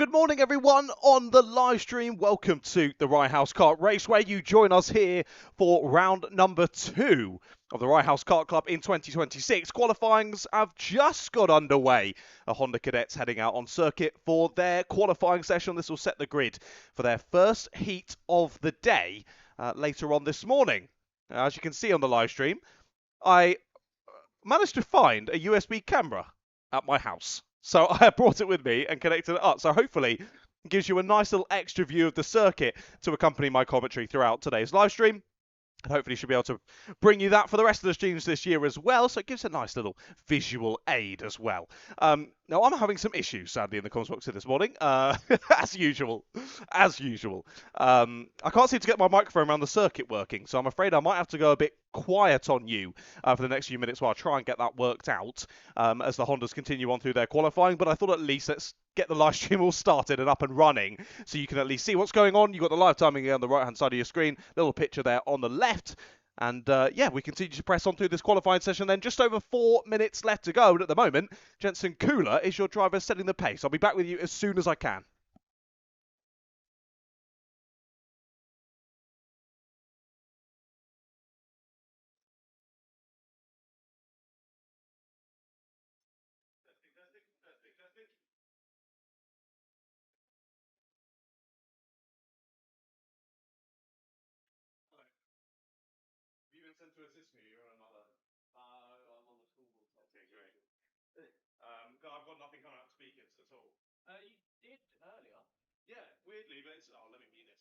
good morning, everyone on the live stream. Welcome to the Rye House Kart Race, where you join us here for round number 2 of the Rye House Kart Club in 2026. Qualifyings have just got underway. The Honda Cadets heading out on circuit for their qualifying session. This will set the grid for their first heat of the day later on this morning. As you can see on the live stream, I managed to find a USB camera at my house. So I brought it with me and connected it up. So hopefully it gives you a nice little extra view of the circuit to accompany my commentary throughout today's live stream. And hopefully should be able to bring you that for the rest of the streams this year as well. So it gives a nice little visual aid as well. Now, I'm having some issues, sadly, in the comments box this morning. As usual. As usual. I can't seem to get my microphone around the circuit working. So I'm afraid I might have to go a bit quiet on you for the next few minutes while I try and get that worked out as the Hondas continue on through their qualifying. But I thought at least let's get the live stream all started and up and running so you can at least see what's going on. You've got the live timing on the right hand side of your screen, little picture there on the left. And yeah, we continue to press on through this qualifying session then. Just over 4 minutes left to go. And at the moment, Jensen Kula is your driver setting the pace. I'll be back with you as soon as I can. Have you been sent to assist me? You're on another. I'm on the school board. Okay, great. I've got nothing coming out of speakers at all. You did earlier. Yeah, weirdly, but it's. Oh, let me mute this.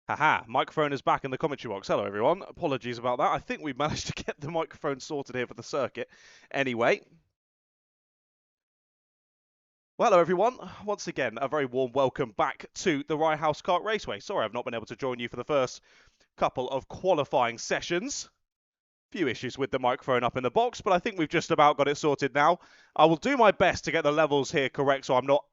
Haha, microphone is back in the commentary box. Hello, everyone. Apologies about that. I think we've managed to get the microphone sorted here for the circuit. Anyway. Well, hello, everyone. Once again, a very warm welcome back to the Rye House Kart Raceway. Sorry I've not been able to join you for the first couple of qualifying sessions. Few issues with the microphone up in the box, but I think we've just about got it sorted now. I will do my best to get the levels here correct so I'm not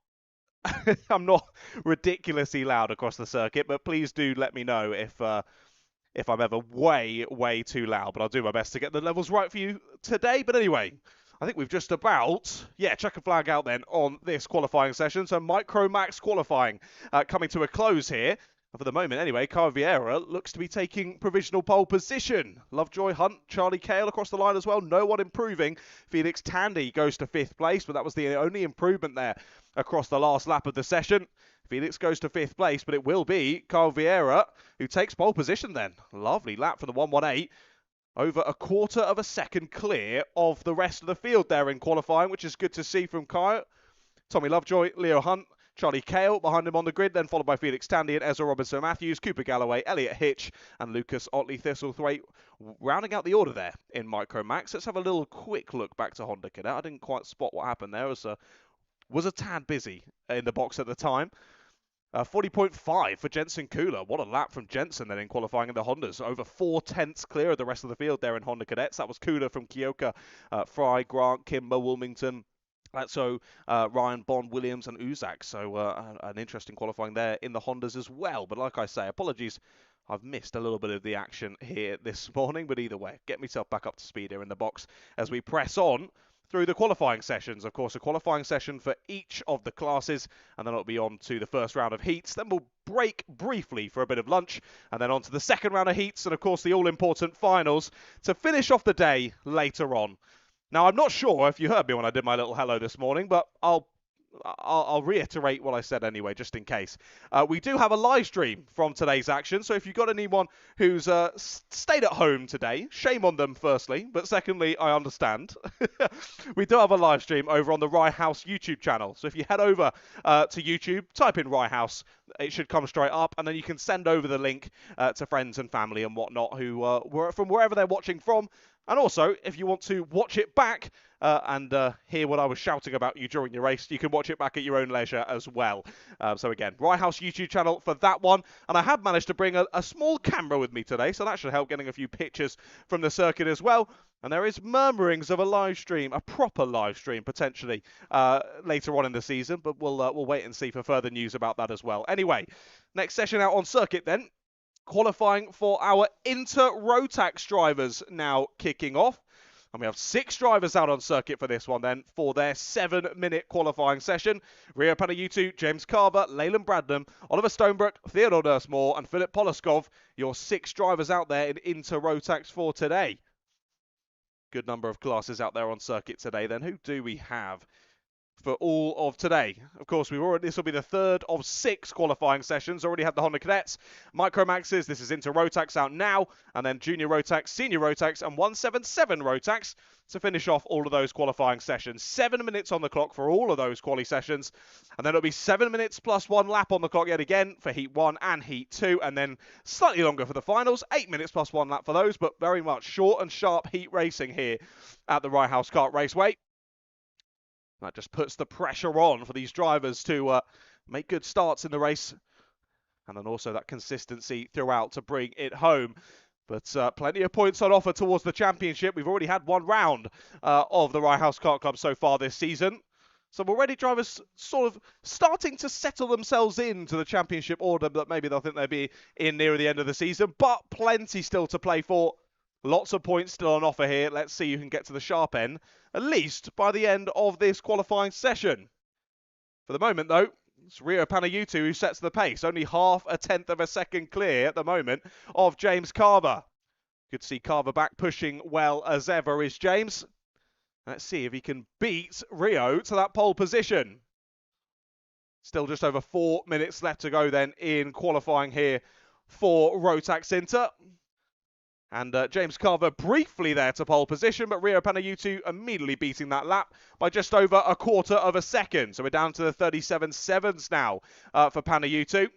I'm not ridiculously loud across the circuit, but please do let me know if I'm ever way too loud. But I'll do my best to get the levels right for you today. But anyway, I think we've just about, check a flag out then on this qualifying session. So Micro Max qualifying coming to a close here. And for the moment anyway, Carl Vieira looks to be taking provisional pole position. Lovejoy, Hunt, Charlie Cale across the line as well. No one improving. Felix Tandy goes to 5th place, but that was the only improvement there across the last lap of the session. Felix goes to 5th place, but it will be Carl Vieira who takes pole position then. Lovely lap for the 118. Over a quarter of a second clear of the rest of the field there in qualifying, which is good to see from Kyle. Tommy Lovejoy, Leo Hunt, Charlie Cale behind him on the grid, then followed by Felix Tandy and Ezra Robinson-Matthews, Cooper Galloway, Elliot Hitch, and Lucas Otley-Thistlethwaite, rounding out the order there in Micro Max. Let's have a little quick look back to Honda Cadet. I didn't quite spot what happened there. Was a tad busy in the box at the time. 40.5 for Jensen Kula. What a lap from Jensen then in qualifying in the Hondas. Over 4/10 clear of the rest of the field there in Honda Cadets. That was Kula from Kyoka, Fry, Grant, Kimber, Wilmington. So Ryan, Bond, Williams and Uzak. So an interesting qualifying there in the Hondas as well. But like I say, apologies. I've missed a little bit of the action here this morning. But either way, get myself back up to speed here in the box as we press on through the qualifying sessions. Of course, a qualifying session for each of the classes, and then it'll be on to the first round of heats. Then we'll break briefly for a bit of lunch, and then on to the second round of heats, and of course the all-important finals to finish off the day later on. Now, I'm not sure if you heard me when I did my little hello this morning, but I'll reiterate what I said anyway, just in case. We do have a live stream from today's action, so if you've got anyone who's stayed at home today, shame on them, firstly, but secondly, I understand. We do have a live stream over on the Rye House YouTube channel, so if you head over to YouTube, type in Rye House, it should come straight up, and then you can send over the link to friends and family and whatnot who were from wherever they're watching from. And also, if you want to watch it back and hear what I was shouting about you during your race, you can watch it back at your own leisure as well. So again, Rye House YouTube channel for that one. And I have managed to bring a small camera with me today, so that should help getting a few pictures from the circuit as well. And there is murmurings of a live stream, a proper live stream potentially later on in the season, but we'll wait and see for further news about that as well. Anyway, next session out on circuit then. Qualifying for our Rotax drivers now kicking off. And we have 6 drivers out on circuit for this one then, for their 7-minute qualifying session. Rio Panayutu, James Carver, Leyland Bradnam, Oliver Stonebrook, Theodore Nursmore, and Philip Poloskov, your 6 drivers out there in Rotax for today. Good number of classes out there on circuit today then. Who do we have for all of today? Of course, this will be the 3rd of 6 qualifying sessions. Already had the Honda Cadets, Micro Maxes, this is Rotax out now, and then Junior Rotax, Senior Rotax, and 177 Rotax to finish off all of those qualifying sessions. 7 minutes on the clock for all of those quali sessions, and then it'll be 7 minutes plus 1 lap on the clock yet again for Heat 1 and Heat 2, and then slightly longer for the finals, 8 minutes plus 1 lap for those, but very much short and sharp heat racing here at the Rye House Kart Raceway. That just puts the pressure on for these drivers to make good starts in the race. And then also that consistency throughout to bring it home. But plenty of points on offer towards the championship. We've already had 1 round of the Rye House Kart Club so far this season. So already drivers sort of starting to settle themselves into the championship order that maybe they'll think they'll be in near the end of the season. But plenty still to play for. Lots of points still on offer here. Let's see who can get to the sharp end, at least by the end of this qualifying session. For the moment, though, it's Rio Panayutu who sets the pace. Only 0.5 of a second clear at the moment of James Carver. Good to see Carver back pushing well as ever is James. Let's see if he can beat Rio to that pole position. Still just over 4 minutes left to go then in qualifying here for Rotax Inter. And James Carver briefly there to pole position, but Rio Panayutu immediately beating that lap by just over a quarter of a second. So we're down to the 37 seconds now for Panayutu.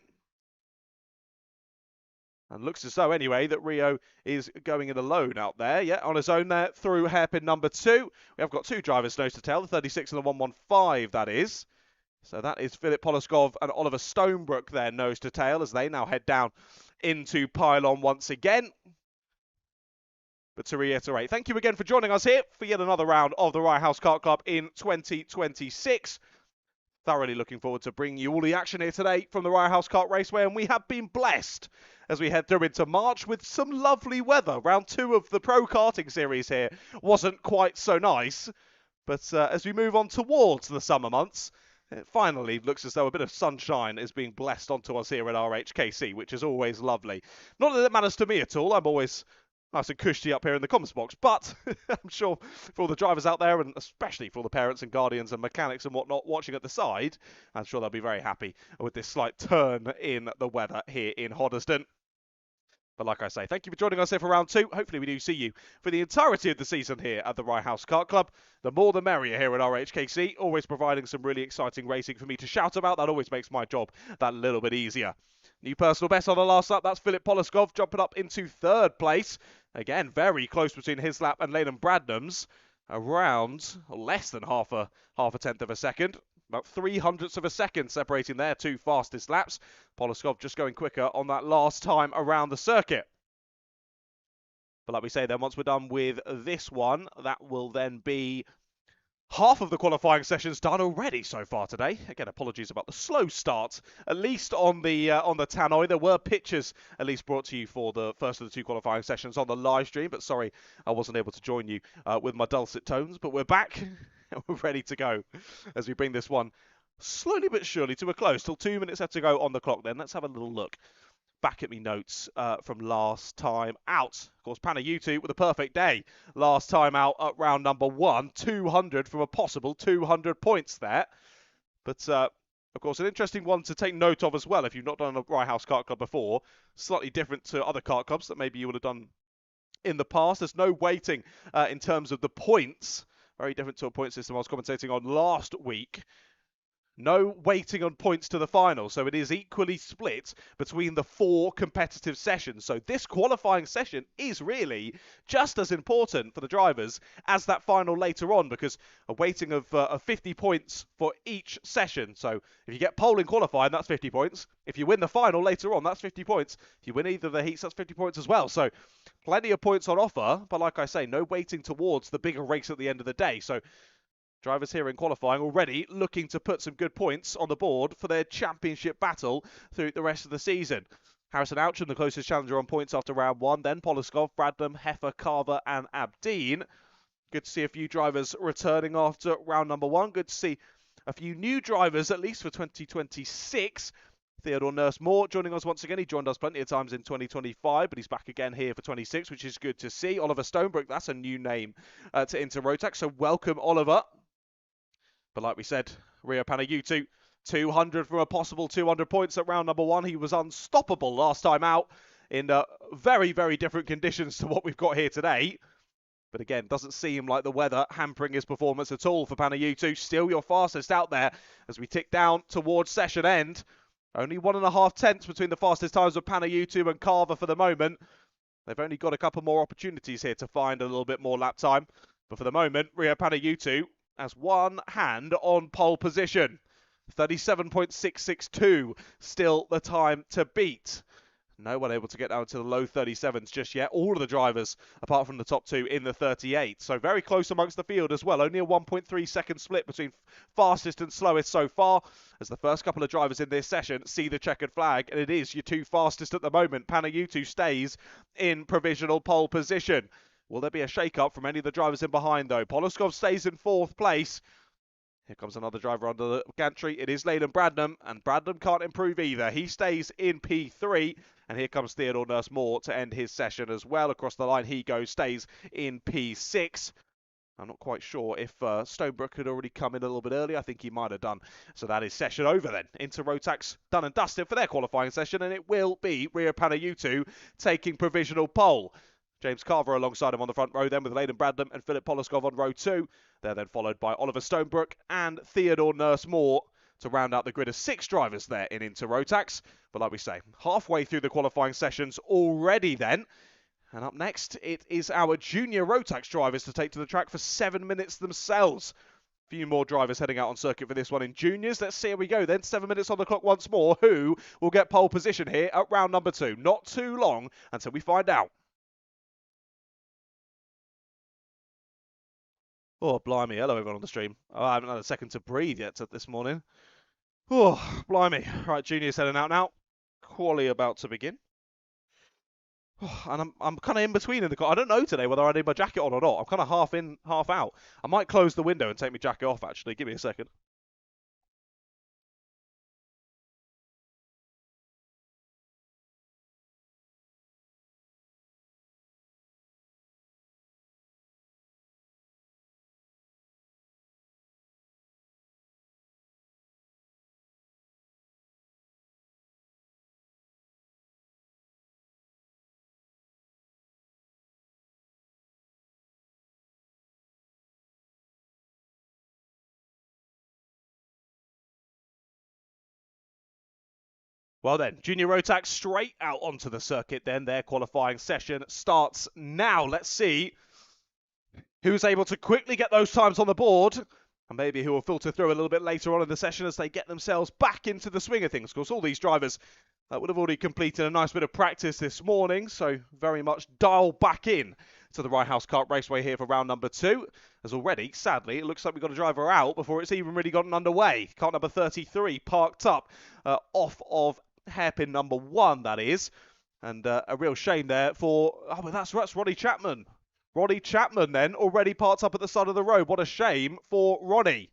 And looks as though, anyway, that Rio is going it alone out there. Yeah, on his own there through hairpin number 2. We have got 2 drivers nose to tail, the 36 and the 115, that is. So that is Philip Poloskov and Oliver Stonebrook there nose to tail as they now head down into pylon once again. But to reiterate, thank you again for joining us here for yet another round of the Rye House Kart Club in 2026. Thoroughly looking forward to bringing you all the action here today from the Rye House Kart Raceway, and we have been blessed as we head through into March with some lovely weather. Round 2 of the Pro Karting Series here wasn't quite so nice, but as we move on towards the summer months, it finally looks as though a bit of sunshine is being blessed onto us here at RHKC, which is always lovely. Not that it matters to me at all. I'm always nice and cushy up here in the comments box, but I'm sure for all the drivers out there, and especially for all the parents and guardians and mechanics and whatnot watching at the side, I'm sure they'll be very happy with this slight turn in the weather here in Hoddesdon. But like I say, thank you for joining us here for round 2. Hopefully we do see you for the entirety of the season here at the Rye House Kart Club. The more the merrier here at RHKC, always providing some really exciting racing for me to shout about. That always makes my job that little bit easier. New personal best on the last lap, that's Philip Poloskov jumping up into 3rd place. Again, very close between his lap and Leyland Bradnam's. Around less than half a tenth of a second. About 300ths of a second separating their 2 fastest laps. Poloskov just going quicker on that last time around the circuit. But like we say then, once we're done with this one, that will then be half of the qualifying sessions done already so far today. Again, apologies about the slow start, at least on the tannoy. There were pictures at least brought to you for the first of the 2 qualifying sessions on the live stream, but sorry I wasn't able to join you with my dulcet tones. But we're back and we're ready to go as we bring this one slowly but surely to a close. Till 2 minutes have to go on the clock then. Let's have a little look back at me notes from last time out. Of course, Panayutu with a perfect day. Last time out at round number 1, 200 from a possible 200 points there. But, of course, an interesting one to take note of as well if you've not done a Rye House Kart Club before. Slightly different to other kart clubs that maybe you would have done in the past. There's no weighting in terms of the points. Very different to a point system I was commentating on last week. No weighting on points to the final, so it is equally split between the 4 competitive sessions. So this qualifying session is really just as important for the drivers as that final later on, because a weighting of 50 points for each session. So if you get pole in qualifying, that's 50 points. If you win the final later on, that's 50 points. If you win either of the heats, that's 50 points as well. So plenty of points on offer, but like I say, no weighting towards the bigger race at the end of the day. So drivers here in qualifying already looking to put some good points on the board for their championship battle through the rest of the season. Harrison Ouchen, the closest challenger on points after round 1. Then Poloskov, Bradnam, Heffer, Carver and Abdeen. Good to see a few drivers returning after round number 1. Good to see a few new drivers, at least for 2026. Theodore Nurse-Moore joining us once again. He joined us plenty of times in 2025, but he's back again here for 26, which is good to see. Oliver Stonebrook, that's a new name to enter Rotax, so welcome, Oliver. But like we said, Rio Panayutu, 200 from a possible 200 points at round number 1. He was unstoppable last time out in very, very different conditions to what we've got here today. But again, doesn't seem like the weather hampering his performance at all for Panayutu. Still your fastest out there as we tick down towards session end. Only 1.5 tenths between the fastest times of Panayutu and Carver for the moment. They've only got a couple more opportunities here to find a little bit more lap time. But for the moment, Rio Panayutu has one hand on pole position. 37.662, still the time to beat. No one able to get down to the low 37s just yet. All of the drivers, apart from the top 2, in the 38. So very close amongst the field as well. Only a 1.3 second split between fastest and slowest so far, as the first couple of drivers in this session see the checkered flag, and it is your 2 fastest at the moment. Panayutu stays in provisional pole position. Will there be a shake-up from any of the drivers in behind, though? Poloskov stays in 4th place. Here comes another driver under the gantry. It is Leyland Bradnam, and Bradnam can't improve either. He stays in P3, and here comes Theodore Nurse-Moore to end his session as well. Across the line he goes, stays in P6. I'm not quite sure if Stonebrook had already come in a little bit early. I think he might have done. So that is session over then. Into Rotax, done and dusted for their qualifying session, and it will be Rio Panayutu taking provisional pole. James Carver alongside him on the front row then with Leyland Bradnam and Philip Poloskov on row 2. They're then followed by Oliver Stonebrook and Theodore Nurse-Moore to round out the grid of 6 drivers there in Rotax. But like we say, halfway through the qualifying sessions already then. And up next, it is our junior Rotax drivers to take to the track for 7 minutes themselves. A few more drivers heading out on circuit for this one in juniors. Let's see how we go then. 7 minutes on the clock once more. Who will get pole position here at round number 2? Not too long until we find out. Oh, blimey. Hello, everyone on the stream. Oh, I haven't had a second to breathe yet this morning. Oh, blimey. Right, juniors heading out now. Quali about to begin. Oh, and I'm kind of in between in the car. I don't know today whether I need my jacket on or not. I'm kind of half in, half out. I might close the window and take my jacket off, actually. Give me a second. Well then, Junior Rotax straight out onto the circuit then. Their qualifying session starts now. Let's see who's able to quickly get those times on the board. And maybe who will filter through a little bit later on in the session as they get themselves back into the swing of things. Of course, all these drivers would have already completed a nice bit of practice this morning. So very much dial back in to the Rye House Kart Raceway here for round number 2. As already, sadly, it looks like we've got a driver out before it's even really gotten underway. Kart number 33 parked up off of hairpin number 1, that is. And a real shame there for... Oh, but that's Ronnie Chapman. Ronnie Chapman then, already parked up at the side of the road. What a shame for Ronnie.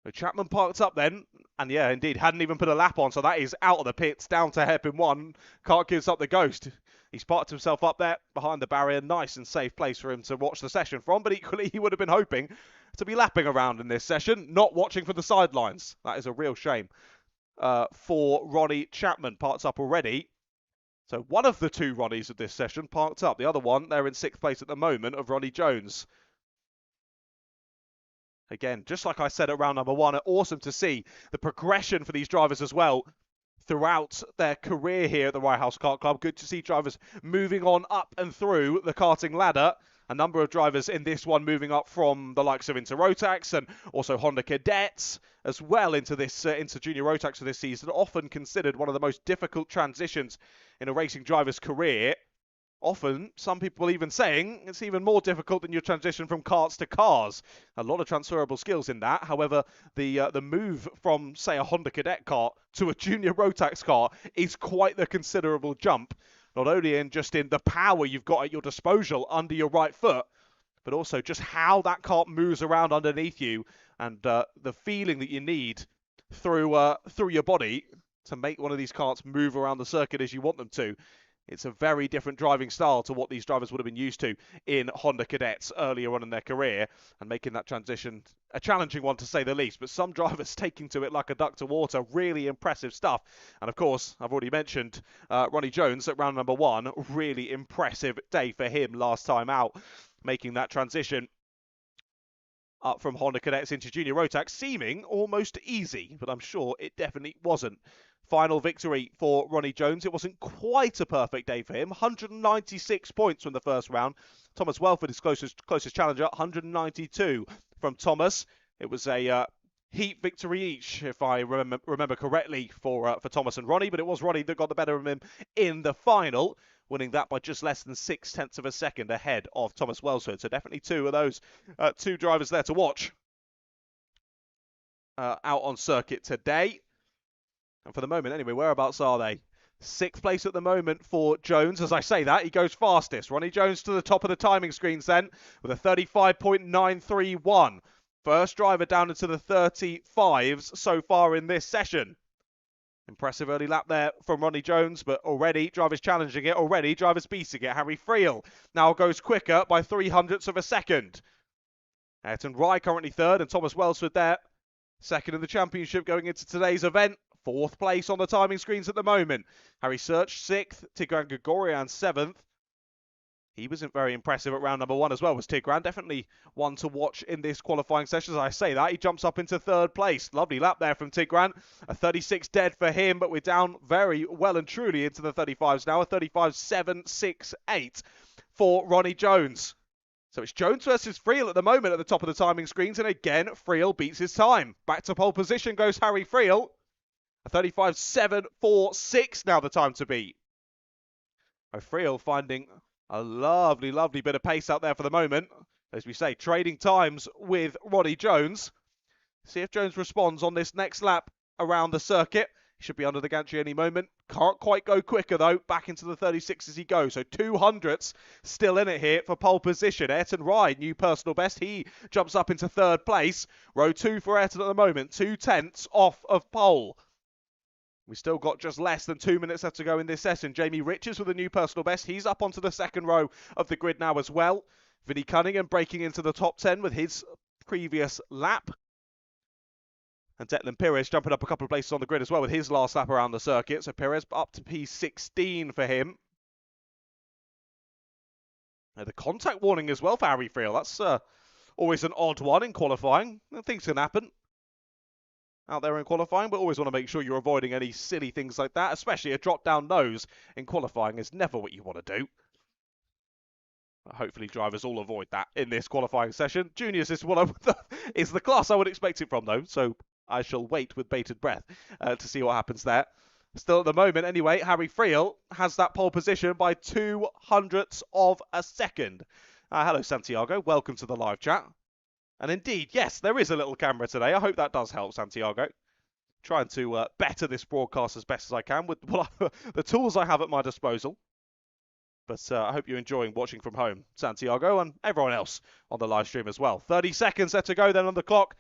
So Chapman parked up then, and yeah, indeed, hadn't even put a lap on, so that is out of the pits, down to hairpin 1. Kart gives up the ghost. He's parked himself up there behind the barrier. Nice and safe place for him to watch the session from, but equally he would have been hoping to be lapping around in this session, not watching from the sidelines. That is a real shame for Ronnie Chapman. Parked up already. So one of the 2 Ronnies of this session parked up. The other one, they're in 6th place at the moment, of Ronnie Jones. Again, just like I said at round number 1, awesome to see the progression for these drivers as well throughout their career here at the Rye House Kart Club. Good to see drivers moving on up and through the karting ladder. A number of drivers in this one moving up from the likes of Rotax and also Honda Cadets as well into this into Junior Rotax for this season. Often considered one of the most difficult transitions in a racing driver's career. Often, some people even saying it's even more difficult than your transition from karts to cars. A lot of transferable skills in that. However, the move from, say, a Honda Cadet car to a Junior Rotax car is quite the considerable jump. Not only in just in the power you've got at your disposal under your right foot, but also just how that kart moves around underneath you and the feeling that you need through your body to make one of these karts move around the circuit as you want them to. It's a very different driving style to what these drivers would have been used to in Honda Cadets earlier on in their career, and making that transition a challenging one to say the least. But some drivers taking to it like a duck to water, really impressive stuff. And of course, I've already mentioned Ronnie Jones at round number 1. Really impressive day for him last time out, making that transition up from Honda Cadets into Junior Rotax, seeming almost easy, but I'm sure it definitely wasn't. Final victory for Ronnie Jones. It wasn't quite a perfect day for him. 196 points from the first round. Thomas Welford, his closest challenger, 192 from Thomas. It was a heat victory each, if I remember correctly, for Thomas and Ronnie, but it was Ronnie that got the better of him in the final, winning that by just less than 0.6 of a second ahead of Thomas Welsford. So definitely 2 of those 2 drivers there to watch out on circuit today. And for the moment, anyway, whereabouts are they? 6th place at the moment for Jones. As I say that, he goes fastest. Ronnie Jones to the top of the timing screens then with a 35.931. First driver down into the 35s so far in this session. Impressive early lap there from Ronnie Jones, but already drivers challenging it, already drivers beating it. Harry Friel now goes quicker by 0.03 of a second. Ayrton Rye currently 3rd, and Thomas Welsford there 2nd in the championship going into today's event. 4th place on the timing screens at the moment. Harry Search 6th, Tigran Gregorian 7th. He wasn't very impressive at round number 1 as well, was Tigran. Definitely one to watch in this qualifying session. As I say that, he jumps up into 3rd place. Lovely lap there from Tigran. A 36 dead for him, but we're down very well and truly into the 35s now. A 35.768 for Ronnie Jones. So it's Jones versus Friel at the moment at the top of the timing screens. And again, Friel beats his time. Back to pole position goes Harry Friel. A 35.746 now the time to beat. Friel finding a lovely, lovely bit of pace out there for the moment. As we say, trading times with Ronnie Jones. See if Jones responds on this next lap around the circuit. He should be under the gantry any moment. Can't quite go quicker though. Back into the 36 as he goes. So 200ths still in it here for pole position. Ayrton Rye, new personal best. He jumps up into 3rd place. Row 2 for Ayrton at the moment. 2/10 off of pole. We still got just less than 2 minutes left to go in this session. Jamie Richards with a new personal best. He's up onto the 2nd row of the grid now as well. Vinnie Cunningham breaking into the top 10 with his previous lap. And Declan Pires jumping up a couple of places on the grid as well with his last lap around the circuit. So Pires up to P16 for him. Now, the contact warning as well for Harry Friel. That's always an odd one in qualifying. Things can happen out there in qualifying, but always want to make sure you're avoiding any silly things like that, especially a drop-down nose in qualifying is never what you want to do. Hopefully drivers all avoid that in this qualifying session. Juniors is is the class I would expect it from, though, so I shall wait with bated breath to see what happens there. Still at the moment, anyway, Harry Friel has that pole position by 200ths of a second. Hello, Santiago. Welcome to the live chat. And indeed, yes, there is a little camera today. I hope that does help, Santiago. Trying to better this broadcast as best as I can with the tools I have at my disposal. But I hope you're enjoying watching from home, Santiago, and everyone else on the live stream as well. 30 seconds left to go then on the clock.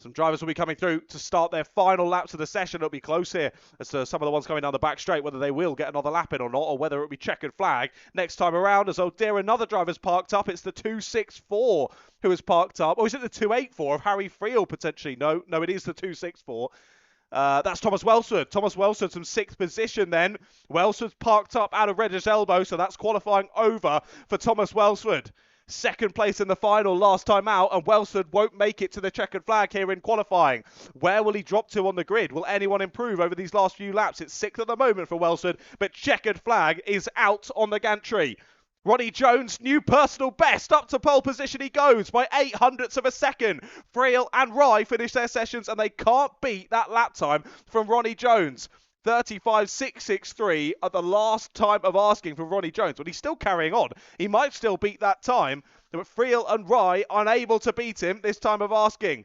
Some drivers will be coming through to start their final laps of the session. It'll be close here as to some of the ones coming down the back straight, whether they will get another lap in or not, or whether it'll be checkered flag next time around. As oh dear, another driver's parked up. It's the 264 who is parked up. Or is it the 284 of Harry Friel potentially? No, it is the 264. That's Thomas Welsford. Thomas Welsford from 6th position then. Welsford's parked up out of Reggie's elbow, so that's qualifying over for Thomas Welsford. 2nd place in the final last time out, and Welsford won't make it to the checkered flag here in qualifying. Where will he drop to on the grid? Will anyone improve over these last few laps? It's 6th at the moment for Welsford, but checkered flag is out on the gantry. Ronnie Jones, new personal best, up to pole position he goes by 800ths of a second. Friel and Rye finish their sessions and they can't beat that lap time from Ronnie Jones. 35.663 at the last time of asking from Ronnie Jones, but he's still carrying on. He might still beat that time, but Friel and Rye unable to beat him this time of asking.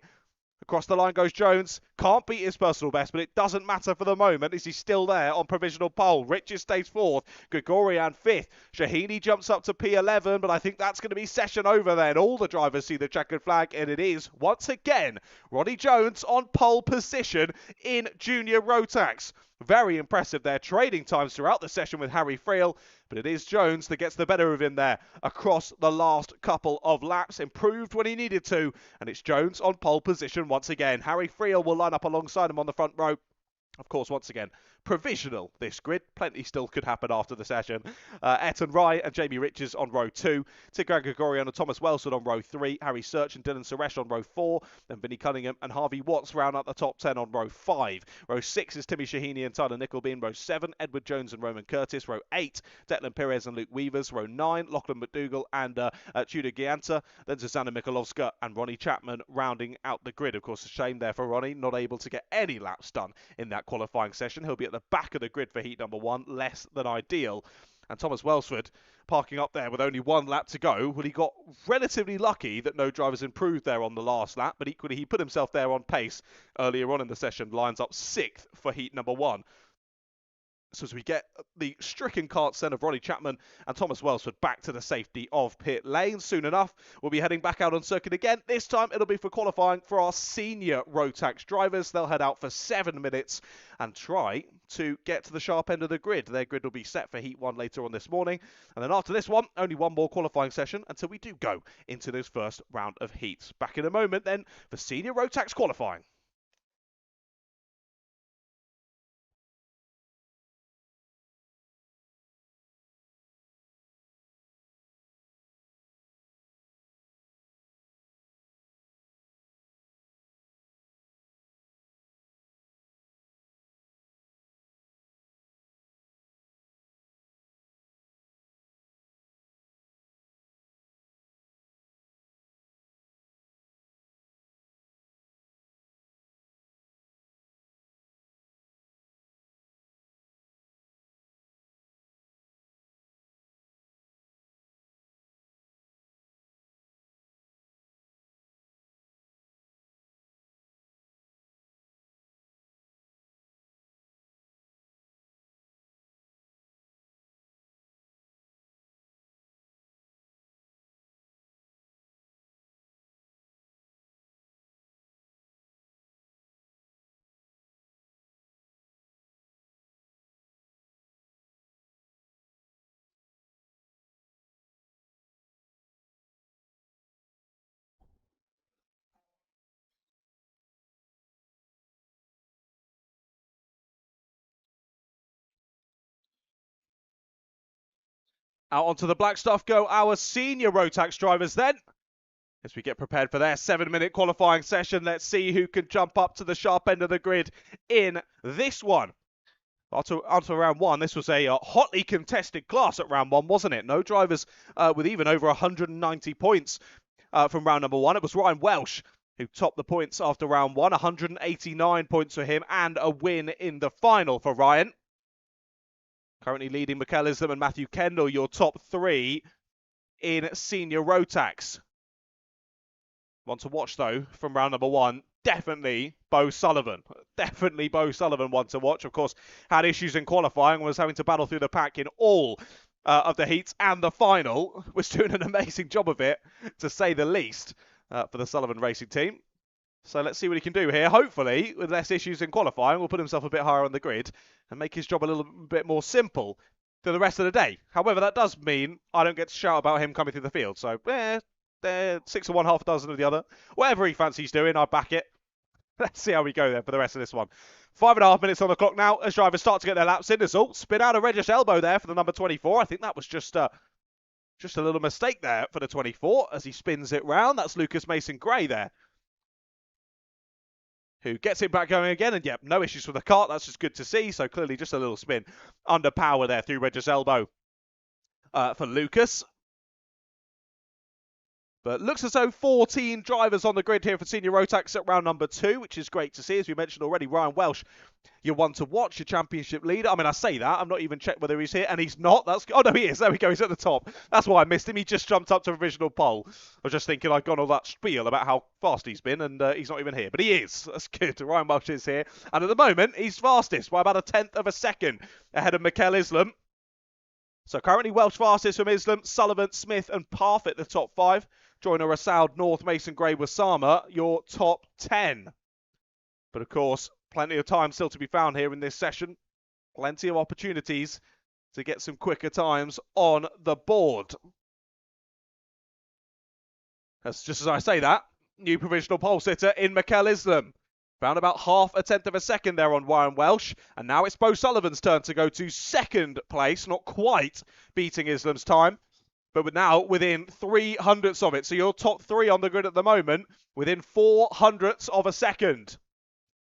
Across the line goes Jones. Can't beat his personal best, but it doesn't matter for the moment as he's still there on provisional pole. Richards stays 4th. Gregorian 5th. Shahini jumps up to P11, but I think that's going to be session over then. All the drivers see the checkered flag, and it is, once again, Ronnie Jones on pole position in Junior Rotax. Very impressive there. Trading times throughout the session with Harry Friel, but it is Jones that gets the better of him there across the last couple of laps. Improved when he needed to, and it's Jones on pole position once again. Harry Friel will line up alongside him on the front row. Of course, once again, provisional this grid. Plenty still could happen after the session. Ayrton Rye and Jamie Richards on row 2. Tigran Gregorian and Thomas Welsford on row 3. Harry Search and Dylan Suresh on row 4. Then Vinnie Cunningham and Harvey Watts round out the top 10 on row 5. Row 6 is Timmy Shahini and Tyler Nickleby. In row 7, Edward Jones and Roman Curtis. Row 8, Declan Pires and Luke Weavers. Row 9, Lachlan McDougall and Tudor Gianta. Then Susanna Mikolovska and Ronnie Chapman rounding out the grid. Of course, a shame there for Ronnie, not able to get any laps done in that qualifying session. He'll be at the back of the grid for heat number 1, less than ideal. And Thomas Welsford parking up there with only 1 lap to go. Well, he got relatively lucky that no drivers improved there on the last lap, but equally he put himself there on pace earlier on in the session, lines up 6th for heat number 1. So as we get the stricken kart send of Ronnie Chapman and Thomas Welsford back to the safety of pit lane. Soon enough, we'll be heading back out on circuit again. This time, it'll be for qualifying for our senior Rotax drivers. They'll head out for 7 minutes and try to get to the sharp end of the grid. Their grid will be set for Heat 1 later on this morning. And then after this one, only one more qualifying session until we do go into this first round of heats. Back in a moment then for senior Rotax qualifying. Out onto the black stuff go our senior Rotax drivers then. As we get prepared for their 7-minute qualifying session, let's see who can jump up to the sharp end of the grid in this one. Onto round one, this was a hotly contested class at round one, wasn't it? No drivers with even over 190 points from round number one. It was Ryan Welsh who topped the points after round one, 189 points for him, and a win in the final for Ryan. Currently leading Mikel Islam and Matthew Kendall, your top three in senior Rotax. One to watch, though, from round number one, definitely Bo Sullivan. Definitely Bo Sullivan, one to watch. Of course, had issues in qualifying, was having to battle through the pack in all of the heats and the final. Was doing an amazing job of it, to say the least, for the Sullivan Racing team. So let's see what he can do here. Hopefully, with less issues in qualifying, will put himself a bit higher on the grid and make his job a little bit more simple for the rest of the day. However, that does mean I don't get to shout about him coming through the field. So, they're 6 of one, half a dozen of the other. Whatever he fancies doing, I back it. Let's see how we go then for the rest of this one. 5.5 minutes on the clock now as drivers start to get their laps in. There's spin out a Regis elbow there for the number 24. I think that was just a little mistake there for the 24 as he spins it round. That's Lucas Mason-Gray there, who gets it back going again. And, yep, no issues with the kart. That's just good to see. So, clearly just a little spin under power there through Regis elbow for Lucas. But looks as though 14 drivers on the grid here for senior Rotax at round number 2, which is great to see. As we mentioned already, Ryan Welsh, you're one to watch, your championship leader. I mean, I say that. I'm not even checked whether he's here, and he's not. Oh, no, he is. There we go. He's at the top. That's why I missed him. He just jumped up to provisional pole. I was just thinking I'd gone all that spiel about how fast he's been, and he's not even here. But he is. That's good. Ryan Welsh is here. And at the moment, he's fastest by about 1/10 of a second ahead of Mikel Islam. So currently Welsh fastest from Islam, Sullivan, Smith and Parfitt the top 5. Joyner, Rasoud, North, Mason-Gray, Wasama, your top 10. But of course, plenty of time still to be found here in this session. Plenty of opportunities to get some quicker times on the board. That's just as I say that, new provisional pole sitter in Mikel Islam. Found about 0.5 of a second there on Ryan Welsh. And now it's Bo Sullivan's turn to go to second place. Not quite beating Islam's time, but now within 300ths of it. So your top 3 on the grid at the moment, within 400ths of a second.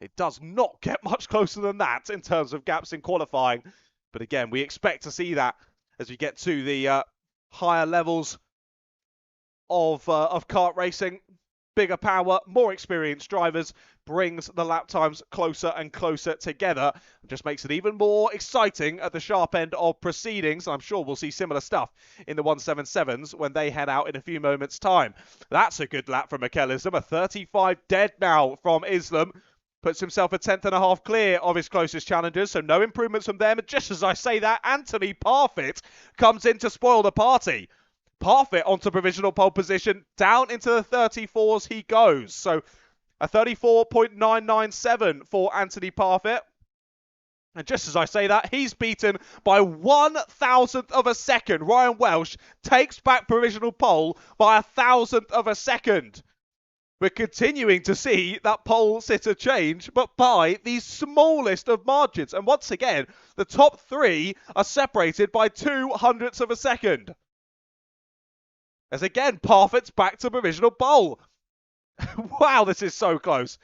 It does not get much closer than that in terms of gaps in qualifying. But again, we expect to see that as we get to the higher levels of kart racing. Bigger power, more experienced drivers brings the lap times closer and closer together. It just makes it even more exciting at the sharp end of proceedings. I'm sure we'll see similar stuff in the 177s when they head out in a few moments' time. That's a good lap from Mikel Islam. A 35 dead now from Islam. Puts himself 1/10.5 clear of his closest challengers, so no improvements from them. And just as I say that, Anthony Parfitt comes in to spoil the party. Parfitt onto provisional pole position, down into the 34s he goes. So a 34.997 for Anthony Parfitt. And just as I say that, he's beaten by 1,000th of a second. Ryan Welsh takes back provisional pole by 1,000th of a second. We're continuing to see that pole sitter change, but by the smallest of margins. And once again, the top 3 are separated by 200ths of a second. As again, Parfitt's back to provisional pole. Wow, this is so close.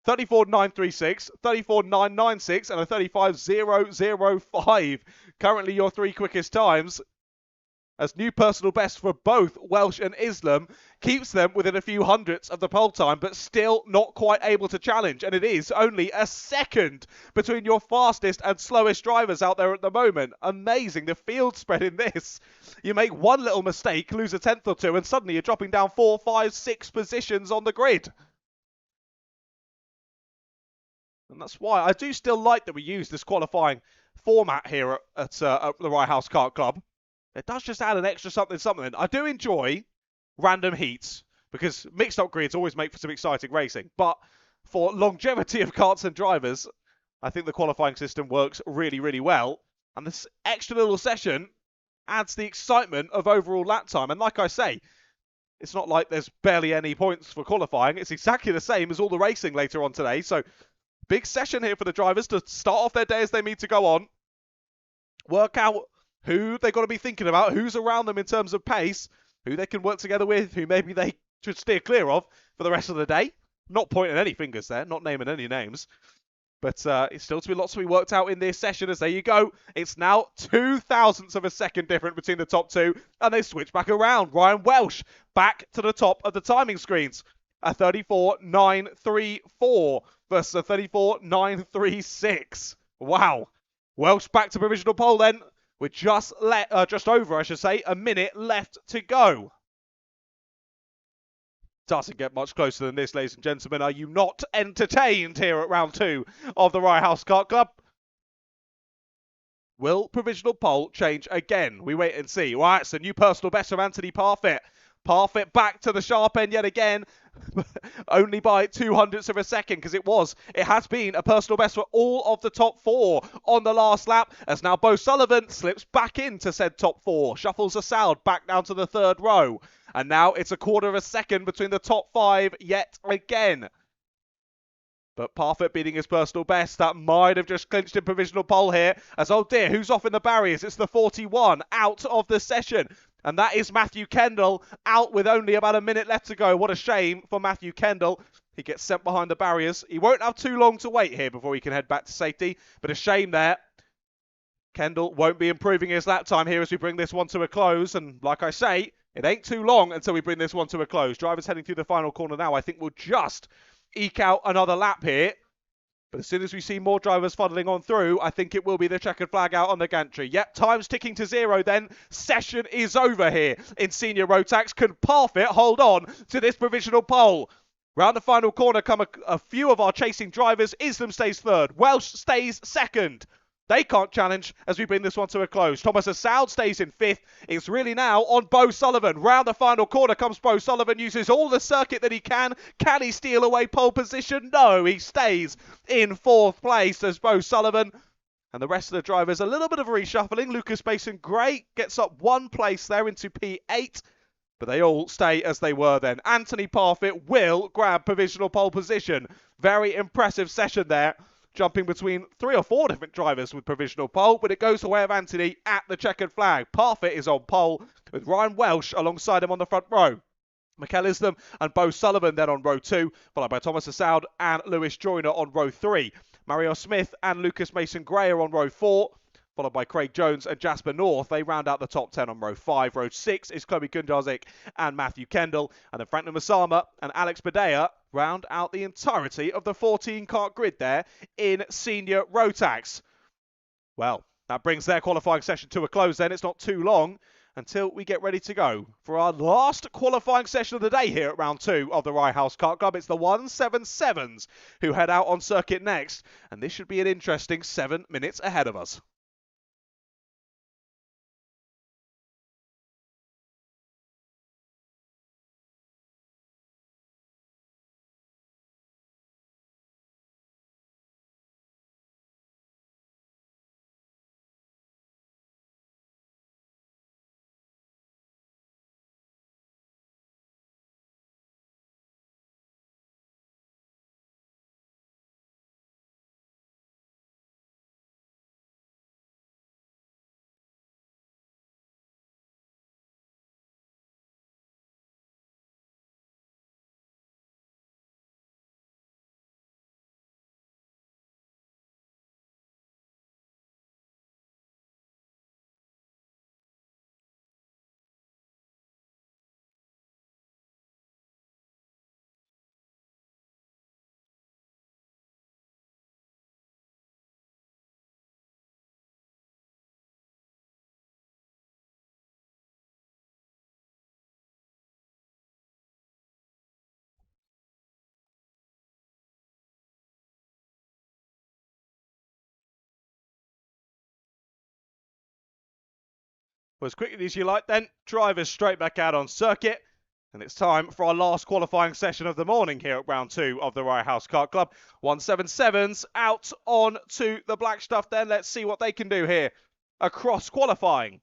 34.936, 34.996, and a 35.005. Currently your 3 quickest times. As new personal best for both Welsh and Islam, keeps them within a few hundredths of the pole time, but still not quite able to challenge. And it is only a second between your fastest and slowest drivers out there at the moment. Amazing, the field spread in this. You make one little mistake, lose 1/10 or 2, and suddenly you're dropping down 4, 5, 6 positions on the grid. And that's why I do still like that we use this qualifying format here at the Rye House Kart Club. It does just add an extra something. I do enjoy random heats because mixed up grids always make for some exciting racing. But for longevity of karts and drivers, I think the qualifying system works really, really well. And this extra little session adds the excitement of overall lap time. And like I say, it's not like there's barely any points for qualifying. It's exactly the same as all the racing later on today. So big session here for the drivers to start off their day as they need to go on. Work out who they got to be thinking about, who's around them in terms of pace, who they can work together with, who maybe they should steer clear of for the rest of the day. Not pointing any fingers there, not naming any names. But it's still to be lots to be worked out in this session, as there you go. It's now 0.02 of a second difference between the top two, and they switch back around. Ryan Welsh back to the top of the timing screens. A 34.934 versus a 34.936. Wow. Welsh back to provisional pole then, with just over, I should say, a minute left to go. Doesn't get much closer than this, ladies and gentlemen. Are you not entertained here at round 2 of the Rye House Kart Club? Will provisional pole change again? We wait and see. Right, it's a new personal best from Anthony Parfitt. Parfitt back to the sharp end yet again, only by 0.02 of a second, because it has been a personal best for all of the top 4 on the last lap, as now Bo Sullivan slips back into said top 4, shuffles Assaud back down to the 3rd row, and now it's a 1/4 of a second between the top 5 yet again. But Parfitt beating his personal best, that might have just clinched in provisional pole here, as oh dear, who's off in the barriers? It's the 41 out of the session. And that is Matthew Kendall, out with only about a minute left to go. What a shame for Matthew Kendall. He gets sent behind the barriers. He won't have too long to wait here before he can head back to safety. But a shame there. Kendall won't be improving his lap time here as we bring this one to a close. And like I say, it ain't too long until we bring this one to a close. Drivers heading through the final corner now. I think we'll just eke out another lap here. But as soon as we see more drivers funneling on through, I think it will be the checkered flag out on the gantry. Yep, time's ticking to 0 then. Session is over here in senior Rotax. Can Parfitt hold on to this provisional pole? Round the final corner come a few of our chasing drivers. Islam stays 3rd. Welsh stays 2nd. They can't challenge as we bring this one to a close. Thomas Assaud stays in 5th. It's really now on Bo Sullivan. Round the final corner comes Bo Sullivan. Uses all the circuit that he can. Can he steal away pole position? No, he stays in 4th place as Bo Sullivan. And the rest of the drivers, a little bit of a reshuffling. Lucas Mason Gray gets up 1 place there into P8. But they all stay as they were then. Anthony Parfitt will grab provisional pole position. Very impressive session there. Jumping between 3 or 4 different drivers with provisional pole, but it goes the way of Anthony at the checkered flag. Parfitt is on pole with Ryan Welsh alongside him on the front row. Mikel Islam and Bo Sullivan then on row 2, followed by Thomas Assaud and Lewis Joyner on row 3. Mario Smith and Lucas Mason Gray are on row 4, followed by Craig Jones and Jasper North. They round out the top 10 on row 5. Row 6 is Chloe Gundarzik and Matthew Kendall. And then Franklin Masama and Alex Badea round out the entirety of the 14-kart grid there in senior Rotax. Well, that brings their qualifying session to a close then. It's not too long until we get ready to go for our last qualifying session of the day here at round 2 of the Rye House Kart Club. It's the 177s who head out on circuit next. And this should be an interesting 7 minutes ahead of us. Well, as quickly as you like then, drivers straight back out on circuit. And it's time for our last qualifying session of the morning here at round 2 of the Rye House Kart Club. 177s out on to the black stuff then. Let's see what they can do here across qualifying.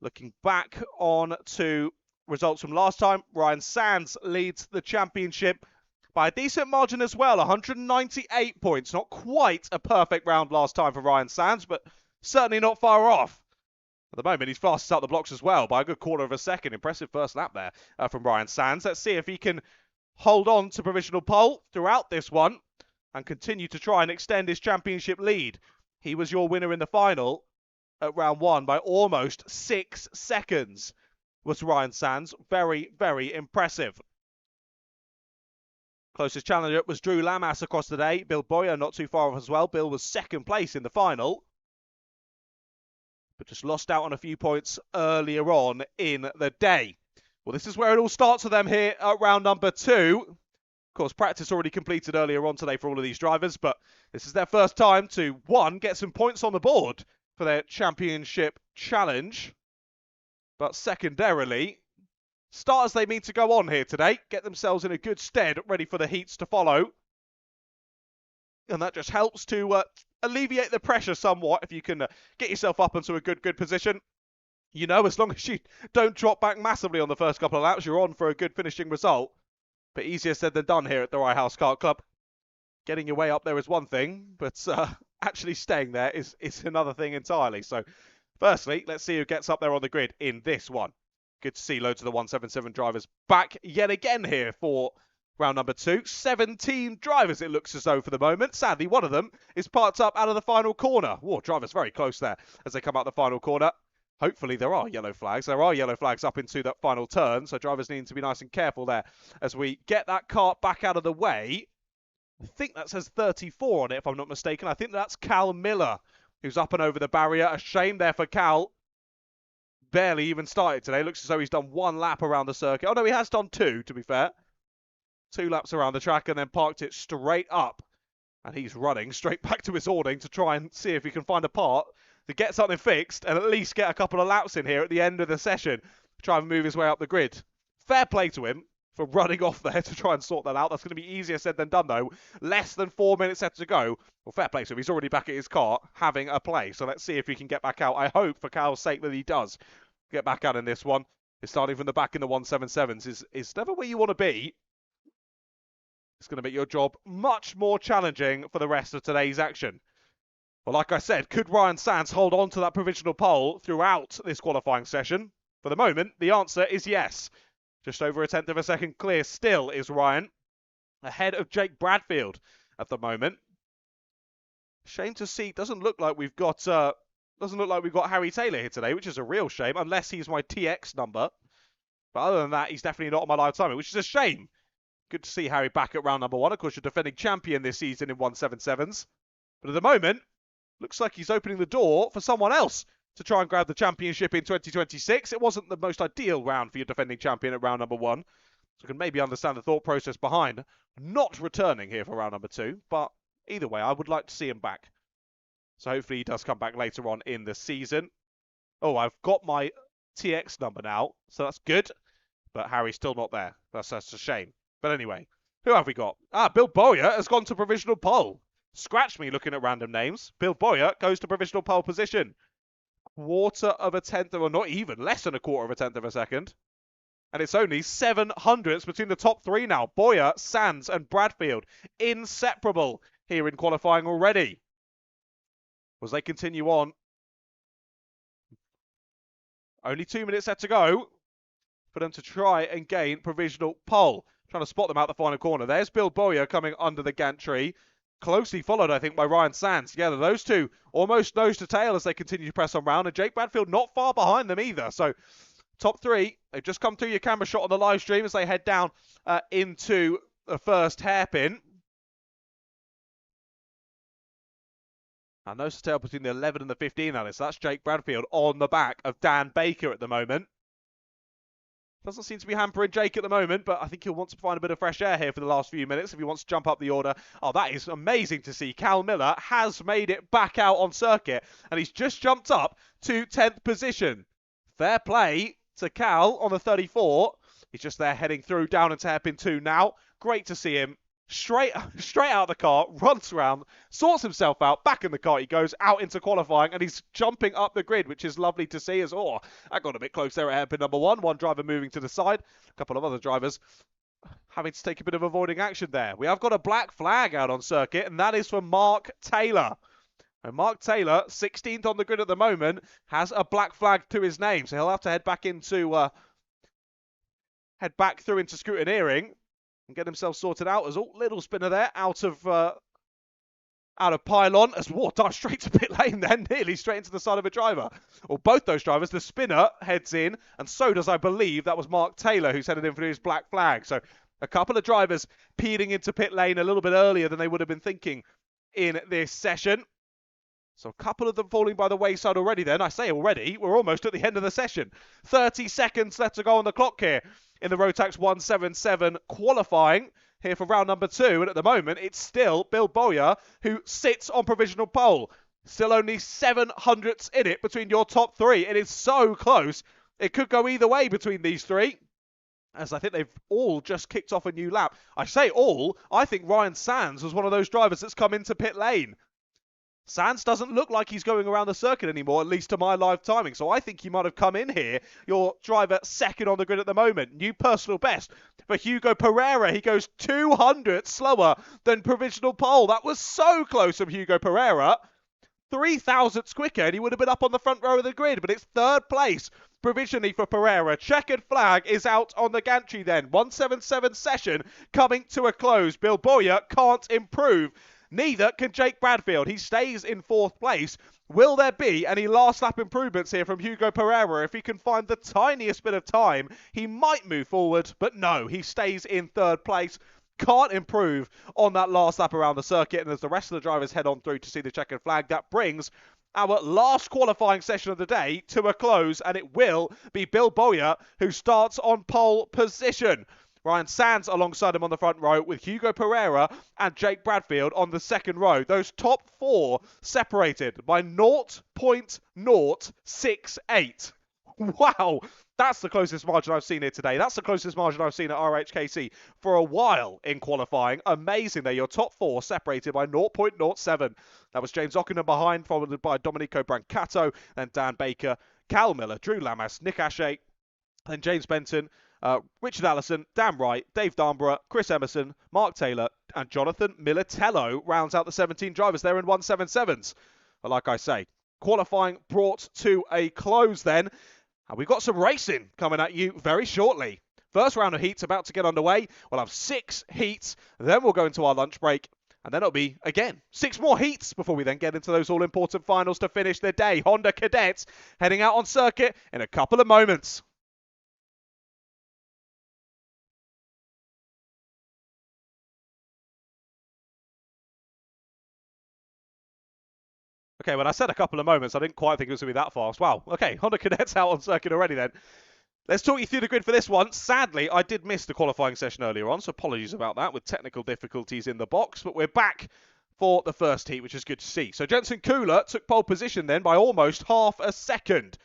Looking back on to results from last time, Ryan Sands leads the championship by a decent margin as well, 198 points. Not quite a perfect round last time for Ryan Sands, but certainly not far off. At the moment, he's fastest out the blocks as well by a good quarter of a second. Impressive first lap there from Ryan Sands. Let's see if he can hold on to provisional pole throughout this one and continue to try and extend his championship lead. He was your winner in the final at round 1 by almost 6 seconds, was Ryan Sands. Very, very impressive. Closest challenger was Drew Lamas across the day. Bill Boyer not too far off as well. Bill was second place in the final, but just lost out on a few points earlier on in the day. Well, this is where it all starts for them here at round number 2. Of course, practice already completed earlier on today for all of these drivers, but this is their first time to, 1, get some points on the board for their championship challenge, but secondarily, start as they mean to go on here today, get themselves in a good stead, ready for the heats to follow. And that just helps to alleviate the pressure somewhat if you can get yourself up into a good position. You know, as long as you don't drop back massively on the first couple of laps, you're on for a good finishing result. But easier said than done here at the Rye House Kart Club. Getting your way up there is one thing, but actually staying there is another thing entirely. So, firstly, let's see who gets up there on the grid in this one. Good to see loads of the 177 drivers back yet again here for round number 2. 17 drivers, it looks as though, for the moment. Sadly, one of them is parked up out of the final corner. Whoa, drivers very close there as they come out the final corner. Hopefully there are yellow flags. There are yellow flags up into that final turn, so drivers need to be nice and careful there as we get that kart back out of the way. I think that says 34 on it, if I'm not mistaken. I think that's Cal Miller, who's up and over the barrier. A shame there for Cal. Barely even started today. Looks as though he's done 1 lap around the circuit. Oh, no, he has done 2, to be fair. 2 laps around the track and then parked it straight up. And he's running straight back to his awning to try and see if he can find a part to get something fixed and at least get a couple of laps in here at the end of the session. Try and move his way up the grid. Fair play to him for running off there to try and sort that out. That's going to be easier said than done, though. Less than 4 minutes left to go. Well, fair play to him. He's already back at his car having a play. So let's see if he can get back out. I hope, for Cal's sake, that he does get back out in this one. Starting from the back in the 177s is never where you want to be. It's going to make your job much more challenging for the rest of today's action. Well, like I said, could Ryan Sands hold on to that provisional pole throughout this qualifying session? For the moment, the answer is yes. Just over a tenth of a second clear still is Ryan, ahead of Jake Bradfield at the moment. Shame to see. Doesn't look like we've got Harry Taylor here today, which is a real shame, unless he's my TX number. But other than that, he's definitely not on my live timer, which is a shame. Good to see Harry back at round number 1. Of course, you're defending champion this season in 177s. But at the moment, looks like he's opening the door for someone else to try and grab the championship in 2026. It wasn't the most ideal round for your defending champion at round number 1. So I can maybe understand the thought process behind not returning here for round number 2. But either way, I would like to see him back. So hopefully he does come back later on in the season. Oh, I've got my TX number now, so that's good. But Harry's still not there. That's a shame. But anyway, who have we got? Bill Boyer has gone to provisional pole. Scratch me looking at random names. Bill Boyer goes to provisional pole position. Quarter of a tenth, or not even, less than a quarter of a tenth of a second. And it's only 700ths between the top 3 now. Boyer, Sands and Bradfield. Inseparable here in qualifying already. As they continue on. Only 2 minutes left to go for them to try and gain provisional pole. Trying to spot them out the final corner. There's Bill Boyer coming under the gantry. Closely followed, I think, by Ryan Sands. Together, those two almost nose to tail as they continue to press on round. And Jake Bradfield not far behind them either. So, top 3. They've just come through your camera shot on the live stream as they head down into the first hairpin. And nose to tail between the 11 and the 15, that is. So that's Jake Bradfield on the back of Dan Baker at the moment. Doesn't seem to be hampering Jake at the moment, but I think he'll want to find a bit of fresh air here for the last few minutes if he wants to jump up the order. Oh, that is amazing to see. Cal Miller has made it back out on circuit, and he's just jumped up to 10th position. Fair play to Cal on the 34. He's just there heading through down into hairpin 2 now. Great to see him. Straight out of the car, runs around, sorts himself out, back in the car he goes, out into qualifying, and he's jumping up the grid, which is lovely to see as well. That got a bit close there at hairpin number 1. One driver moving to the side, a couple of other drivers having to take a bit of avoiding action there. We have got a black flag out on circuit, and that is for Mark Taylor. And Mark Taylor, 16th on the grid at the moment, has a black flag to his name, so he'll have to head back through into scrutineering and get himself sorted out. As little spinner there out of pylon as dives straight to pit lane then, nearly straight into the side of a driver. Or both those drivers. The spinner heads in, and so does, I believe, that was Mark Taylor who's headed in for his black flag. So a couple of drivers peeling into pit lane a little bit earlier than they would have been thinking in this session. So a couple of them falling by the wayside already then. I say already, we're almost at the end of the session. 30 seconds left to go on the clock here in the Rotax 177 qualifying here for round number 2. And at the moment, it's still Bill Bowyer who sits on provisional pole. Still only 700ths in it between your top 3. It is so close. It could go either way between these 3, as I think they've all just kicked off a new lap. I say all. I think Ryan Sands was one of those drivers that's come into pit lane. Sands doesn't look like he's going around the circuit anymore, at least to my live timing. So I think he might have come in here. Your driver second on the grid at the moment. New personal best for Hugo Pereira. He goes 200 slower than provisional pole. That was so close from Hugo Pereira. 3,000ths quicker, and he would have been up on the front row of the grid. But it's third place provisionally for Pereira. Checkered flag is out on the gantry then. 177 session coming to a close. Bill Bowyer can't improve. Neither can Jake Bradfield. He stays in 4th place. Will there be any last lap improvements here from Hugo Pereira? If he can find the tiniest bit of time, he might move forward. But no, he stays in 3rd place. Can't improve on that last lap around the circuit. And as the rest of the drivers head on through to see the checkered flag, that brings our last qualifying session of the day to a close. And it will be Bill Bowyer who starts on pole position. Ryan Sands alongside him on the front row with Hugo Pereira and Jake Bradfield on the second row. Those top 4 separated by 0.068. Wow, that's the closest margin I've seen here today. That's the closest margin I've seen at RHKC for a while in qualifying. Amazing there. Your top 4 separated by 0.07. That was James Ockenden behind, followed by Domenico Brancato, then Dan Baker, Cal Miller, Drew Lamas, Nick Ashe, then James Benton, Richard Allison, Dan Wright, Dave Darnborough, Chris Emerson, Mark Taylor, and Jonathan Militello rounds out the 17 drivers there in 177s. But like I say, qualifying brought to a close then. And we've got some racing coming at you very shortly. First round of heats about to get underway. We'll have 6 heats, then we'll go into our lunch break. And then it'll be, again, 6 more heats before we then get into those all-important finals to finish the day. Honda Cadets heading out on circuit in a couple of moments. Okay, when I said a couple of moments, I didn't quite think it was going to be that fast. Wow. Okay, Honda Cadets out on circuit already then. Let's talk you through the grid for this one. Sadly, I did miss the qualifying session earlier on, so apologies about that with technical difficulties in the box. But we're back for the first heat, which is good to see. So Jensen Kula took pole position then by almost half a second.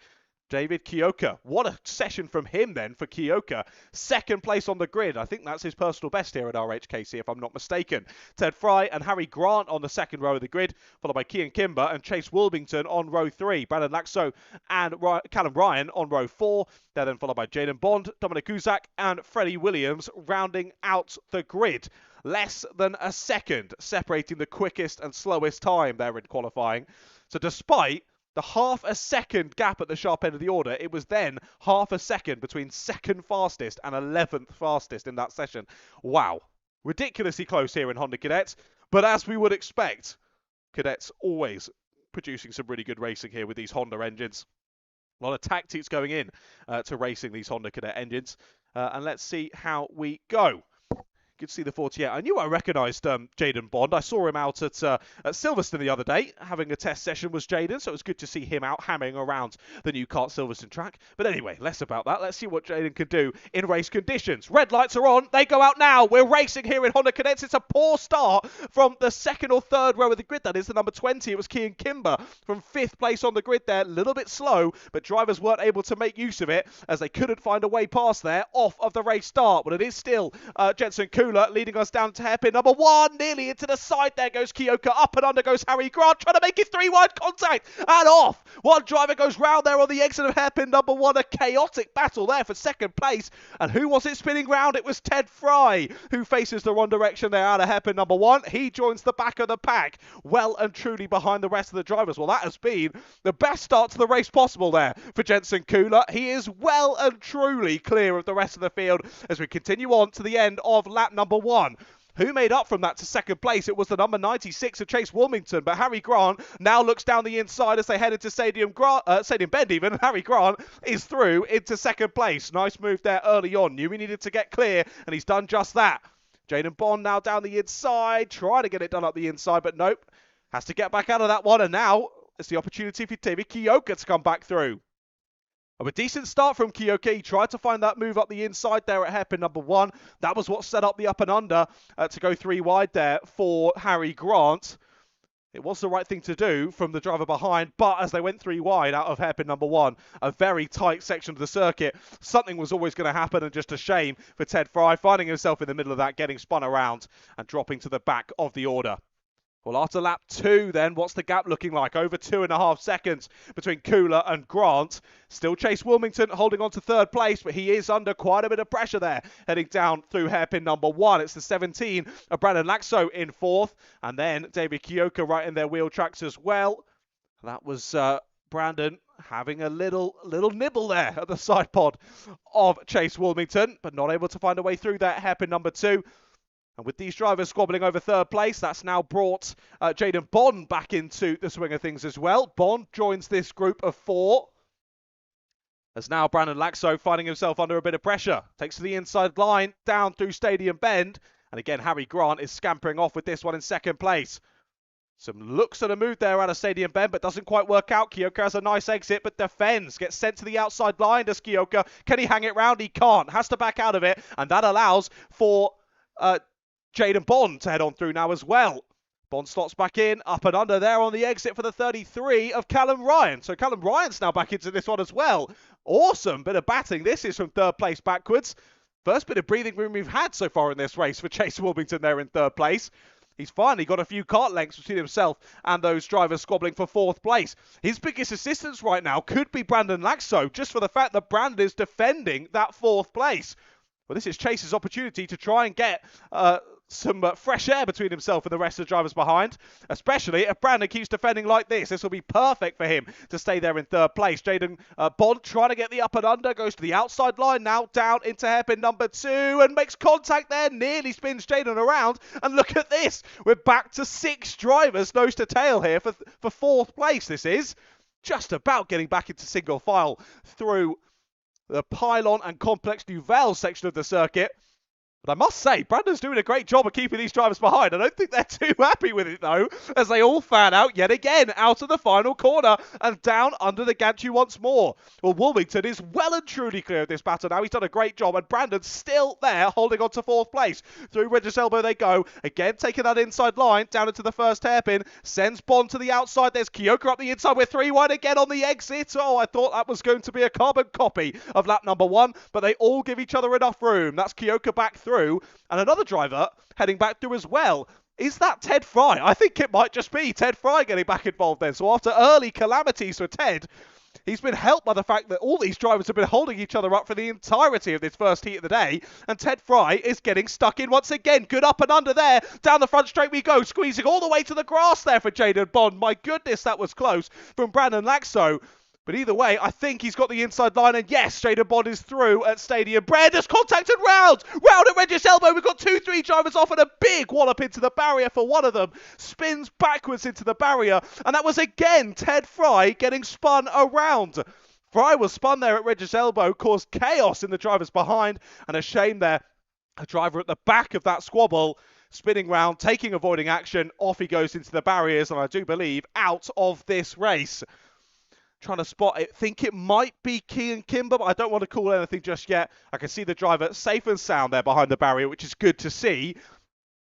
David Kioka. What a session from him then for Kioka. Second place on the grid. I think that's his personal best here at RHKC, if I'm not mistaken. Ted Fry and Harry Grant on the second row of the grid, followed by Kian Kimber and Chase Wilmington on row 3. Brandon Laxo and Callum Ryan on row 4. They're then followed by Jaden Bond, Dominic Uzak and Freddie Williams rounding out the grid. Less than a second separating the quickest and slowest time there in qualifying. So despite the half a second gap at the sharp end of the order, it was then half a second between second fastest and 11th fastest in that session. Wow. Ridiculously close here in Honda Cadets. But as we would expect, Cadets always producing some really good racing here with these Honda engines. A lot of tactics going in to racing these Honda Cadet engines. And let's see how we go. Good to see the 48. I knew I recognised Jaden Bond. I saw him out at Silverstone the other day. Having a test session was Jaden, so it was good to see him out hammering around the new kart Silverstone track. But anyway, less about that. Let's see what Jaden can do in race conditions. Red lights are on. They go out now. We're racing here in Honda Cadets. It's a poor start from the second or third row of the grid. That is the number 20. It was Kian Kimber from 5th place on the grid there. A little bit slow, but drivers weren't able to make use of it as they couldn't find a way past there off of the race start. But it is still Jensen Kuhn Kula leading us down to hairpin number 1. Nearly into the side. There goes Kyoka. Up and under goes Harry Grant, trying to make it 3 wide contact and off. One driver goes round there on the exit of hairpin number 1. A chaotic battle there for second place. And who was it spinning round? It was Ted Fry, who faces the wrong direction there out of hairpin number 1. He joins the back of the pack, well and truly behind the rest of the drivers. Well, that has been the best start to the race possible there for Jensen Kula. He is well and truly clear of the rest of the field as we continue on to the end of lap number 1. Who made up from that to second place? It was the number 96 of Chase Wilmington, but Harry Grant now looks down the inside as they head into Stadium Bend even, and Harry Grant is through into second place. Nice move there early on. Knew he needed to get clear, and he's done just that. Jaden Bond now down the inside, trying to get it done up the inside, but nope. Has to get back out of that one, and now it's the opportunity for David Kyoka to come back through. A decent start from Kyoka. He tried to find that move up the inside there at hairpin number 1. That was what set up the up and under to go 3 wide there for Harry Grant. It was the right thing to do from the driver behind, but as they went 3 wide out of hairpin number 1, a very tight section of the circuit, something was always going to happen, and just a shame for Ted Fry, finding himself in the middle of that, getting spun around and dropping to the back of the order. Well, after lap 2 then, what's the gap looking like? Over 2.5 seconds between Kula and Grant. Still Chase Wilmington holding on to third place, but he is under quite a bit of pressure there, heading down through hairpin number 1. It's the 17 of Brandon Laxo in 4th, and then David Kyoka right in their wheel tracks as well. That was Brandon having a little nibble there at the side pod of Chase Wilmington, but not able to find a way through that hairpin number 2. And with these drivers squabbling over third place, that's now brought Jaden Bond back into the swing of things as well. Bond joins this group of 4. As now Brandon Laxo finding himself under a bit of pressure. Takes to the inside line, down through Stadium Bend. And again, Harry Grant is scampering off with this one in second place. Some looks at a move there out of Stadium Bend, but doesn't quite work out. Kyoka has a nice exit, but defends. Gets sent to the outside line, does Kyoka. Can he hang it round? He can't. Has to back out of it. And that allows for Jaden Bond to head on through now as well. Bond slots back in, up and under there on the exit for the 33 of Callum Ryan. So Callum Ryan's now back into this one as well. Awesome bit of batting. This is from third place backwards. First bit of breathing room we've had so far in this race for Chase Wilmington there in third place. He's finally got a few kart lengths between himself and those drivers squabbling for 4th place. His biggest assistance right now could be Brandon Laxo, just for the fact that Brandon is defending that 4th place. Well, this is Chase's opportunity to try and get some fresh air between himself and the rest of the drivers behind, especially if Brandon keeps defending like this. This will be perfect for him to stay there in third place. Jaden Bond trying to get the up and under, goes to the outside line now, down into hairpin number 2 and makes contact there, nearly spins Jaden around. And look at this, we're back to 6 drivers nose to tail here for 4th place. This is just about getting back into single file through the pylon and complex Nouvelle section of the circuit. But I must say, Brandon's doing a great job of keeping these drivers behind. I don't think they're too happy with it, though, as they all fan out yet again out of the final corner and down under the gantry once more. Well, Wilmington is well and truly clear of this battle now. He's done a great job, and Brandon's still there holding on to 4th place. Through Regis Elbow they go. Again, taking that inside line down into the first hairpin. Sends Bond to the outside. There's Kyoka up the inside. We're 3 wide again on the exit. Oh, I thought that was going to be a carbon copy of lap number 1, but they all give each other enough room. That's Kyoka back through. And another driver heading back through as well. Is that Ted Fry? I think it might just be Ted Fry getting back involved then. So after early calamities for Ted, he's been helped by the fact that all these drivers have been holding each other up for the entirety of this first heat of the day. And Ted Fry is getting stuck in once again. Good up and under there. Down the front straight we go. Squeezing all the way to the grass there for Jaden Bond. My goodness, that was close from Brandon Laxo. But either way, I think he's got the inside line, and yes, Jaden Bond is through at Stadium. Brander's contacted round at Regis Elbow. We've got 2-3 drivers off and a big wallop into the barrier for one of them. Spins backwards into the barrier, and that was again Ted Fry getting spun around. Fry was spun there at Regis Elbow, caused chaos in the drivers behind, and a shame there. A driver at the back of that squabble, spinning round, taking avoiding action. Off he goes into the barriers, and I do believe out of this race. Trying to spot it. Think it might be Kean Kimber, but I don't want to call anything just yet. I can see the driver safe and sound there behind the barrier, which is good to see.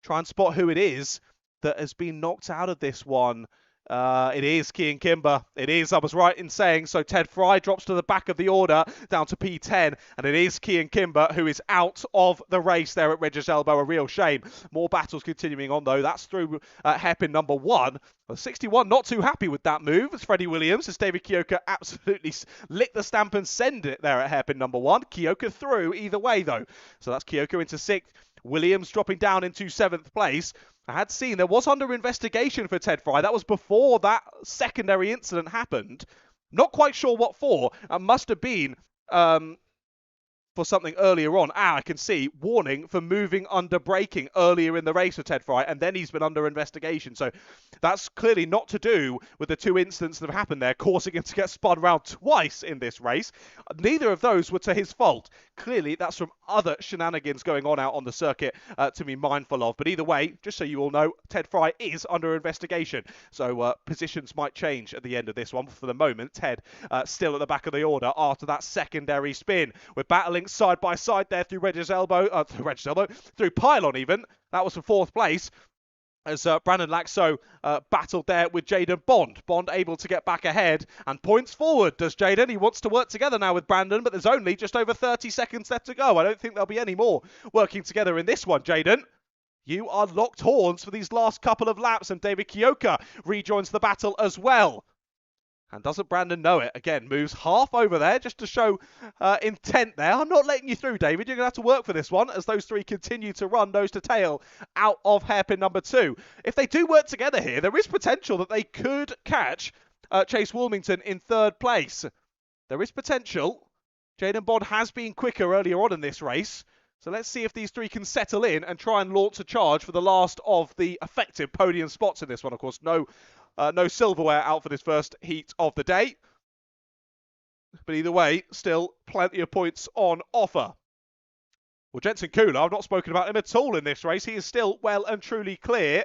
Try and spot who it is that has been knocked out of this one. It is Kian Kimber. It is, I was right in saying. So Ted Fry drops to the back of the order, down to P10, and it is Kian Kimber who is out of the race there at Regis Elbow. A real shame. More battles continuing on, though. That's through hairpin number 1. 61 not too happy with that move. It's Freddie Williams as David Kioka absolutely lick the stamp and send it there at hairpin number 1. Kioka through either way, though. So that's Kioka into 6th. Williams dropping down into 7th place. I had seen there was under investigation for Ted Fry. That was before that secondary incident happened. Not quite sure what for. It must have been for something earlier on. I can see warning for moving under braking earlier in the race for Ted Fry, and then he's been under investigation. So that's clearly not to do with the 2 incidents that have happened there, causing him to get spun round twice in this race. Neither of those were to his fault. Clearly, that's from other shenanigans going on out on the circuit to be mindful of. But either way, just so you all know, Ted Fry is under investigation. So positions might change at the end of this one. For the moment, Ted still at the back of the order after that secondary spin. We're battling side by side there through Regis Elbow, through Pylon even. That was for 4th place. As Brandon Laxo battled there with Jaden Bond. Bond able to get back ahead and points forward, does Jaden. He wants to work together now with Brandon, but there's only just over 30 seconds left to go. I don't think there'll be any more working together in this one, Jaden. You are locked horns for these last couple of laps, and David Kioka rejoins the battle as well. And doesn't Brandon know it? Again, moves half over there just to show intent there. I'm not letting you through, David. You're going to have to work for this one as those 3 continue to run nose to tail out of hairpin number 2. If they do work together here, there is potential that they could catch Chase Wilmington in 3rd place. There is potential. Jaden Bond has been quicker earlier on in this race. So let's see if these 3 can settle in and try and launch a charge for the last of the effective podium spots in this one. Of course, no silverware out for this first heat of the day. But either way, still plenty of points on offer. Well, Jensen Kula, I've not spoken about him at all in this race. He is still well and truly clear.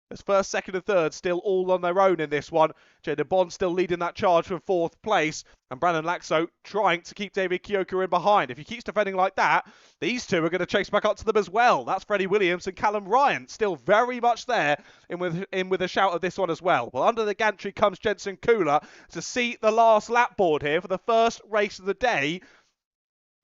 As 1st, 2nd and 3rd still all on their own in this one. Jaden Bond still leading that charge from 4th place. And Brandon Laxo trying to keep David Kioka in behind. If he keeps defending like that, these 2 are going to chase back up to them as well. That's Freddie Williams and Callum Ryan still very much there in with a shout of this one as well. Well, under the gantry comes Jensen Kula to see the last lap board here for the first race of the day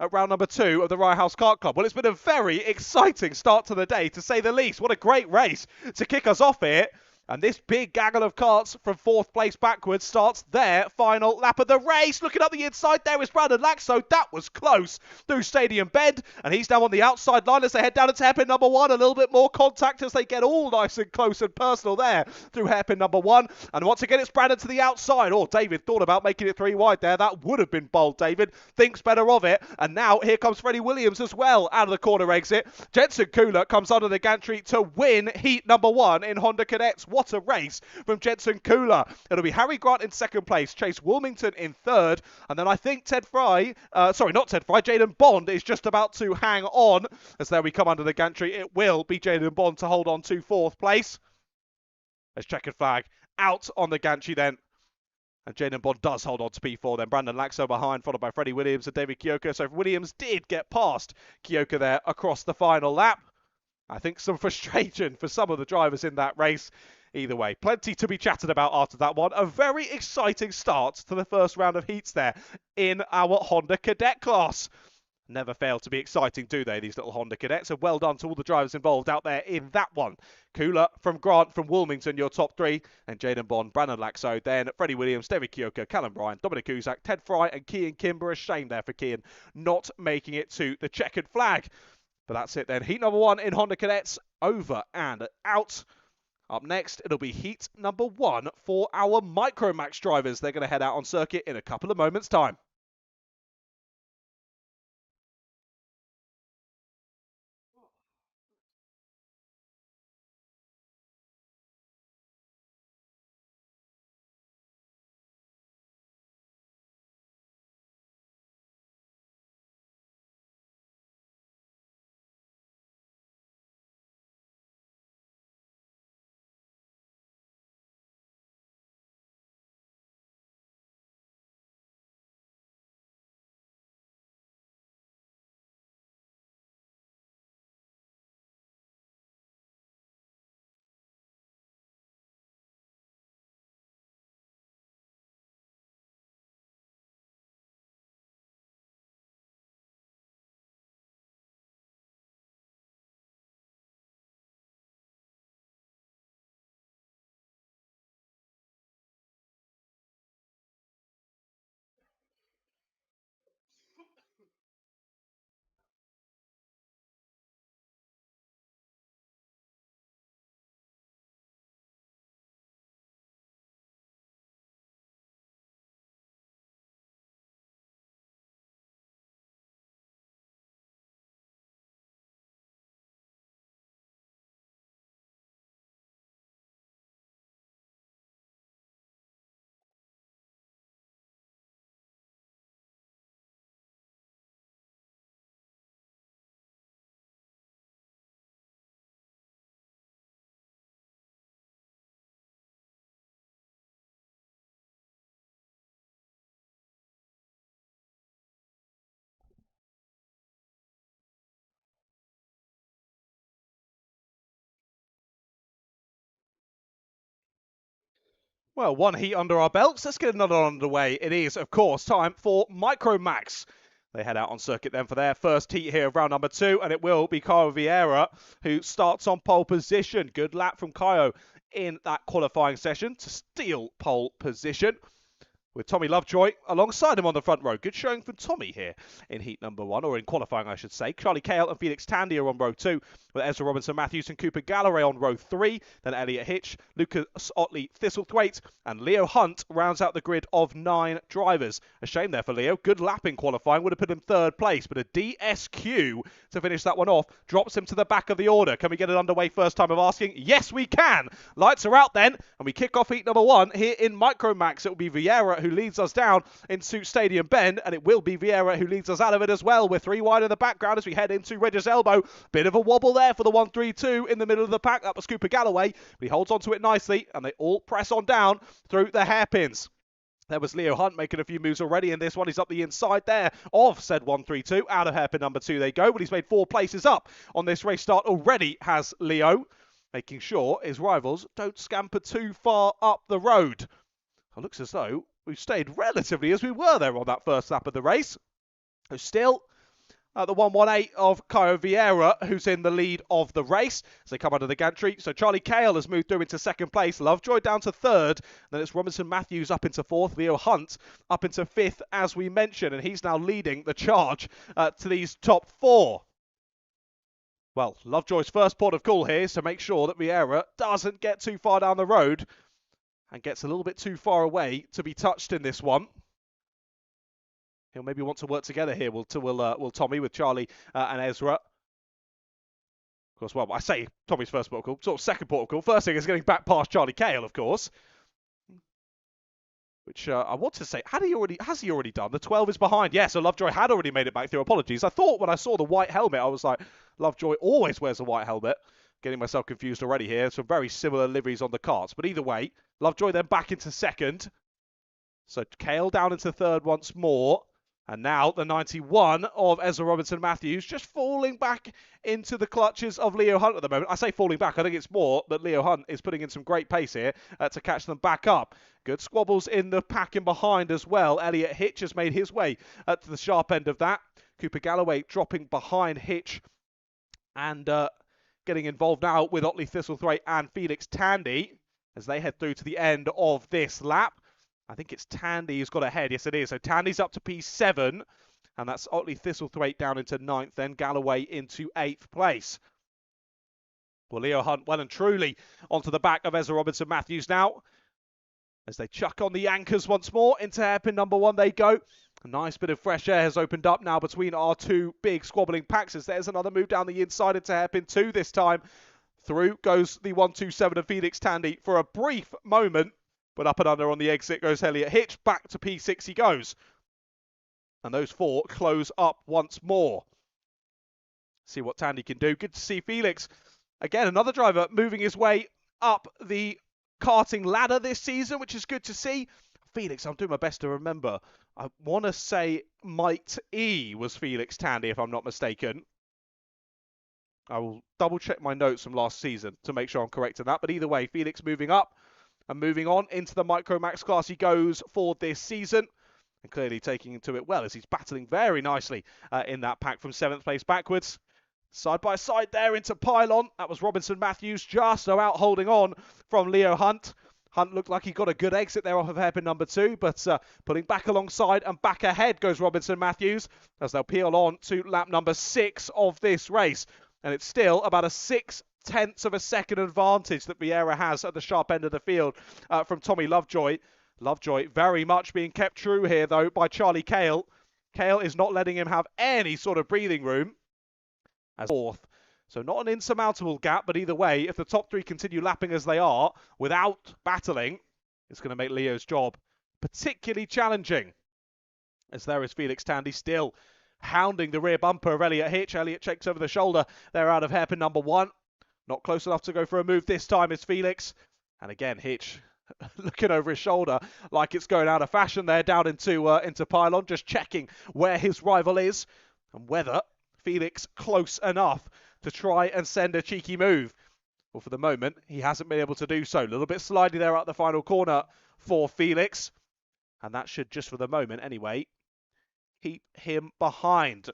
at round number 2 of the Rye House Kart Club. Well, it's been a very exciting start to the day, to say the least. What a great race to kick us off here. And this big gaggle of karts from 4th place backwards starts their final lap of the race. Looking up the inside there is Brandon Laxo. That was close through Stadium Bend. And he's now on the outside line as they head down into hairpin number 1. A little bit more contact as they get all nice and close and personal there through hairpin number 1. And once again, it's Brandon to the outside. Oh, David thought about making it 3 wide there. That would have been bold, David. Thinks better of it. And now here comes Freddie Williams as well out of the corner exit. Jensen Kula comes under the gantry to win heat number 1 in Honda Cadets. What a race from Jensen Kula. It'll be Harry Grant in 2nd place, Chase Wilmington in 3rd, and then I think Jaden Bond is just about to hang on. As there we come under the gantry, it will be Jaden Bond to hold on to 4th place. There's checkered flag out on the gantry then. And Jaden Bond does hold on to P4 then. Brandon Laxo behind, followed by Freddie Williams and David Kioka. So Williams did get past Kioka there across the final lap. I think some frustration for some of the drivers in that race. Either way, plenty to be chatted about after that one. A very exciting start to the first round of heats there in our Honda Cadet class. Never fail to be exciting, do they, these little Honda Cadets? So well done to all the drivers involved out there in that one. Kula from Grant from Wilmington, your top 3. And Jaden Bond, Brandon Laxo, then Freddie Williams, David Kioka, Callum Bryan, Dominic Cusack, Ted Fry and Kian Kimber. A shame there for Kian not making it to the checkered flag. But that's it then. Heat number 1 in Honda Cadets over and out. Up next, it'll be heat number 1 for our Micromax drivers. They're going to head out on circuit in a couple of moments' time. Well, one heat under our belts. Let's get another underway. It is, of course, time for Micro Max. They head out on circuit then for their first heat here of round number 2, and it will be Caio Vieira who starts on pole position. Good lap from Caio in that qualifying session to steal pole position, with Tommy Lovejoy alongside him on the front row. Good showing from Tommy here in heat number 1, or in qualifying, I should say. Charlie Cale and Felix Tandy are on row 2, with Ezra Robinson-Matthews and Cooper Galloway on row 3. Then Elliot Hitch, Lucas Otley Thistlethwaite, and Leo Hunt rounds out the grid of 9 drivers. A shame there for Leo. Good lap in qualifying, would have put him 3rd place, but a DSQ to finish that one off drops him to the back of the order. Can we get it underway first time of asking? Yes, we can. Lights are out then, and we kick off heat number 1 here in Micro Max. It will be Vieira who leads us down into Stadium Bend, and it will be Vieira who leads us out of it as well. We're 3 wide in the background as we head into Ridge's Elbow. Bit of a wobble there for the 1-3-2 in the middle of the pack. That was Cooper Galloway, but he holds onto it nicely, and they all press on down through the hairpins. There was Leo Hunt making a few moves already in this one. He's up the inside there of said 1-3-2. Out of hairpin number 2 they go, but he's made 4 places up on this race start already, has Leo, making sure his rivals don't scamper too far up the road. It looks as though we've stayed relatively as we were there on that first lap of the race. So still at the 1-1-8 of Caio Vieira, who's in the lead of the race as they come under the gantry. So Charlie Cale has moved through into 2nd place. Lovejoy down to 3rd. Then it's Robinson Matthews up into 4th. Leo Hunt up into 5th, as we mentioned. And he's now leading the charge to these top 4. Well, Lovejoy's first port of call here is to make sure that Vieira doesn't get too far down the road and gets a little bit too far away to be touched in this one. He'll maybe want to work together here, will Tommy, with Charlie and Ezra. Of course, well, I say Tommy's first port of call, sort of second port of call. First thing is getting back past Charlie Cale, of course. Which I want to say, has he already done? The 12 is behind. Yes, so Lovejoy had already made it back through. Apologies. I thought when I saw the white helmet, I was like, Lovejoy always wears a white helmet. Getting myself confused already here. Some very similar liveries on the carts. But either way, Lovejoy then back into 2nd. So Cale down into 3rd once more. And now the 91 of Ezra Robinson-Matthews just falling back into the clutches of Leo Hunt at the moment. I say falling back, I think it's more that Leo Hunt is putting in some great pace here to catch them back up. Good squabbles in the pack in behind as well. Elliot Hitch has made his way to the sharp end of that. Cooper Galloway dropping behind Hitch and getting involved now with Otley Thistlethwaite and Felix Tandy as they head through to the end of this lap. I think it's Tandy who's got ahead. Yes, it is. So Tandy's up to P7, and that's Otley Thistlethwaite down into 9th, then Galloway into 8th place. Well, Leo Hunt well and truly onto the back of Ezra Robinson-Matthews now, as they chuck on the anchors once more. Into hairpin number 1 they go. A nice bit of fresh air has opened up now between our 2 big squabbling packs, as there's another move down the inside into hairpin 2 this time. Through goes the 1-2-7 of Felix Tandy for a brief moment. But up and under on the exit goes Elliot Hitch. Back to P6 he goes. And those 4 close up once more. See what Tandy can do. Good to see Felix. Again, another driver moving his way up the karting ladder this season, which is good to see. Felix, I'm doing my best to remember. I want to say Might E was Felix Tandy, if I'm not mistaken. I will double check my notes from last season to make sure I'm correct in that. But either way, Felix moving up. And moving on into the Micro Max class he goes for this season. And clearly taking to it well as he's battling very nicely in that pack from 7th place backwards. Side by side there into pylon. That was Robinson-Matthews just out holding on from Leo Hunt. Hunt looked like he got a good exit there off of hairpin number 2. But putting back alongside and back ahead goes Robinson-Matthews as they'll peel on to lap number 6 of this race. And it's still about a 6/10 of a second advantage that Vieira has at the sharp end of the field from Tommy Lovejoy. Lovejoy very much being kept true here, though, by Charlie Cale. Cale is not letting him have any sort of breathing room as 4th. So not an insurmountable gap, but either way, if the top 3 continue lapping as they are without battling, it's going to make Leo's job particularly challenging. As there is Felix Tandy still hounding the rear bumper of Elliot Hitch. Elliot checks over the shoulder. They're out of hairpin number 1. Not close enough to go for a move this time is Felix. And again, Hitch looking over his shoulder like it's going out of fashion there down into pylon. Just checking where his rival is and whether Felix close enough to try and send a cheeky move. Well, for the moment, he hasn't been able to do so. A little bit slidey there at the final corner for Felix. And that should, just for the moment anyway, keep him behind.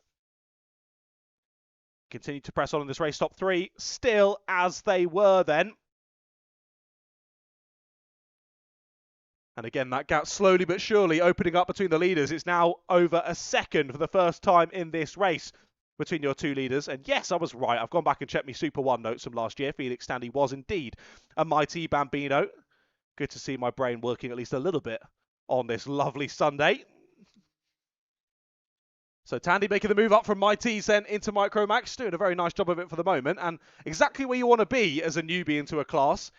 Continue to press on in this race. Top three still as they were then. And again, that gap slowly but surely opening up between the leaders. It's now over a second for the first time in this race between your two leaders. And yes, I was right. I've gone back and checked my Super 1 notes from last year. Felix Tandy was indeed a mighty Bambino. Good to see my brain working at least a little bit on this lovely Sunday. So Tandy making the move up from Mighties then into Micro Max, doing a very nice job of it for the moment, and exactly where you want to be as a newbie into a class,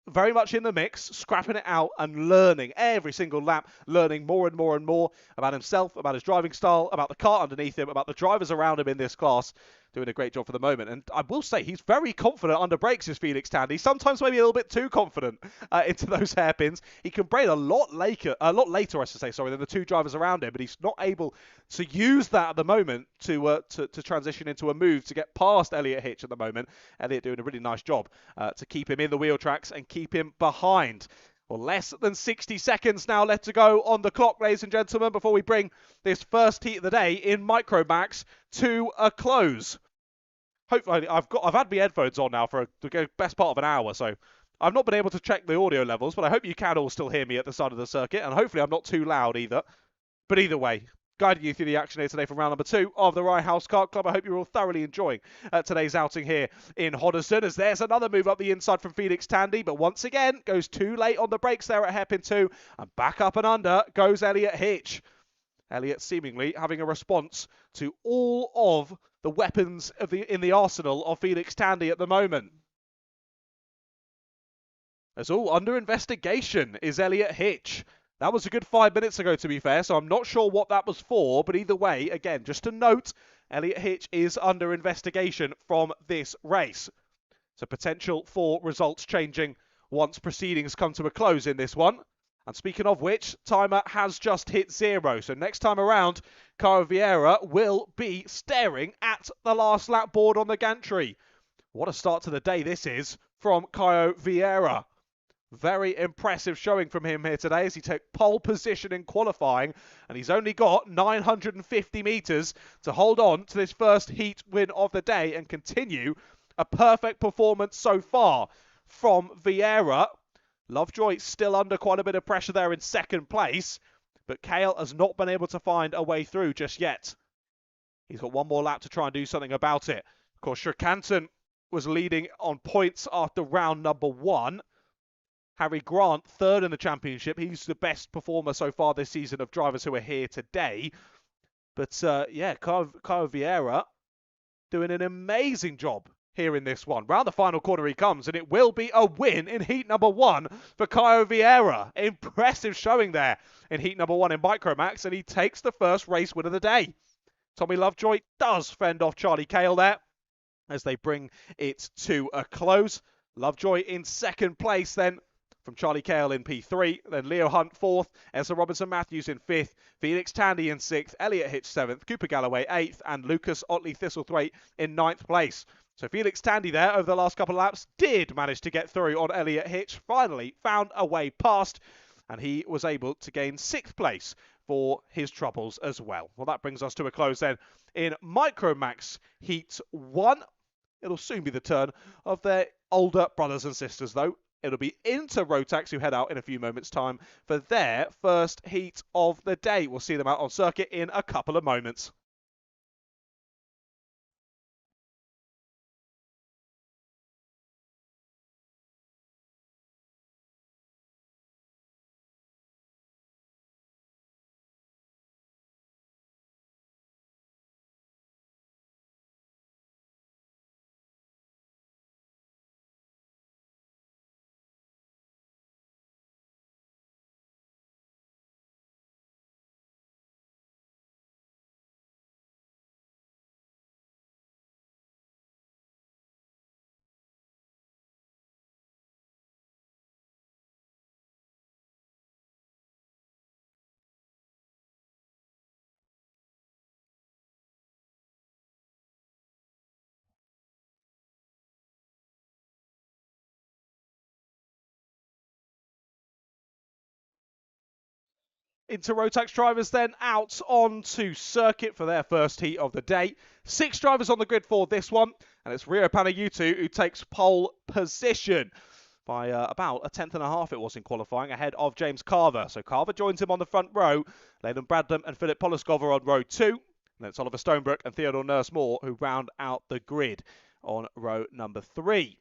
very much in the mix, scrapping it out and learning every single lap, learning more and more and more about himself, about his driving style, about the car underneath him, about the drivers around him in this class. Doing a great job for the moment. And I will say he's very confident under brakes, is Felix Tandy. Sometimes maybe a little bit too confident into those hairpins. He can brake a lot later, than the two drivers around him, but he's not able to use that at the moment to transition into a move to get past Elliot Hitch at the moment. Elliot doing a really nice job to keep him in the wheel tracks and keep him behind. Well, less than 60 seconds now left to go on the clock, ladies and gentlemen, before we bring this first heat of the day in Micro Max to a close. Hopefully, I've had my headphones on now for the best part of an hour, so I've not been able to check the audio levels, but I hope you can all still hear me at the side of the circuit, and hopefully I'm not too loud either. But either way, guiding you through the action here today from round number 2 of the Rye House Kart Club. I hope you're all thoroughly enjoying today's outing here in Hoddesdon, as there's another move up the inside from Felix Tandy, but once again goes too late on the brakes there at hairpin 2, and back up and under goes Elliot Hitch. Elliot seemingly having a response to all of the weapons in the arsenal of Felix Tandy at the moment. It's all under investigation is Elliot Hitch. That was a good 5 minutes ago, to be fair, so I'm not sure what that was for, but either way, again, just to note, Elliot Hitch is under investigation from this race. So potential for results changing once proceedings come to a close in this one. And speaking of which, timer has just hit 0. So next time around, Caio Vieira will be staring at the last lap board on the gantry. What a start to the day this is from Caio Vieira. Very impressive showing from him here today as he took pole position in qualifying, and he's only got 950 metres to hold on to this first heat win of the day and continue a perfect performance so far from Vieira. Lovejoy still under quite a bit of pressure there in second place, but Caio has not been able to find a way through just yet. He's got one more lap to try and do something about it. Of course, Shrkanton was leading on points after round number 1. Harry Grant, third in the championship. He's the best performer so far this season of drivers who are here today. But yeah, Caio Vieira doing an amazing job here in this one. Round the final corner he comes, and it will be a win in heat number 1 for Caio Vieira. Impressive showing there in heat number 1 in Micromax, and he takes the first race win of the day. Tommy Lovejoy does fend off Charlie Cale there as they bring it to a close. Lovejoy in second place then from Charlie Cale in P3, then Leo Hunt 4th, Ezra Robinson Matthews in 5th, Felix Tandy in 6th, Elliot Hitch 7th, Cooper Galloway 8th, and Lucas Otley Thistlethwaite in 9th place. So Felix Tandy there over the last couple of laps did manage to get through on Elliot Hitch, finally found a way past, and he was able to gain 6th place for his troubles as well. Well, that brings us to a close then in Micromax Heat 1. It'll soon be the turn of their older brothers and sisters, though. It'll be into Rotax, who head out in a few moments' time for their first heat of the day. We'll see them out on circuit in a couple of moments. Into Rotax drivers then out onto circuit for their first heat of the day. 6 drivers on the grid for this one, and it's Rio Panayiotou who takes pole position by about a tenth and a half it was in qualifying, ahead of James Carver. So Carver joins him on the front row. Leyland Bradham and Philip Poloskov are on row 2. And then it's Oliver Stonebrook and Theodore Nurse-Moore who round out the grid on row number 3.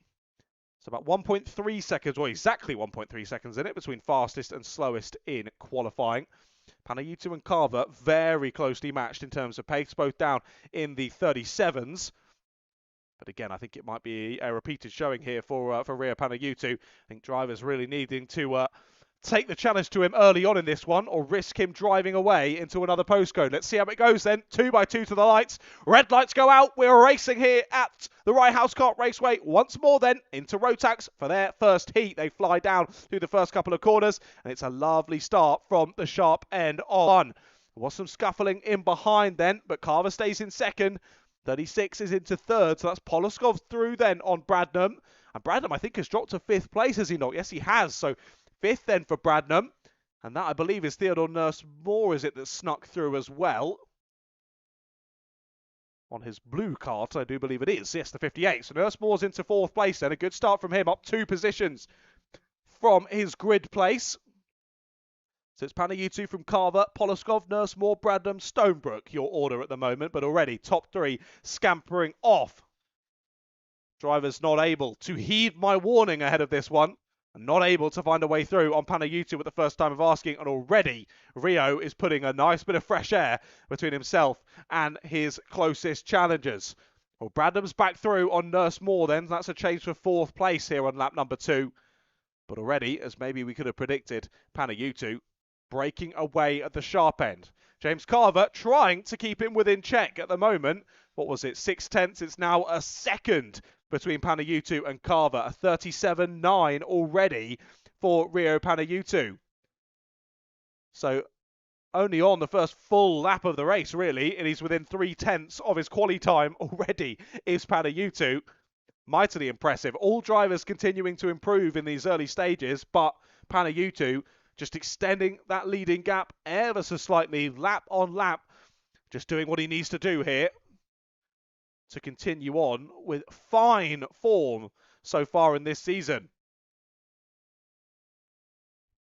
It's about 1.3 seconds, or exactly 1.3 seconds in it, between fastest and slowest in qualifying. Panayiotou and Carver very closely matched in terms of pace, both down in the 37s. But again, I think it might be a repeated showing here for Rio Panayiotou. I think drivers really needing to take the challenge to him early on in this one, or risk him driving away into another postcode. Let's see how it goes then. 2x2 to the lights. Red lights go out. We're racing here at the Rye House Kart Raceway once more then into Rotax for their first heat. They fly down through the first couple of corners, and it's a lovely start from the sharp end on. There was some scuffling in behind then, but Carver stays in second. 36 is into third, so that's Poloskov through then on Bradham. And Bradham, I think, has dropped to 5th place, has he not? Yes, he has. So 5th then for Bradham. And that, I believe, is Theodore Nurse-Moore, is it, that snuck through as well? On his blue cart, I do believe it is. Yes, the 58. So Nurse-Moore's into 4th place then. A good start from him, up 2 positions from his grid place. So it's Panayiotou from Carver, Poloskov, Nurse-Moore, Bradham, Stonebrook, your order at the moment, but already top 3 scampering off. Drivers not able to heed my warning ahead of this one, and not able to find a way through on Panayiotou at the first time of asking, and already Rio is putting a nice bit of fresh air between himself and his closest challengers. Well, Bradham's back through on Nurse-Moore then, that's a change for 4th place here on lap number 2. But already, as maybe we could have predicted, Panayiotou breaking away at the sharp end. James Carver trying to keep him within check at the moment. What was it? 6/10. It's now a second between Panayiotou and Carver. A 37.9 already for Rio Panayiotou. So only on the first full lap of the race, really, and he's within 3/10 of his quali time already is Panayiotou. Mightily impressive. All drivers continuing to improve in these early stages, but Panayiotou just extending that leading gap ever so slightly, lap on lap. Just doing what he needs to do here to continue on with fine form so far in this season.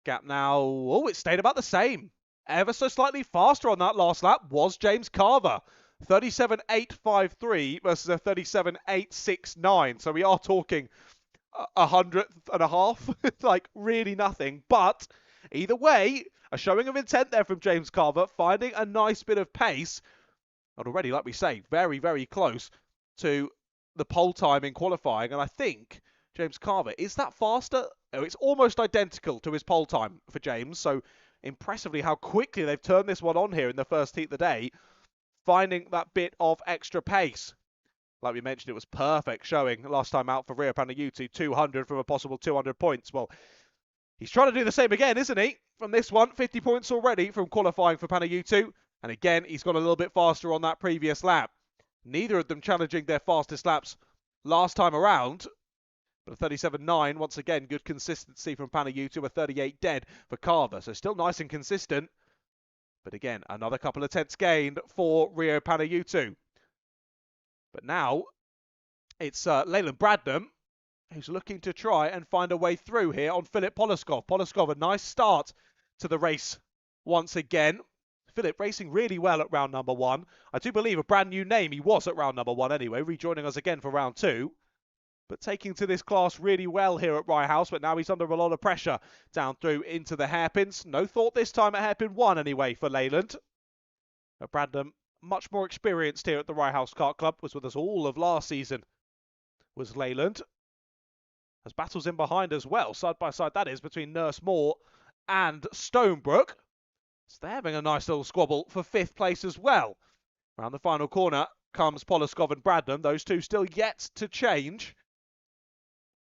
Gap now, oh, it stayed about the same. Ever so slightly faster on that last lap was James Carver. 37.853 versus a 37.869. So we are talking a hundredth and a half. Like, really nothing. But either way, a showing of intent there from James Carver, finding a nice bit of pace. And already, like we say, very, very close to the pole time in qualifying. And I think James Carver, is that faster? Oh, it's almost identical to his pole time for James. So impressively how quickly they've turned this one on here in the first heat of the day, finding that bit of extra pace. Like we mentioned, it was perfect showing last time out for Rio Panayiotou, 200 from a possible 200 points. Well, he's trying to do the same again, isn't he? From this one, 50 points already from qualifying for Panayiotou. And again, he's gone a little bit faster on that previous lap. Neither of them challenging their fastest laps last time around. But a 37.9, once again, good consistency from Panayiotou, a 38 dead for Carver. So still nice and consistent. But again, another couple of tenths gained for Rio Panayiotou. But now, it's Leyland Bradham, who's looking to try and find a way through here on Philip Poloskov. Poloskov, a nice start to the race once again. Philip racing really well at round number 1. I do believe a brand new name he was at round number 1 anyway, rejoining us again for round 2. But taking to this class really well here at Rye House, but now he's under a lot of pressure down through into the hairpins. No thought this time at hairpin 1 anyway for Leyland. But Bradham, much more experienced here at the Rye House Kart Club, was with us all of last season, was Leyland. There's battles in behind as well, side by side that is, between Nurse-Moore and Stonebrook. So they're having a nice little squabble for 5th place as well. Around the final corner comes Poloskov and Bradham, those two still yet to change.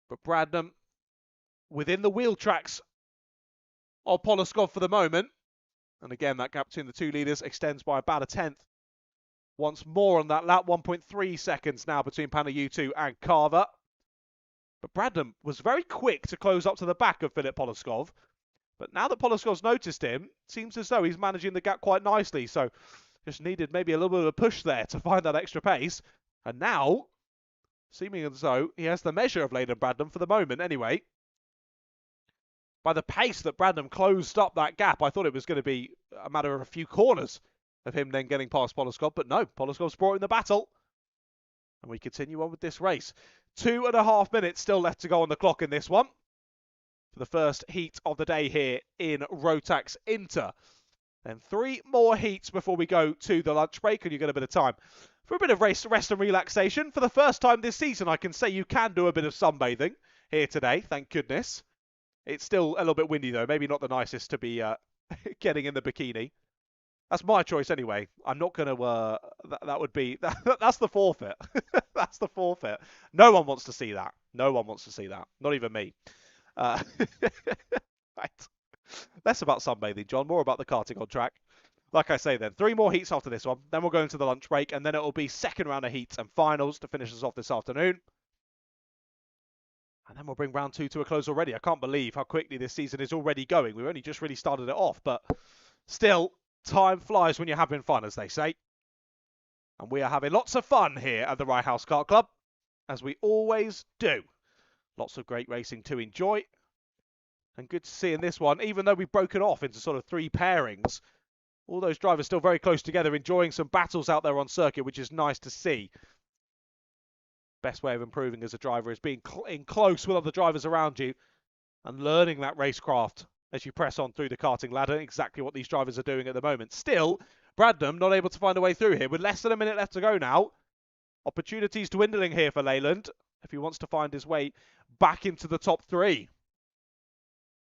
But Bradham within the wheel tracks of Poloskov for the moment. And again, that gap between the two leaders extends by about a tenth. Once more on that lap, 1.3 seconds now between Panayiotou and Carver. But Bradham was very quick to close up to the back of Philip Poloskov. But now that Poloskov's noticed him, it seems as though he's managing the gap quite nicely. So just needed maybe a little bit of a push there to find that extra pace. And now, seeming as though he has the measure of Leyland Bradnam for the moment anyway. By the pace that Bradnam closed up that gap, I thought it was going to be a matter of a few corners of him then getting past Poloskov. But no, Poloskov's brought in the battle. And we continue on with this race. 2.5 minutes still left to go on the clock in this one, for the first heat of the day here in Rotax Inter. Then 3 more heats before we go to the lunch break, and you get a bit of time for a bit of rest and relaxation. For the first time this season, I can say you can do a bit of sunbathing here today, thank goodness. It's still a little bit windy though, maybe not the nicest to be getting in the bikini. That's my choice anyway. I'm not going to, that would be, that's the forfeit. That's the forfeit. No one wants to see that. No one wants to see that. Not even me. Right. Less about sunbathing, John. More about the karting on track. Like I say then, 3 more heats after this one. Then we'll go into the lunch break, and then it will be second round of heats and finals to finish us off this afternoon. And then we'll bring round 2 to a close already. I can't believe how quickly this season is already going. We've only just really started it off, but still, time flies when you're having fun, as they say. And we are having lots of fun here at the Rye House Kart Club, as we always do. Lots of great racing to enjoy. And good to see in this one, even though we've broken off into sort of 3 pairings, all those drivers still very close together, enjoying some battles out there on circuit, which is nice to see. Best way of improving as a driver is being in close with other drivers around you and learning that racecraft as you press on through the karting ladder. Exactly what these drivers are doing at the moment. Still, Bradnam not able to find a way through here with less than a minute left to go now. Opportunities dwindling here for Leyland if he wants to find his way back into the top 3.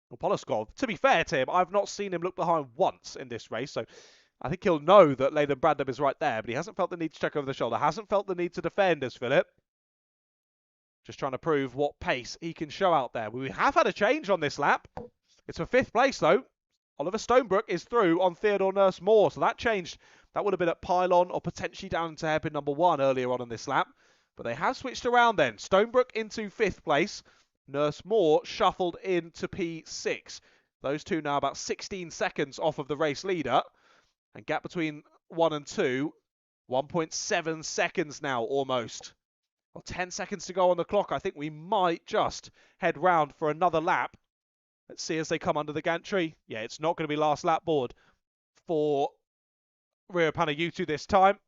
Well, Poloskov, to be fair to him, I've not seen him look behind once in this race, so I think he'll know that Leyland Bradnam is right there, but he hasn't felt the need to check over the shoulder, hasn't felt the need to defend as Philip. Just trying to prove what pace he can show out there. We have had a change on this lap. It's for 5th place, though. Oliver Stonebrook is through on Theodore Nurse Moore, so that changed. That would have been at pylon or potentially down into hairpin number 1 earlier on in this lap. But they have switched around then. Stonebrook into 5th place. Nurse Moore shuffled into P6. Those two now about 16 seconds off of the race leader. And gap between 1 and 2, 1.7 seconds now almost. Well, 10 seconds to go on the clock. I think we might just head round for another lap. Let's see as they come under the gantry. Yeah, it's not going to be last lap board for Rio Panayutu this time.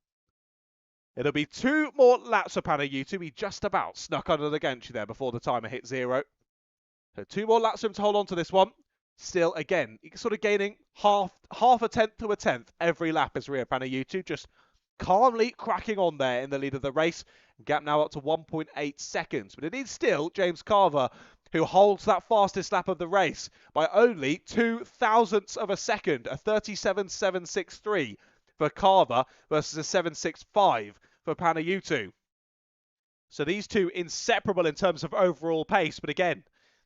It'll be 2 more laps for Panayutu. He just about snuck under the gantry there before the timer hit 0. So 2 more laps for him to hold on to this one. Still, again, sort of gaining half a tenth to a tenth every lap as Rio Panayutu, just calmly cracking on there in the lead of the race. Gap now up to 1.8 seconds. But it is still James Carver who holds that fastest lap of the race by only 0.02 of a second, a 37.763 for Carver versus a 7.65 for Panayutu. So these two inseparable in terms of overall pace. But again,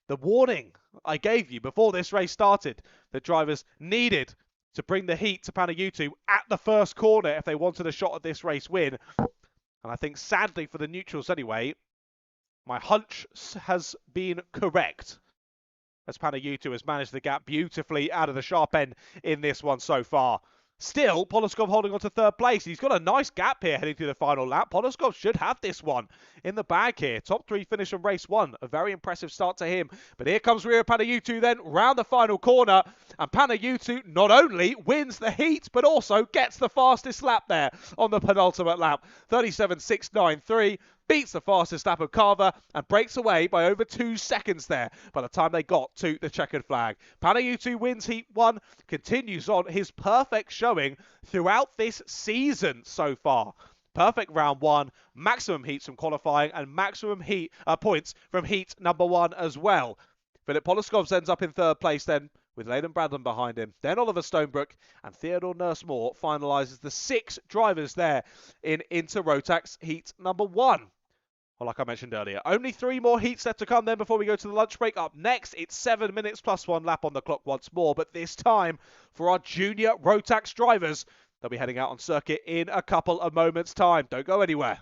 the warning I gave you before this race started that drivers needed to bring the heat to Panayutu at the first corner if they wanted a shot at this race win. And I think sadly for the neutrals anyway, my hunch has been correct, as Panayutu has managed the gap beautifully out of the sharp end in this one so far. Still, Poloskov holding on to 3rd place. He's got a nice gap here heading through the final lap. Poloskov should have this one in the bag here. Top 3 finish on race 1. A very impressive start to him. But here comes Rio Panayutu then round the final corner. And Panayutu not only wins the heat, but also gets the fastest lap there on the penultimate lap. 37.693. Beats the fastest lap of Carver and breaks away by over 2 seconds there by the time they got to the checkered flag. Panayutu wins Heat 1, continues on his perfect showing throughout this season so far. Perfect round 1, maximum heats from qualifying and maximum heat points from heat number 1 as well. Philip Poloskovs ends up in 3rd place then, with Leyland Bradnam behind him. Then Oliver Stonebrook and Theodore Nurse Moore finalises the 6 drivers there in Inter Rotax Heat number 1. Well, like I mentioned earlier, only 3 more heats left to come then before we go to the lunch break. Up next, it's 7 minutes plus 1 lap on the clock once more, but this time for our junior Rotax drivers. They'll be heading out on circuit in a couple of moments' time. Don't go anywhere.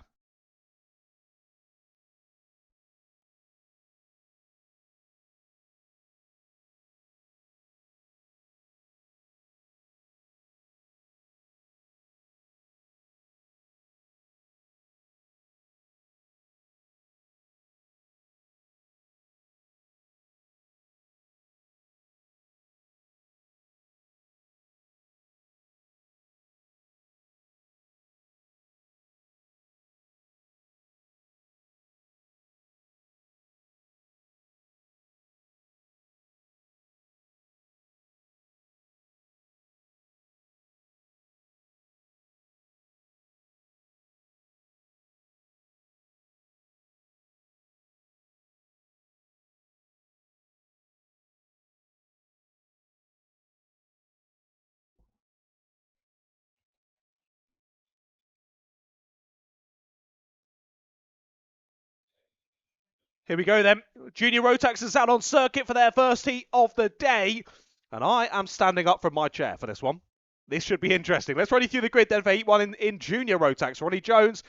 Here we go then. Junior Rotax is out on circuit for their first heat of the day. And I am standing up from my chair for this one. This should be interesting. Let's run you through the grid then for heat one in Junior Rotax. Ronnie Jones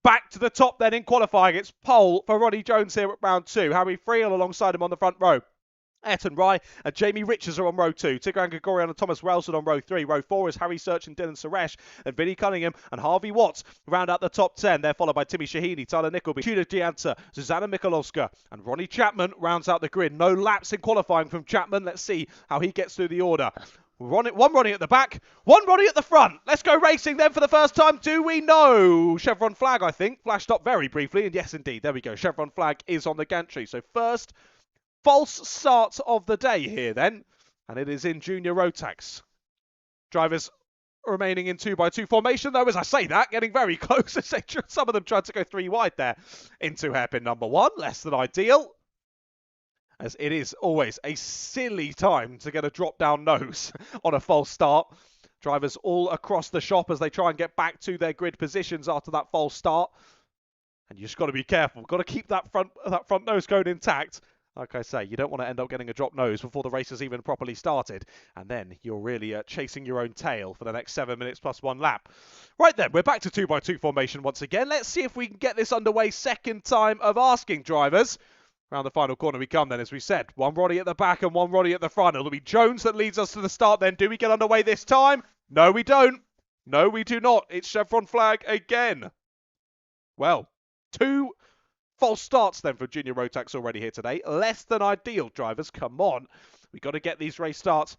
back to the top then in qualifying. It's pole for Ronnie Jones here at round 2. Harry Friel alongside him on the front row. Ayrton Rye and Jamie Richards are on row 2. Tigran Gregorian and Thomas Wellson on row 3. Row 4 is Harry Search and Dylan Suresh. And Vinnie Cunningham and Harvey Watts round out the top 10. They're followed by Timmy Shahini, Tyler Nickleby, Tudor Gianta, Susanna Mikulowska, and Ronnie Chapman rounds out the grid. No laps in qualifying from Chapman. Let's see how he gets through the order. One Ronnie at the back, one Ronnie at the front. Let's go racing then for the first time. Do we know? Chevron flag, I think, flashed up very briefly. And yes, indeed, there we go. Chevron flag is on the gantry. So first false start of the day here then. And it is in Junior Rotax. Drivers remaining in 2x2 formation, though, as I say that, getting very close. Some of them tried to go 3 wide there into hairpin number 1. Less than ideal, as it is always a silly time to get a drop-down nose on a false start. Drivers all across the shop as they try and get back to their grid positions after that false start. And you just got to be careful. Got to keep that front nose cone intact. Like I say, you don't want to end up getting a drop nose before the race has even properly started. And then you're really chasing your own tail for the next 7 minutes plus 1 lap. Right then, we're back to 2x2 formation once again. Let's see if we can get this underway. Second time of asking drivers. Around the final corner we come then, as we said. One Roddy at the back and one Roddy at the front. It'll be Jones that leads us to the start then. Do we get underway this time? No, we don't. No, we do not. It's chevron flag again. Well, 2 false starts then for Junior Rotax already here today. Less than ideal, drivers. Come on. We've got to get these race starts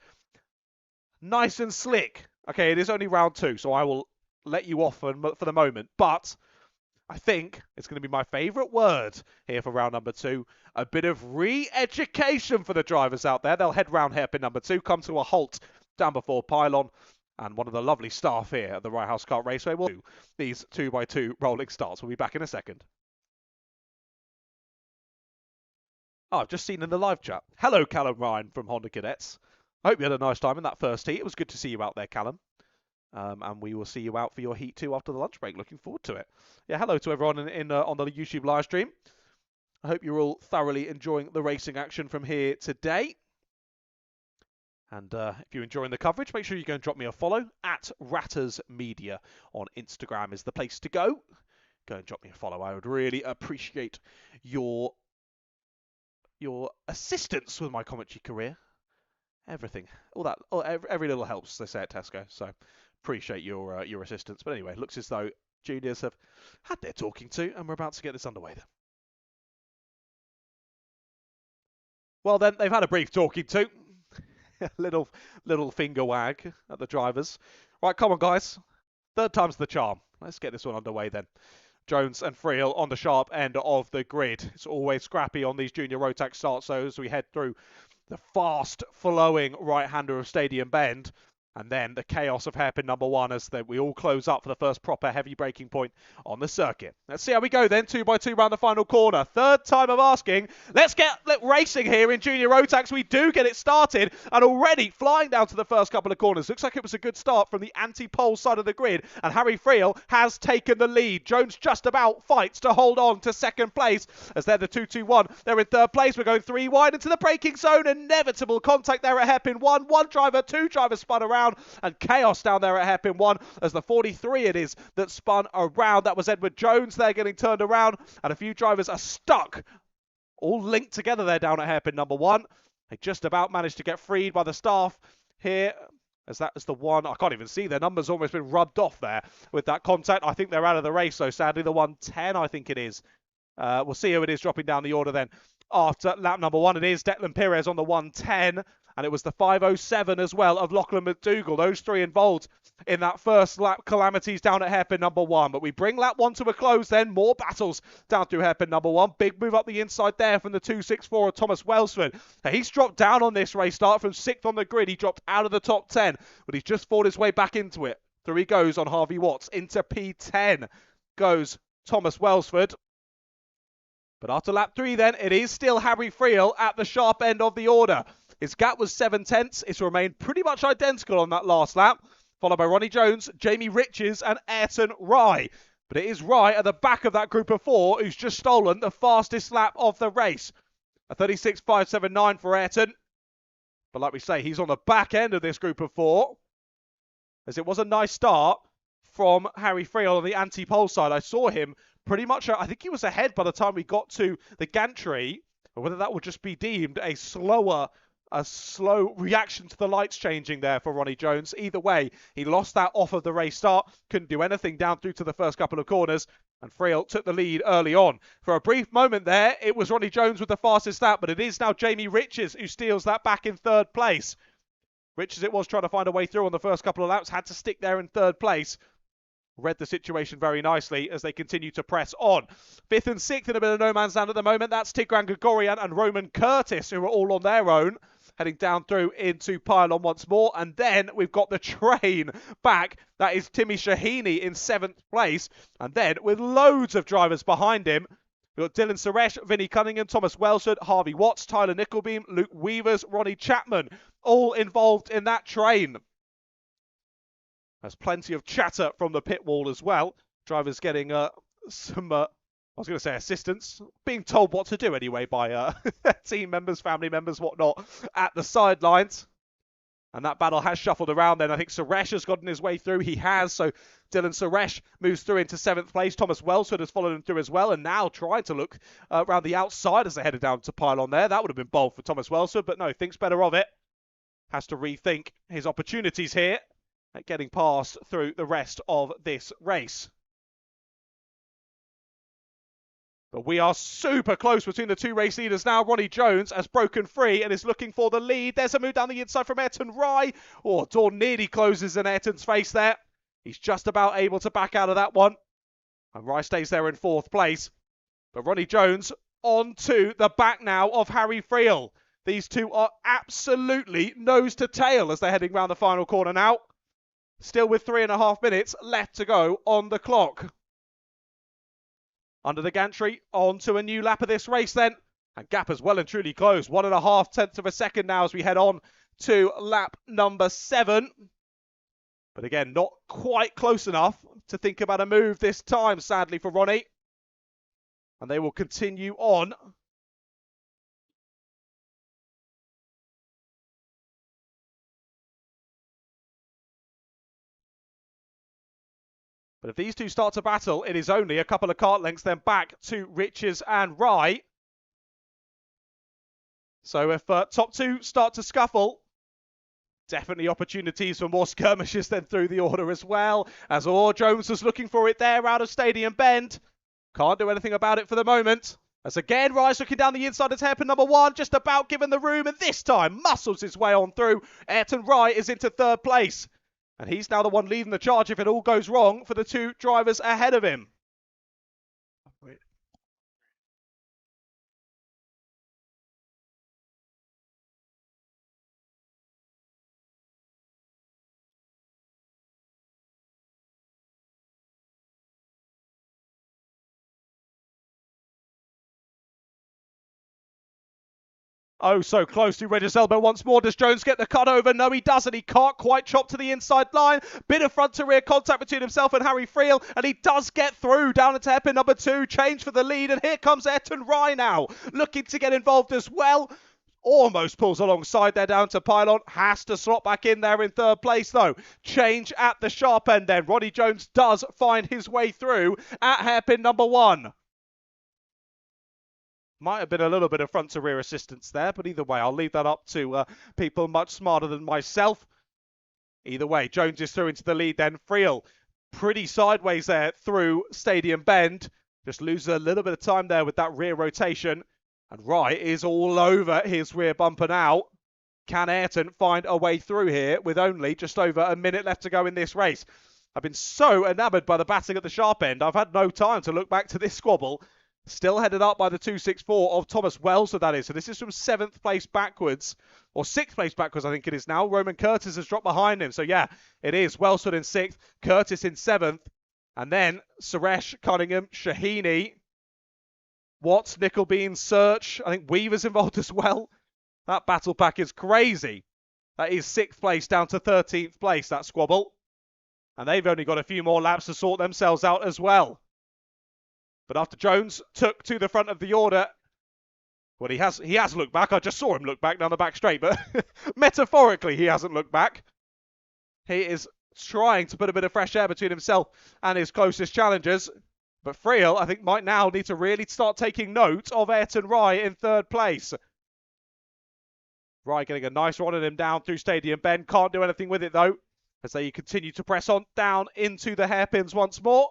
nice and slick. Okay, it is only round 2, so I will let you off for the moment. But I think it's going to be my favourite word here for round number 2. A bit of re-education for the drivers out there. They'll head round hairpin number 2, come to a halt down before pylon. And one of the lovely staff here at the Rye House Kart Raceway will do these 2x2 rolling starts. We'll be back in a second. Oh, I've just seen in the live chat. Hello, Callum Ryan from Honda Cadets. I hope you had a nice time in that first heat. It was good to see you out there, Callum. And we will see you out for your heat 2 after the lunch break. Looking forward to it. Yeah, hello to everyone on the YouTube live stream. I hope you're all thoroughly enjoying the racing action from here today. And if you're enjoying the coverage, make sure you go and drop me a follow. At Ratters Media on Instagram is the place to go. Go and drop me a follow. I would really appreciate your assistance with my commentary career. Everything, every little helps, they say at Tesco. So appreciate your assistance. But anyway, looks as though juniors have had their talking to, and we're about to get this underway then. Well then, they've had a brief talking to. little finger wag at the drivers. Right, come on guys. Third time's the charm. Let's get this one underway then. Jones and Friel on the sharp end of the grid. It's always scrappy on these Junior Rotax starts, so as we head through the fast-flowing right-hander of Stadium Bend, and then the chaos of hairpin number 1 as we all close up for the first proper heavy braking point on the circuit. Let's see how we go then, 2x2 round the final corner. Third time of asking. Let's get racing here in Junior Rotax. We do get it started, and already flying down to the first couple of corners. Looks like it was a good start from the anti-pole side of the grid, and Harry Friel has taken the lead. Jones just about fights to hold on to second place as they're the 2-2-1. They're in third place. We're going 3 wide into the braking zone. Inevitable contact there at hairpin 1. 2 drivers spun around. And chaos down there at hairpin 1 as the 43 it is that spun around. That was Edward Jones there getting turned around, and a few drivers are stuck, all linked together there down at hairpin number 1. They just about managed to get freed by the staff here, as that is the one. I can't even see their numbers, almost been rubbed off there with that contact. I think they're out of the race, so sadly the 110 I think it is. We'll see who it is dropping down the order then. After lap number 1, it is Declan Pires on the 110. And it was the 507 as well of Lachlan McDougall. Those 3 involved in that first lap calamities down at hairpin number 1. But we bring lap 1 to a close then. More battles down through hairpin number 1. Big move up the inside there from the 264 of Thomas Wellsford. Now, he's dropped down on this race start from 6th on the grid. He dropped out of the top 10. But he's just fought his way back into it. Through he goes on Harvey Watts. Into P10 goes Thomas Wellsford. But after lap 3 then, it is still Harry Friel at the sharp end of the order. His gap was 7/10. It's remained pretty much identical on that last lap, followed by Ronnie Jones, Jamie Richards and Ayrton Rye. But it is Rye at the back of that group of four who's just stolen the fastest lap of the race. A 36.579 for Ayrton. But like we say, he's on the back end of this group of four. As it was a nice start from Harry Friel on the anti-pole side. I saw him pretty much, I think he was ahead by the time we got to the gantry. Or whether that would just be deemed a slow reaction to the lights changing there for Ronnie Jones. Either way, he lost that off of the race start. Couldn't do anything down through to the first couple of corners. And Friel took the lead early on. For a brief moment there, it was Ronnie Jones with the fastest lap, but it is now Jamie Riches who steals that back in third place. Riches it was trying to find a way through on the first couple of laps, had to stick there in third place. Read the situation very nicely as they continue to press on. Fifth and sixth in a bit of no man's land at the moment. That's Tigran Gregorian and Roman Curtis, who are all on their own, heading down through into pylon once more. And then we've got the train back. That is Timmy Shahini in seventh place. And then with loads of drivers behind him, we've got Dylan Suresh, Vinnie Cunningham, Thomas Welsford, Harvey Watts, Tyler Nickelbeam, Luke Weavers, Ronnie Chapman, all involved in that train. There's plenty of chatter from the pit wall as well. Drivers getting some, I was going to say assistance, being told what to do anyway by team members, family members, whatnot, at the sidelines. And that battle has shuffled around then. I think Suresh has gotten his way through. He has. So Dylan Suresh moves through into seventh place. Thomas Welsford has followed him through as well. And now trying to look around the outside as they headed down to pylon there. That would have been bold for Thomas Welsford. But no, thinks better of it. Has to rethink his opportunities here at getting past through the rest of this race. But we are super close between the two race leaders now. Ronnie Jones has broken free and is looking for the lead. There's a move down the inside from Ayrton Rye. Oh, door nearly closes in Ayrton's face there. He's just about able to back out of that one. And Rye stays there in fourth place. But Ronnie Jones on to the back now of Harry Friel. These two are absolutely nose to tail as they're heading round the final corner now. Still with 3.5 minutes left to go on the clock. Under the gantry, on to a new lap of this race then. And gap has well and truly closed. 1.5 tenths of a second now as we head on to lap number 7. But again, not quite close enough to think about a move this time, sadly, for Ronnie. And they will continue on. But if these two start to battle, it is only a couple of kart lengths then back to Riches and Rye. So if top two start to scuffle, definitely opportunities for more skirmishes then through the order as well. As Jones was looking for it there out of Stadium Bend. Can't do anything about it for the moment. As again, Rye's looking down the inside of hairpin number 1, just about given the room. And this time, muscles his way on through. Ayrton Rye is into third place. And he's now the one leading the charge if it all goes wrong for the two drivers ahead of him. Oh, so close to Regis elbow once more. Does Jones get the cut over? No, he doesn't. He can't quite chop to the inside line. Bit of front to rear contact between himself and Harry Friel, and he does get through down into hairpin number 2. Change for the lead, and here comes Ayrton Rye now, looking to get involved as well. Almost pulls alongside there down to pylon. Has to slot back in there in third place though. Change at the sharp end then. Ronnie Jones does find his way through at hairpin number 1. Might have been a little bit of front to rear assistance there, but either way, I'll leave that up to people much smarter than myself. Either way, Jones is through into the lead then. Friel pretty sideways there through Stadium Bend. Just loses a little bit of time there with that rear rotation. And Rye is all over his rear bumper now. Can Ayrton find a way through here with only just over a minute left to go in this race? I've been so enamoured by the batting at the sharp end. I've had no time to look back to this squabble. Still headed up by the 264 of Thomas Wells, so that is. So this is from 7th place backwards, or 6th place backwards, I think it is now. Roman Curtis has dropped behind him. So yeah, it is Welsford in 6th, Curtis in 7th, and then Suresh, Cunningham, Shahini, Watts, Nickelbeam, Search. I think Weaver's involved as well. That battle pack is crazy. That is 6th place down to 13th place, that squabble. And they've only got a few more laps to sort themselves out as well. But after Jones took to the front of the order, well, he has looked back. I just saw him look back down the back straight, but metaphorically, he hasn't looked back. He is trying to put a bit of fresh air between himself and his closest challengers. But Friel, I think, might now need to really start taking note of Ayrton Rye in third place. Rye getting a nice run at him down through Stadium Bend. Can't do anything with it, though, as they continue to press on down into the hairpins once more.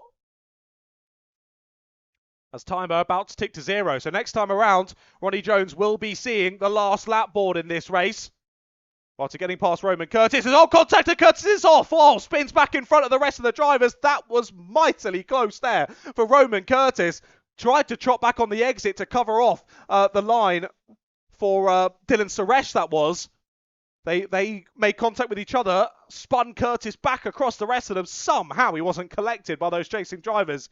As timer about to tick to 0. So next time around, Ronnie Jones will be seeing the last lap board in this race. After getting past Roman Curtis, contact and Curtis is off. Oh, spins back in front of the rest of the drivers. That was mightily close there for Roman Curtis. Tried to trot back on the exit to cover off the line for Dylan Suresh, that was. They made contact with each other, spun Curtis back across the rest of them. Somehow he wasn't collected by those chasing drivers.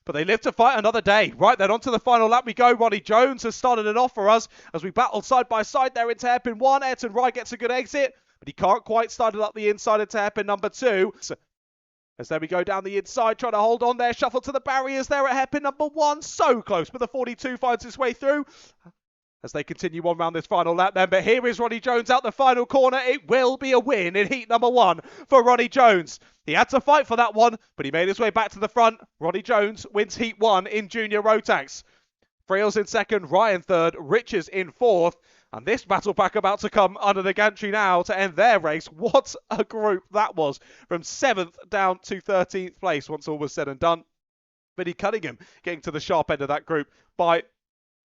But they live to fight another day. Right then, on to the final lap we go. Ronnie Jones has started it off for us as we battle side by side there into hairpin 1. Ayrton Rye gets a good exit, but he can't quite start it up the inside into hairpin number 2. As there we go down the inside, trying to hold on there. Shuffle to the barriers there at hairpin number 1. So close, but the 42 finds its way through as they continue on round this final lap then. But here is Ronnie Jones out the final corner. It will be a win in heat number 1 for Ronnie Jones. He had to fight for that one, but he made his way back to the front. Ronnie Jones wins heat 1 in junior Rotax. Friel's in second, Ryan third, Richards in fourth. And this battle pack about to come under the gantry now to end their race. What a group that was. From 7th down to 13th place once all was said and done. Vinnie Cunningham getting to the sharp end of that group by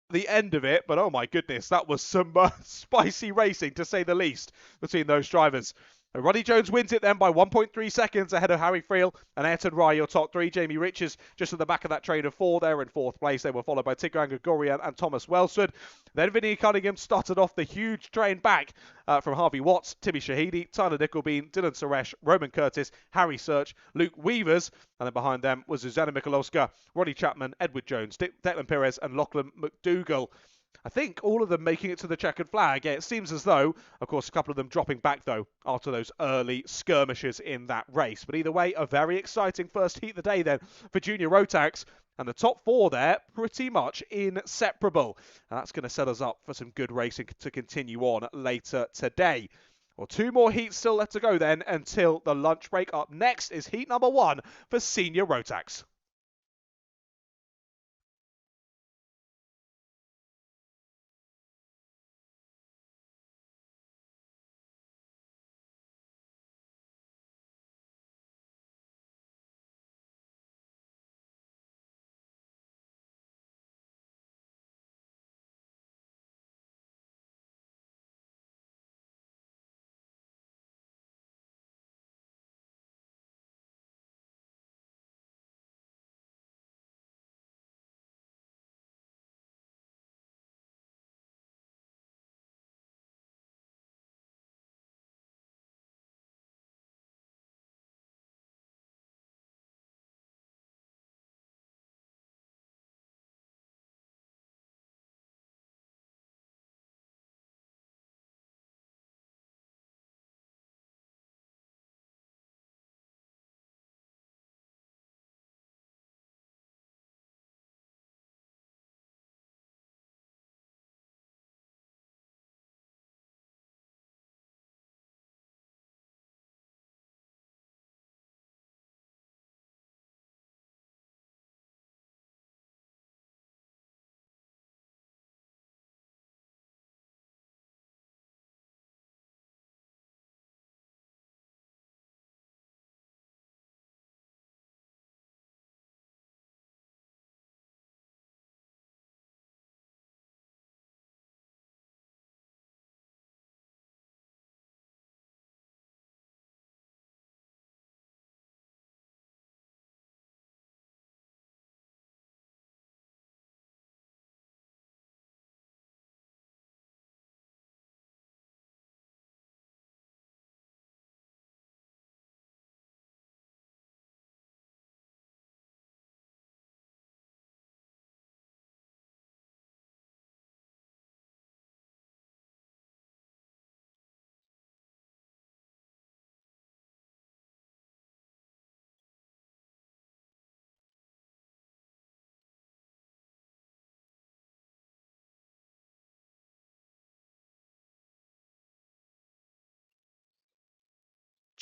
the end of it, but oh my goodness, that was some spicy racing to say the least between those drivers. Ronnie Jones wins it then by 1.3 seconds ahead of Harry Friel and Ayrton Rye, your top 3. Jamie Richards just at the back of that train of 4 there in 4th place. They were followed by Tigran Gregorian and Thomas Welsford. Then Vinnie Cunningham started off the huge train back from Harvey Watts, Timmy Shahidi, Tyler Nickelbean, Dylan Suresh, Roman Curtis, Harry Search, Luke Weavers, and then behind them was Zuzana Michalowska, Ronnie Chapman, Edward Jones, Declan Perez and Lachlan McDougall. I think all of them making it to the checkered flag. Yeah, it seems as though, of course, a couple of them dropping back, though, after those early skirmishes in that race. But either way, a very exciting first heat of the day, then, for Junior Rotax. And the top 4 there, pretty much inseparable. And that's going to set us up for some good racing to continue on later today. Well, 2 more heats still left to go, then, until the lunch break. Up next is heat number 1 for Senior Rotax.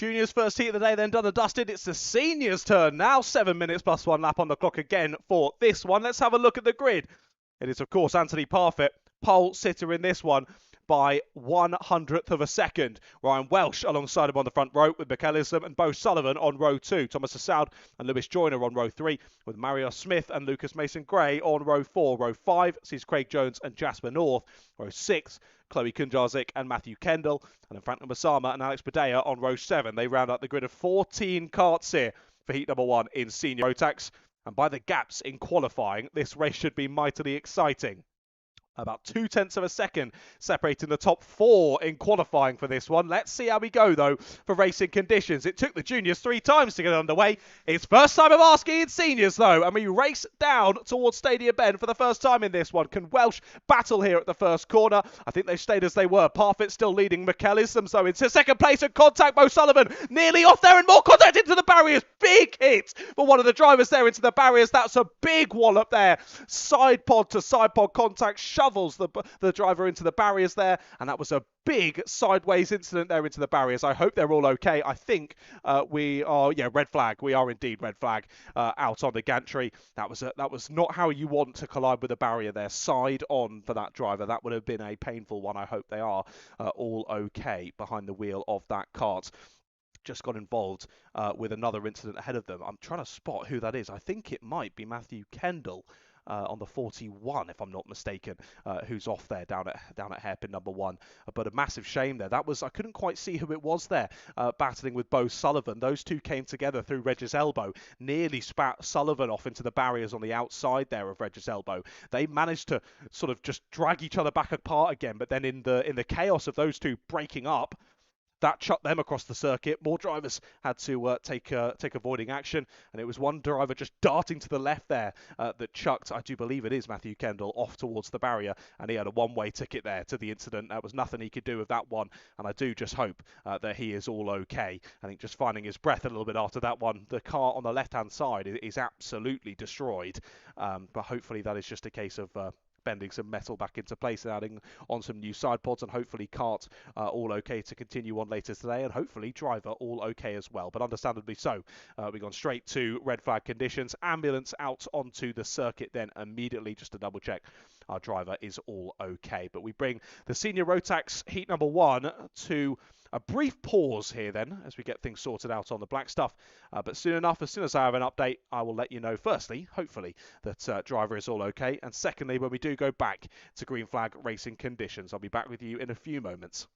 Juniors first heat of the day, then done and dusted. It's the seniors' turn now. 7 minutes plus 1 lap on the clock again for this one. Let's have a look at the grid. It is, of course, Anthony Parfitt, pole sitter in this one by 1/100th of a second. Ryan Welsh alongside him on the front row with McAllister and Bo Sullivan on row 2. Thomas Assaud and Lewis Joyner on row 3 with Mario Smith and Lucas Mason-Gray on row 4. Row 5 sees Craig Jones and Jasper North. Row 6, Chloe Kunjarzik and Matthew Kendall. And then Franklin Masama and Alex Badea on row 7. They round out the grid of 14 karts here for heat number 1 in senior Rotax. And by the gaps in qualifying, this race should be mightily exciting. About 0.2 of a second separating the top 4 in qualifying for this one. Let's see how we go, though, for racing conditions. It took the juniors 3 times to get underway. It's first time of asking in seniors, though, and we race down towards Stadium Bend for the first time in this one. Can Welsh battle here at the first corner? I think they stayed as they were. Parfitt still leading. McAllister, so into second place and contact. Bo Sullivan nearly off there and more contact into the barriers. Big hit for one of the drivers there into the barriers. That's a big wallop there. Side pod to side pod contact. Shovels the driver into the barriers there, and that was a big sideways incident there into the barriers. I hope they're all okay. I think we are, red flag. We are indeed red flag out on the gantry. That was not how you want to collide with a barrier there. Side on for that driver. That would have been a painful one. I hope they are all okay behind the wheel of that kart. Just got involved with another incident ahead of them. I'm trying to spot who that is. I think it might be Matthew Kendall. On the 41, if I'm not mistaken, who's off there down at hairpin number 1. But a massive shame there. I couldn't quite see who it was there, battling with Bo Sullivan. Those two came together through Reg's elbow, nearly spat Sullivan off into the barriers on the outside there of Reg's elbow. They managed to sort of just drag each other back apart again, but then in the chaos of those two breaking up, that chucked them across the circuit. More drivers had to take avoiding action, and it was one driver just darting to the left there that chucked, I do believe it is Matthew Kendall, off towards the barrier, and he had a one-way ticket there to the incident. There was nothing he could do with that one, and I do just hope that he is all okay. I think just finding his breath a little bit after that one. The car on the left-hand side is absolutely destroyed, but hopefully that is just a case of bending some metal back into place and adding on some new side pods, and hopefully kart all okay to continue on later today, and hopefully driver all okay as well. But understandably so, we've gone straight to red flag conditions. Ambulance out onto the circuit then immediately, just to double check our driver is all okay. But we bring the senior Rotax heat number 1 to a brief pause here then as we get things sorted out on the black stuff. But soon enough, as soon as I have an update, I will let you know, firstly, hopefully, that driver is all okay. And secondly, when we do go back to green flag racing conditions, I'll be back with you in a few moments.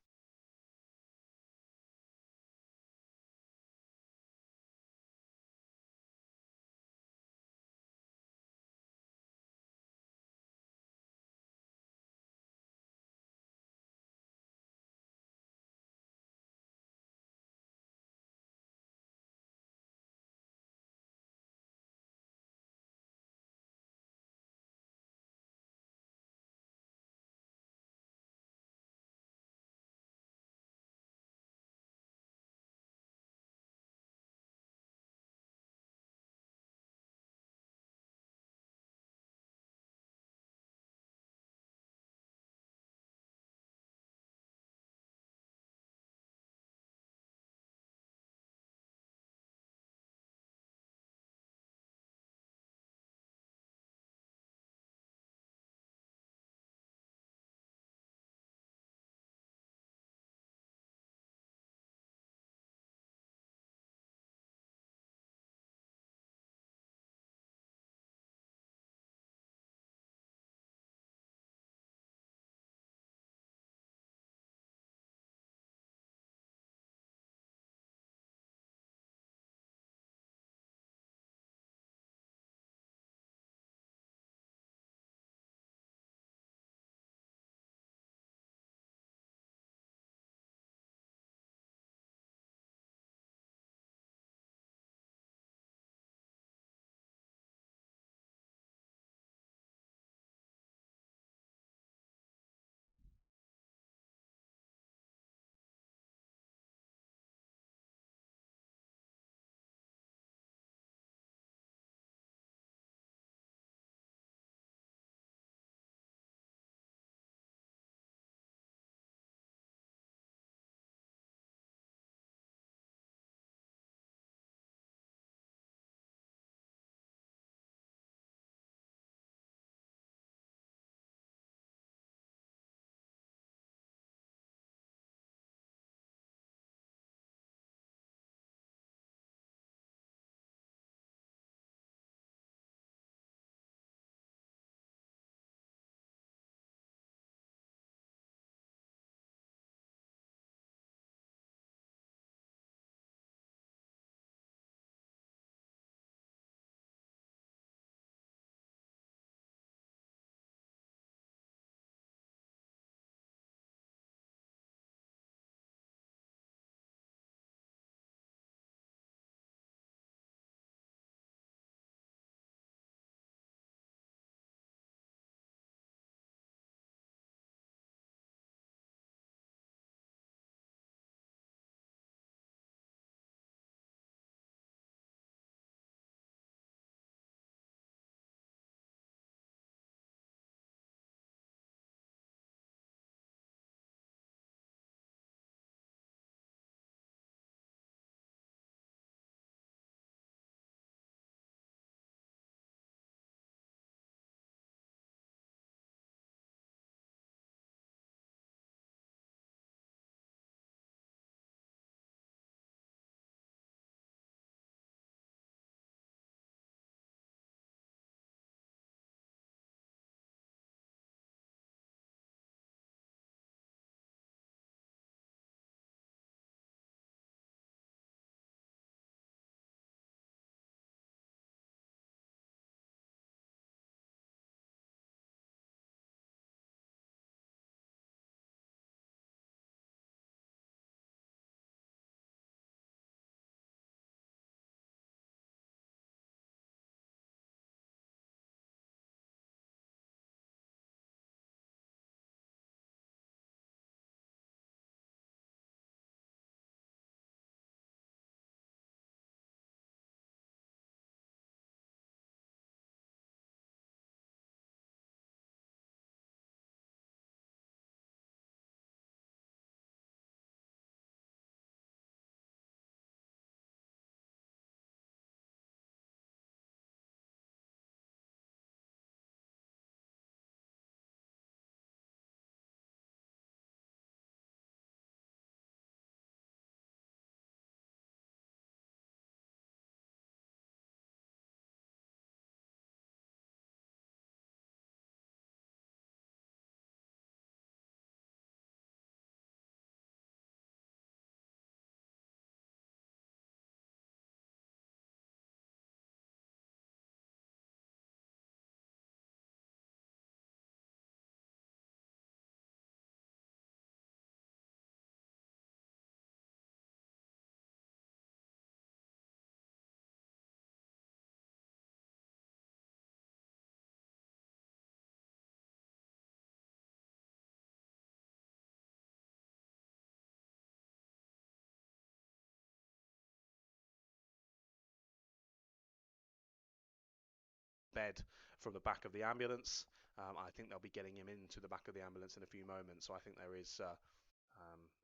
bed from the back of the ambulance. I think they'll be getting him into the back of the ambulance in a few moments. So I think there is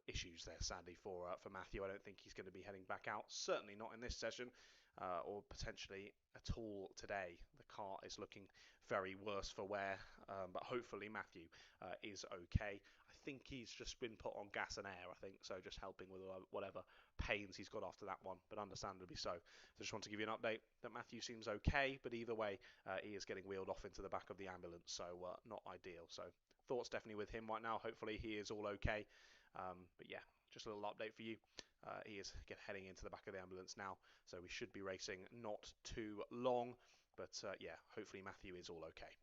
issues there, sadly, for Matthew. I don't think he's going to be heading back out. Certainly not in this session, or potentially at all today. The car is looking very worse for wear, but hopefully Matthew is okay. I think he's just been put on gas and air, I think, so just helping with whatever pains he's got after that one, but understandably so. So just want to give you an update that Matthew seems okay, but either way, he is getting wheeled off into the back of the ambulance, so not ideal. So thoughts definitely with him right now. Hopefully he is all okay. But yeah, just a little update for you. He is heading into the back of the ambulance now, so we should be racing not too long. But yeah, hopefully Matthew is all okay.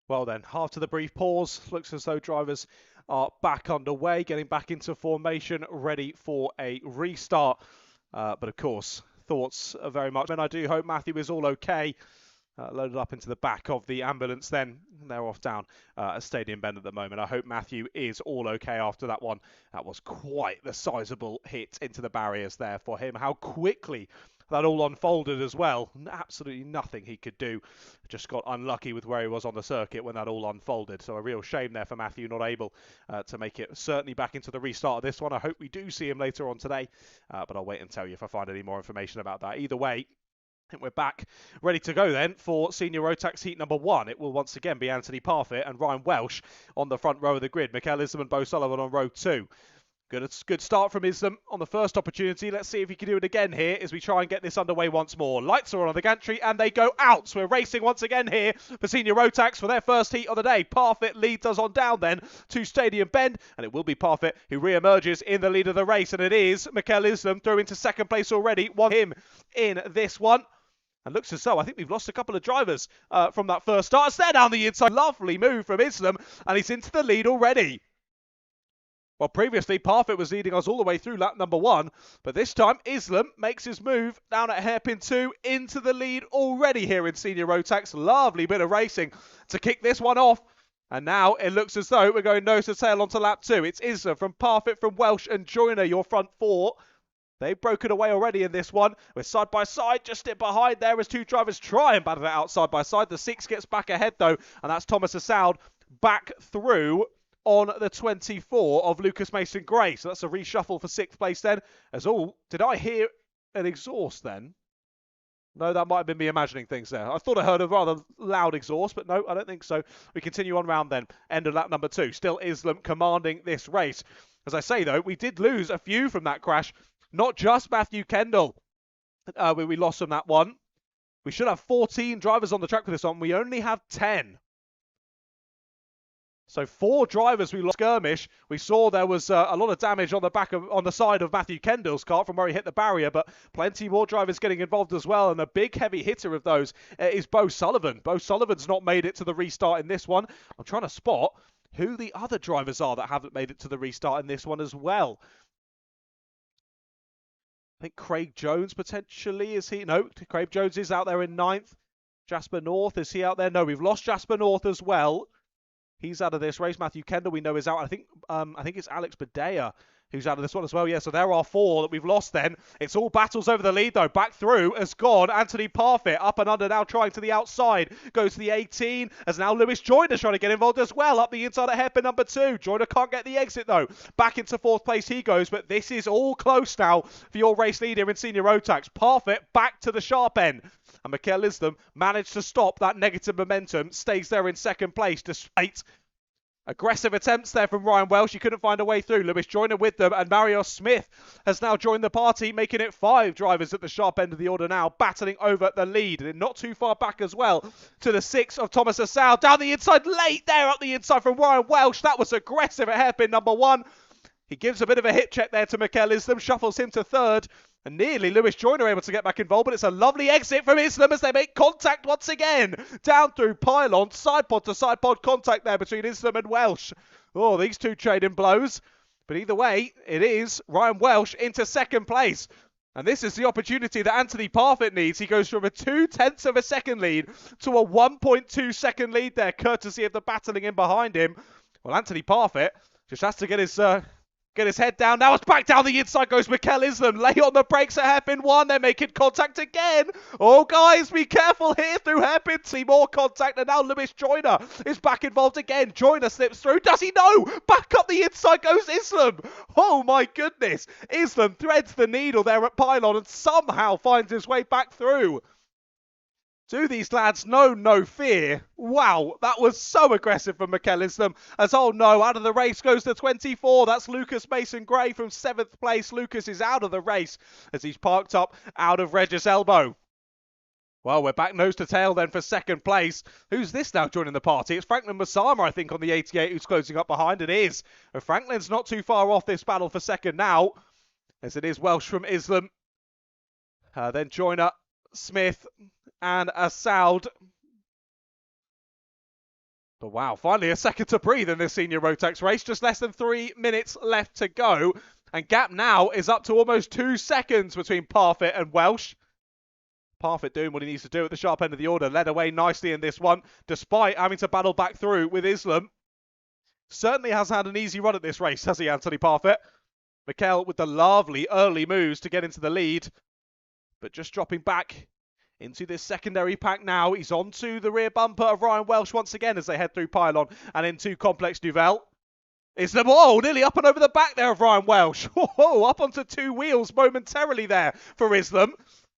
Well then, after the brief pause, looks as though drivers are back underway, getting back into formation, ready for a restart. But of course, thoughts are very much, and I do hope Matthew is all okay. Loaded up into the back of the ambulance then. They're off down a Stadium Bend at the moment. I hope Matthew is all okay after that one. That was quite the sizable hit into the barriers there for him. How quickly that all unfolded as well. Absolutely nothing he could do. Just got unlucky with where he was on the circuit when that all unfolded. So a real shame there for Matthew, not able to make it certainly back into the restart of this one. I hope we do see him later on today, but I'll wait and tell you if I find any more information about that. Either way, I think we're back ready to go then for Senior Rotax Heat number 1. It will once again be Anthony Parfitt and Ryan Welsh on the front row of the grid. Mikel Islam and Bo Sullivan on row 2. Good start from Islam on the first opportunity. Let's see if he can do it again here as we try and get this underway once more. Lights are on the gantry and they go out. So we're racing once again here for Senior Rotax for their first heat of the day. Parfitt leads us on down then to Stadium Bend, and it will be Parfitt who re-emerges in the lead of the race, and it is Mikel Islam through into second place already. Won him in this one. And looks as though I think we've lost a couple of drivers from that first start. It's there down the inside. Lovely move from Islam, and he's into the lead already. Well, previously, Parfitt was leading us all the way through lap number 1, but this time, Islam makes his move down at hairpin 2 into the lead already here in Senior Rotax. Lovely bit of racing to kick this one off. And now it looks as though we're going nose to tail onto lap 2. It's Islam from Parfitt, from Welsh and Joyner, your front 4. They've broken away already in this one. We're side by side, just it behind there as two drivers try and battle it out side by side. The 6 gets back ahead though, and that's Thomas Assaud back through on the 24 of Lucas Mason Gray. So that's a reshuffle for 6th place then. Did I hear an exhaust then? No, that might have been me imagining things there. I thought I heard a rather loud exhaust, but no, I don't think so. We continue on round then. End of lap number 2. Still Islam commanding this race. As I say, though, we did lose a few from that crash. Not just Matthew Kendall. We lost from that one. We should have 14 drivers on the track for this one. We only have 10. So 4 drivers we lost skirmish. We saw there was a lot of damage on the side of Matthew Kendall's kart from where he hit the barrier, but plenty more drivers getting involved as well. And the big heavy hitter of those is Bo Sullivan. Bo Sullivan's not made it to the restart in this one. I'm trying to spot who the other drivers are that haven't made it to the restart in this one as well. I think Craig Jones potentially, is he? No, Craig Jones is out there in 9th. Jasper North, is he out there? No, we've lost Jasper North as well. He's out of this race. Matthew Kendall, we know, is out. I think it's Alex Badea who's out of this one as well. Yeah, so there are 4 that we've lost then. It's all battles over the lead, though. Back through has gone Anthony Parfit. Up and under now, trying to the outside. Goes to the 18, as now Lewis Joyner's trying to get involved as well. Up the inside at hairpin number 2. Joyner can't get the exit, though. Back into 4th place he goes, but this is all close now for your race leader in Senior Rotax. Parfit back to the sharp end. And Mikel Islam managed to stop that negative momentum. Stays there in 2nd place, despite aggressive attempts there from Ryan Welsh. He couldn't find a way through. Lewis Joyner with them, and Mario Smith has now joined the party, making it 5 drivers at the sharp end of the order now, battling over the lead. And not too far back as well to the 6 of Thomas Asau. Down the inside, late there up the inside from Ryan Welsh. That was aggressive at hairpin number 1. He gives a bit of a hip check there to Mikel Islam, shuffles him to 3rd. And nearly Lewis Joyner able to get back involved, but it's a lovely exit from Islam as they make contact once again. Down through pylon, side pod to side pod contact there between Islam and Welsh. Oh, these two trading blows. But either way, it is Ryan Welsh into 2nd place. And this is the opportunity that Anthony Parfit needs. He goes from a 0.2 of a second lead to a 1.2 second lead there, courtesy of the battling in behind him. Well, Anthony Parfit just has to get his head down. Now it's back down the inside goes Mikel Islam. Lay on the brakes at hairpin 1. They're making contact again. Oh, guys, be careful here through hairpin. See more contact. And now Lewis Joyner is back involved again. Joyner slips through. Does he? No. Back up the inside goes Islam. Oh, my goodness. Islam threads the needle there at pylon and somehow finds his way back through. Do these lads know no fear? Wow, that was so aggressive from Mikel Islam. As oh no, out of the race goes the 24. That's Lucas Mason Gray from 7th place. Lucas is out of the race as he's parked up out of Regis Elbow. Well, we're back nose to tail then for 2nd place. Who's this now joining the party? It's Franklin Masama, I think, on the 88 who's closing up behind. It is. But Franklin's not too far off this battle for 2nd now, as it is Welsh from Islam. Then Joyner, Smith, and Assaud. But wow, finally a second to breathe in this Senior Rotax race. Just less than 3 minutes left to go. And gap now is up to almost 2 seconds between Parfit and Welsh. Parfit doing what he needs to do at the sharp end of the order. Led away nicely in this one, despite having to battle back through with Islam. Certainly has had an easy run at this race, has he, Anthony Parfit? Mikel with the lovely early moves to get into the lead. But just dropping back into this secondary pack now. He's onto the rear bumper of Ryan Welsh once again as they head through pylon and into Complex Nouvelle. Islam, oh, nearly up and over the back there of Ryan Welsh. Oh, up onto 2 wheels momentarily there for Islam.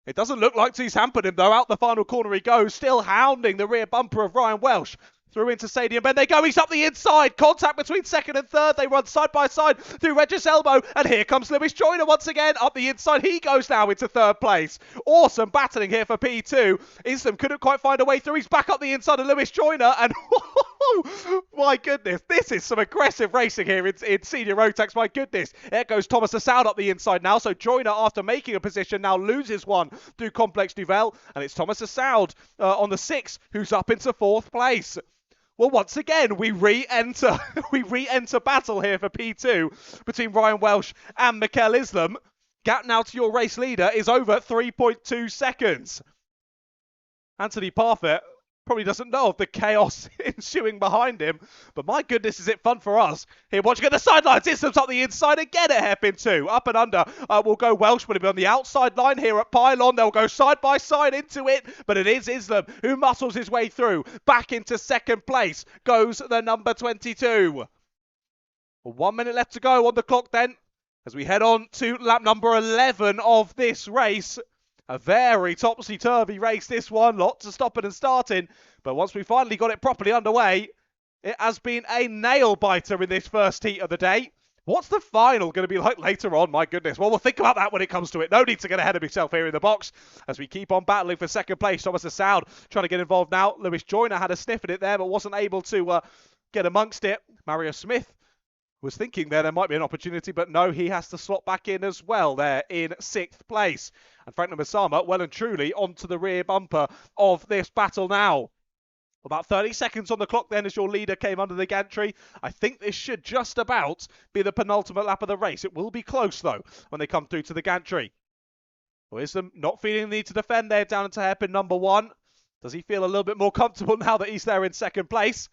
It doesn't look like he's hampered him though. Out the final corner he goes, still hounding the rear bumper of Ryan Welsh. Through into Stadium Bend they go. He's up the inside. Contact between 2nd and 3rd. They run side by side through Regis Elbow. And here comes Lewis Joyner once again. Up the inside. He goes now into 3rd place. Awesome battling here for P2. Islam couldn't quite find a way through. He's back up the inside of Lewis Joyner. And my goodness, this is some aggressive racing here in Senior Rotax. My goodness. There goes Thomas Assaud up the inside now. So Joyner, after making a position, now loses one through Complex Nouvelle. And it's Thomas Assaud on the 6 who's up into 4th place. Well, once again, we re-enter battle here for P2 between Ryan Welsh and Mikel Islam. Gap now to your race leader is over 3.2 seconds. Anthony Parfit probably doesn't know of the chaos ensuing behind him. But my goodness, is it fun for us. Here, watching at the sidelines. Islam's up the inside again at hairpin 2. Up and under will go Welsh, but he'll be on the outside line here at pylon. They'll go side by side into it. But it is Islam who muscles his way through. Back into 2nd place goes the number 22. Well, 1 minute left to go on the clock then, as we head on to lap number 11 of this race. A very topsy-turvy race, this one. Lots of stopping and starting. But once we finally got it properly underway, it has been a nail-biter in this first heat of the day. What's the final going to be like later on? My goodness. Well, we'll think about that when it comes to it. No need to get ahead of himself here in the box as we keep on battling for second place. Thomas Assaud trying to get involved now. Lewis Joyner had a sniff at it there, but wasn't able to get amongst it. Mario Smith was thinking there might be an opportunity, but no, he has to slot back in as well there in 6th place. And Franklin Masama well and truly onto the rear bumper of this battle now. About 30 seconds on the clock then as your leader came under the gantry. I think this should just about be the penultimate lap of the race. It will be close, though, when they come through to the gantry. Wisdom not feeling the need to defend there down into hairpin number 1. Does he feel a little bit more comfortable now that he's there in 2nd place?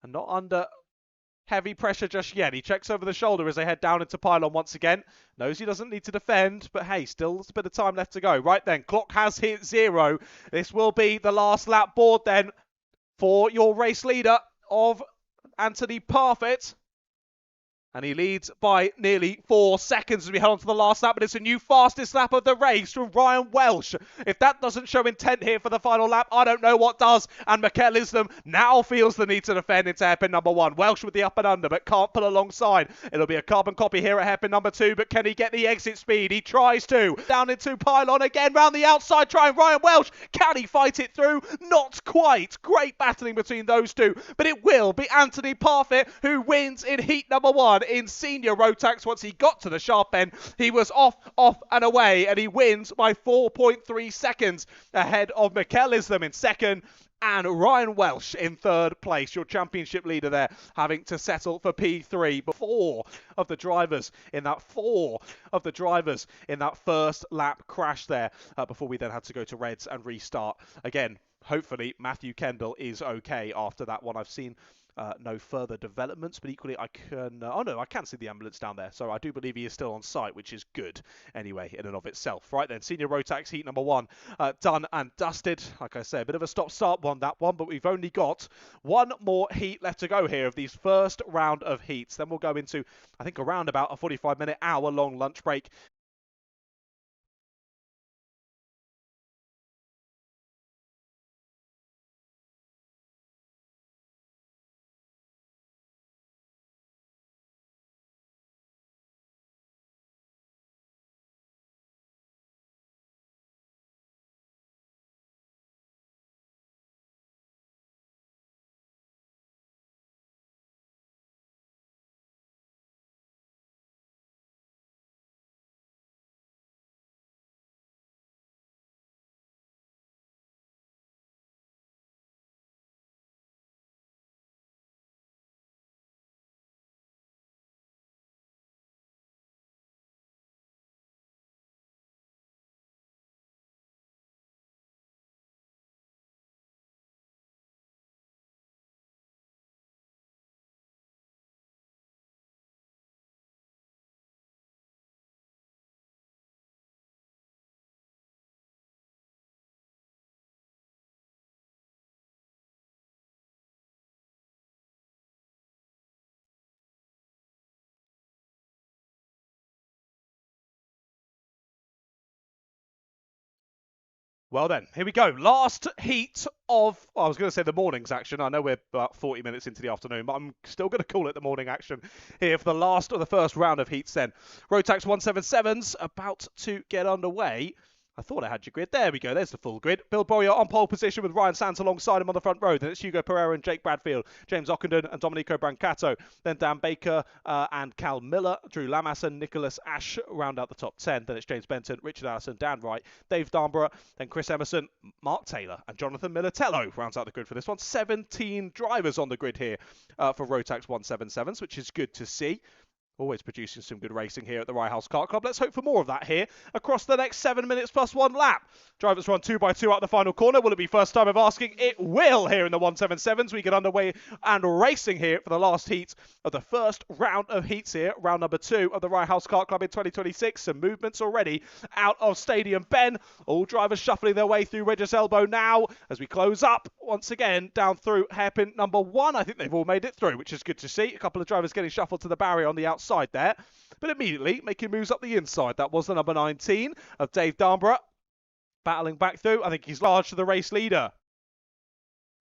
And not under heavy pressure just yet. He checks over the shoulder as they head down into pylon once again. Knows he doesn't need to defend, but hey, still there's a bit of time left to go. Right then, clock has hit 0. This will be the last lap board then for your race leader of Anthony Parfitt. And he leads by nearly 4 seconds as we head on to the last lap. But it's a new fastest lap of the race from Ryan Welsh. If that doesn't show intent here for the final lap, I don't know what does. And Mikel Islam now feels the need to defend into hairpin number 1. Welsh with the up and under, but can't pull alongside. It'll be a carbon copy here at hairpin number 2. But can he get the exit speed? He tries to. Down into pylon again, round the outside, trying Ryan Welsh. Can he fight it through? Not quite. Great battling between those two. But it will be Anthony Parfitt who wins in heat number 1. In senior Rotax. Once he got to the sharp end, he was off and away, and he wins by 4.3 seconds ahead of Mikel Islam in 2nd and Ryan Welsh in 3rd place. Your championship leader there having to settle for P3. But 4 of the drivers in that first lap crash there before we then had to go to reds and restart again. Hopefully Matthew Kendall is okay after that one. I've seen no further developments, but equally I can... oh no, I can see the ambulance down there, so I do believe he is still on site, which is good anyway in and of itself. Right then, senior Rotax heat number 1 done and dusted. Like I say, a bit of a stop-start one, that one, but we've only got one more heat left to go here of these first round of heats. Then we'll go into, I think, around about a 45-minute, hour-long lunch break. Well then, here we go. Last heat of, well, I was going to say the morning's action. I know we're about 40 minutes into the afternoon, but I'm still going to call it the morning action here for the last of the first round of heats then. Rotax 177's about to get underway. I thought I had your grid. There we go. There's the full grid. Bill Boyer on pole position with Ryan Sands alongside him on the front row. Then it's Hugo Pereira and Jake Bradfield, James Ockenden and Domenico Brancato. Then Dan Baker and Cal Miller, Drew Lamasson, Nicholas Ash round out the top 10. Then it's James Benton, Richard Allison, Dan Wright, Dave Darnborough, then Chris Emerson, Mark Taylor and Jonathan Militello rounds out the grid for this one. 17 drivers on the grid here for Rotax 177s, which is good to see. Always producing some good racing here at the Rye House Kart Club. Let's hope for more of that here across the next 7 minutes plus 1 lap. Drivers run 2 by 2 out the final corner. Will it be first time of asking? It will here in the 177s. We get underway and racing here for the last heat of the first round of heats here. Round number 2 of the Rye House Kart Club in 2026. Some movements already out of Stadium Bend. All drivers shuffling their way through Regis Elbow now as we close up once again down through hairpin number 1. I think they've all made it through, which is good to see. A couple of drivers getting shuffled to the barrier on the outside there, but immediately making moves up the inside. That was the number 19 of Dave Darnborough, battling back through. I think he's large to the race leader.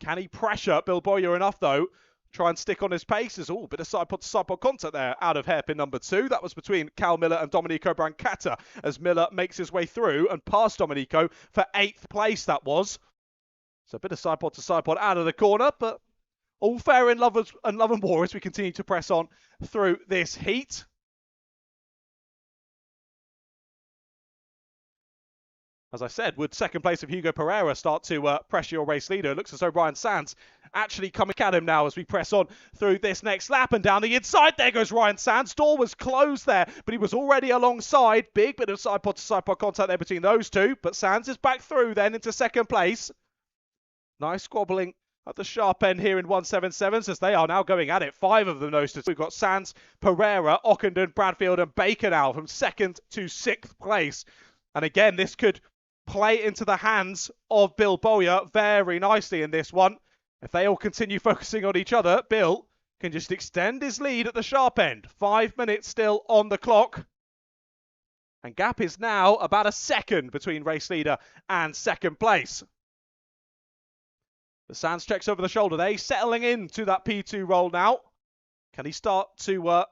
Can he pressure Bill Boyer enough, though? Try and stick on his paces. Oh, bit of side-pod contact there out of hairpin number 2. That was between Cal Miller and Domenico Brancata as Miller makes his way through and past Domenico for 8th place, that was. So a bit of side-pod to side-pod out of the corner, but all fair in love and war as we continue to press on through this heat. As I said, would second place of Hugo Pereira start to pressure your race leader? It looks as though Ryan Sands actually coming at him now as we press on through this next lap. And down the inside, there goes Ryan Sands. Door was closed there, but he was already alongside. Big bit of side-pod to side-pod contact there between those two. But Sands is back through then into second place. Nice squabbling at the sharp end here in 177s as they are now going at it. 5 of them noticed. We've got Sands, Pereira, Ockenden, Bradfield and Baker now from 2nd to 6th place. And again, this could play into the hands of Bill Boyer very nicely in this one. If they all continue focusing on each other, Bill can just extend his lead at the sharp end. 5 minutes still on the clock. And gap is now about a second between race leader and second place. The Sands checks over the shoulder there. He's settling into that P2 role now. Can he start to,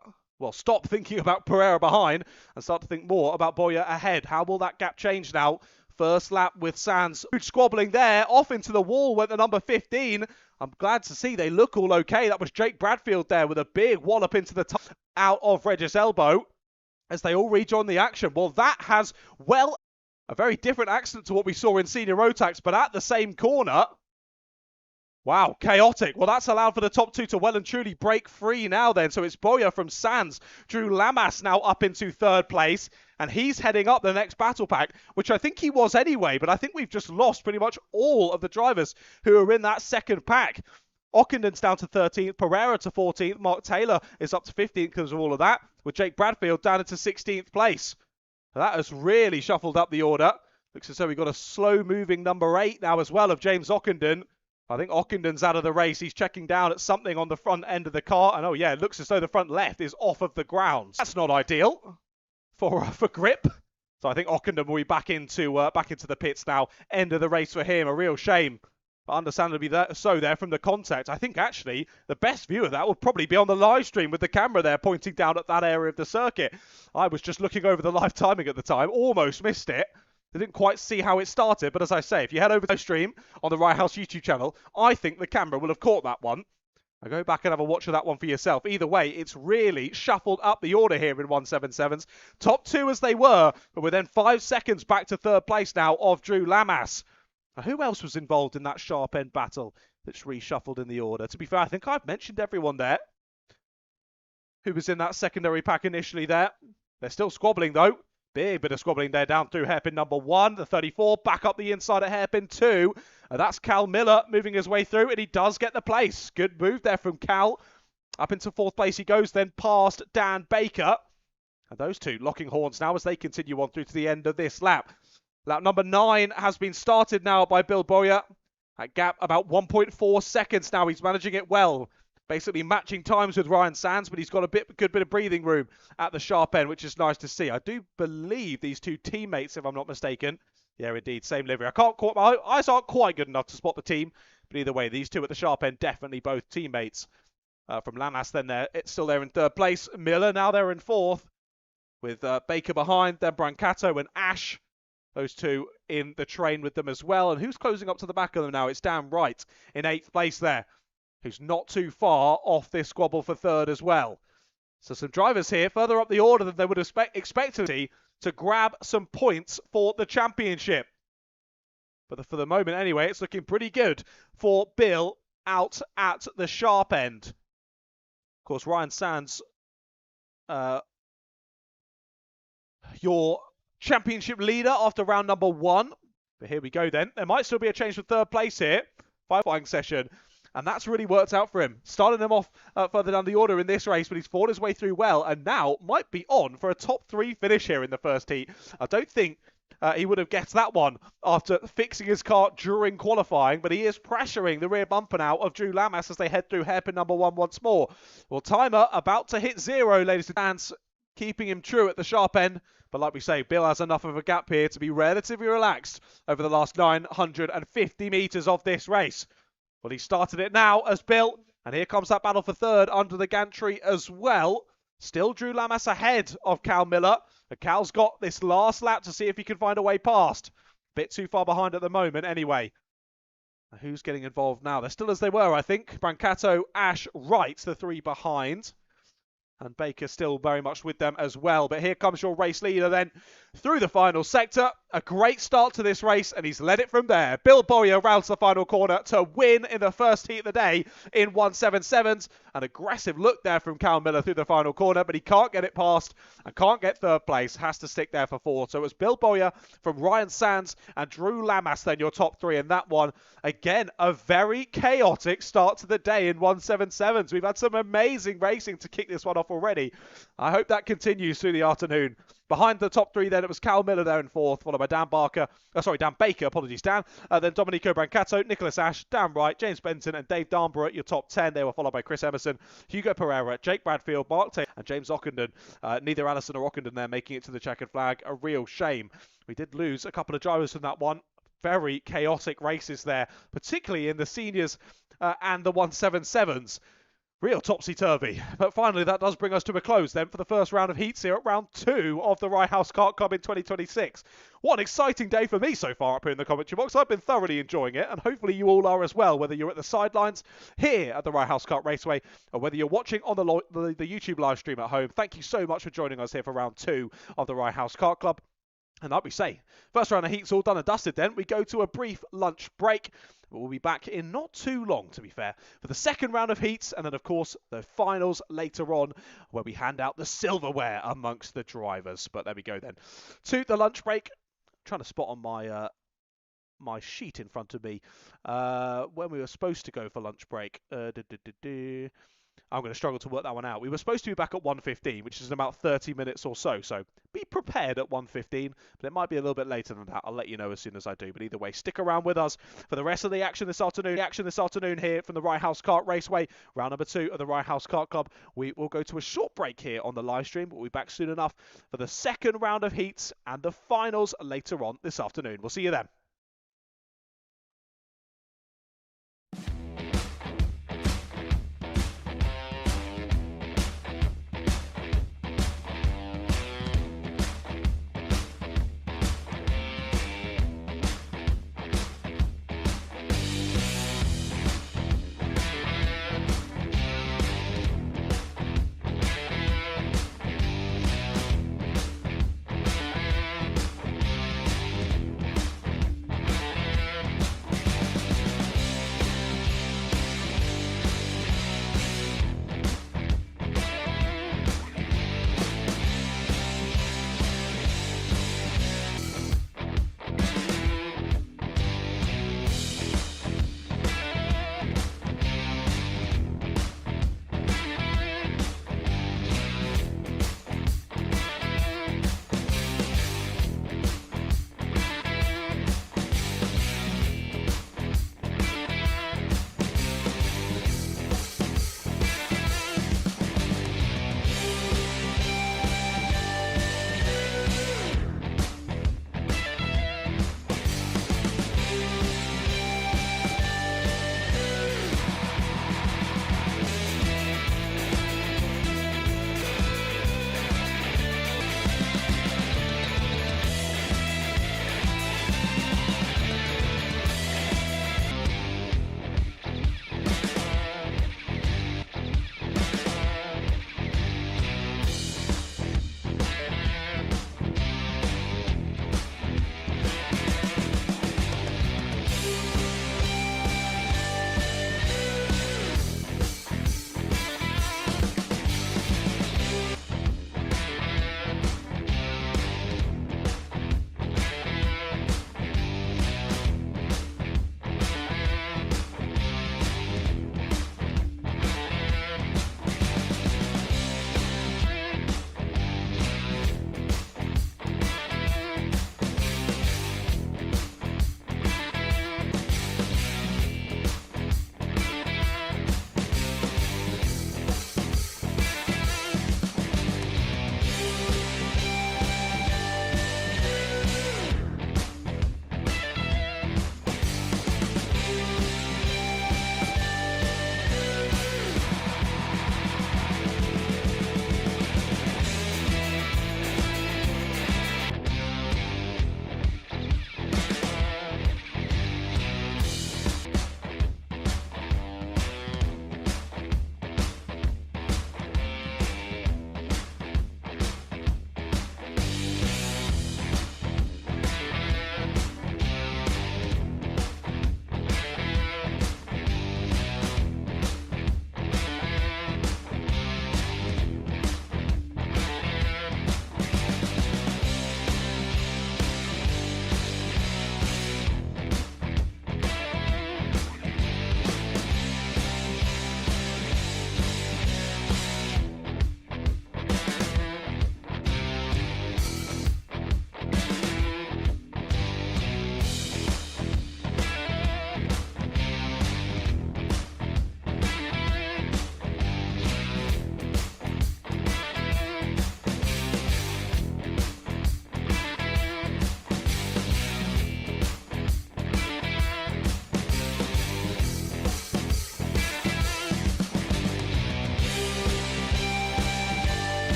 stop thinking about Pereira behind and start to think more about Boyer ahead? How will that gap change now? First lap with Sands. Huge squabbling there. Off into the wall went the number 15. I'm glad to see they look all okay. That was Jake Bradfield there with a big wallop into the top out of Regis Elbow as they all rejoin the action. Well, that has, a very different accident to what we saw in Senior Rotax, but at the same corner. Wow, chaotic. Well, that's allowed for the top 2 to well and truly break free now then. So it's Boyer from Sands. Drew Lamas now up into 3rd place. And he's heading up the next battle pack, which I think he was anyway. But I think we've just lost pretty much all of the drivers who are in that second pack. Ockenden's down to 13th, Pereira to 14th. Mark Taylor is up to 15th because of all of that. With Jake Bradfield down into 16th place. That has really shuffled up the order. Looks as though we've got a slow-moving number 8 now as well of James Ockenden. I think Ockenden's out of the race. He's checking down at something on the front end of the car. And oh yeah, it looks as though the front left is off of the ground. That's not ideal for grip. So I think Ockenden will be back into the pits now. End of the race for him. A real shame. But understandably so there from the contact. I think actually the best view of that would probably be on the live stream with the camera there pointing down at that area of the circuit. I was just looking over the live timing at the time. Almost missed it. I didn't quite see how it started, but as I say, if you head over to the stream on the Rye House YouTube channel, I think the camera will have caught that one. Now go back and have a watch of that one for yourself. Either way, it's really shuffled up the order here in 177s. Top 2 as they were, but within 5 seconds back to 3rd place now of Drew Lamas. Now, who else was involved in that sharp end battle that's reshuffled in the order? To be fair, I think I've mentioned everyone there who was in that secondary pack initially there. They're still squabbling though. Big bit of squabbling there down through hairpin number 1, the 34, back up the inside at hairpin 2. And that's Cal Miller moving his way through, and he does get the place. Good move there from Cal. Up into 4th place he goes, then past Dan Baker. And those two locking horns now as they continue on through to the end of this lap. Lap number 9 has been started now by Bill Boyer. That gap about 1.4 seconds now. He's managing it well. Basically matching times with Ryan Sands, but he's got a good bit of breathing room at the sharp end, which is nice to see. I do believe these two teammates, if I'm not mistaken. Yeah, indeed, same livery. My eyes aren't quite good enough to spot the team, but either way, these two at the sharp end, definitely both teammates. From Lamas, then it's still there in 3rd place. Miller, now they're in 4th, with Baker behind, then Brancato and Ash. Those two in the train with them as well. And who's closing up to the back of them now? It's Dan Wright in 8th place there, who's not too far off this squabble for 3rd as well. So some drivers here further up the order than they would expect to grab some points for the championship. But for the moment anyway, it's looking pretty good for Bill out at the sharp end. Of course, Ryan Sands your championship leader after round number 1. But here we go then. There might still be a change for third place here. Qualifying session. And that's really worked out for him. Starting him off further down the order in this race, but he's fought his way through well and now might be on for a top 3 finish here in the first heat. I don't think he would have guessed that one after fixing his car during qualifying, but he is pressuring the rear bumper now of Drew Lamas as they head through hairpin number 1 once more. Well, timer about to hit 0, ladies and gents, keeping him true at the sharp end. But like we say, Bill has enough of a gap here to be relatively relaxed over the last 950 metres of this race. Well, he started it now as Bill, and here comes that battle for third under the gantry as well. Still Drew Lamas ahead of Cal Miller. But Cal's got this last lap to see if he can find a way past. Bit too far behind at the moment anyway. Who's getting involved now? They're still as they were, I think. Brancato, Ash, Wright, the 3 behind. And Baker still very much with them as well. But here comes your race leader then through the final sector. A great start to this race, and he's led it from there. Bill Bowyer rounds the final corner to win in the first heat of the day in 177s. An aggressive look there from Cal Miller through the final corner, but he can't get it past and can't get third place. Has to stick there for 4th. So it was Bill Bowyer from Ryan Sands and Drew Lamas then your top 3 in that one. Again, a very chaotic start to the day in 177s. We've had some amazing racing to kick this one off already. I hope that continues through the afternoon. Behind the top 3 then, it was Cal Miller there in 4th, followed by Dan Baker, apologies Dan. Then Domenico Brancato, Nicholas Ash, Dan Wright, James Benton and Dave Darnborough at your top 10. They were followed by Chris Emerson, Hugo Pereira, Jake Bradfield, Mark Taylor and James Ockenden. Neither Allison or Ockenden there making it to the checkered flag. A real shame. We did lose a couple of drivers from that one. Very chaotic races there, particularly in the seniors and the 177s. Real topsy-turvy. But finally, that does bring us to a close then for the first round of heats here at round 2 of the Rye House Kart Club in 2026. What an exciting day for me so far up here in the commentary box. I've been thoroughly enjoying it, and hopefully you all are as well, whether you're at the sidelines here at the Rye House Kart Raceway or whether you're watching on the YouTube live stream at home. Thank you so much for joining us here for round 2 of the Rye House Kart Club. And like we say, first round of heats all done and dusted then. We go to a brief lunch break. We'll be back in not too long, to be fair, for the second round of heats. And then, of course, the finals later on, where we hand out the silverware amongst the drivers. But there we go then. To the lunch break. I'm trying to spot on my sheet in front of me when we were supposed to go for lunch break. I'm going to struggle to work that one out. We were supposed to be back at 1:15, which is in about 30 minutes or so. So be prepared at 1:15, but it might be a little bit later than that. I'll let you know as soon as I do. But either way, stick around with us for the rest of the action this afternoon here from the Rye House Kart Raceway. Round number 2 of the Rye House Kart Club. We will go to a short break here on the live stream, but we'll be back soon enough for the second round of heats and the finals later on this afternoon. We'll see you then.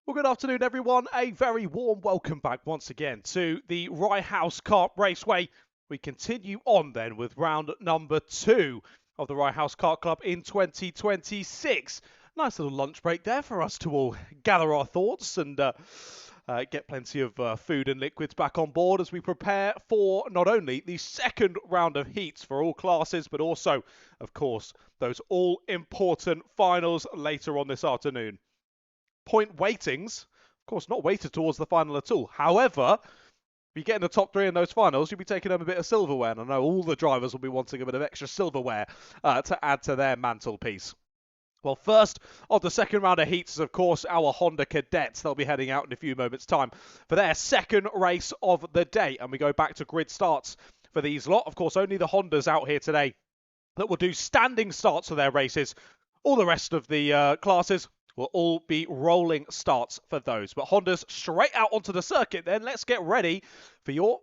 Well, good afternoon, everyone. A very warm welcome back once again to the Rye House Kart Raceway. We continue on then with round number 2 of the Rye House Kart Club in 2026. Nice little lunch break there for us to all gather our thoughts and get plenty of food and liquids back on board as we prepare for not only the second round of heats for all classes, but also, of course, those all-important finals later on this afternoon. Point weightings, of course, not weighted towards the final at all. However, if you get in the top 3 in those finals, you'll be taking home a bit of silverware. And I know all the drivers will be wanting a bit of extra silverware to add to their mantelpiece. Well, first of the second round of heats is, of course, our Honda Cadets. They'll be heading out in a few moments' time for their second race of the day. And we go back to grid starts for these lot. Of course, only the Hondas out here today that will do standing starts for their races. All the rest of the classes will all be rolling starts for those. But Honda's straight out onto the circuit then. Let's get ready for your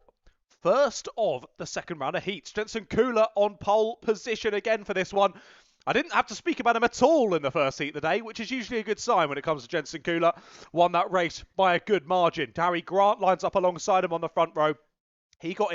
first of the second round of heats. Jensen Kula on pole position again for this one. I didn't have to speak about him at all in the first heat of the day, which is usually a good sign when it comes to Jensen Kula. Won that race by a good margin. Harry Grant lines up alongside him on the front row. He got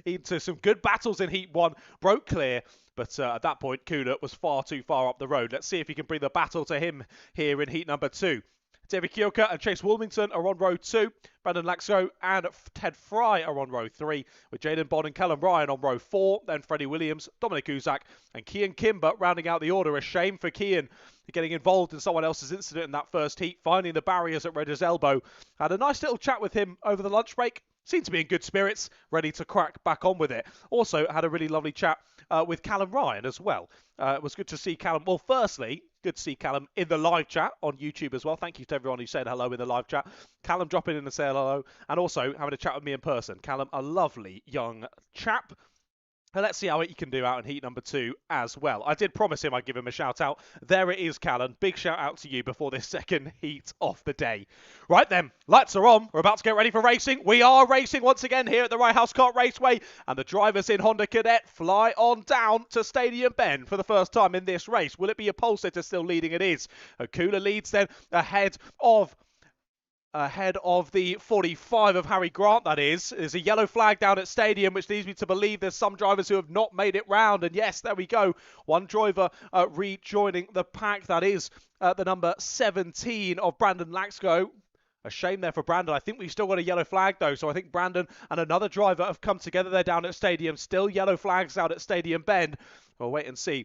into some good battles in Heat 1, broke clear, but at that point, Kula was far too far up the road. Let's see if he can bring the battle to him here in Heat number 2. David Kyoka and Chase Wilmington are on row 2. Brandon Laxo and Ted Fry are on row 3, with Jaden Bond and Callum Ryan on row 4. Then Freddie Williams, Dominic Uzak, and Kian Kimber rounding out the order. A shame for Kian getting involved in someone else's incident in that first heat, finding the barriers at Redder's elbow. Had a nice little chat with him over the lunch break. Seemed to be in good spirits, ready to crack back on with it. Also had a really lovely chat with Callum Ryan as well. It was good to see Callum. Well, firstly, good to see Callum in the live chat on YouTube as well. Thank you to everyone who said hello in the live chat. Callum dropping in and saying hello, and also having a chat with me in person. Callum, a lovely young chap. And let's see how he can do out in heat number 2 as well. I did promise him I'd give him a shout out. There it is, Callum. Big shout out to you before this second heat of the day. Right then, lights are on. We're about to get ready for racing. We are racing once again here at the Rye House Kart Raceway. And the drivers in Honda Cadet fly on down to Stadium Bend for the first time in this race. Will it be a pole sitter still leading? It is. Kula leads then ahead of the 45 of Harry Grant, that is. There's a yellow flag down at Stadium, which leads me to believe there's some drivers who have not made it round. And yes, there we go. One driver rejoining the pack. That is the number 17 of Brandon Laxgo. A shame there for Brandon. I think we've still got a yellow flag, though. So I think Brandon and another driver have come together there down at Stadium. Still yellow flags out at Stadium Bend. We'll wait and see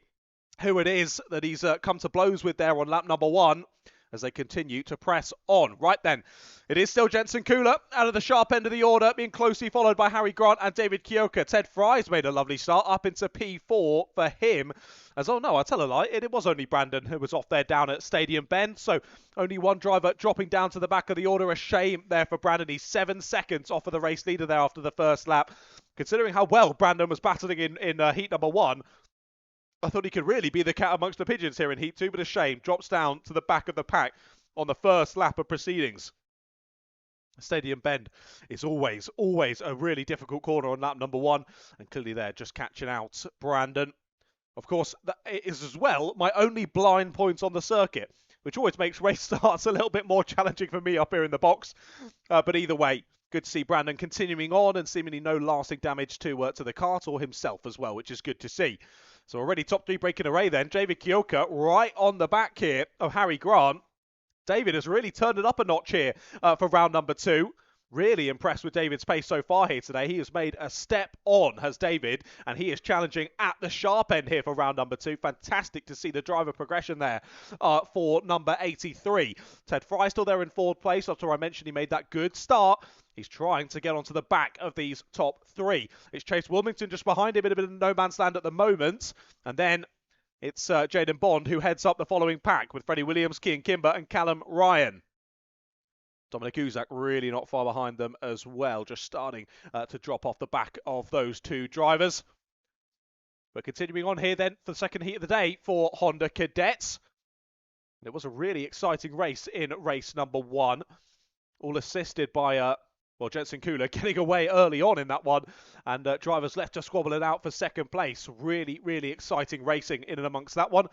who it is that he's come to blows with there on lap number 1. As they continue to press on. Right then, it is still Jensen Kula out of the sharp end of the order, being closely followed by Harry Grant and David Kyoka. Ted Fry's made a lovely start up into P4 for him. As oh no, I tell a lie, it was only Brandon who was off there down at Stadium Bend. So only one driver dropping down to the back of the order. A shame there for Brandon. He's 7 seconds off of the race leader there after the first lap. Considering how well Brandon was battling in heat number 1, I thought he could really be the cat amongst the pigeons here in Heat 2, but a shame. Drops down to the back of the pack on the first lap of proceedings. Stadium Bend is always a really difficult corner on lap number 1. And clearly there, just catching out Brandon. Of course, that is as well my only blind point on the circuit, which always makes race starts a little bit more challenging for me up here in the box. But either way, good to see Brandon continuing on and seemingly no lasting damage to the kart or himself as well, which is good to see. So already top 3 breaking array then. David Kyoka right on the back here of Harry Grant. David has really turned it up a notch here for round number 2. Really impressed with David's pace so far here today. He has made a step on, has David, and he is challenging at the sharp end here for round number 2. Fantastic to see the driver progression there for number 83. Ted Fry still there in 4th place after I mentioned he made that good start. He's trying to get onto the back of these top 3. It's Chase Wilmington just behind him in a bit of no man's land at the moment. And then it's Jaden Bond who heads up the following pack with Freddie Williams, Kian Kimber and Callum Ryan. Dominic Uzak really not far behind them as well, just starting to drop off the back of those 2 drivers. We're continuing on here then for the second heat of the day for Honda Cadets. It was a really exciting race in race number 1, all assisted by Jensen Kula getting away early on in that one, and drivers left to squabble it out for second place. Really exciting racing in and amongst that one.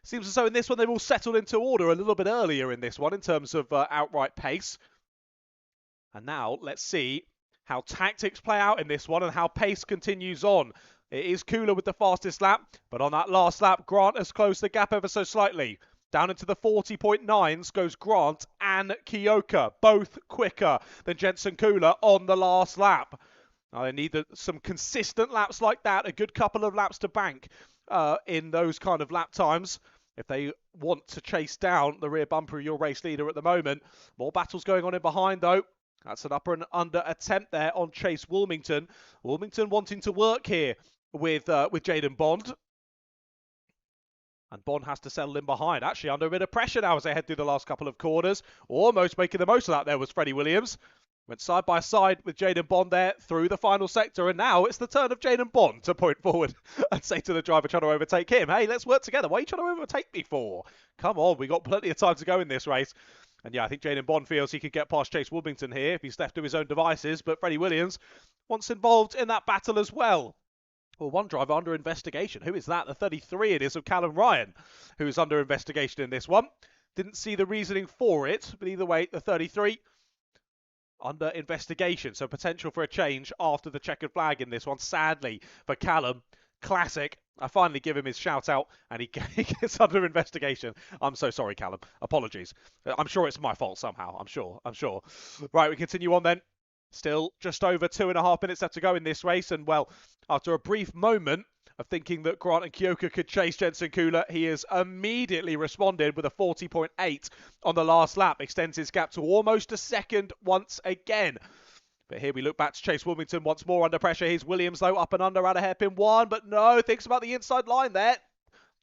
Seems as though in this one they've all settled into order a little bit earlier in this one in terms of outright pace. And now let's see how tactics play out in this one and how pace continues on. It is Kula with the fastest lap, but on that last lap, Grant has closed the gap ever so slightly. Down into the 40.9s goes Grant and Kyoka, both quicker than Jensen Kula on the last lap. Now they need some consistent laps like that, a good couple of laps to bank in those kind of lap times if they want to chase down the rear bumper of your race leader at the moment. More battles going on in behind though. That's an upper and under attempt there on Chase Wilmington. Wilmington wanting to work here with Jaden Bond. And Bond has to settle in behind. Actually under a bit of pressure now as they head through the last couple of corners. Almost making the most of that there was Freddie Williams. Went side by side with Jaden Bond there through the final sector. And now it's the turn of Jaden Bond to point forward and say to the driver trying to overtake him, hey, let's work together. What are you trying to overtake me for? Come on, we got plenty of time to go in this race. And yeah, I think Jaden Bond feels he could get past Chase Wilmington here if he's left to his own devices. But Freddie Williams wants involved in that battle as well. Well, one driver under investigation. Who is that? The 33 it is of Callum Ryan, who is under investigation in this one. Didn't see the reasoning for it, but either way, the 33 under investigation. So potential for a change after the checkered flag in this one. Sadly for Callum, classic. I finally give him his shout out and he gets under investigation. I'm so sorry, Callum. Apologies. I'm sure it's my fault somehow. I'm sure. Right, we continue on then. Still just over 2.5 minutes left to go in this race. And well, after a brief moment of thinking that Grant and Kyoka could chase Jensen Kula, he has immediately responded with a 40.8 on the last lap. Extends his gap to almost a second once again. But here we look back to Chase Wilmington once more under pressure. Here's Williams, though, up and under at a hairpin one. But no, thinks about the inside line there.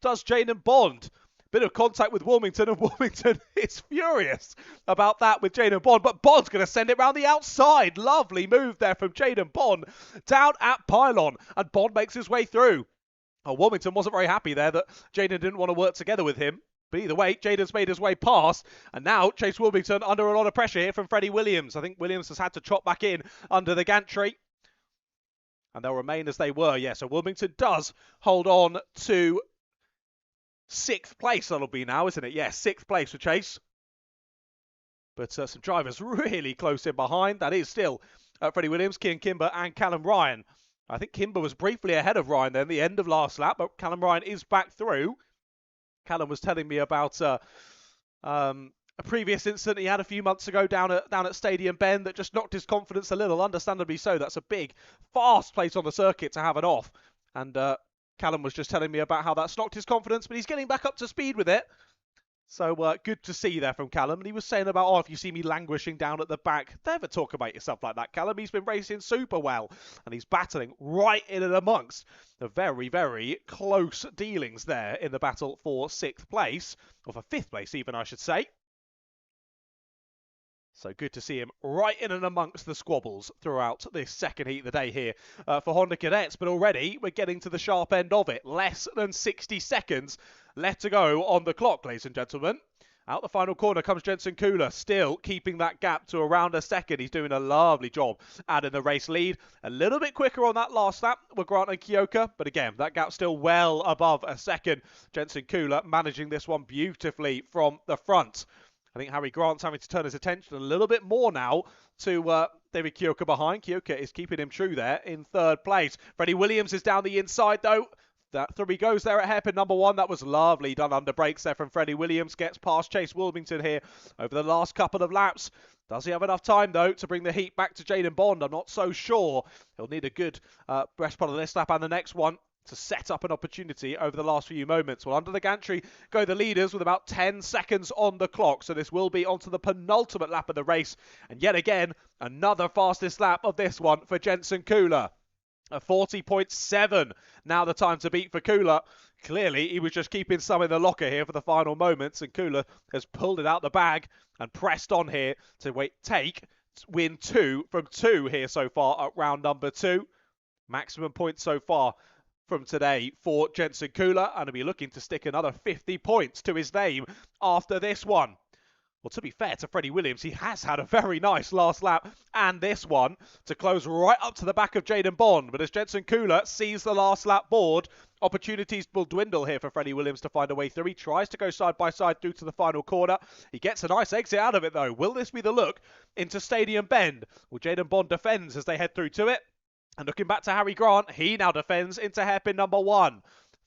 Does Jaden Bond. Bit of contact with Wilmington, and Wilmington is furious about that with Jaden Bond. But Bond's going to send it round the outside. Lovely move there from Jaden Bond down at pylon. And Bond makes his way through. Oh, Wilmington wasn't very happy there that Jaden didn't want to work together with him. But either way, Jaden's made his way past. And now Chase Wilmington under a lot of pressure here from Freddie Williams. I think Williams has had to chop back in under the gantry. And they'll remain as they were. Yeah, so Wilmington does hold on to 6th place. That'll be now, isn't it? Yeah, 6th place for Chase. But some drivers really close in behind. That is still Freddie Williams, Kian Kimber and Callum Ryan. I think Kimber was briefly ahead of Ryan then, the end of last lap. But Callum Ryan is back through. Callum was telling me about a previous incident he had a few months ago down at Stadium Bend that just knocked his confidence a little, understandably so. That's a big, fast place on the circuit to have it off. And Callum was just telling me about how that's knocked his confidence, but he's getting back up to speed with it. So good to see there from Callum. And he was saying about, if you see me languishing down at the back, never talk about yourself like that, Callum. He's been racing super well. And he's battling right in and amongst the very, very close dealings there in the battle for 6th place. Or for 5th place even, I should say. So good to see him right in and amongst the squabbles throughout this second heat of the day here for Honda Cadets. But already we're getting to the sharp end of it. Less than 60 seconds left to go on the clock, ladies and gentlemen. Out the final corner comes Jensen Kula, still keeping that gap to around a second. He's doing a lovely job adding the race lead. A little bit quicker on that last lap with Grant and Kyoka, but again, that gap's still well above a second. Jensen Kula managing this one beautifully from the front. I think Harry Grant's having to turn his attention a little bit more now to David Kyoka behind. Kyoka is keeping him true there in 3rd place. Freddie Williams is down the inside though. That 3 goes there at hairpin number 1. That was lovely done under brakes there from Freddie Williams. Gets past Chase Wilmington here over the last couple of laps. Does he have enough time though to bring the heat back to Jaden Bond? I'm not so sure. He'll need a good best part of this lap and the next one to set up an opportunity over the last few moments. Well, under the gantry go the leaders with about 10 seconds on the clock. So this will be onto the penultimate lap of the race. And yet again, another fastest lap of this one for Jensen Kula. A 40.7. Now the time to beat for Kula. Clearly, he was just keeping some in the locker here for the final moments. And Kula has pulled it out the bag and pressed on here to win 2 from 2 here so far at round number 2. Maximum points so far from today for Jensen Kula, and he'll be looking to stick another 50 points to his name after this one. Well, to be fair to Freddie Williams, he has had a very nice last lap and this one to close right up to the back of Jaden Bond. But as Jensen Kula sees the last lap board, Opportunities will dwindle here for Freddie Williams to find a way through. He tries to go side by side through to the final corner. He gets a nice exit out of it, though. Will this be the look into Stadium Bend? Well, Jaden Bond defends as they head through to it. And looking back to Harry Grant, he now defends into hairpin number 1.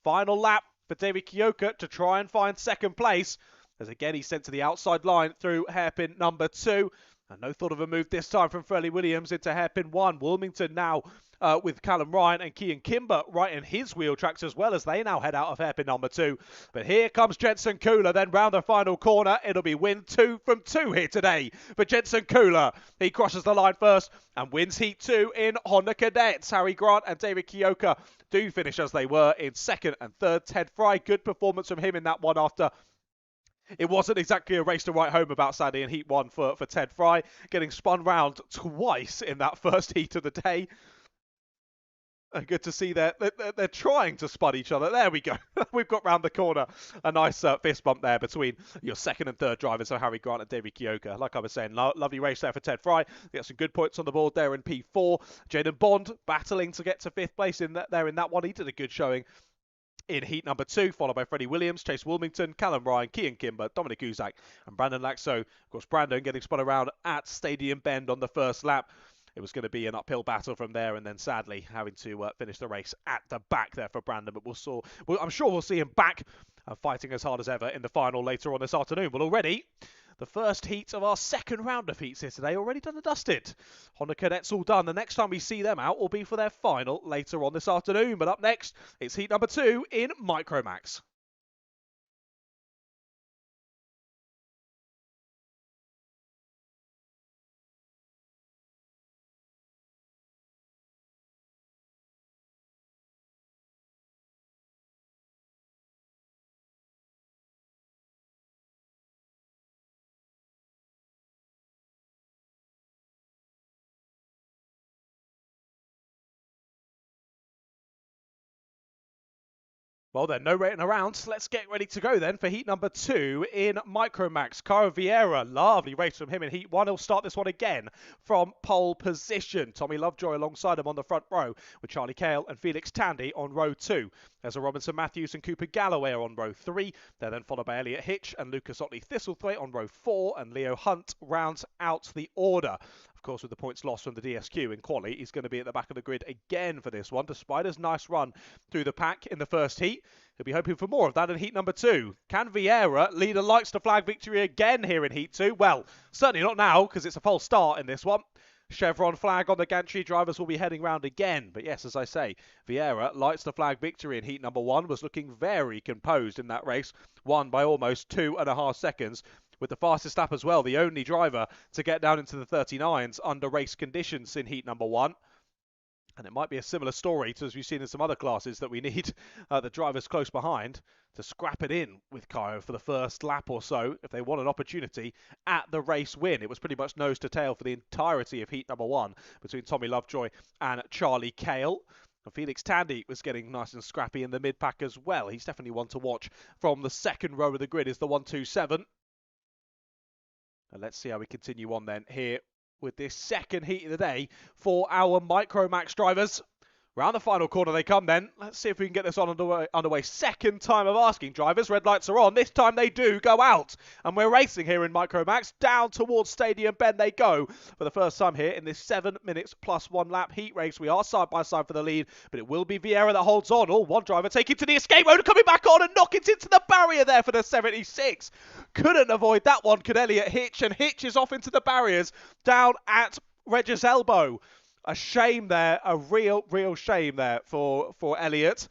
Final lap for David Kiyoka to try and find second place. As again, he's sent to the outside line through hairpin number 2. And no thought of a move this time from Freddie Williams into hairpin 1. Wilmington now with Callum Ryan and Kean Kimber right in his wheel tracks as well as they now head out of hairpin number 2. But here comes Jensen Kooler then round the final corner. It'll be win 2 from 2 here today for Jensen Kooler. He crosses the line first and wins heat 2 in Honda Cadets. Harry Grant and David Kiyoka do finish as they were in second and third. Ted Fry, good performance from him in that one after it wasn't exactly a race to write home about, sadly, in Heat 1 for Ted Fry, getting spun round twice in that first heat of the day. Good to see they're trying to spud each other. There we go. We've got round the corner. A nice fist bump there between your second and third drivers, so Harry Grant and David Kiyoka. Like I was saying, lovely race there for Ted Fry. He got some good points on the board there in P4. Jaden Bond battling to get to 5th place in that one. He did a good showing in heat number 2, followed by Freddie Williams, Chase Wilmington, Callum Ryan, Kean Kimber, Dominic Uzak, and Brandon Laxo. Of course, Brandon getting spun around at Stadium Bend on the first lap. It was going to be an uphill battle from there, and then sadly having to finish the race at the back there for Brandon. But I'm sure we'll see him back fighting as hard as ever in the final later on this afternoon. But already, the first heat of our second round of heats here today already done and dusted. Honda Cadets all done. The next time we see them out will be for their final later on this afternoon. But up next, it's heat number 2 in Micromax. Well then, no waiting around. Let's get ready to go then for heat number 2 in Micromax. Caio Vieira, lovely race from him in heat 1. He'll start this one again from pole position. Tommy Lovejoy alongside him on the front row with Charlie Cale and Felix Tandy on row 2. There's a Robinson Matthews and Cooper Galloway on row 3. They're then followed by Elliot Hitch and Lucas Otley Thistlethwaite on row 4, and Leo Hunt rounds out the order. Of course, with the points lost from the DSQ in quali, he's going to be at the back of the grid again for this one, despite his nice run through the pack in the first heat. He'll be hoping for more of that in heat number 2. Can Vieira lead a lights to flag victory again here in heat 2? Well, certainly not now, because it's a false start in this one. Chevron flag on the gantry. Drivers will be heading round again. But yes, as I say, Vieira lights the flag victory in heat number 1. Was looking very composed in that race. Won by almost 2.5 seconds. With the fastest lap as well. The only driver to get down into the 39s under race conditions in heat number 1. And it might be a similar story to as we've seen in some other classes that we need the drivers close behind to scrap it in with Caio for the first lap or so if they want an opportunity at the race win. It was pretty much nose to tail for the entirety of heat number 1 between Tommy Lovejoy and Charlie Cale. And Felix Tandy was getting nice and scrappy in the mid-pack as well. He's definitely one to watch from the second row of the grid is the 127. And let's see how we continue on then here with this second heat of the day for our Micromax drivers. Round the final corner they come then. Let's see if we can get this on underway. Second time of asking drivers. Red lights are on. This time they do go out. And we're racing here in Micromax. Down towards Stadium Bend they go. For the first time here in this 7 minutes plus 1 lap heat race. We are side by side for the lead. But it will be Vieira that holds on. Oh, one driver taking to the escape road. Coming back on and knocking it into the barrier there for the 76. Couldn't avoid that one, could Elliot Hitch. And Hitch is off into the barriers down at Reg's elbow. A shame there, a real shame there for Elliot.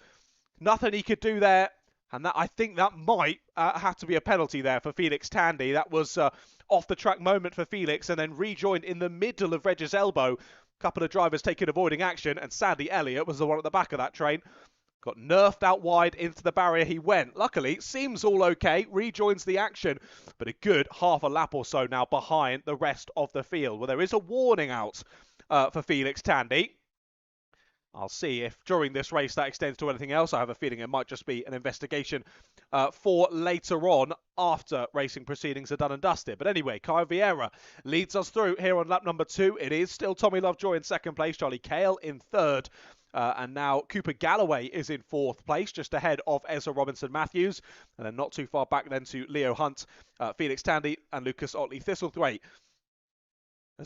Nothing he could do there, and I think that might have to be a penalty there for Felix Tandy. That was off the track moment for Felix, and then rejoined in the middle of Reg's elbow. A couple of drivers taking avoiding action, and sadly Elliot was the one at the back of that train. Got nerfed out wide into the barrier he went. Luckily, it seems all okay. Rejoins the action, but a good half a lap or so now behind the rest of the field. Well, there is a warning out for Felix Tandy. I'll see if during this race that extends to anything else. I have a feeling it might just be an investigation for later on after racing proceedings are done and dusted. But anyway, Caio Vieira leads us through here on lap number 2. It is still Tommy Lovejoy in second place, Charlie Cale in third. And now Cooper Galloway is in 4th place, just ahead of Ezra Robinson-Matthews. And then not too far back then to Leo Hunt, Felix Tandy, and Lucas Otley-Thistlethwaite.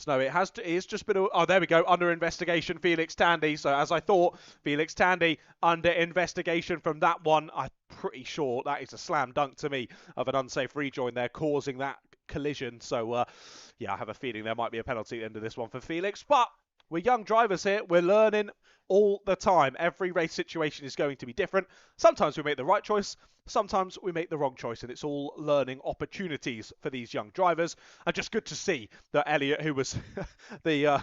No, it's just been, oh, there we go, under investigation, Felix Tandy. So as I thought, Felix Tandy under investigation from that one. I'm pretty sure that is a slam dunk to me of an unsafe rejoin there, causing that collision. So, yeah, I have a feeling there might be a penalty at the end of this one for Felix. But we're young drivers here. We're learning all the time. Every race situation is going to be different. Sometimes we make the right choice. Sometimes we make the wrong choice, and it's all learning opportunities for these young drivers. And just good to see that Elliot, who was the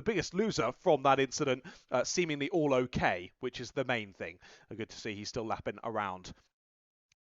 biggest loser from that incident, seemingly all okay, which is the main thing. Good to see he's still lapping around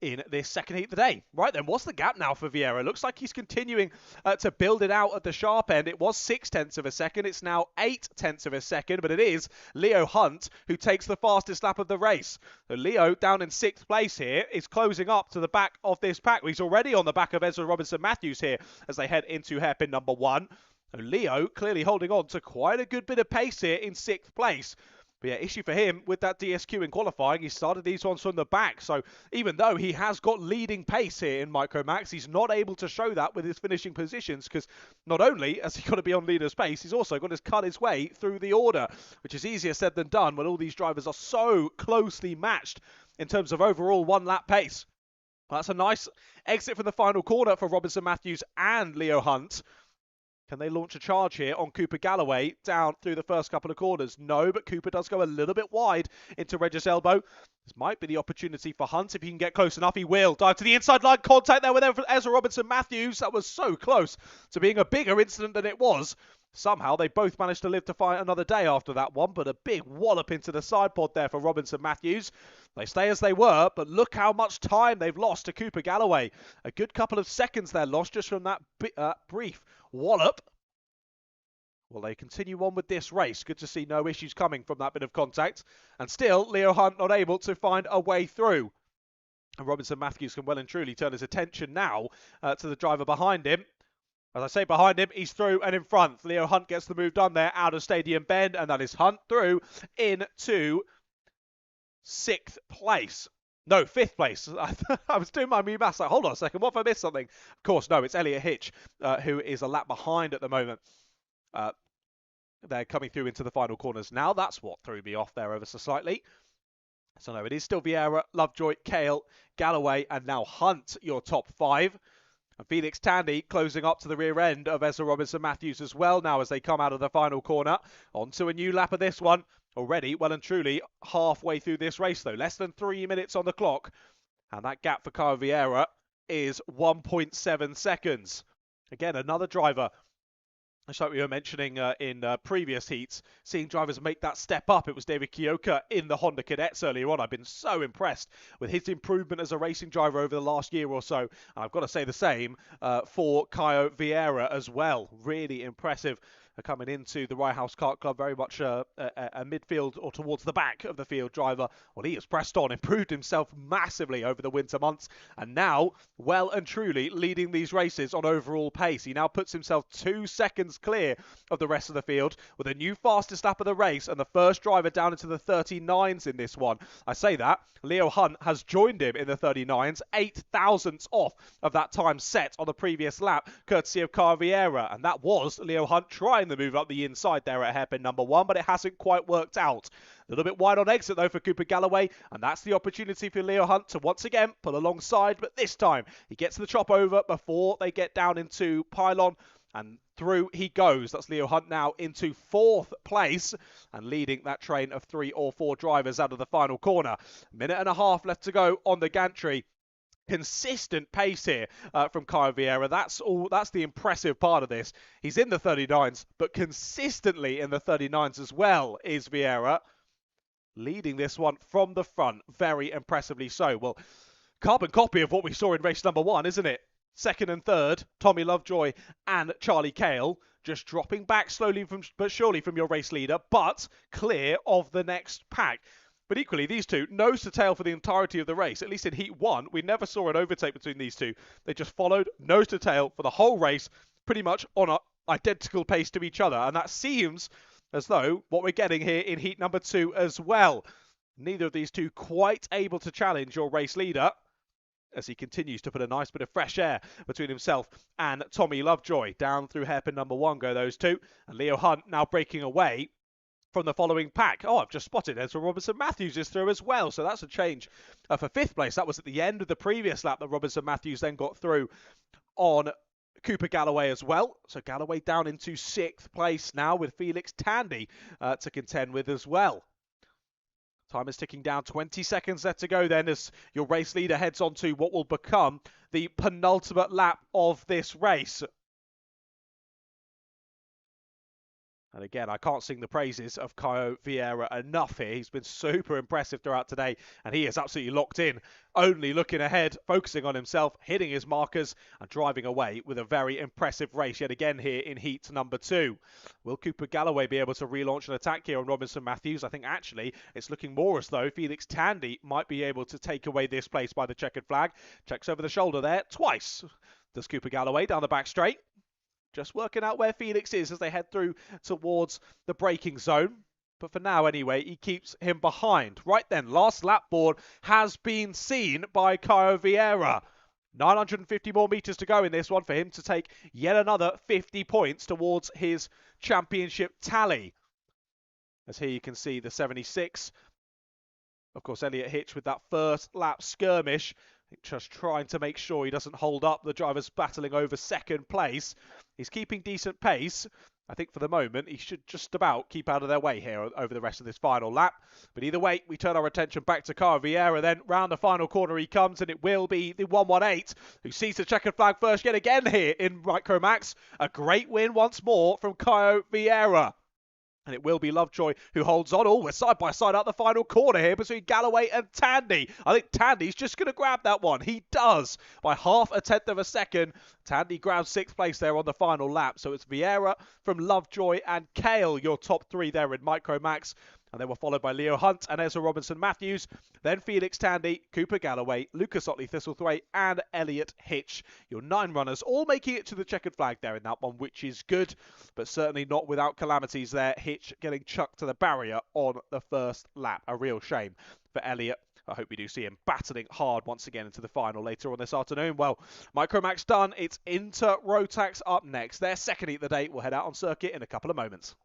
in this second heat of the day. Right then, what's the gap now for Vieira? Looks like he's continuing to build it out at the sharp end. It was 0.6 of a second. It's now 0.8 of a second, but it is Leo Hunt who takes the fastest lap of the race. So Leo, down in 6th place here, is closing up to the back of this pack. He's already on the back of Ezra Robinson-Matthews here as they head into hairpin number 1. So Leo clearly holding on to quite a good bit of pace here in 6th place. But yeah, issue for him with that DSQ in qualifying, he started these ones from the back. So even though he has got leading pace here in Micromax, he's not able to show that with his finishing positions, because not only has he got to be on leader's pace, he's also got to cut his way through the order, which is easier said than done when all these drivers are so closely matched in terms of overall one-lap pace. Well, that's a nice exit from the final corner for Robinson-Matthews and Leo Hunt. Can they launch a charge here on Cooper Galloway down through the first couple of corners? No, but Cooper does go a little bit wide into Regis Elbow. This might be the opportunity for Hunt. If he can get close enough, he will. Dive to the inside line. Contact there with Ezra Robinson-Matthews. That was so close to being a bigger incident than it was. Somehow they both managed to live to fight another day after that one, but a big wallop into the side pod there for Robinson-Matthews. They stay as they were, but look how much time they've lost to Cooper Galloway. A good couple of seconds there lost just from that brief wallop. Well, they continue on with this race. Good to see no issues coming from that bit of contact. And still, Leo Hunt not able to find a way through. And Robinson-Matthews can well and truly turn his attention now to the driver behind him. As I say behind him, he's through and in front. Leo Hunt gets the move done there out of Stadium Bend, and that is Hunt through into 6th place. No, 5th place. I was doing my new maths. Like, hold on a second, what if I missed something? Of course, no, it's Elliot Hitch, who is a lap behind at the moment. They're coming through into the final corners now. That's what threw me off there ever so slightly. So no, it is still Vieira, Lovejoy, Kale, Galloway, and now Hunt, your top 5. And Felix Tandy closing up to the rear end of Ezra Robinson-Matthews as well now as they come out of the final corner. On to a new lap of this one. Already, well and truly, halfway through this race though. Less than 3 minutes on the clock. And that gap for Kyle Vieira is 1.7 seconds. Again, another driver. Just like we were mentioning in previous heats, seeing drivers make that step up. It was David Kioka in the Honda Cadets earlier on. I've been so impressed with his improvement as a racing driver over the last year or so. And I've got to say the same for Caio Vieira as well. Really impressive coming into the Rye House Kart Club, very much a midfield or towards the back of the field driver. Well, he has pressed on, improved himself massively over the winter months, and now, well and truly, leading these races on overall pace. He now puts himself 2 seconds clear of the rest of the field with a new fastest lap of the race and the first driver down into the 39s in this one. I say that, Leo Hunt has joined him in the 39s, 8 thousandths off of that time set on the previous lap, courtesy of Caio Vieira, and that was Leo Hunt trying the move up the inside there at hairpin number 1, but it hasn't quite worked out. A little bit wide on exit though for Cooper Galloway, and that's the opportunity for Leo Hunt to once again pull alongside, but this time he gets the chop over before they get down into pylon, and through he goes. That's Leo Hunt now into 4th place and leading that train of 3 or 4 drivers out of the final corner. Minute and a half left to go on the gantry. Consistent pace here from Caio Vieira. That's the impressive part of this. He's in the 39s, but consistently in the 39s as well is Vieira. Leading this one from the front, very impressively so. Well, carbon copy of what we saw in race number 1, isn't it? Second and third, Tommy Lovejoy and Charlie Cale, just dropping back slowly but surely from your race leader, but clear of the next pack. But equally, these two, nose to tail for the entirety of the race. At least in Heat 1, we never saw an overtake between these two. They just followed nose to tail for the whole race, pretty much on an identical pace to each other. And that seems as though what we're getting here in heat number 2 as well. Neither of these two quite able to challenge your race leader, as he continues to put a nice bit of fresh air between himself and Tommy Lovejoy. Down through hairpin number 1 go those two, and Leo Hunt now breaking away from the following pack. Oh, I've just spotted Ezra Robinson Matthews is through as well, so that's a change for 5th place. That was at the end of the previous lap that Robinson Matthews then got through on Cooper Galloway as well. So Galloway down into 6th place now with Felix Tandy to contend with as well. Time is ticking down, 20 seconds left to go then as your race leader heads on to what will become the penultimate lap of this race. And again, I can't sing the praises of Caio Vieira enough here. He's been super impressive throughout today, and he is absolutely locked in, only looking ahead, focusing on himself, hitting his markers, and driving away with a very impressive race yet again here in heat number 2. Will Cooper Galloway be able to relaunch an attack here on Robinson Matthews? I think actually it's looking more as though Felix Tandy might be able to take away this place by the checkered flag. Checks over the shoulder there twice. Does Cooper Galloway down the back straight? Just working out where Felix is as they head through towards the braking zone. But for now, anyway, he keeps him behind. Right then, last lap board has been seen by Caio Vieira. 950 more metres to go in this one for him to take yet another 50 points towards his championship tally. As here you can see the 76. Of course, Elliot Hitch with that first lap skirmish, just trying to make sure he doesn't hold up. The driver's battling over 2nd place. He's keeping decent pace. I think for the moment, he should just about keep out of their way here over the rest of this final lap. But either way, we turn our attention back to Caio Vieira. Then round the final corner he comes, and it will be the 118 who sees the checkered flag first yet again here in Micromax. A great win once more from Caio Vieira. And it will be Lovejoy who holds on. Oh, we're side by side out the final corner here between Galloway and Tandy. I think Tandy's just going to grab that one. He does by 0.5 of a second. Tandy grabs 6th place there on the final lap. So it's Vieira from Lovejoy and Kale, your top 3 there in Micromax. And they were followed by Leo Hunt and Ezra Robinson Matthews. Then Felix Tandy, Cooper Galloway, Lucas Otley Thistlethwaite, and Elliot Hitch. Your 9 runners all making it to the checkered flag there in that one, which is good, but certainly not without calamities there. Hitch getting chucked to the barrier on the first lap. A real shame for Elliot. I hope we do see him battling hard once again into the final later on this afternoon. Well, Micromax done. It's into Rotax up next. Their second heat of the day. We'll head out on circuit in a couple of moments.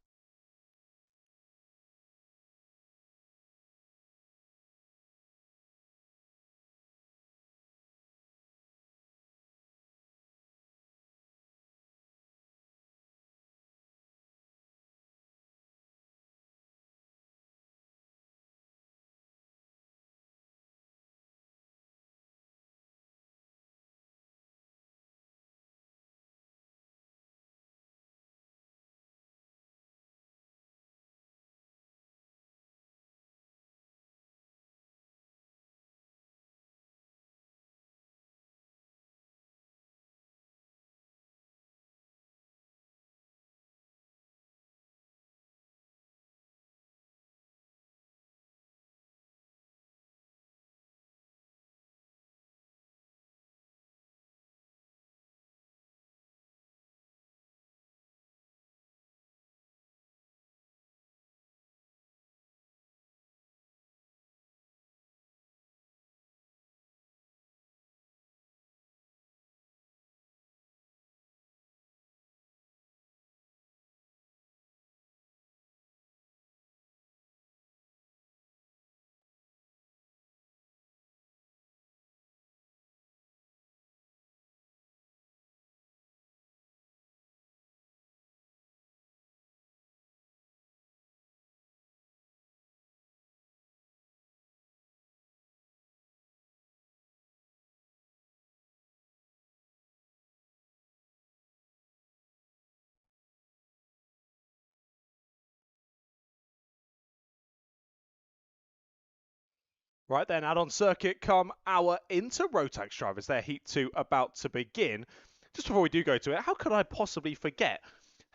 Right then, out on circuit come our Rotax drivers. Their Heat 2 about to begin. Just before we do go to it, how could I possibly forget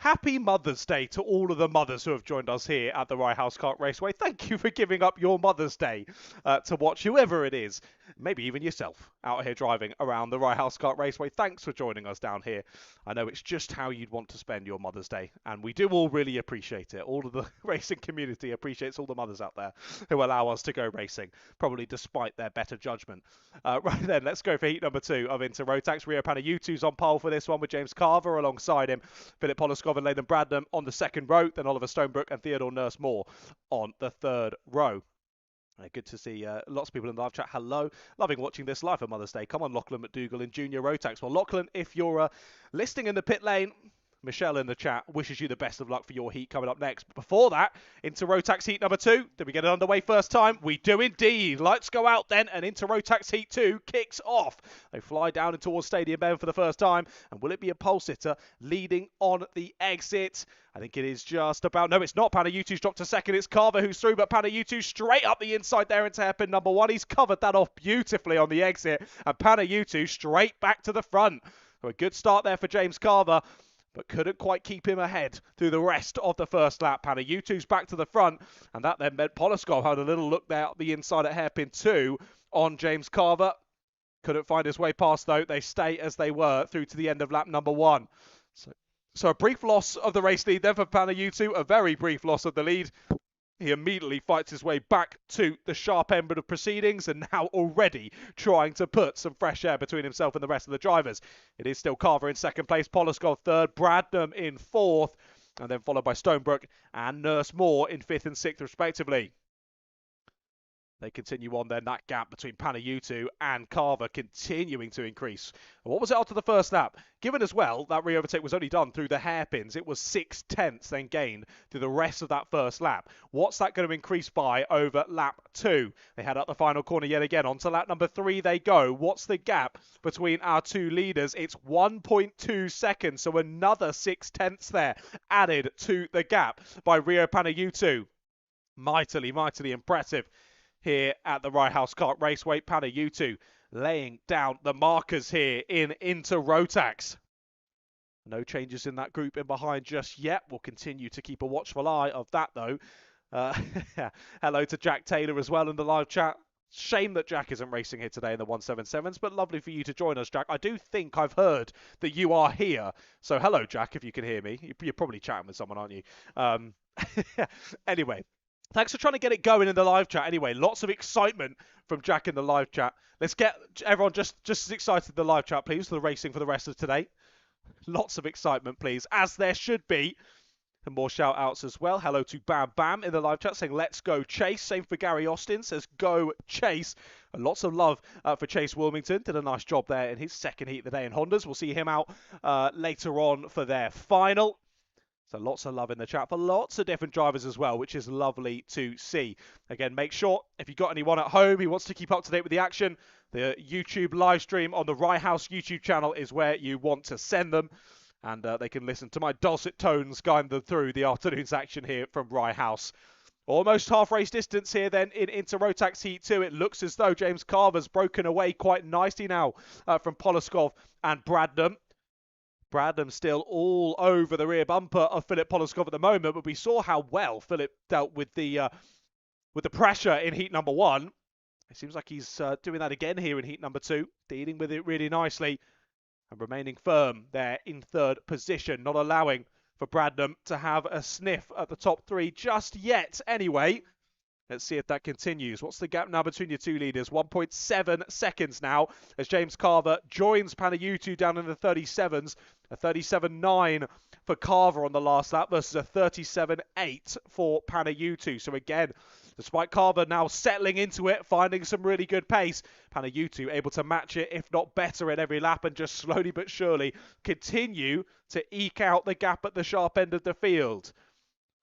Happy Mother's Day to all of the mothers who have joined us here at the Rye House Kart Raceway. Thank you for giving up your Mother's Day to watch whoever it is, maybe even yourself, out here driving around the Rye House Kart Raceway. Thanks for joining us down here. I know it's just how you'd want to spend your Mother's Day, and we do all really appreciate it. All of the racing community appreciates all the mothers out there who allow us to go racing, probably despite their better judgment. Right then, let's go for heat number 2 of Inter Rotax. Rio Panayutu's on pole for this one with James Carver alongside him. Philip Poloskov and Leighton Bradnam on the second row, then Oliver Stonebrook and Theodore Nurse-Moore on the third row. Good to see lots of people in the live chat. Hello. Loving watching this live for Mother's Day. Come on, Lachlan McDougall in Junior Rotax. Well, Lachlan, if you're listening in the pit lane, Michelle in the chat wishes you the best of luck for your heat coming up next. But before that, into Rotax heat number 2. Did we get it underway first time? We do indeed. Lights go out then, and into Rotax heat 2 kicks off. They fly down and towards Stadium Bend for the first time. And will it be a pole sitter leading on the exit? I think it is just about... No, it's not. Panayutu's dropped to second. It's Carver who's through, but Panayutu straight up the inside there into hairpin number 1. He's covered that off beautifully on the exit. And Panayutu straight back to the front. So a good start there for James Carver, but couldn't quite keep him ahead through the rest of the first lap. Panayutu's back to the front, and that then meant Poloskov had a little look there up the inside at hairpin 2 on James Carver. Couldn't find his way past, though. They stay as they were through to the end of lap number 1. So a brief loss of the race lead then for Panayutu, a very brief loss of the lead. He immediately fights his way back to the sharp end of proceedings and now already trying to put some fresh air between himself and the rest of the drivers. It is still Carver in second place, Poloskov third, Bradnam in fourth, and then followed by Stonebrook and Nurse-Moore in fifth and sixth respectively. They continue on then, that gap between Panayutu and Carver continuing to increase. And what was it after the first lap? Given as well that re-overtake was only done through the hairpins, it was 6/10 then gained through the rest of that first lap. What's that going to increase by over lap 2? They head up the final corner yet again. On to lap number 3 they go. What's the gap between our two leaders? It's 1.2 seconds, so another 6/10 there added to the gap by Rio Panayutu. Mightily impressive here at the Rye House Kart Raceway. Panayutu laying down the markers here into Rotax. No changes in that group in behind just yet. We'll continue to keep a watchful eye of that, though. Hello to Jack Taylor as well in the live chat. Shame that Jack isn't racing here today in the 177s, but lovely for you to join us, Jack. I do think I've heard that you are here. So hello, Jack, if you can hear me. You're probably chatting with someone, aren't you? Anyway. Thanks for trying to get it going in the live chat. Anyway, lots of excitement from Jack in the live chat. Let's get everyone just as excited in the live chat, please, for the racing for the rest of today. Lots of excitement, please, as there should be. And more shout-outs as well. Hello to Bam Bam in the live chat saying, let's go Chase. Same for Gary Austin, says, go Chase. And lots of love for Chase Wilmington. Did a nice job there in his second heat of the day in Hondas. We'll see him out later on for their final. So lots of love in the chat for lots of different drivers as well, which is lovely to see. Again, make sure if you've got anyone at home who wants to keep up to date with the action, the YouTube live stream on the Rye House YouTube channel is where you want to send them. And they can listen to my dulcet tones guiding them through the afternoon's action here from Rye House. Almost half race distance here then into Rotax Heat 2. It looks as though James Carver's broken away quite nicely now from Poloskov and Bradnam. Bradnam still all over the rear bumper of Philip Poloskov at the moment, but we saw how well Philip dealt with the pressure in heat number 1. It seems like he's doing that again here in heat number 2, dealing with it really nicely and remaining firm there in third position, not allowing for Bradnam to have a sniff at the top 3 just yet. Anyway, let's see if that continues. What's the gap now between your two leaders? 1.7 seconds now as James Carver joins Panayutu down in the 37s. A 37.9 for Carver on the last lap versus a 37.8 for Panayutu. So again, despite Carver now settling into it, finding some really good pace, Panayutu able to match it, if not better at every lap, and just slowly but surely continue to eke out the gap at the sharp end of the field.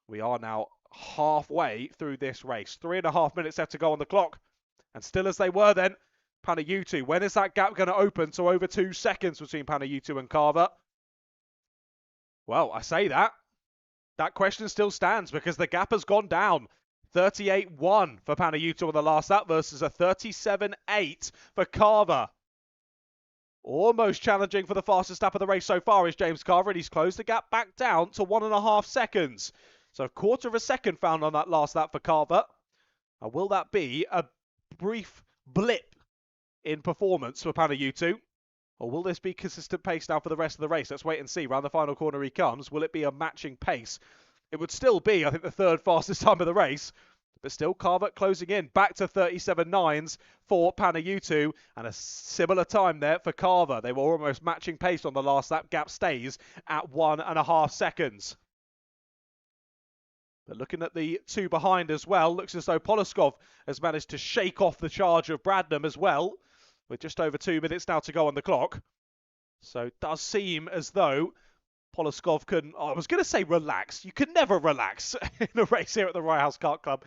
We are now halfway through this race. 3.5 minutes left to go on the clock. And still as they were then, Panayutu. When is that gap going to open to over 2 seconds between Panayutu and Carver? Well, I say that. That question still stands because the gap has gone down. 38.1 for Panayutu on the last lap versus a 37.8 for Carver. Almost challenging for the fastest lap of the race so far is James Carver, and he's closed the gap back down to 1.5 seconds. So a quarter of a second found on that last lap for Carver. And will that be a brief blip in performance for Panayutu? Or will this be consistent pace now for the rest of the race? Let's wait and see. Round the final corner he comes. Will it be a matching pace? It would still be, I think, the third fastest time of the race. But still, Carver closing in. Back to 37.9s for Panayutu. And a similar time there for Carver. They were almost matching pace on the last lap. Gap stays at 1.5 seconds. But looking at the two behind as well, looks as though Poloskov has managed to shake off the charge of Bradnam as well, with just over 2 minutes now to go on the clock. So it does seem as though Poloskov can, I was going to say relax. You can never relax in a race here at the Rye House Kart Club.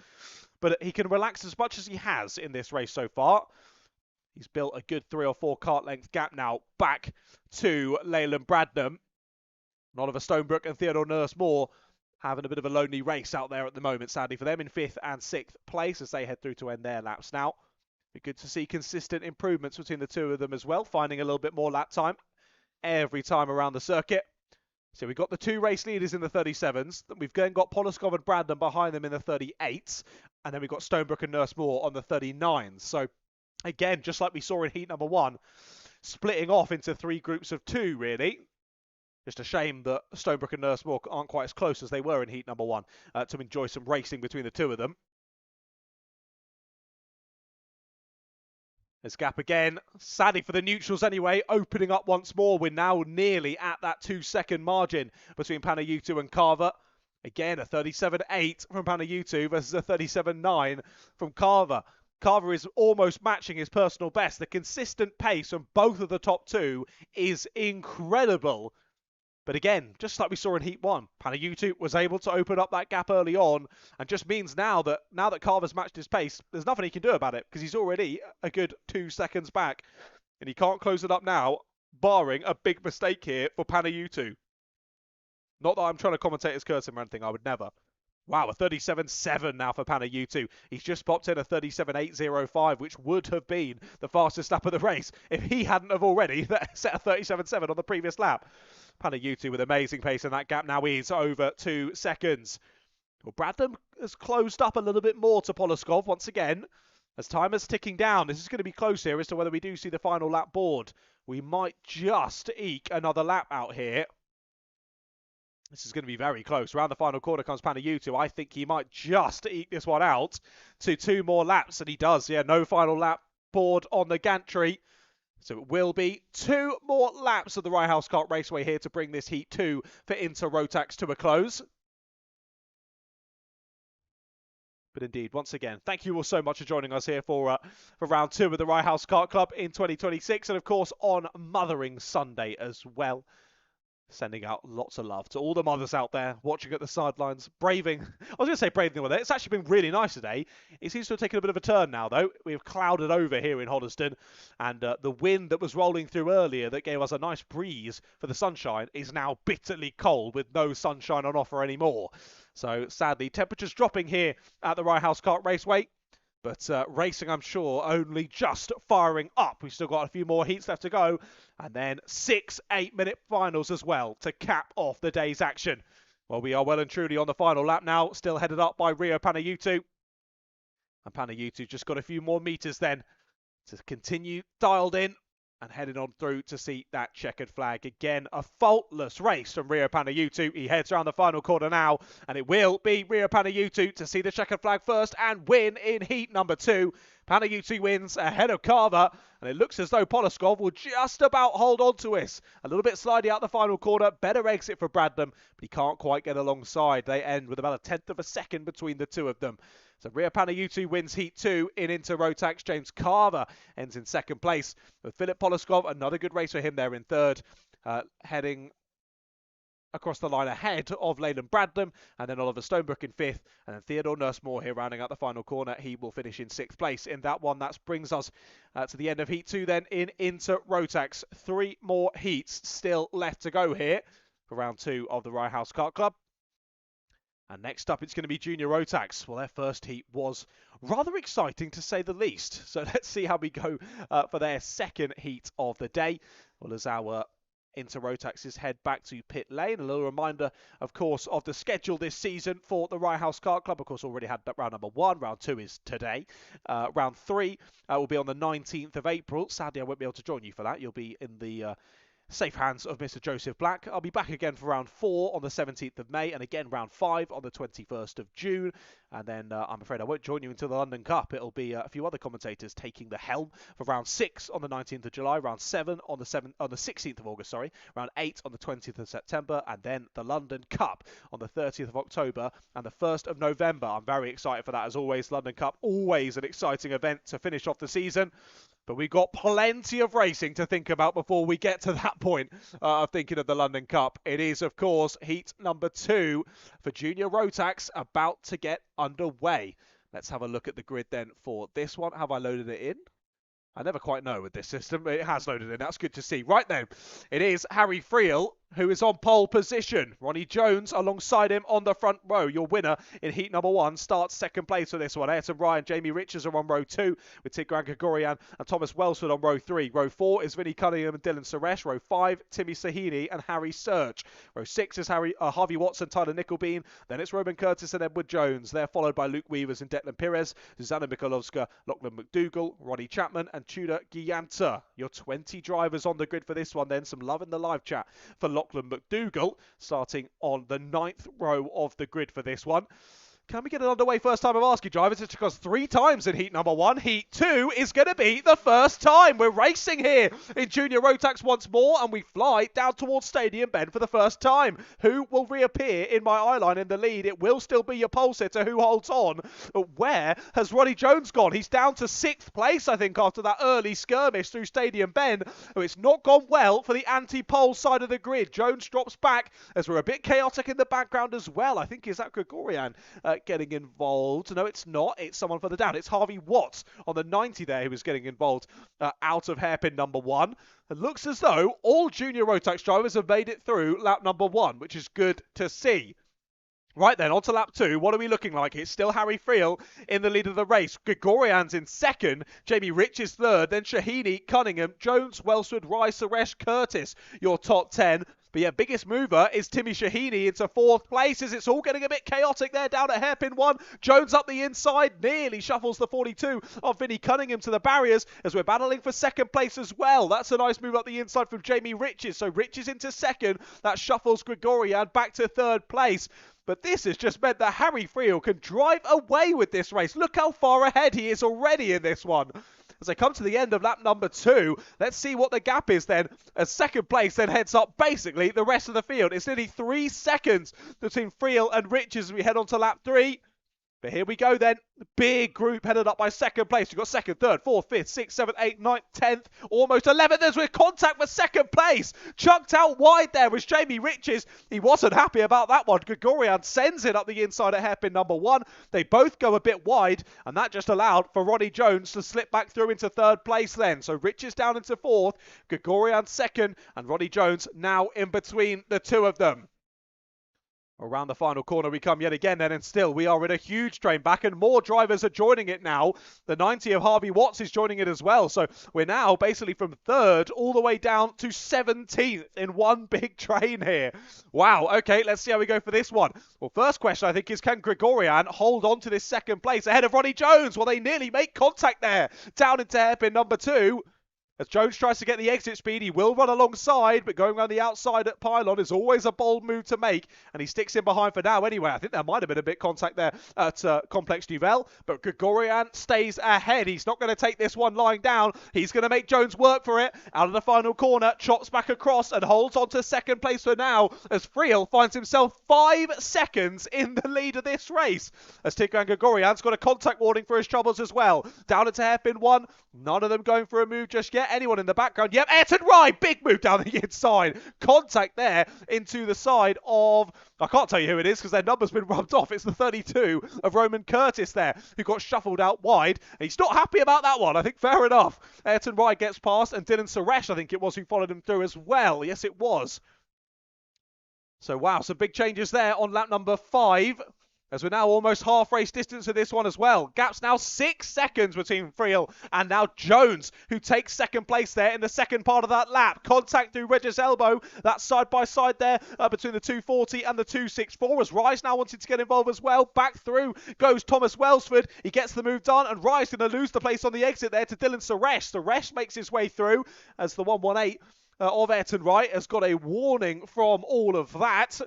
But he can relax as much as he has in this race so far. He's built a good 3 or 4 kart length gap now back to Leyland Bradnam. Oliver Stonebrook and Theodore Nurse-Moore having a bit of a lonely race out there at the moment, sadly for them, in 5th and 6th place as they head through to end their laps now. Be good to see consistent improvements between the two of them as well, finding a little bit more lap time every time around the circuit. So we've got the 2 race leaders in the 37s. We've then got Poloskov and Bradnam behind them in the 38s. And then we've got Stonebrook and Nurse-Moore on the 39s. So again, just like we saw in heat number 1, splitting off into 3 groups of 2, really. Just a shame that Stonebrook and Nurse-Moore aren't quite as close as they were in heat number 1 to enjoy some racing between the two of them. There's gap again, sadly for the neutrals anyway, opening up once more. We're now nearly at that 2-second margin between Panayutu and Carver. Again, a 37.8 from Panayutu versus a 37.9 from Carver. Carver is almost matching his personal best. The consistent pace from both of the top 2 is incredible. But again, just like we saw in Heat 1, Panayutu was able to open up that gap early on, and just means now that Carver's matched his pace, there's nothing he can do about it, because he's already a good 2 seconds back, and he can't close it up now, barring a big mistake here for Panayutu. Not that I'm trying to commentate as Curtin or anything, I would never. Wow, a 37.7 now for Panayutu. He's just popped in a 37.805, which would have been the fastest lap of the race if he hadn't have already set a 37.7 on the previous lap. Panayutu with amazing pace, and that gap now is over 2 seconds. Well, Bradnam has closed up a little bit more to Poloskov once again. As time is ticking down, this is going to be close here as to whether we do see the final lap board. We might just eke another lap out here. This is going to be very close. Around the final corner comes Panayutu. I think he might just eke this one out to 2 more laps, and he does. Yeah, no final lap board on the gantry. So it will be 2 more laps of the Rye House Kart Raceway here to bring this Heat 2 for Inter Rotax to a close. But indeed, once again, thank you all so much for joining us here for round 2 of the Rye House Kart Club in 2026. And of course, on Mothering Sunday as well. Sending out lots of love to all the mothers out there watching at the sidelines, braving. I was going to say braving the weather. It's actually been really nice today. It seems to have taken a bit of a turn now, though. We've clouded over here in Hoddesdon, and the wind that was rolling through earlier that gave us a nice breeze for the sunshine is now bitterly cold with no sunshine on offer anymore. So sadly, temperatures dropping here at the Rye House Kart Raceway. But racing, I'm sure, only just firing up. We've still got a few more heats left to go. And then 6 8-minute finals as well to cap off the day's action. Well, we are well and truly on the final lap now. Still headed up by Rio Panayutu. And Panayutu just got a few more meters then to continue dialed in. And heading on through to see that checkered flag. Again, a faultless race from Rio Panayutu. He heads around the final corner now, and it will be Rio Panayutu to see the checkered flag first and win in heat number 2. Panayutu wins ahead of Carver, and it looks as though Poloskov will just about hold on to us. A little bit slidey out the final corner. Better exit for Bradnam, but he can't quite get alongside. They end with about a 1/10 of a second between the two of them. So Rio Panayutu wins Heat 2 in Inter Rotax. James Carver ends in 2nd place. With Philip Poloskov, another good race for him there in 3rd. Heading across the line ahead of Leyland Bradnam. And then Oliver Stonebrook in 5th. And then Theodore Nurse-Moore here rounding out the final corner. He will finish in 6th place in that one. That brings us to the end of Heat 2 then in Inter Rotax. 3 more heats still left to go here for round 2 of the Rye House Kart Club. And next up, it's going to be Junior Rotax. Well, their first heat was rather exciting, to say the least. So let's see how we go for their second heat of the day. Well, as our Inter Rotaxes head back to pit lane. A little reminder, of course, of the schedule this season for the Rye House Kart Club. Of course, already had round number 1. Round 2 is today. Round 3 will be on the 19th of April. Sadly, I won't be able to join you for that. You'll be in the safe hands of Mr. Joseph Black. I'll be back again for round 4 on the 17th of May, and again round 5 on the 21st of June. And then I'm afraid I won't join you until the London Cup. It'll be a few other commentators taking the helm for round 6 on the 19th of July, round 7 on the 16th of August, round 8 on the 20th of September, and then the London Cup on the 30th of October and the 1st of November. I'm very excited for that, as always. London Cup, always an exciting event to finish off the season. But we've got plenty of racing to think about before we get to that point of thinking of the London Cup. It is, of course, heat number 2 for Junior Rotax about to get underway. Let's have a look at the grid then for this one. Have I loaded it in? I never quite know with this system. It has loaded in. That's good to see. Right then, it is Harry Friel who is on pole position. Ronnie Jones alongside him on the front row. Your winner in heat number 1 starts second place for this one. Ayrton Rye and Jamie Richards are on row 2 with Tigran Gregorian and Thomas Welsford on row 3. Row 4 is Vinnie Cunningham and Dylan Suresh. Row 5, Timmy Sahini and Harry Search. Row 6 is Harvey Watson, Tyler Nickelbean. Then it's Roman Curtis and Edward Jones. They're followed by Luke Weavers and Declan Pires, Susanna Mikolovska, Lachlan McDougall, Ronnie Chapman and Tudor Gianta. Your 20 drivers on the grid for this one then. Some love in the live chat for Lachlan McDougall, starting on the 9th row of the grid for this one. Can we get it underway first time of asking drivers? It took us 3 times in heat number 1. Heat 2 is going to be the first time. We're racing here in Junior Rotax once more, and we fly down towards Stadium Bend for the first time. Who will reappear in my eyeline in the lead? It will still be your pole sitter who holds on. But where has Ronnie Jones gone? He's down to 6th place, I think, after that early skirmish through Stadium Bend. Oh, it's not gone well for the anti-pole side of the grid. Jones drops back as we're a bit chaotic in the background as well. I think is that Gregorian getting involved. No, it's not. It's someone further down. It's Harvey Watts on the 90 there who was getting involved out of hairpin number 1. It looks as though all Junior Rotax drivers have made it through lap number 1, which is good to see. Right then, on to lap 2. What are we looking like? It's still Harry Friel in the lead of the race. Gregorian's in 2nd. Jamie Rich is 3rd. Then Shahini, Cunningham, Jones, Welsford, Rye, Suresh, Curtis. Your top 10. But yeah, biggest mover is Timmy Shahini into 4th place as it's all getting a bit chaotic there down at hairpin 1. Jones up the inside, nearly shuffles the 42 of Vinnie Cunningham to the barriers as we're battling for 2nd place as well. That's a nice move up the inside from Jamie Riches. So Riches into 2nd. That shuffles Gregorian back to 3rd place. But this has just meant that Harry Friel can drive away with this race. Look how far ahead he is already in this one. As I come to the end of lap number 2, let's see what the gap is then. As 2nd place then heads up basically the rest of the field. It's nearly 3 seconds between Friel and Rich as we head on to lap 3. But here we go then. Big group headed up by 2nd place. You've got 2nd, 3rd, 4th, 5th, 6th, 7th, 8th, 9th, 10th, almost 11th. There's with contact for 2nd place. Chucked out wide there was Jamie Riches. He wasn't happy about that one. Gregorian sends it up the inside at hairpin number 1. They both go a bit wide, and that just allowed for Ronnie Jones to slip back through into 3rd place then. So Riches down into 4th, Gregorian 2nd, and Ronnie Jones now in between the two of them. Around the final corner we come yet again then, and still we are in a huge train back and more drivers are joining it now. The 90 of Harvey Watts is joining it as well. So we're now basically from 3rd all the way down to 17th in one big train here. Wow, okay, let's see how we go for this one. Well, first question I think is, can Gregorian hold on to this 2nd place ahead of Ronnie Jones? Well, they nearly make contact there. Down into hairpin number 2. As Jones tries to get the exit speed, he will run alongside, but going around the outside at pylon is always a bold move to make, and he sticks in behind for now anyway. I think there might have been a bit of contact there at Complex Nouvelle, but Gregorian stays ahead. He's not going to take this one lying down. He's going to make Jones work for it. Out of the final corner, chops back across and holds on to 2nd place for now, as Friel finds himself 5 seconds in the lead of this race. As Tigran Gregorian's got a contact warning for his troubles as well. Down into hairpin 1, none of them going for a move just yet. Anyone in the background? Yep, Ayrton Rye, big move down the inside. Contact there into the side of, I can't tell you who it is because their number's been rubbed off. It's the 32 of Roman Curtis there, who got shuffled out wide. And he's not happy about that one. I think fair enough. Ayrton Rye gets past, and Dylan Suresh, I think it was, who followed him through as well. Yes, it was. So wow, some big changes there on lap number 5. As we're now almost half race distance of this one as well. Gap's now 6 seconds between Friel and now Jones, who takes second place there in the second part of that lap. Contact through Regis' elbow. That's side by side there between the 240 and the 264 as Rye's now wanted to get involved as well. Back through goes Thomas Welsford. He gets the move done and Rye's going to lose the place on the exit there to Dylan Suresh. Suresh makes his way through as the 118 of Ayrton Wright has got a warning from all of that.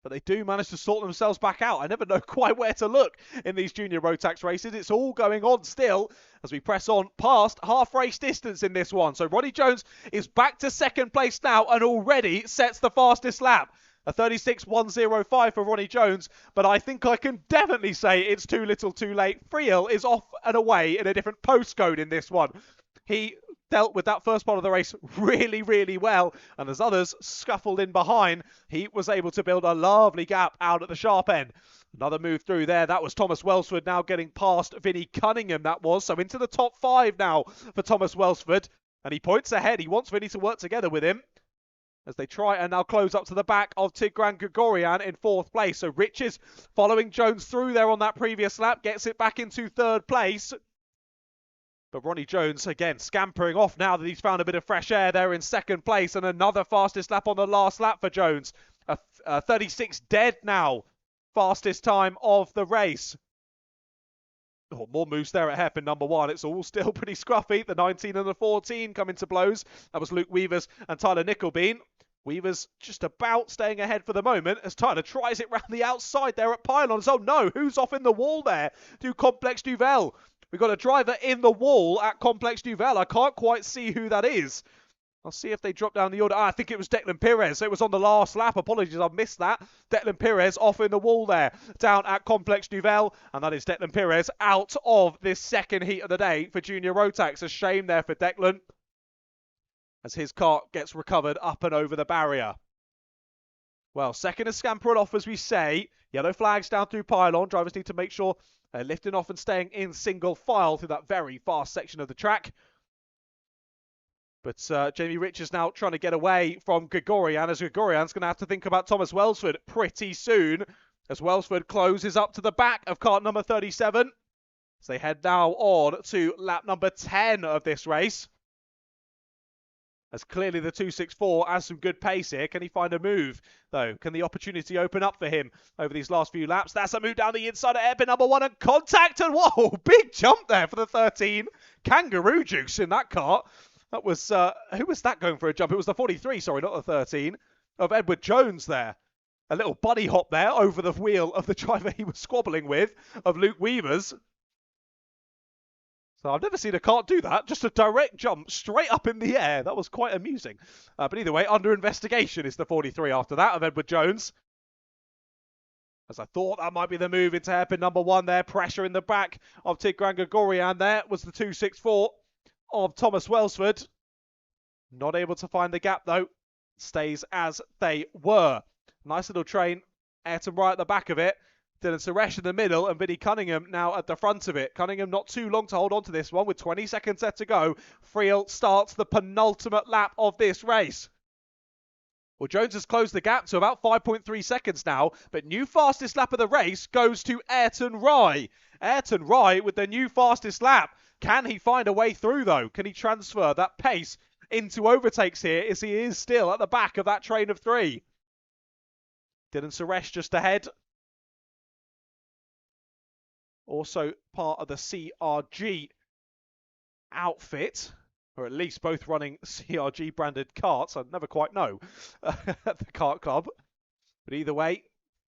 But they do manage to sort themselves back out. I never know quite where to look in these junior Rotax races. It's all going on still as we press on past half race distance in this one. So Ronnie Jones is back to second place now and already sets the fastest lap. A 36.105 for Ronnie Jones, but I think I can definitely say it's too little too late. Friel is off and away in a different postcode in this one. He dealt with that first part of the race really, really well. And as others scuffled in behind, he was able to build a lovely gap out at the sharp end. Another move through there. That was Thomas Welsford now getting past Vinnie Cunningham, that was. So into the top 5 now for Thomas Welsford. And he points ahead. He wants Vinnie to work together with him as they try and now close up to the back of Tigran Gregorian in 4th place. So Riches following Jones through there on that previous lap, gets it back into 3rd place. But Ronnie Jones, again, scampering off now that he's found a bit of fresh air there in 2nd place. And another fastest lap on the last lap for Jones. A 36 dead now. Fastest time of the race. Oh, more moves there at hairpin number 1. It's all still pretty scruffy. The 19 and the 14 come into blows. That was Luke Weavers and Tyler Nickelbean. Weavers just about staying ahead for the moment as Tyler tries it round the outside there at pylons. Oh no, who's off in the wall there? To Complex Duvel. We've got a driver in the wall at Complex Duvel. I can't quite see who that is. I'll see if they drop down the order. I think it was Declan Perez. It was on the last lap. Apologies, I missed that. Declan Perez off in the wall there, down at Complex Duvel. And that is Declan Perez out of this second heat of the day for Junior Rotax. A shame there for Declan, as his kart gets recovered up and over the barrier. Well, second is scampering off, as we say. Yellow flags down through pylon. Drivers need to make sure they're lifting off and staying in single file through that very fast section of the track. But Jamie Rich is now trying to get away from Gregorian, as Gregorian's going to have to think about Thomas Welsford pretty soon, as Welsford closes up to the back of kart number 37. So they head now on to lap number 10 of this race. As clearly the 264 has some good pace here. Can he find a move, though? Can the opportunity open up for him over these last few laps? That's a move down the inside of hairpin number 1 and contact. And whoa, big jump there for the 13. Kangaroo juice in that kart. That was, who was that going for a jump? It was the 43, sorry, not the 13, of Edward Jones there. A little bunny hop there over the wheel of the driver he was squabbling with, of Luke Weavers. So I've never seen a kart do that. Just a direct jump straight up in the air. That was quite amusing. But either way, under investigation is the 43 after that of Edward Jones. As I thought that might be the move into hairpin number 1 there. Pressure in the back of Tigran Gregorian there was the 264 of Thomas Welsford. Not able to find the gap though. Stays as they were. Nice little train. Ayrton right at the back of it. Dylan Suresh in the middle and Vinnie Cunningham now at the front of it. Cunningham not too long to hold on to this one with 20 seconds set to go. Friel starts the penultimate lap of this race. Well, Jones has closed the gap to about 5.3 seconds now, but new fastest lap of the race goes to Ayrton Rye. Ayrton Rye with the new fastest lap. Can he find a way through, though? Can he transfer that pace into overtakes here, as he is still at the back of that train of 3? Dylan Suresh just ahead. Also part of the CRG outfit, or at least both running CRG branded karts. I never quite know at the kart club. But either way,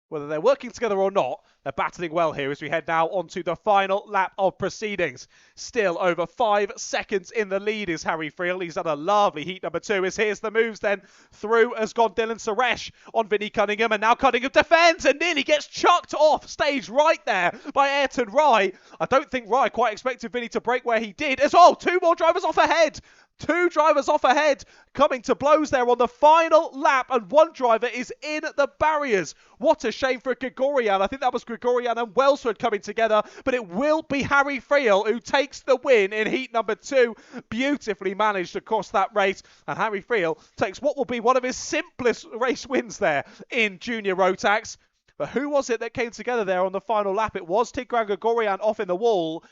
whether they're working together or not, they're battling well here as we head now onto the final lap of proceedings. Still over 5 seconds in the lead is Harry Friel. He's had a lovely heat number 2. As here's the moves then. Through has gone Dylan Suresh on Vinnie Cunningham. And now Cunningham defends and nearly gets chucked off stage right there by Ayrton Rye. I don't think Rye quite expected Vinnie to break where he did. As well, 2 more drivers off ahead. Two drivers off ahead, coming to blows there on the final lap, and one driver is in the barriers. What a shame for Gregorian. I think that was Gregorian and Welsford coming together, but it will be Harry Friel who takes the win in heat number 2. Beautifully managed across that race, and Harry Friel takes what will be one of his simplest race wins there in Junior Rotax. But who was it that came together there on the final lap? It was Tigran Gregorian off in the wall.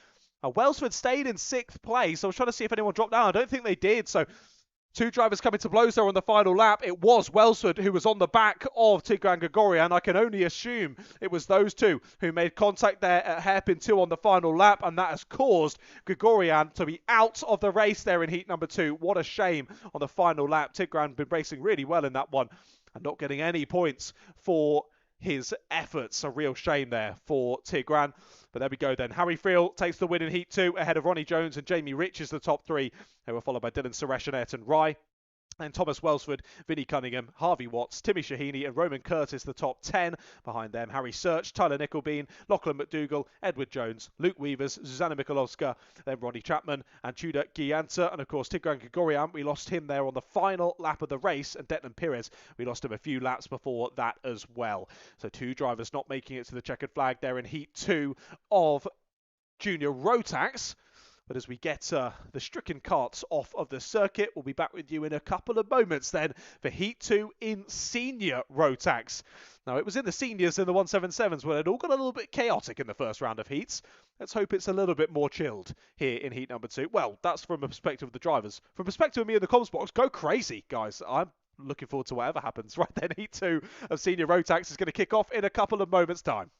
Welsford stayed in 6th place. I was trying to see if anyone dropped down. I don't think they did. So two drivers coming to blows there on the final lap. It was Welsford who was on the back of Tigran Gregorian. I can only assume it was those two who made contact there at hairpin 2 on the final lap, and that has caused Gregorian to be out of the race there in heat number 2. What a shame on the final lap. Tigran been racing really well in that one and not getting any points for his efforts. A real shame there for Tigran. But there we go then. Harry Friel takes the win in Heat 2 ahead of Ronnie Jones and Jamie Rich is the top 3. They were followed by Dylan Suresh and Rye. And Thomas Welsford, Vinnie Cunningham, Harvey Watts, Timmy Shahini and Roman Curtis the top 10. Behind them, Harry Search, Tyler Nickelbean, Lachlan McDougall, Edward Jones, Luke Weavers, Susanna Mikolovska, then Ronnie Chapman and Tudor Gianta. And of course, Tigran Gregorian, we lost him there on the final lap of the race. And Declan Pires, we lost him a few laps before that as well. So two drivers not making it to the checkered flag there in Heat 2 of Junior Rotax. But as we get the stricken carts off of the circuit, we'll be back with you in a couple of moments then for Heat 2 in Senior Rotax. Now, it was in the Seniors and the 177s where it all got a little bit chaotic in the first round of heats. Let's hope it's a little bit more chilled here in Heat number 2. Well, that's from a perspective of the drivers. From perspective of me in the comms box, go crazy, guys. I'm looking forward to whatever happens. Right then, Heat 2 of Senior Rotax is going to kick off in a couple of moments' time.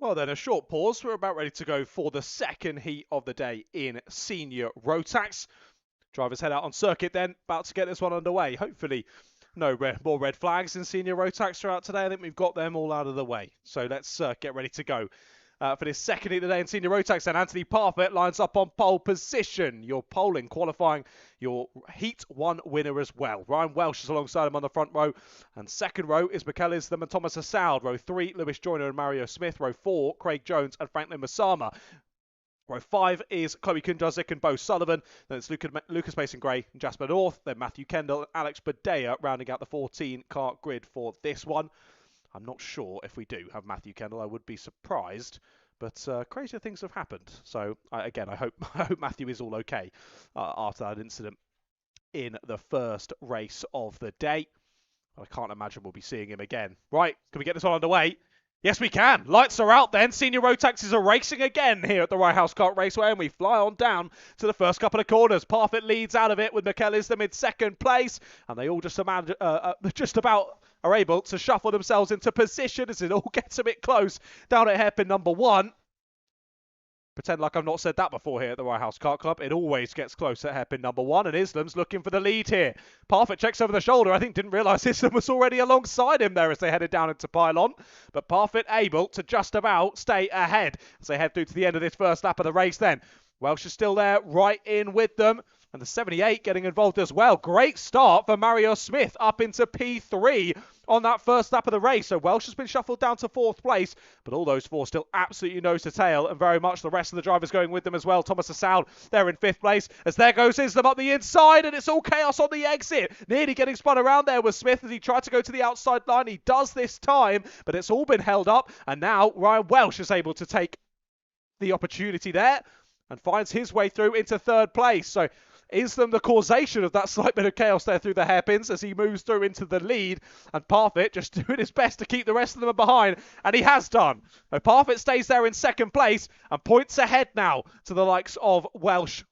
Well then, a short pause. We're about ready to go for the second heat of the day in Senior Rotax. Drivers head out on circuit then, about to get this one underway. Hopefully no more red flags in Senior Rotax throughout today. I think we've got them all out of the way. So let's get ready to go. For this second heat of the day in Senior Rotax, then Anthony Parfit lines up on pole position. Your polling qualifying your Heat 1 winner as well. Ryan Welsh is alongside him on the front row. And second row is Mikel Islam and Thomas Assaud. Row 3, Lewis Joyner and Mario Smith. Row 4, Craig Jones and Franklin Masama. Row 5 is Chloe Kundrazik and Bo Sullivan. Then it's Lucas Mason Gray and Jasper North. Then Matthew Kendall and Alex Badea rounding out the 14-car grid for this one. I'm not sure if we do have Matthew Kendall. I would be surprised. But crazier things have happened. So, I hope Matthew is all okay after that incident in the first race of the day. I can't imagine we'll be seeing him again. Right, can we get this all underway? Yes, we can. Lights are out then. Senior Rotaxes are racing again here at the Rye House Kart Raceway, and we fly on down to the first couple of corners. Parfit leads out of it with Mikel Islam in second place, and they all just about are able to shuffle themselves into position as it all gets a bit close down at hairpin number 1. Pretend like I've not said that before here at the Rye House Kart Club. It always gets close at hairpin number 1, and Islam's looking for the lead here. Parfit checks over the shoulder. I think didn't realise Islam was already alongside him there as they headed down into pylon. But Parfit able to just about stay ahead as they head through to the end of this first lap of the race then. Welsh is still there, right in with them. And the 78 getting involved as well. Great start for Mario Smith up into P3 on that first lap of the race. So Welsh has been shuffled down to 4th place, but all those 4 still absolutely nose to tail, and very much the rest of the drivers going with them as well. Thomas Assaud there in 5th place, as there goes Islam up the inside, and it's all chaos on the exit. Nearly getting spun around there was Smith as he tried to go to the outside line. He does this time, but it's all been held up, and now Ryan Welsh is able to take the opportunity there and finds his way through into 3rd place. So Islam the causation of that slight bit of chaos there through the hairpins as he moves through into the lead, and Parfit just doing his best to keep the rest of them behind, and he has done. So Parfit stays there in 2nd place and points ahead now to the likes of Welsh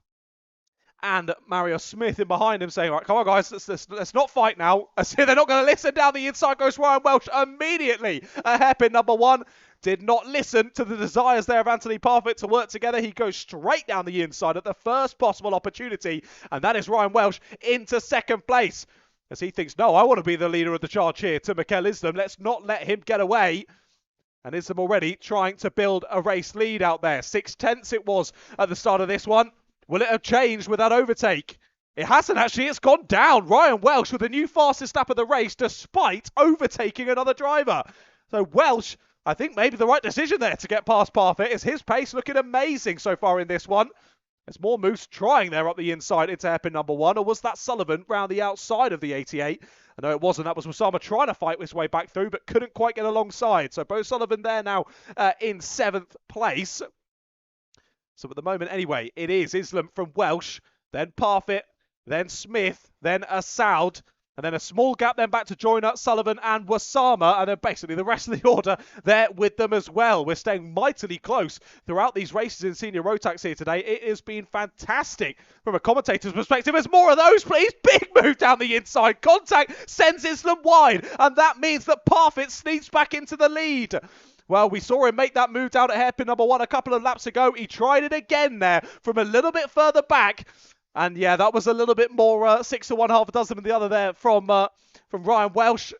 and Mario Smith in behind him, saying, right, come on guys, let's not fight now. As they're not going to listen. Down the inside goes Ryan Welsh immediately at hairpin number 1. Did not listen to the desires there of Anthony Parfit to work together. He goes straight down the inside at the first possible opportunity, and that is Ryan Welsh into 2nd place. As he thinks, no, I want to be the leader of the charge here to Mikel Islam. Let's not let him get away. And Islam already trying to build a race lead out there. 6/10 it was at the start of this one. Will it have changed with that overtake? It hasn't actually. It's gone down. Ryan Welsh with the new fastest lap of the race despite overtaking another driver. So Welsh, I think maybe the right decision there to get past Parfit. Is his pace looking amazing so far in this one? There's more Moose trying there up the inside into hairpin number 1. Or was that Sullivan round the outside of the 88? I know it wasn't. That was Masama trying to fight his way back through, but couldn't quite get alongside. So Bo Sullivan there now in 7th place. So at the moment, anyway, it is Islam from Welsh, then Parfit, then Smith, then Assaud, and then a small gap then back to Joyner, Sullivan and Wasama, and then basically the rest of the order there with them as well. We're staying mightily close throughout these races in Senior Rotax here today. It has been fantastic from a commentator's perspective. There's more of those, please. Big move down the inside. Contact sends Islam wide, and that means that Parfit sneaks back into the lead. Well, we saw him make that move down at hairpin number 1 a couple of laps ago. He tried it again there from a little bit further back. And yeah, that was a little bit more 6 to 1, half a dozen than the other there from Ryan Welsh.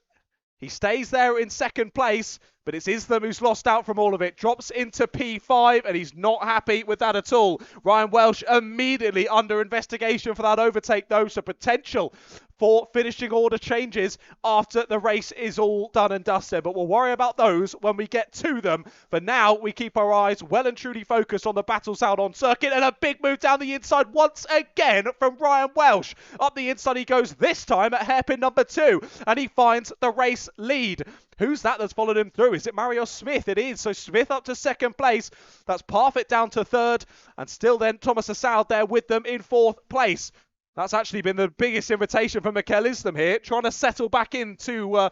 He stays there in 2nd place, but it's Islam who's lost out from all of it. Drops into P5, and he's not happy with that at all. Ryan Welsh immediately under investigation for that overtake, though, so potential for finishing order changes after the race is all done and dusted. But we'll worry about those when we get to them. For now, we keep our eyes well and truly focused on the battles out on circuit, and a big move down the inside once again from Ryan Welsh. Up the inside he goes this time at hairpin number 2, and he finds the race lead. Who's that that's followed him through? Is it Mario Smith? It is. So Smith up to 2nd place. That's Parfit down to 3rd, and still then Thomas Assaud there with them in 4th place. That's actually been the biggest invitation for Mikel Islam here, trying to settle back into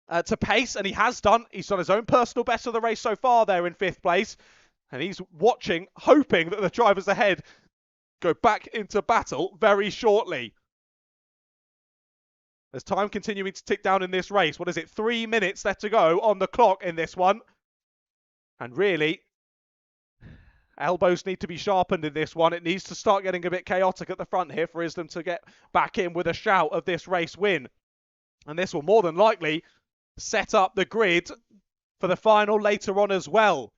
to pace, and he has done. He's done his own personal best of the race so far there in 5th place, and he's watching, hoping that the drivers ahead go back into battle very shortly. There's time continuing to tick down in this race. What is it? 3 minutes left to go on the clock in this one. And really, elbows need to be sharpened in this one. It needs to start getting a bit chaotic at the front here for Islam to get back in with a shout of this race win. And this will more than likely set up the grid for the final later on as well.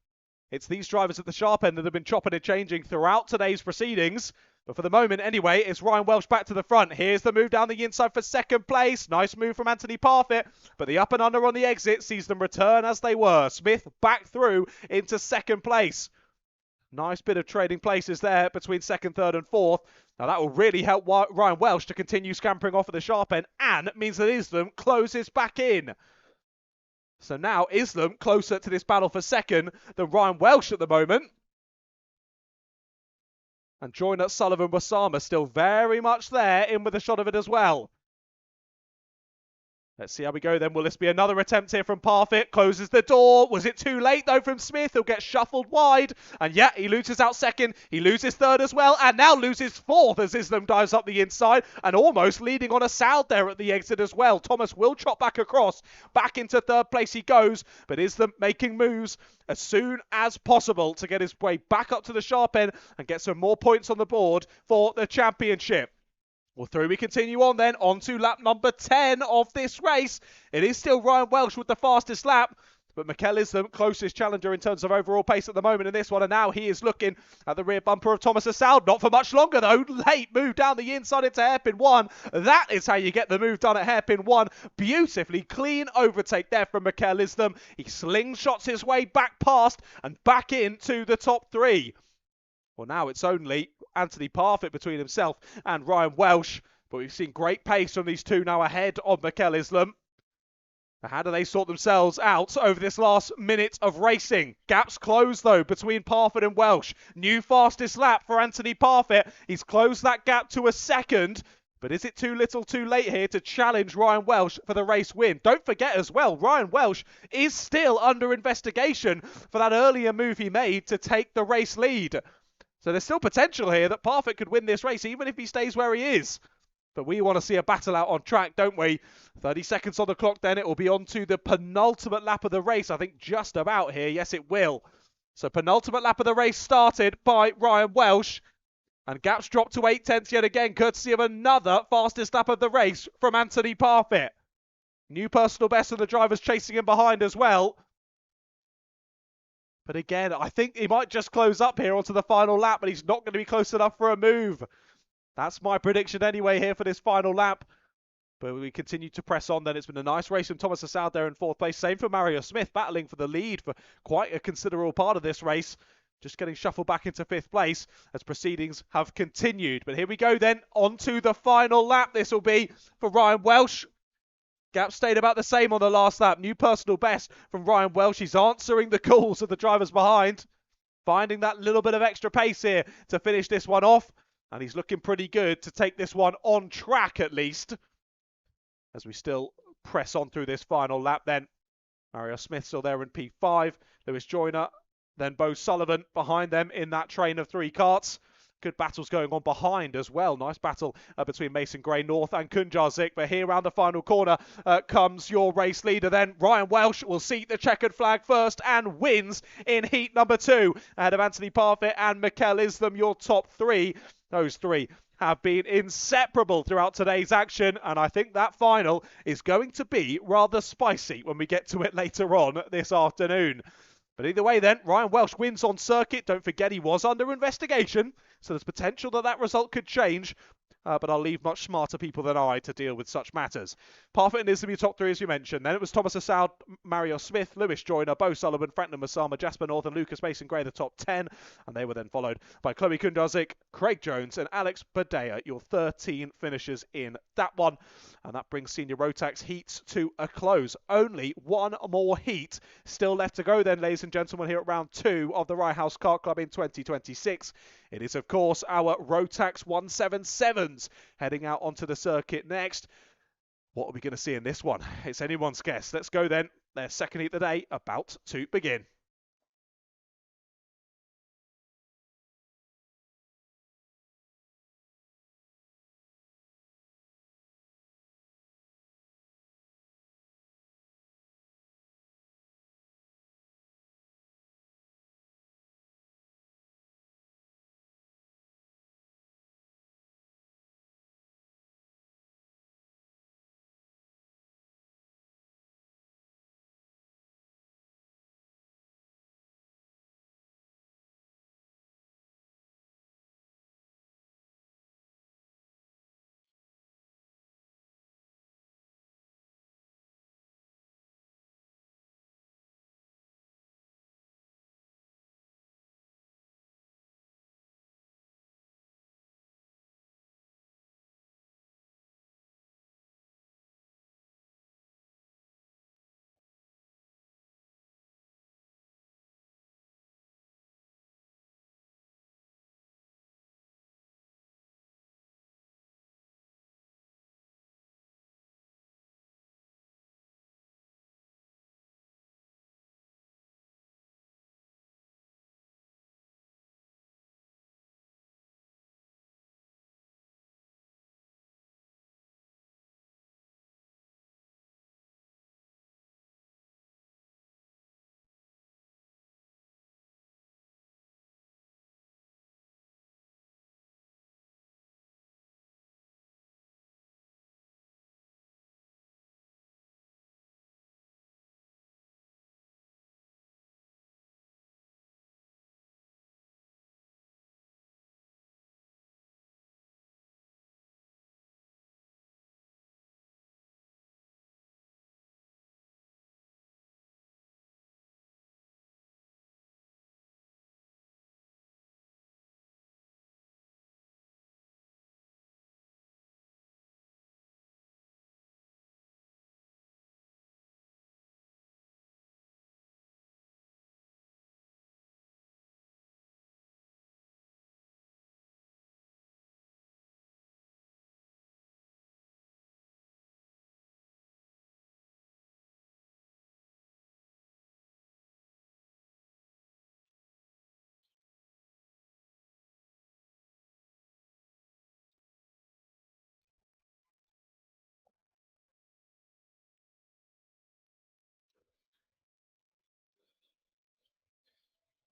It's these drivers at the sharp end that have been chopping and changing throughout today's proceedings. But for the moment, anyway, it's Ryan Welsh back to the front. Here's the move down the inside for second place. Nice move from Anthony Parfitt. But the up and under on the exit sees them return as they were. Smith back through into second place. Nice bit of trading places there between second, third and fourth. Now that will really help Ryan Welsh to continue scampering off at the sharp end, and means that Islam closes back in. So now Islam closer to this battle for second than Ryan Welsh at the moment. And joiner Sullivan Wasama still very much there, in with a shot of it as well. Let's see how we go then. Will this be another attempt here from Parfitt? Closes the door. Was it too late though from Smith? He'll get shuffled wide. And yeah, he loses out second. He loses third as well. And now loses fourth as Islam dives up the inside. And almost leading on a Saud there at the exit as well. Thomas will chop back across. Back into third place he goes. But Islam making moves as soon as possible to get his way back up to the sharp end and get some more points on the board for the championship. Well, through we continue on then, on to lap number 10 of this race. It is still Ryan Welsh with the fastest lap, but Mikel is the closest challenger in terms of overall pace at the moment in this one, and now he is looking at the rear bumper of Thomas Saud. Not for much longer though. Late move down the inside into hairpin 1. That is how you get the move done at hairpin 1. Beautifully clean overtake there from Mikel Islam. He slingshots his way back past and back into the top 3. Well, now it's only Anthony Parfitt between himself and Ryan Welsh. But we've seen great pace from these two now ahead of Mikel Islam. How do they sort themselves out over this last minute of racing? Gaps closed, though, between Parfitt and Welsh. New fastest lap for Anthony Parfitt. He's closed that gap to a second. But is it too little too late here to challenge Ryan Welsh for the race win? Don't forget as well, Ryan Welsh is still under investigation for that earlier move he made to take the race lead. So there's still potential here that Parfitt could win this race, even if he stays where he is. But we want to see a battle out on track, don't we? 30 seconds on the clock then. It will be on to the penultimate lap of the race. I think just about here. Yes, it will. So penultimate lap of the race started by Ryan Welsh. And gaps dropped to 8/10 yet again, courtesy of another fastest lap of the race from Anthony Parfitt. New personal best, and the drivers chasing him behind as well. But again, I think he might just close up here onto the final lap, but he's not going to be close enough for a move. That's my prediction anyway here for this final lap. But we continue to press on then. It's been a nice race from Thomas Saud there in fourth place. Same for Mario Smith, battling for the lead for quite a considerable part of this race. Just getting shuffled back into fifth place as proceedings have continued. But here we go then, on to the final lap. This will be for Ryan Welsh. Gap stayed about the same on the last lap. New personal best from Ryan Welsh. He's answering the calls of the drivers behind. Finding that little bit of extra pace here to finish this one off. And he's looking pretty good to take this one on track at least. As we still press on through this final lap then. Mario Smith still there in P5. Lewis Joyner, then Bo Sullivan behind them in that train of 3 karts. Good battles going on behind as well. Nice battle between Mason Gray North and Kunjarzik. But here around the final corner comes your race leader then. Ryan Welsh will seat the checkered flag first and wins in heat number 2. Ahead of Anthony Parfitt and Mikel Islam, your top 3. Those 3 have been inseparable throughout today's action. And I think that final is going to be rather spicy when we get to it later on this afternoon. But either way then, Ryan Welsh wins on circuit. Don't forget he was under investigation, so there's potential that that result could change. But I'll leave much smarter people than I to deal with such matters. Parfitt and Islam, your top 3 as you mentioned. Then it was Thomas Saud, Mario Smith, Lewis Joyner, Bo Sullivan, Franklin Masama, Jasper North and Lucas Mason Gray, the top 10. And they were then followed by Chloe Kundarzik, Craig Jones and Alex Badea, your 13 finishers in that one. And that brings senior Rotax heats to a close. Only one more heat still left to go then, ladies and gentlemen, here at round 2 of the Rye House Kart Club in 2026. It is, of course, our Rotax 177s heading out onto the circuit next. What are we going to see in this one? It's anyone's guess. Let's go then. Their second heat of the day about to begin.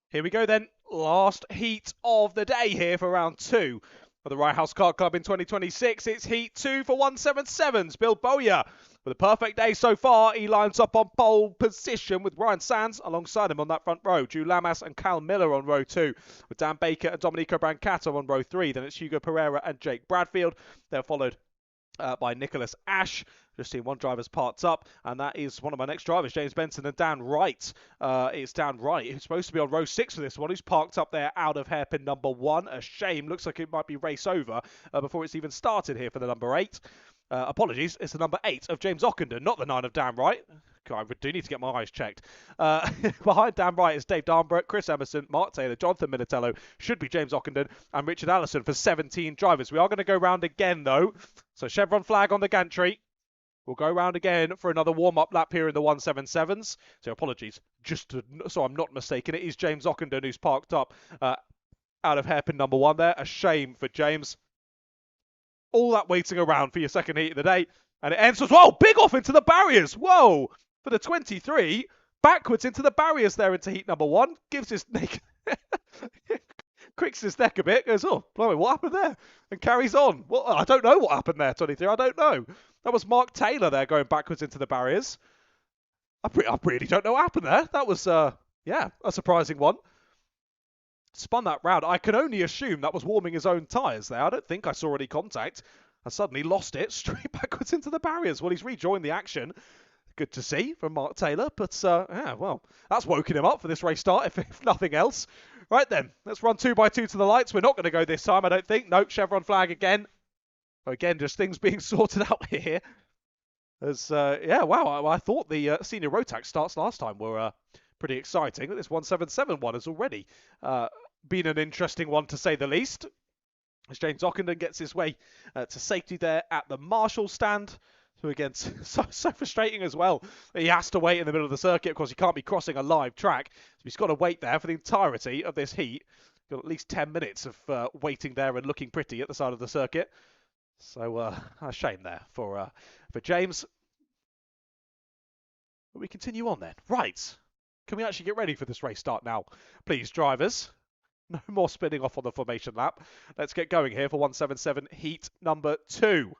Here we go then. Last heat of the day here for round 2 of the Rye House Kart Club in 2026. It's heat 2 for 177's Bill Bowyer. With a perfect day so far, he lines up on pole position with Ryan Sands alongside him on that front row. Drew Lamas and Cal Miller on row 2, with Dan Baker and Domenico Brancato on row 3. Then it's Hugo Pereira and Jake Bradfield. They're followed by Nicholas Ash. Just seen one driver's parked up, and that is one of my next drivers, James Benson and Dan Wright. It's Dan Wright, who's supposed to be on row 6 for this one, who's parked up there out of hairpin number 1. A shame. Looks like it might be race over before it's even started here for the number 8. Apologies, it's the number 8 of James Ockenden, not the 9 of Dan Wright. God, I do need to get my eyes checked. Behind Dan Wright is Dave Darnbrook, Chris Emerson, Mark Taylor, Jonathan Minatello, should be James Ockenden, and Richard Allison for 17 drivers. We are going to go round again, though. So chevron flag on the gantry. We'll go round again for another warm-up lap here in the 177s. So apologies, so I'm not mistaken. It is James Ockenden who's parked up out of hairpin number 1 there. A shame for James. All that waiting around for your second heat of the day. And it ends as well. Big off into the barriers. Whoa. For the 23. Backwards into the barriers there into heat number 1. Gives his neck... Cricks his neck a bit. Goes, oh, blimey, what happened there? And carries on. Well, I don't know what happened there, 23. I don't know. That was Mark Taylor there going backwards into the barriers. I really don't know what happened there. That was, yeah, a surprising one. Spun that round. I can only assume that was warming his own tyres there. I don't think I saw any contact. I suddenly lost it straight backwards into the barriers. Well, he's rejoined the action. Good to see from Mark Taylor. But, yeah, well, that's woken him up for this race start, if nothing else. Right then, let's run 2x2 to the lights. We're not going to go this time, I don't think. No, chevron flag again. Again, just things being sorted out here. As, yeah, wow, I thought the senior Rotax starts last time were pretty exciting. This 177 one has already been an interesting one, to say the least. As James Ockenden gets his way to safety there at the Marshall stand. So again, so frustrating as well. He has to wait in the middle of the circuit. Of course, he can't be crossing a live track. So he's got to wait there for the entirety of this heat. Got at least 10 minutes of waiting there and looking pretty at the side of the circuit. So a shame there for James. But we continue on then. Right. Can we actually get ready for this race start now? Please, drivers. No more spinning off on the formation lap. Let's get going here for 177 heat number 2.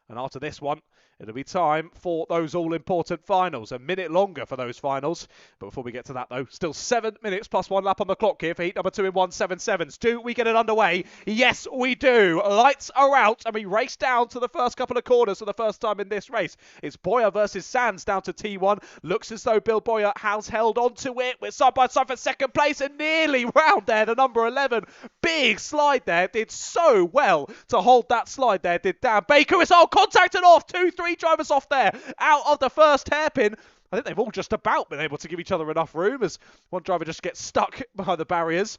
And after this one, it'll be time for those all-important finals. A minute longer for those finals. But before we get to that, though, still 7 minutes plus 1 lap on the clock here for heat number 2 in 177s. Do we get it underway? Yes, we do. Lights are out, and we race down to the first couple of corners for the first time in this race. It's Bowyer versus Sands down to T1. Looks as though Bill Bowyer has held on to it. We're side by side for second place and nearly round there, the number 11. Big slide there. Did so well to hold that slide there, did Dan Baker. It's all contacted off. 2-3 drivers off there out of the first hairpin. I think they've all just about been able to give each other enough room as one driver just gets stuck behind the barriers.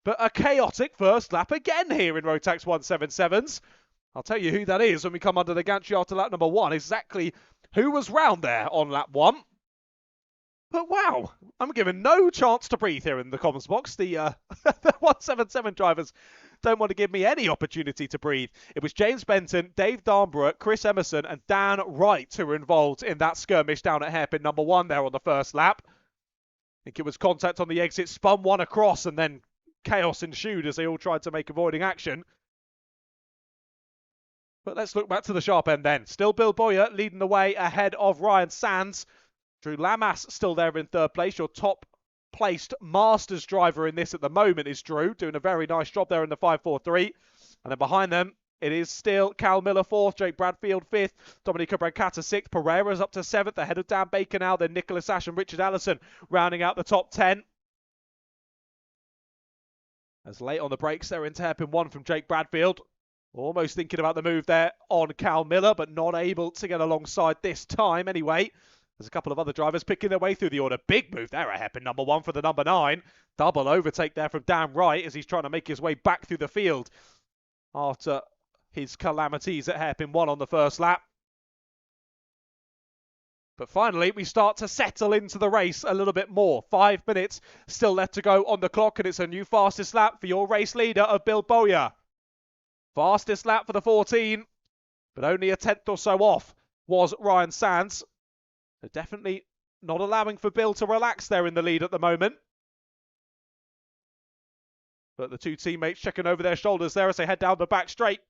But a chaotic first lap again here in Rotax 177s. I'll tell you who that is when we come under the gantry after lap number 1. Exactly who was round there on lap 1. But wow, I'm given no chance to breathe here in the comms box. The 177 drivers don't want to give me any opportunity to breathe. It was James Benton, Dave Darnbrook, Chris Emerson and Dan Wright who were involved in that skirmish down at hairpin number 1 there on the first lap. I think it was contact on the exit, spun one across and then chaos ensued as they all tried to make avoiding action. But let's look back to the sharp end then. Still Bill Bowyer leading the way ahead of Ryan Sands. Drew Lamas still there in third place. Your top placed Masters driver in this at the moment is Drew, doing a very nice job there in the 5.43. And then behind them, it is still Cal Miller 4th, Jake Bradfield 5th, Domenico Brancato 6th, Pereira's up to 7th, ahead of Dan Baker now, then Nicholas Ash and Richard Allison rounding out the top 10. As late on the brakes, they're into hairpin 1 from Jake Bradfield. Almost thinking about the move there on Cal Miller, but not able to get alongside this time anyway. There's a couple of other drivers picking their way through the order. Big move there at hairpin number 1 for the number 9. Double overtake there from Dan Wright as he's trying to make his way back through the field after his calamities at hairpin 1 on the first lap. But finally, we start to settle into the race a little bit more. 5 minutes still left to go on the clock, and it's a new fastest lap for your race leader of Bill Bowyer. Fastest lap for the 14, but only a tenth or so off was Ryan Sands. They're definitely not allowing for Bill to relax there in the lead at the moment. But the two teammates checking over their shoulders there as they head down the back straight,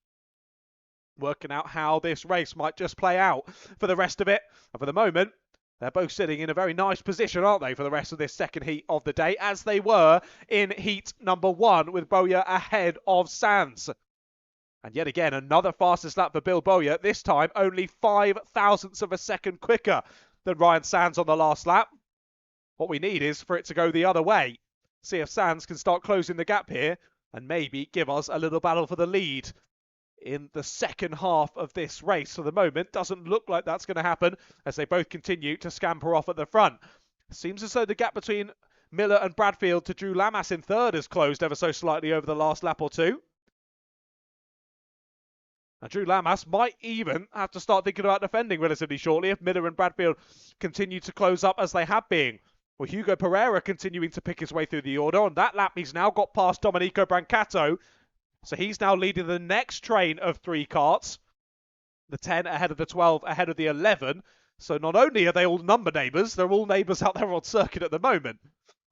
working out how this race might just play out for the rest of it. And for the moment, they're both sitting in a very nice position, aren't they, for the rest of this second heat of the day, as they were in heat number 1, with Bowyer ahead of Sands. And yet again, another fastest lap for Bill Bowyer, this time only 5 thousandths of a second quicker than Ryan Sands on the last lap. What we need is for it to go the other way. See if Sands can start closing the gap here and maybe give us a little battle for the lead in the second half of this race. For the moment, doesn't look like that's going to happen as they both continue to scamper off at the front. Seems as though the gap between Miller and Bradfield to Drew Lamas in third has closed ever so slightly over the last lap or two. And Drew Lamas might even have to start thinking about defending relatively shortly if Miller and Bradfield continue to close up as they have been. Well, Hugo Pereira continuing to pick his way through the order. On that lap, he's now got past Domenico Brancato. So he's now leading the next train of 3 karts. The 10 ahead of the 12, ahead of the 11. So not only are they all number neighbours, they're all neighbours out there on circuit at the moment,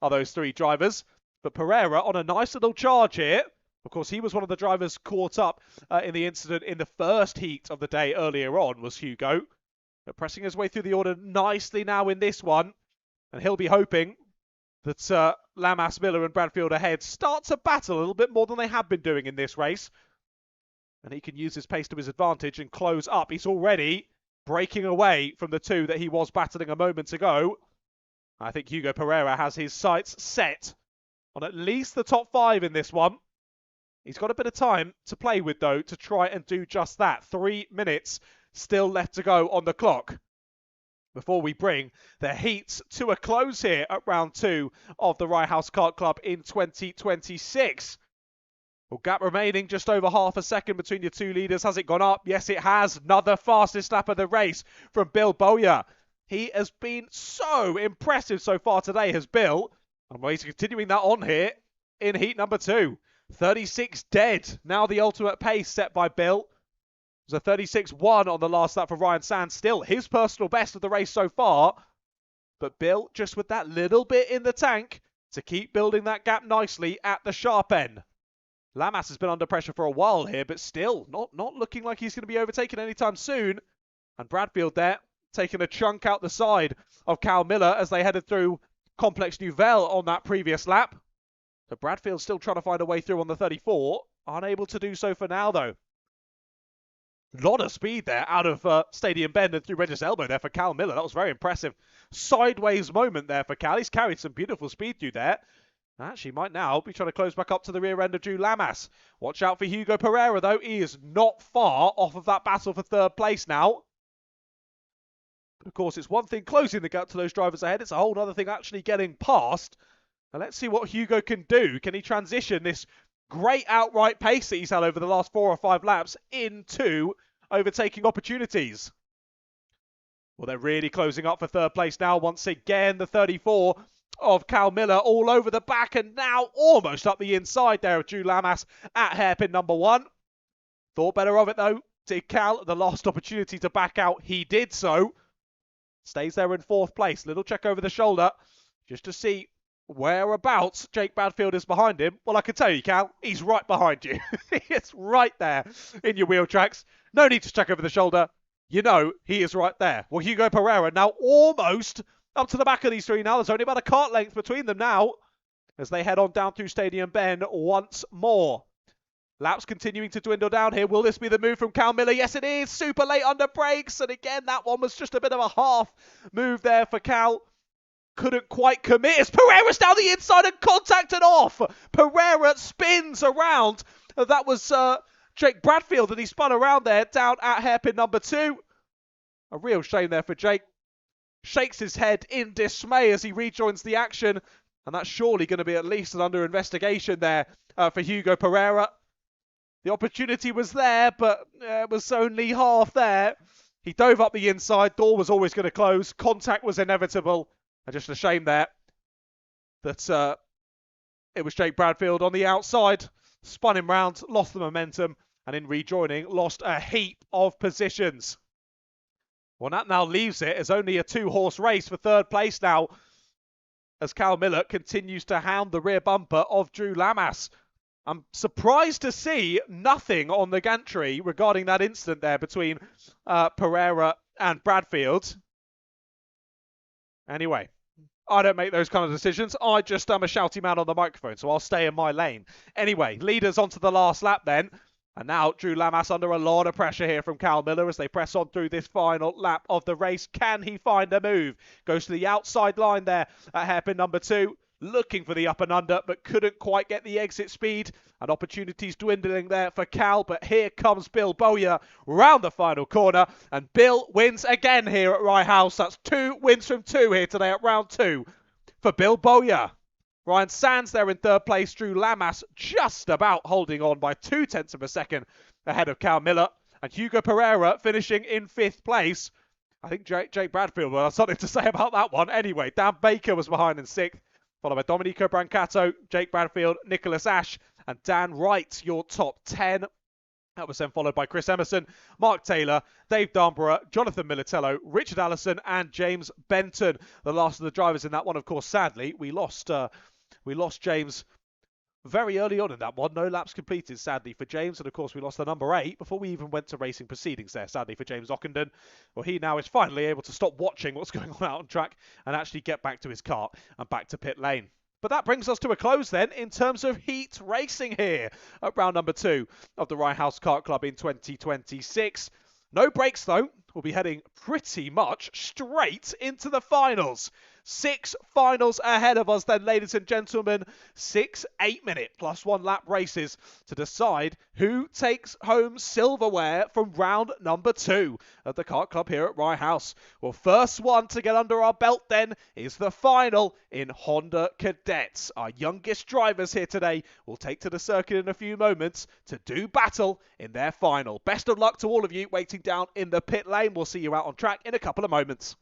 are those 3 drivers. But Pereira on a nice little charge here. Of course, he was one of the drivers caught up in the incident in the first heat of the day earlier on, was Hugo. But pressing his way through the order nicely now in this one. And he'll be hoping that Lamas, Miller and Bradfield ahead start to battle a little bit more than they have been doing in this race. And he can use his pace to his advantage and close up. He's already breaking away from the 2 that he was battling a moment ago. I think Hugo Pereira has his sights set on at least the top 5 in this one. He's got a bit of time to play with, though, to try and do just that. 3 minutes still left to go on the clock before we bring the heats to a close here at round 2 of the Rye House Kart Club in 2026. Well, gap remaining just over half a second between your 2 leaders. Has it gone up? Yes, it has. Another fastest lap of the race from Bill Bowyer. He has been so impressive so far today, has Bill. And he's continuing that on here in heat number 2. 36 dead. Now the ultimate pace set by Bill. It was a 36.1 on the last lap for Ryan Sands. Still his personal best of the race so far. But Bill just with that little bit in the tank to keep building that gap nicely at the sharp end. Lamas has been under pressure for a while here, but still not looking like he's going to be overtaken anytime soon. And Bradfield there taking a chunk out the side of Cal Miller as they headed through Complex Nouvelle on that previous lap. So Bradfield still trying to find a way through on the 34. Unable to do so for now, though. Lot of speed there out of Stadium Bend and through Regis Elbow there for Cal Miller. That was very impressive. Sideways moment there for Cal. He's carried some beautiful speed through there. Actually, might now be trying to close back up to the rear end of Drew Lamas. Watch out for Hugo Pereira, though. He is not far off of that battle for 3rd place now. But of course, it's one thing closing the gap to those drivers ahead. It's a whole other thing actually getting past. And let's see what Hugo can do. Can he transition this great outright pace that he's had over the last 4 or 5 laps into overtaking opportunities? Well, they're really closing up for 3rd place now. Once again, the 34 of Cal Miller all over the back and now almost up the inside there of Drew Lamas at hairpin number 1. Thought better of it, though. Did Cal the last opportunity to back out? He did so. Stays there in 4th place. Little check over the shoulder just to see whereabouts Jake Bradfield is behind him. Well, I can tell you, Cal, he's right behind you. It's right there in your wheel tracks. No need to check over the shoulder. You know he is right there. Well, Hugo Pereira now almost up to the back of these 3 now. There's only about a kart length between them now as they head on down through Stadium Bend once more. Laps continuing to dwindle down here. Will this be the move from Cal Miller? Yes, it is. Super late under brakes. And again, that one was just a bit of a half move there for Cal. Couldn't quite commit as Pereira's down the inside and contacted off. Pereira spins around. That was Jake Bradfield, and he spun around there down at hairpin number 2. A real shame there for Jake. Shakes his head in dismay as he rejoins the action. And that's surely going to be at least an under investigation there for Hugo Pereira. The opportunity was there, but it was only half there. He dove up the inside. Door was always going to close. Contact was inevitable. And just a shame there that it was Jake Bradfield on the outside. Spun him round, lost the momentum, and in rejoining, lost a heap of positions. Well, that now leaves it as only a 2-horse race for 3rd place now, as Cal Miller continues to hound the rear bumper of Drew Lamas. I'm surprised to see nothing on the gantry regarding that incident there between Pereira and Bradfield. Anyway, I don't make those kind of decisions. I just am a shouty man on the microphone, so I'll stay in my lane. Anyway, leaders onto the last lap then. And now Drew Lamas under a lot of pressure here from Cal Miller as they press on through this final lap of the race. Can he find a move? Goes to the outside line there at hairpin number 2. Looking for the up and under, but couldn't quite get the exit speed. And opportunities dwindling there for Cal, but here comes Bill Bowyer round the final corner. And Bill wins again here at Rye House. That's 2 wins from 2 here today at round 2 for Bill Bowyer. Ryan Sands there in third place. Drew Lamas just about holding on by 0.2 of a second ahead of Cal Miller. And Hugo Pereira finishing in 5th place. I think Jake Bradfield will have something to say about that one. Anyway, Dan Baker was behind in 6th, followed by Domenico Brancato, Jake Bradfield, Nicholas Ash, and Dan Wright, your top 10. That was then followed by Chris Emerson, Mark Taylor, Dave Darnborough, Jonathan Militello, Richard Allison, and James Benton. The last of the drivers in that one, of course, sadly, we lost James very early on in that one. No laps completed, sadly, for James. And, of course, we lost the number 8 before we even went to racing proceedings there, sadly, for James Ockenden. Well, he now is finally able to stop watching what's going on out on track and actually get back to his kart and back to pit lane. But that brings us to a close then in terms of heat racing here at round number 2 of the Rye House Kart Club in 2026. No breaks though. We'll be heading pretty much straight into the finals. 6 finals ahead of us then, ladies and gentlemen. 6 8-minute plus 1 lap races to decide who takes home silverware from round number 2 of the Kart Club here at Rye House. Well, first one to get under our belt then is the final in Honda Cadets. Our youngest drivers here today will take to the circuit in a few moments to do battle in their final. Best of luck to all of you waiting down in the pit lane. We'll see you out on track in a couple of moments.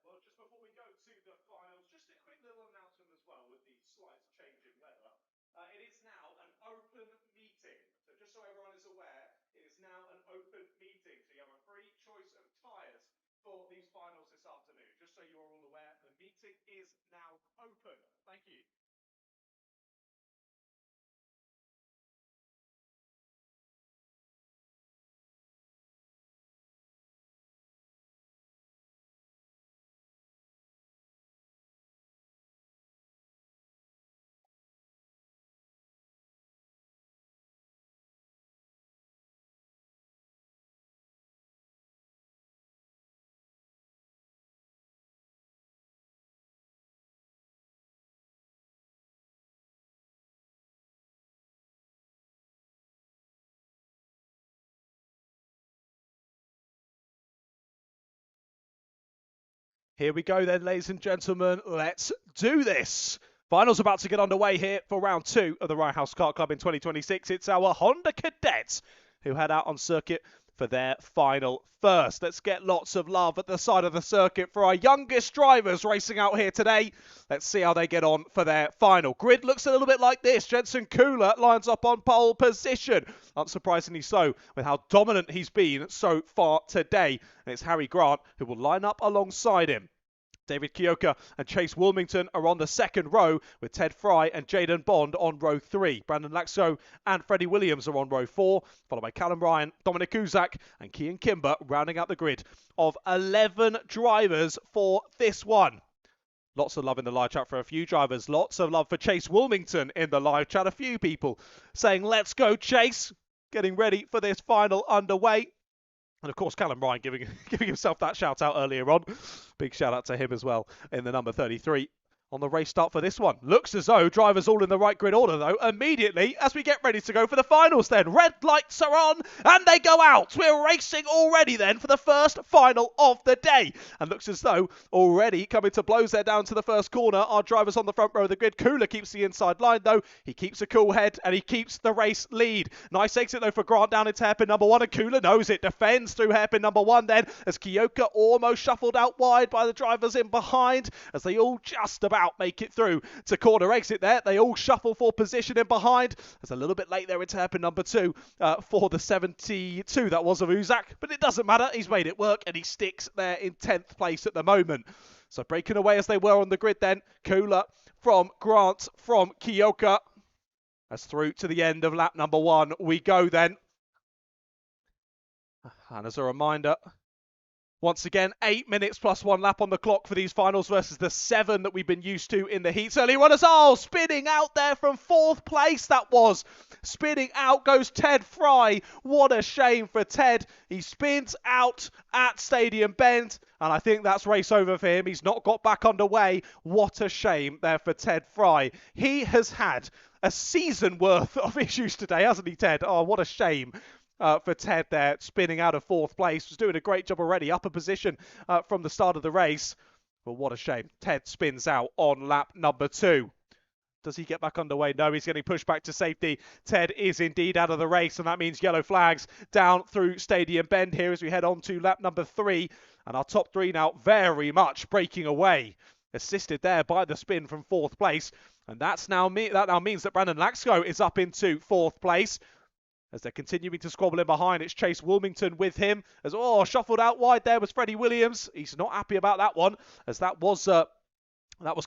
Well, just before we go to the finals, just a quick little announcement as well with the slight change in weather. It is now an open meeting. So just so everyone is aware, it is now an open meeting. So you have a free choice of tyres for these finals this afternoon. Just so you're all aware, the meeting is now open. Thank you. Here we go then, ladies and gentlemen. Let's do this. Finals about to get underway here for round 2 of the Rye House Kart Club in 2026. It's our Honda Cadets who head out on circuit for their final first. Let's get lots of love at the side of the circuit for our youngest drivers racing out here today. Let's see how they get on for their final. Grid looks a little bit like this. Jensen Kula lines up on pole position. Unsurprisingly so, with how dominant he's been so far today. And it's Harry Grant who will line up alongside him. David Kioka and Chase Wilmington are on the second row, with Ted Fry and Jaden Bond on row 3. Brandon Laxo and Freddie Williams are on row 4, followed by Callum Ryan, Dominic Uzak and Kian Kimber rounding out the grid of 11 drivers for this one. Lots of love in the live chat for a few drivers. Lots of love for Chase Wilmington in the live chat. A few people saying, let's go Chase, getting ready for this final underway. And of course, Callum Ryan giving himself that shout out earlier on. Big shout out to him as well in the number 33 on the race start for this one. Looks as though drivers all in the right grid order though immediately as we get ready to go for the finals then. Red lights are on and they go out. We're racing already then for the first final of the day. And looks as though already coming to blows there down to the first corner. Our drivers on the front row of the grid. Kula keeps the inside line though. He keeps a cool head and he keeps the race lead. Nice exit though for Grant down into hairpin number 1, and Kula knows it. Defends through hairpin number 1 then as Kioka almost shuffled out wide by the drivers in behind as they all just about make it through to corner exit there. They all shuffle for position in behind. It's a little bit late there into hairpin number 2 for the 72 that was of Uzak, but it doesn't matter. He's made it work and he sticks there in 10th place at the moment. So breaking away as they were on the grid then. Kula from Grant from Kioka. As through to the end of lap number 1 we go then. And as a reminder, once again, 8 minutes plus 1 lap on the clock for these finals versus the 7 that we've been used to in the heats earlier on. Oh, spinning out there from 4th place that was. Spinning out goes Ted Fry. What a shame for Ted. He spins out at Stadium Bend, and I think that's race over for him. He's not got back underway. What a shame there for Ted Fry. He has had a season worth of issues today, hasn't he, Ted? Oh, what a shame. For Ted there, spinning out of 4th place. Was doing a great job already, up a position from the start of the race. But what a shame. Ted spins out on lap number 2. Does he get back underway? No, he's getting pushed back to safety. Ted is indeed out of the race, and that means yellow flags down through Stadium Bend here as we head on to lap number 3. And our top 3 now very much breaking away. Assisted there by the spin from 4th place. And that now means that Brandon Laxo is up into 4th place. As they're continuing to squabble in behind, it's Chase Wilmington with him. As shuffled out wide there was Freddie Williams. He's not happy about that one, as that was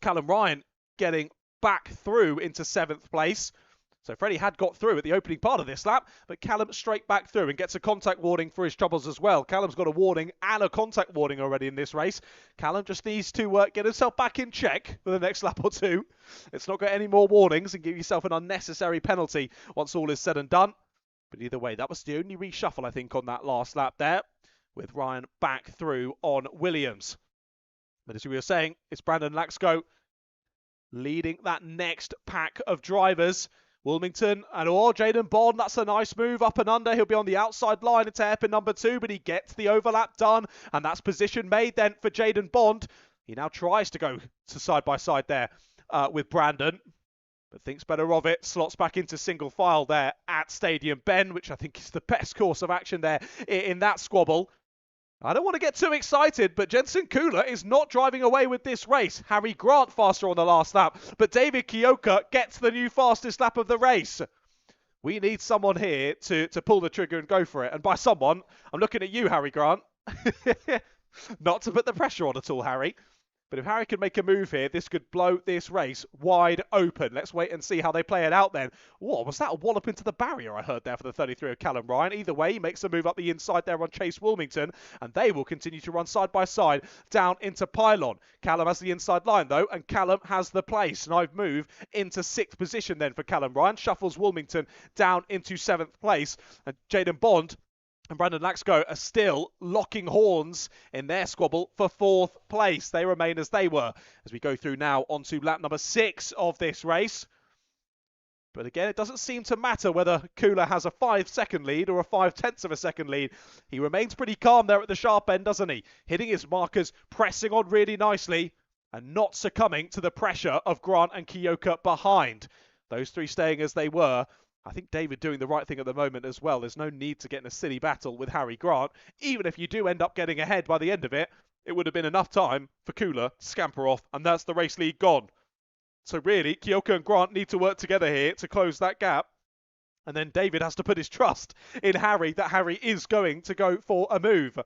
Callum Ryan getting back through into 7th place. So Freddie had got through at the opening part of this lap, but Callum straight back through and gets a contact warning for his troubles as well. Callum's got a warning and a contact warning already in this race. Callum just needs to get himself back in check for the next lap or 2. It's not got any more warnings and give yourself an unnecessary penalty once all is said and done. But either way, that was the only reshuffle, I think, on that last lap there, with Ryan back through on Williams. But as we were saying, it's Brandon Laxo leading that next pack of drivers. Wilmington and Jaden Bond, that's a nice move up and under. He'll be on the outside line into hairpin number 2, but he gets the overlap done, and that's position made then for Jaden Bond. He now tries to go to side by side there with Brandon, but thinks better of it. Slots back into single file there at Stadium Bend, which I think is the best course of action there in that squabble. I don't want to get too excited, but Jensen Kula is not driving away with this race. Harry Grant faster on the last lap, but David Kioka gets the new fastest lap of the race. We need someone here to pull the trigger and go for it. And by someone, I'm looking at you, Harry Grant. Not to put the pressure on at all, Harry. But if Harry can make a move here, this could blow this race wide open. Let's wait and see how they play it out then. What was that? A wallop into the barrier I heard there for the 33 of Callum Ryan. Either way, he makes a move up the inside there on Chase Wilmington, and they will continue to run side by side down into Pylon. Callum has the inside line though, and Callum has the place. And I've moved into 6th position then for Callum Ryan. Shuffles Wilmington down into 7th place. And Jaden Bond and Brandon Laxo are still locking horns in their squabble for 4th place. They remain as they were as we go through now onto lap number 6 of this race. But again, it doesn't seem to matter whether Kula has a 5-second lead or a 0.5 of a second lead. He remains pretty calm there at the sharp end, doesn't he? Hitting his markers, pressing on really nicely, and not succumbing to the pressure of Grant and Kiyoka behind. Those three staying as they were. I think David doing the right thing at the moment as well. There's no need to get in a silly battle with Harry Grant. Even if you do end up getting ahead by the end of it, it would have been enough time for Kula to scamper off, and that's the race lead gone. So really, Kiyoka and Grant need to work together here to close that gap. And then David has to put his trust in Harry that Harry is going to go for a move.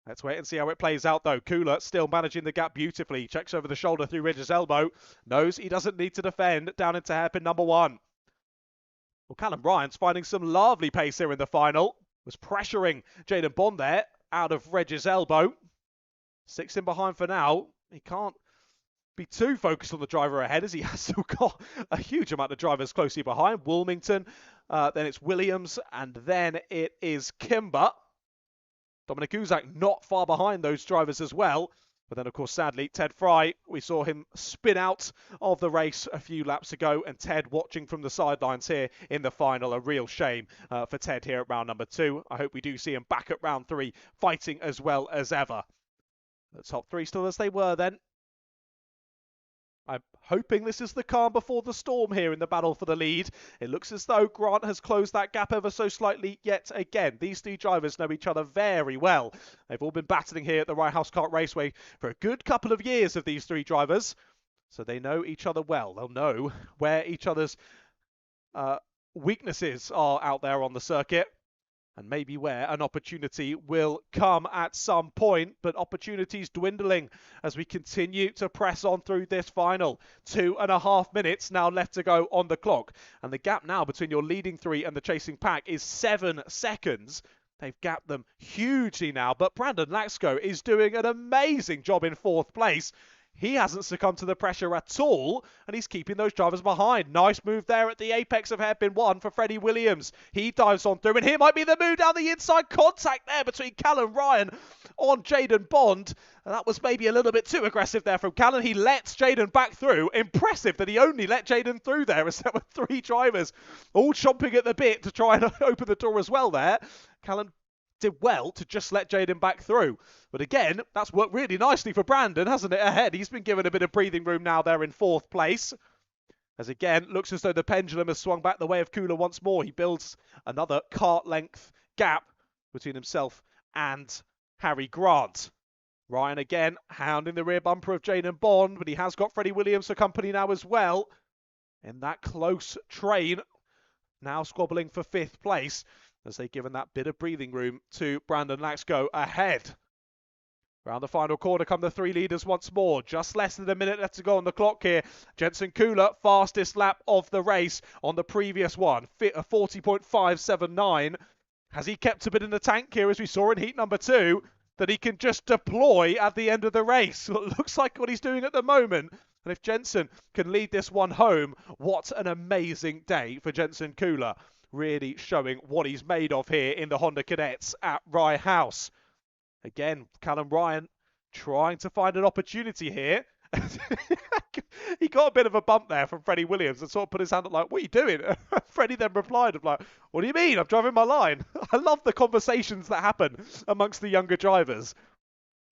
Let's wait and see how it plays out, though. Kula still managing the gap beautifully. Checks over the shoulder through Ridge's elbow. Knows he doesn't need to defend down into hairpin number 1. Well, Callum Ryan's finding some lovely pace here in the final. Was pressuring Jaden Bond there out of Reg's elbow. 6 in behind for now. He can't be too focused on the driver ahead, as he has still got a huge amount of drivers closely behind. Wilmington, then it's Williams, and then it is Kimber. Dominic Uzak not far behind those drivers as well. But then, of course, sadly, Ted Fry, we saw him spin out of the race a few laps ago, and Ted watching from the sidelines here in the final. A real shame for Ted here at round number 2. I hope we do see him back at round 3, fighting as well as ever. The top 3 still as they were then. I'm hoping this is the calm before the storm here in the battle for the lead. It looks as though Grant has closed that gap ever so slightly yet again. These 3 drivers know each other very well. They've all been battling here at the Rye House Kart Raceway for a good couple of years of these 3 drivers. So they know each other well. They'll know where each other's weaknesses are out there on the circuit. And maybe where an opportunity will come at some point, but opportunities dwindling as we continue to press on through this final. 2.5 minutes now left to go on the clock. And the gap now between your leading 3 and the chasing pack is 7 seconds. They've gapped them hugely now, but Brandon Laxko is doing an amazing job in 4th place. He hasn't succumbed to the pressure at all, and he's keeping those drivers behind. Nice move there at the apex of hairpin 1 for Freddie Williams. He dives on through, and here might be the move down the inside. Contact there between Callum Ryan on Jaden Bond. And that was maybe a little bit too aggressive there from Callum. He lets Jaden back through. Impressive that he only let Jaden through there, as there were 3 drivers all chomping at the bit to try and open the door as well there. Callum did well to just let Jaden back through. But again, that's worked really nicely for Brandon, hasn't it, ahead? He's been given a bit of breathing room now there in 4th place. As again, looks as though the pendulum has swung back the way of Kula once more. He builds another kart length gap between himself and Harry Grant. Ryan again hounding the rear bumper of Jaden Bond, but he has got Freddie Williams for company now as well. In that close train, now squabbling for 5th place, as they've given that bit of breathing room to Brandon Laxko ahead. Round the final corner come the 3 leaders once more. Just less than a minute left to go on the clock here. Jensen Kula, fastest lap of the race on the previous one. 40.579. Has he kept a bit in the tank here, as we saw in heat number 2, that he can just deploy at the end of the race? It looks like what he's doing at the moment. And if Jensen can lead this one home, what an amazing day for Jensen Kula. Really showing what he's made of here in the Honda Cadets at Rye House. Again, Callum Ryan trying to find an opportunity here. He got a bit of a bump there from Freddie Williams and sort of put his hand up like, what are you doing? Freddie then replied, I'm like, what do you mean? I'm driving my line. I love the conversations that happen amongst the younger drivers.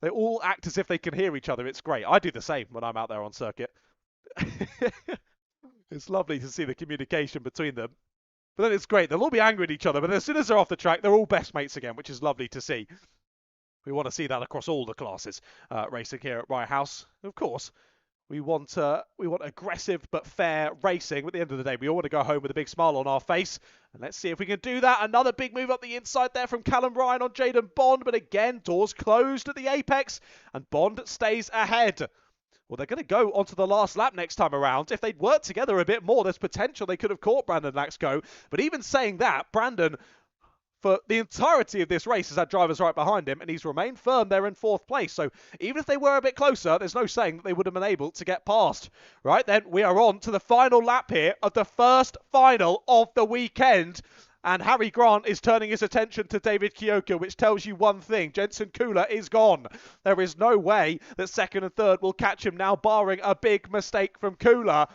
They all act as if they can hear each other. It's great. I do the same when I'm out there on circuit. It's lovely to see the communication between them. But then it's great. They'll all be angry at each other, but as soon as they're off the track, they're all best mates again, which is lovely to see. We want to see that across all the classes racing here at Rye House. Of course, we want aggressive but fair racing. At the end of the day, we all want to go home with a big smile on our face. And let's see if we can do that. Another big move up the inside there from Callum Ryan on Jaden Bond. But again, doors closed at the apex, and Bond stays ahead. Well, they're going to go onto the last lap next time around. If they'd worked together a bit more, there's potential they could have caught Brandon Laxko. But even saying that, Brandon, for the entirety of this race, has had drivers right behind him, and he's remained firm there in 4th place. So even if they were a bit closer, there's no saying that they would have been able to get past. Right then, we are on to the final lap here of the first final of the weekend. And Harry Grant is turning his attention to David Kiyoka, which tells you one thing. Jensen Kula is gone. There is no way that 2nd and 3rd will catch him now, barring a big mistake from Kula.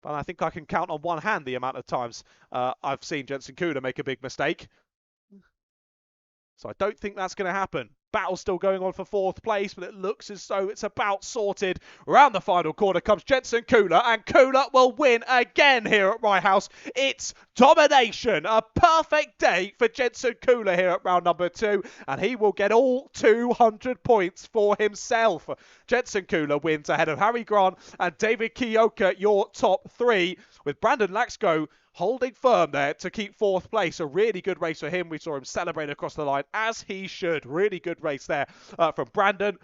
But I think I can count on one hand the amount of times I've seen Jensen Kuhler make a big mistake. So I don't think that's going to happen. Battle still going on for 4th place, but it looks as though it's about sorted. Around the final corner comes Jensen Kuhler, and Kuhler will win again here at Rye House. It's domination. A perfect day for Jensen Kuhler here at round number 2, and he will get all 200 points for himself. Jensen Kuhler wins ahead of Harry Grant and David Kiyoka, your top 3, with Brandon Laxko holding firm there to keep 4th place. A really good race for him. We saw him celebrate across the line, as he should. Really good race there from Brandon.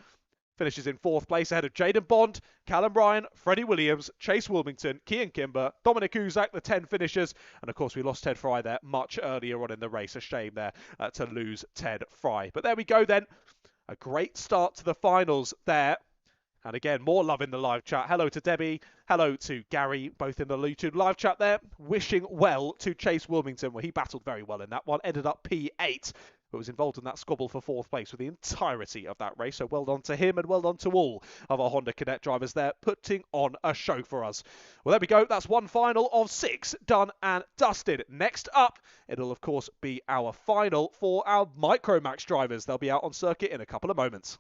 Finishes in 4th place ahead of Jaden Bond, Callum Ryan, Freddie Williams, Chase Wilmington, Kian Kimber, Dominic Uzak, the 10 finishers. And of course, we lost Ted Fry there much earlier on in the race. A shame there to lose Ted Fry. But there we go then. A great start to the finals there. And again, more love in the live chat. Hello to Debbie. Hello to Gary, both in the YouTube live chat there. Wishing well to Chase Wilmington, where he battled very well in that one. Ended up P8, but was involved in that squabble for 4th place for the entirety of that race. So well done to him and well done to all of our Honda Cadet drivers there, putting on a show for us. Well, there we go. That's one final of 6 done and dusted. Next up, it'll of course be our final for our Micromax drivers. They'll be out on circuit in a couple of moments.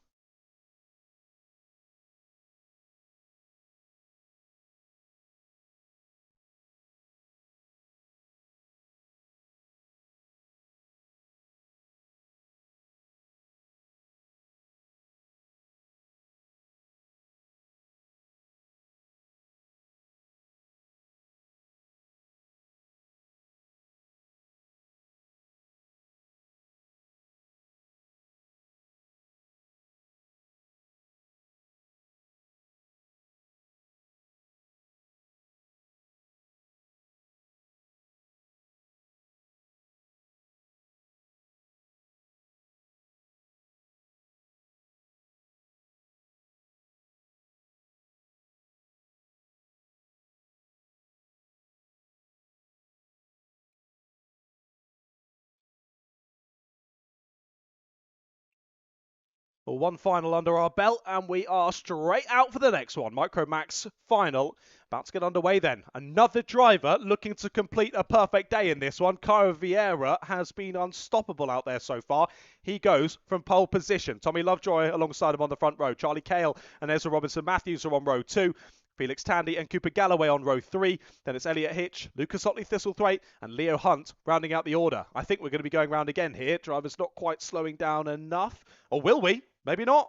Well, one final under our belt, and we are straight out for the next one. Micromax final. About to get underway then. Another driver looking to complete a perfect day in this one. Caio Vieira has been unstoppable out there so far. He goes from pole position. Tommy Lovejoy alongside him on the front row. Charlie Cale and Ezra Robinson-Matthews are on row 2. Felix Tandy and Cooper Galloway on row 3. Then it's Elliot Hitch, Lucas Otley Thistlethwaite and Leo Hunt rounding out the order. I think we're going to be going round again here. Drivers not quite slowing down enough. Or will we? Maybe not.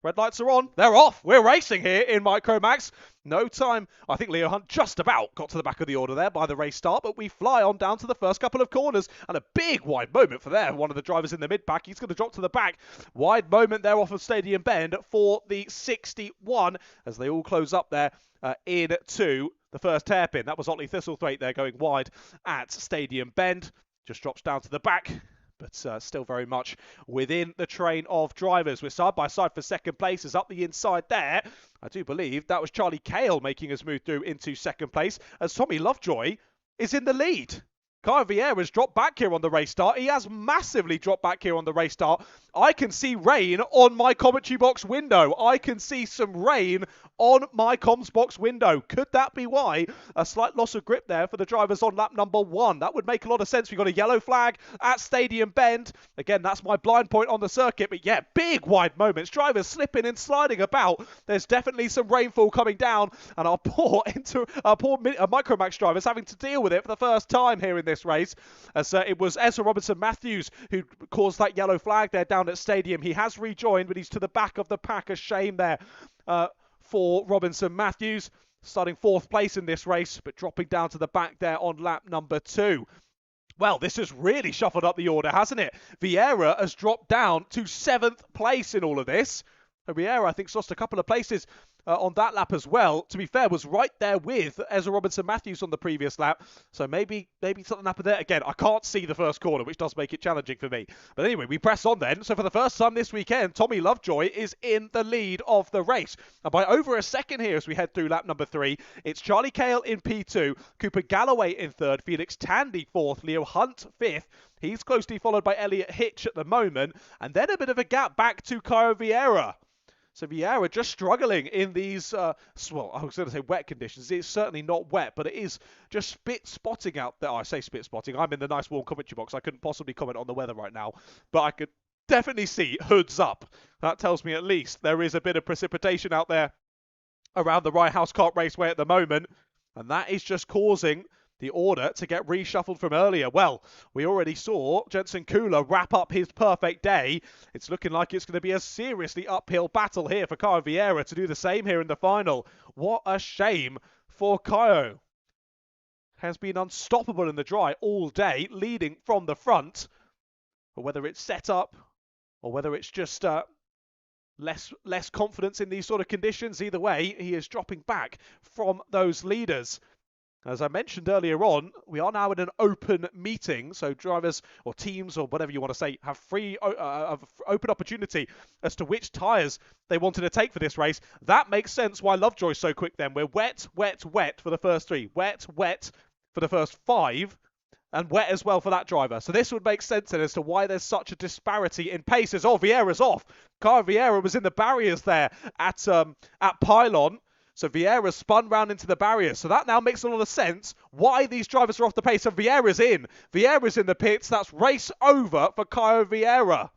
Red lights are on. They're off. We're racing here in Micromax. No time. I think Leo Hunt just about got to the back of the order there by the race start, but we fly on down to the first couple of corners. And a big wide moment for there. One of the drivers in the mid-pack. He's going to drop to the back. Wide moment there off of Stadium Bend for the 61 as they all close up there into the first hairpin. That was Otley Thistlethwaite there going wide at Stadium Bend. Just drops down to the back, but still very much within the train of drivers. We're side by side for second place. Is up the inside there. I do believe that was Charlie Cale making his move through into second place as Tommy Lovejoy is in the lead. Caio Vieira's dropped back here on the race start. He has massively dropped back here on the race start. I can see rain on my commentary box window. I can see some rain on my comms box window. Could that be why? A slight loss of grip there for the drivers on lap number 1. That would make a lot of sense. We've got a yellow flag at Stadium Bend. Again, that's my blind point on the circuit. But yeah, big wide moments. Drivers slipping and sliding about. There's definitely some rainfall coming down. And our poor Micromax drivers having to deal with it for the first time here in this race. As it was Ezra Robinson-Matthews who caused that yellow flag there down at Stadium. He has rejoined, but he's to the back of the pack. A shame there for Robinson-Matthews. Starting 4th place in this race, but dropping down to the back there on lap number 2. Well, this has really shuffled up the order, hasn't it? Vieira has dropped down to 7th place in all of this. Vieira, I think, lost a couple of places on that lap as well. To be fair, was right there with Ezra Robinson-Matthews on the previous lap. So maybe something happened there. Again, I can't see the first corner, which does make it challenging for me. But anyway, we press on then. So for the first time this weekend, Tommy Lovejoy is in the lead of the race. And by over a second here as we head through lap number 3, it's Charlie Cale in P2, Cooper Galloway in 3rd, Felix Tandy 4th, Leo Hunt 5th. He's closely followed by Elliot Hitch at the moment. And then a bit of a gap back to Caio Vieira. So Vieira just struggling in these, well, I was going to say wet conditions. It's certainly not wet, but it is just spit spotting out there. Oh, I say spit spotting. I'm in the nice warm commentary box. I couldn't possibly comment on the weather right now, but I could definitely see hoods up. That tells me at least there is a bit of precipitation out there around the Rye House Kart Raceway at the moment, and that is just causing the order to get reshuffled from earlier. Well, we already saw Jensen Kula wrap up his perfect day. It's looking like it's going to be a seriously uphill battle here for Caio Vieira to do the same here in the final. What a shame for Caio. Has been unstoppable in the dry all day, leading from the front. But whether it's set up or whether it's just less confidence in these sort of conditions, either way, he is dropping back from those leaders. As I mentioned earlier on, we are now in an open meeting, so drivers or teams or whatever you want to say have open opportunity as to which tyres they wanted to take for this race. That makes sense why Lovejoy's so quick then. We're wet, wet, wet for the first 3. Wet, wet for the first 5. And wet as well for that driver. So this would make sense then as to why there's such a disparity in paces. Oh, Vieira's off. Caio Vieira was in the barriers there at Pylon. So Vieira spun round into the barriers. So that now makes a lot of sense why these drivers are off the pace. And Vieira's in. Vieira's in the pits. That's race over for Caio Vieira.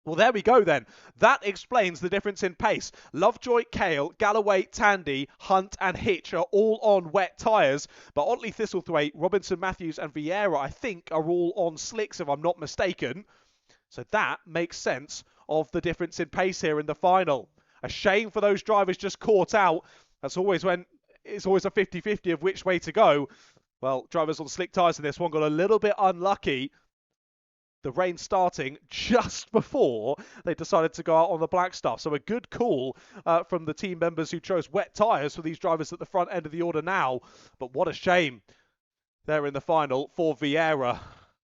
Well, there we go then. That explains the difference in pace. Lovejoy, Kale, Galloway, Tandy, Hunt and Hitch are all on wet tyres. But Otley, Thistlethwaite, Robinson, Matthews and Vieira, I think, are all on slicks if I'm not mistaken. So that makes sense of the difference in pace here in the final. A shame for those drivers just caught out. That's always when it's always a 50-50 of which way to go. Well, drivers on slick tyres in this one got a little bit unlucky. The rain starting just before they decided to go out on the black stuff. So a good call from the team members who chose wet tyres for these drivers at the front end of the order now. But what a shame there in the final for Vieira.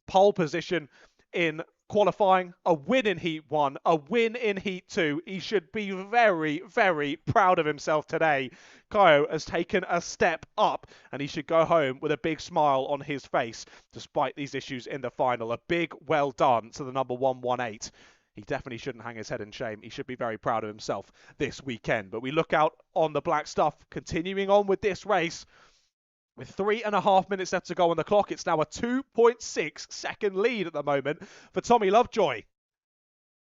Pole position in qualifying, a win in Heat 1, a win in Heat 2. He should be very, very proud of himself today. Caio has taken a step up and he should go home with a big smile on his face despite these issues in the final. A big well done to the number 118. He definitely shouldn't hang his head in shame. He should be very proud of himself this weekend. But we look out on the black stuff, continuing on with this race. With 3.5 minutes left to go on the clock, it's now a 2.6 second lead at the moment for Tommy Lovejoy.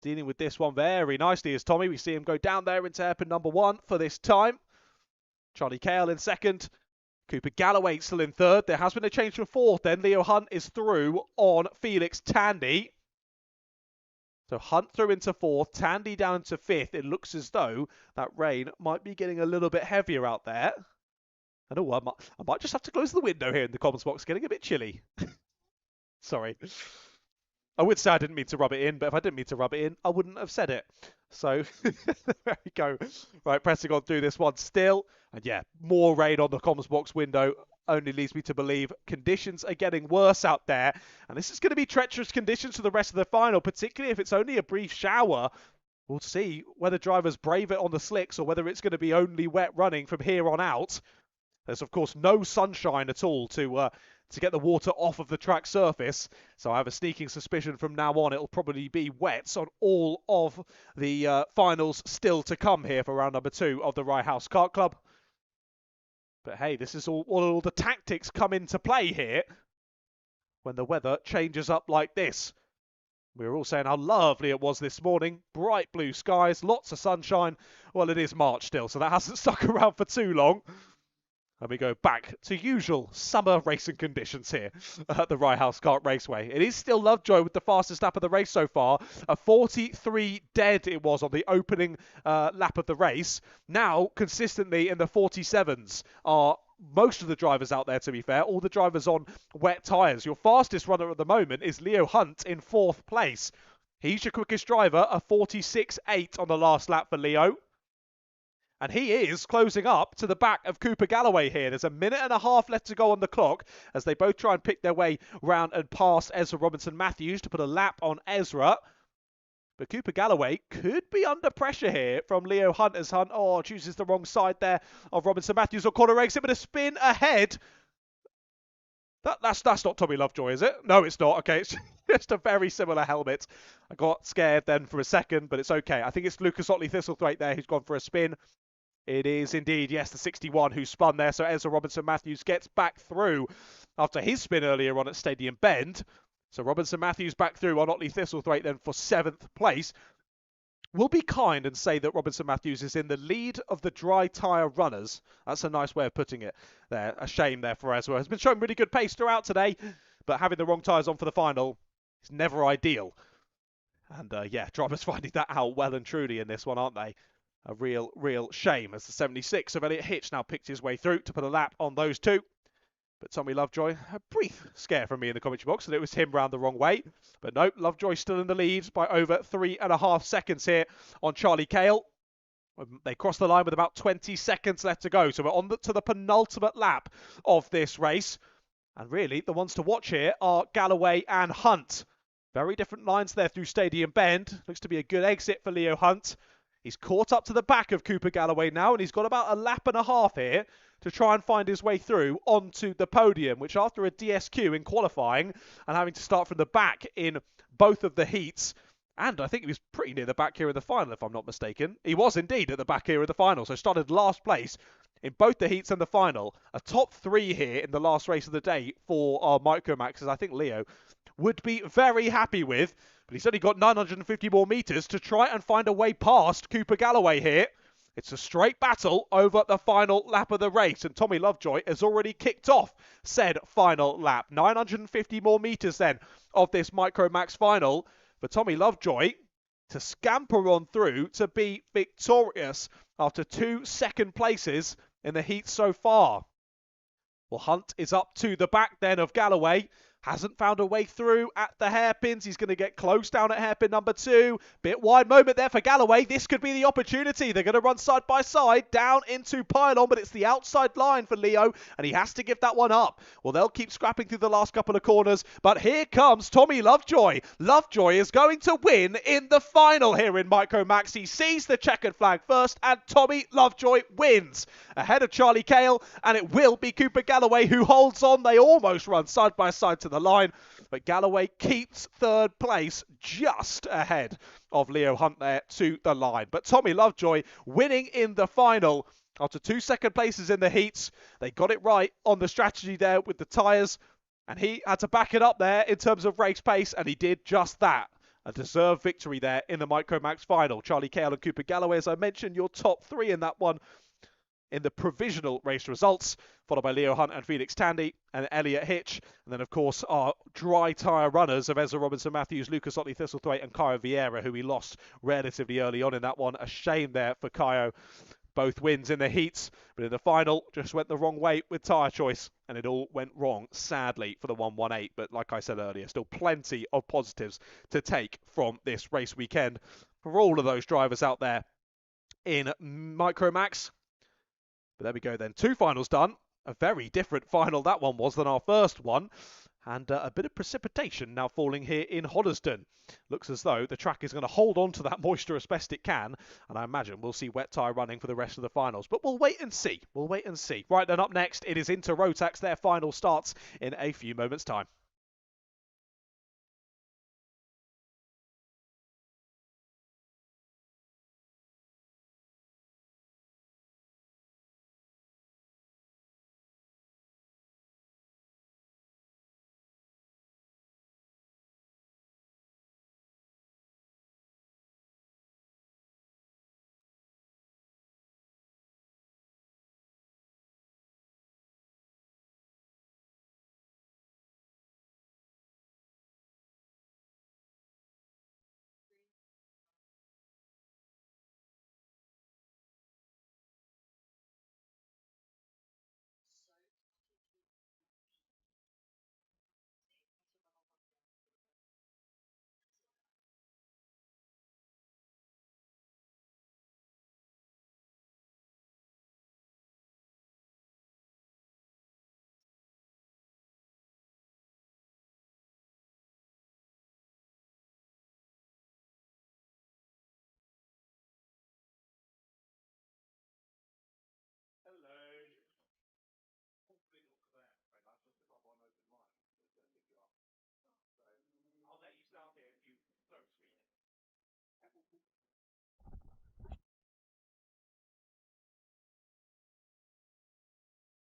Dealing with this one very nicely is Tommy. We see him go down there into hairpin number 1 for this time. Charlie Cale in second. Cooper Galloway still in third. There has been a change from fourth then. Leo Hunt is through on Felix Tandy. So Hunt through into fourth, Tandy down into fifth. It looks as though that rain might be getting a little bit heavier out there. I know I might just have to close the window here in the comments box. Getting a bit chilly. Sorry. I would say I didn't mean to rub it in, but if I didn't mean to rub it in, I wouldn't have said it. So, there we go. Right, pressing on through this one still. And yeah, more rain on the comments box window only leads me to believe conditions are getting worse out there. And this is going to be treacherous conditions for the rest of the final, particularly if it's only a brief shower. We'll see whether drivers brave it on the slicks or whether it's going to be only wet running from here on out. There's, of course, no sunshine at all to get the water off of the track surface. So I have a sneaking suspicion from now on it'll probably be wet on all of the finals still to come here for round number 2 of the Rye House Kart Club. But hey, this is all the tactics come into play here when the weather changes up like this. We were all saying how lovely it was this morning. Bright blue skies, lots of sunshine. Well, it is March still, so that hasn't stuck around for too long. And we go back to usual summer racing conditions here at the Rye House Kart Raceway. It is still Lovejoy with the fastest lap of the race so far. A 43 dead it was on the opening lap of the race. Now, consistently in the 47s are most of the drivers out there, to be fair. All the drivers on wet tyres. Your fastest runner at the moment is Leo Hunt in 4th place. He's your quickest driver, a 46.8 on the last lap for Leo. And he is closing up to the back of Cooper Galloway here. There's a minute and a half left to go on the clock as they both try and pick their way round and past Ezra Robinson Matthews to put a lap on Ezra. But Cooper Galloway could be under pressure here from Leo Hunt as Hunt chooses the wrong side there of Robinson Matthews or corner exit, but a spin ahead. That's not Tommy Lovejoy, is it? No, it's not. Okay, it's just a very similar helmet. I got scared then for a second, but it's okay. I think it's Lucas Otley Thistlethwaite there who's gone for a spin. It is indeed, yes, the 61 who spun there. So Ezra Robinson Matthews gets back through after his spin earlier on at Stadium Bend. So Robinson Matthews back through on Otley Thistlethwaite then for 7th place. We'll be kind and say that Robinson Matthews is in the lead of the dry tyre runners. That's a nice way of putting it there. A shame there for Ezra. Has been showing really good pace throughout today, but having the wrong tyres on for the final is never ideal. And yeah, drivers finding that out well and truly in this one, aren't they? A real shame as the 76 of Elliot Hitch now picked his way through to put a lap on those two. But Tommy Lovejoy, a brief scare from me in the commentary box that it was him round the wrong way. But no, Lovejoy still in the lead by over 3.5 seconds here on Charlie Cale. They cross the line with about 20 seconds left to go. So we're on to the penultimate lap of this race. And really, the ones to watch here are Galloway and Hunt. Very different lines there through Stadium Bend. Looks to be a good exit for Leo Hunt. He's caught up to the back of Cooper Galloway now, and he's got about a lap and a half here to try and find his way through onto the podium, which after a DSQ in qualifying and having to start from the back in both of the heats, and I think he was pretty near the back here in the final, if I'm not mistaken. He was indeed at the back here in the final, so started last place in both the heats and the final. A top 3 here in the last race of the day for our Micromaxes. I think Leo would be very happy with, but he's only got 950 more metres to try and find a way past Cooper Galloway here. It's a straight battle over the final lap of the race, and Tommy Lovejoy has already kicked off said final lap. 950 more metres then of this Micromax final for Tommy Lovejoy to scamper on through to be victorious after 2 second places in the heat so far. Well, Hunt is up to the back then of Galloway. Hasn't found a way through at the hairpins. He's going to get close down at hairpin number 2. Bit wide moment there for Galloway. This could be the opportunity. They're going to run side by side down into pylon, but it's the outside line for Leo, and he has to give that one up. Well, they'll keep scrapping through the last couple of corners, but here comes Tommy Lovejoy. Lovejoy is going to win in the final here in Micromax. He sees the checkered flag first, and Tommy Lovejoy wins ahead of Charlie Cale, and it will be Cooper Galloway who holds on. They almost run side by side to the line, but Galloway keeps 3rd place just ahead of Leo Hunt there to the line. But Tommy Lovejoy winning in the final after 2 second places in the heats. They got it right on the strategy there with the tyres, and he had to back it up there in terms of race pace, and he did just that. A deserved victory there in the Micromax final. Charlie Cale and Cooper Galloway, as I mentioned, your top 3 in that one in the provisional race results, followed by Leo Hunt and Felix Tandy and Elliot Hitch. And then, of course, our dry tyre runners of Ezra Robinson Matthews, Lucas Otley Thistlethwaite and Caio Vieira, who we lost relatively early on in that one. A shame there for Caio. Both wins in the heats, but in the final, just went the wrong way with tyre choice, and it all went wrong, sadly, for the 118. But like I said earlier, still plenty of positives to take from this race weekend for all of those drivers out there in Micromax. But there we go then. 2 finals done. A very different final that one was than our first one. And a bit of precipitation now falling here in Hoddesdon. Looks as though the track is going to hold on to that moisture as best it can. And I imagine we'll see wet tyre running for the rest of the finals. But we'll wait and see. We'll wait and see. Right then, up next, it is into Rotax. Their final starts in a few moments' time.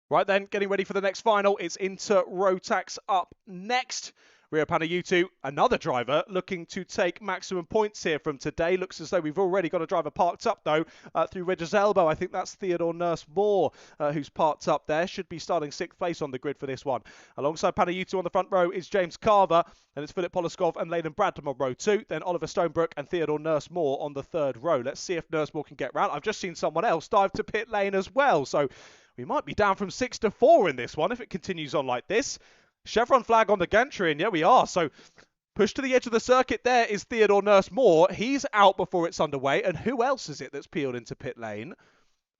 Right then, getting ready for the next final. It's into Rotax up next. Rio Panayutu, another driver, looking to take maximum points here from today. Looks as though we've already got a driver parked up, though, through Ridge's elbow. I think that's Theodore Nurse-Moore, who's parked up there. Should be starting 6th place on the grid for this one. Alongside Panayutu on the front row is James Carver, and it's Philip Poloskov and Layden Bradham on row 2. Then Oliver Stonebrook and Theodore Nurse-Moore on the 3rd row. Let's see if Nurse-Moore can get round. I've just seen someone else dive to pit lane as well, so we might be down from 6 to 4 in this one if it continues on like this. Chevron flag on the gantry, and yeah, we are. So push to the edge of the circuit there is Theodore Nurse-Moore. He's out before it's underway. And who else is it that's peeled into pit lane?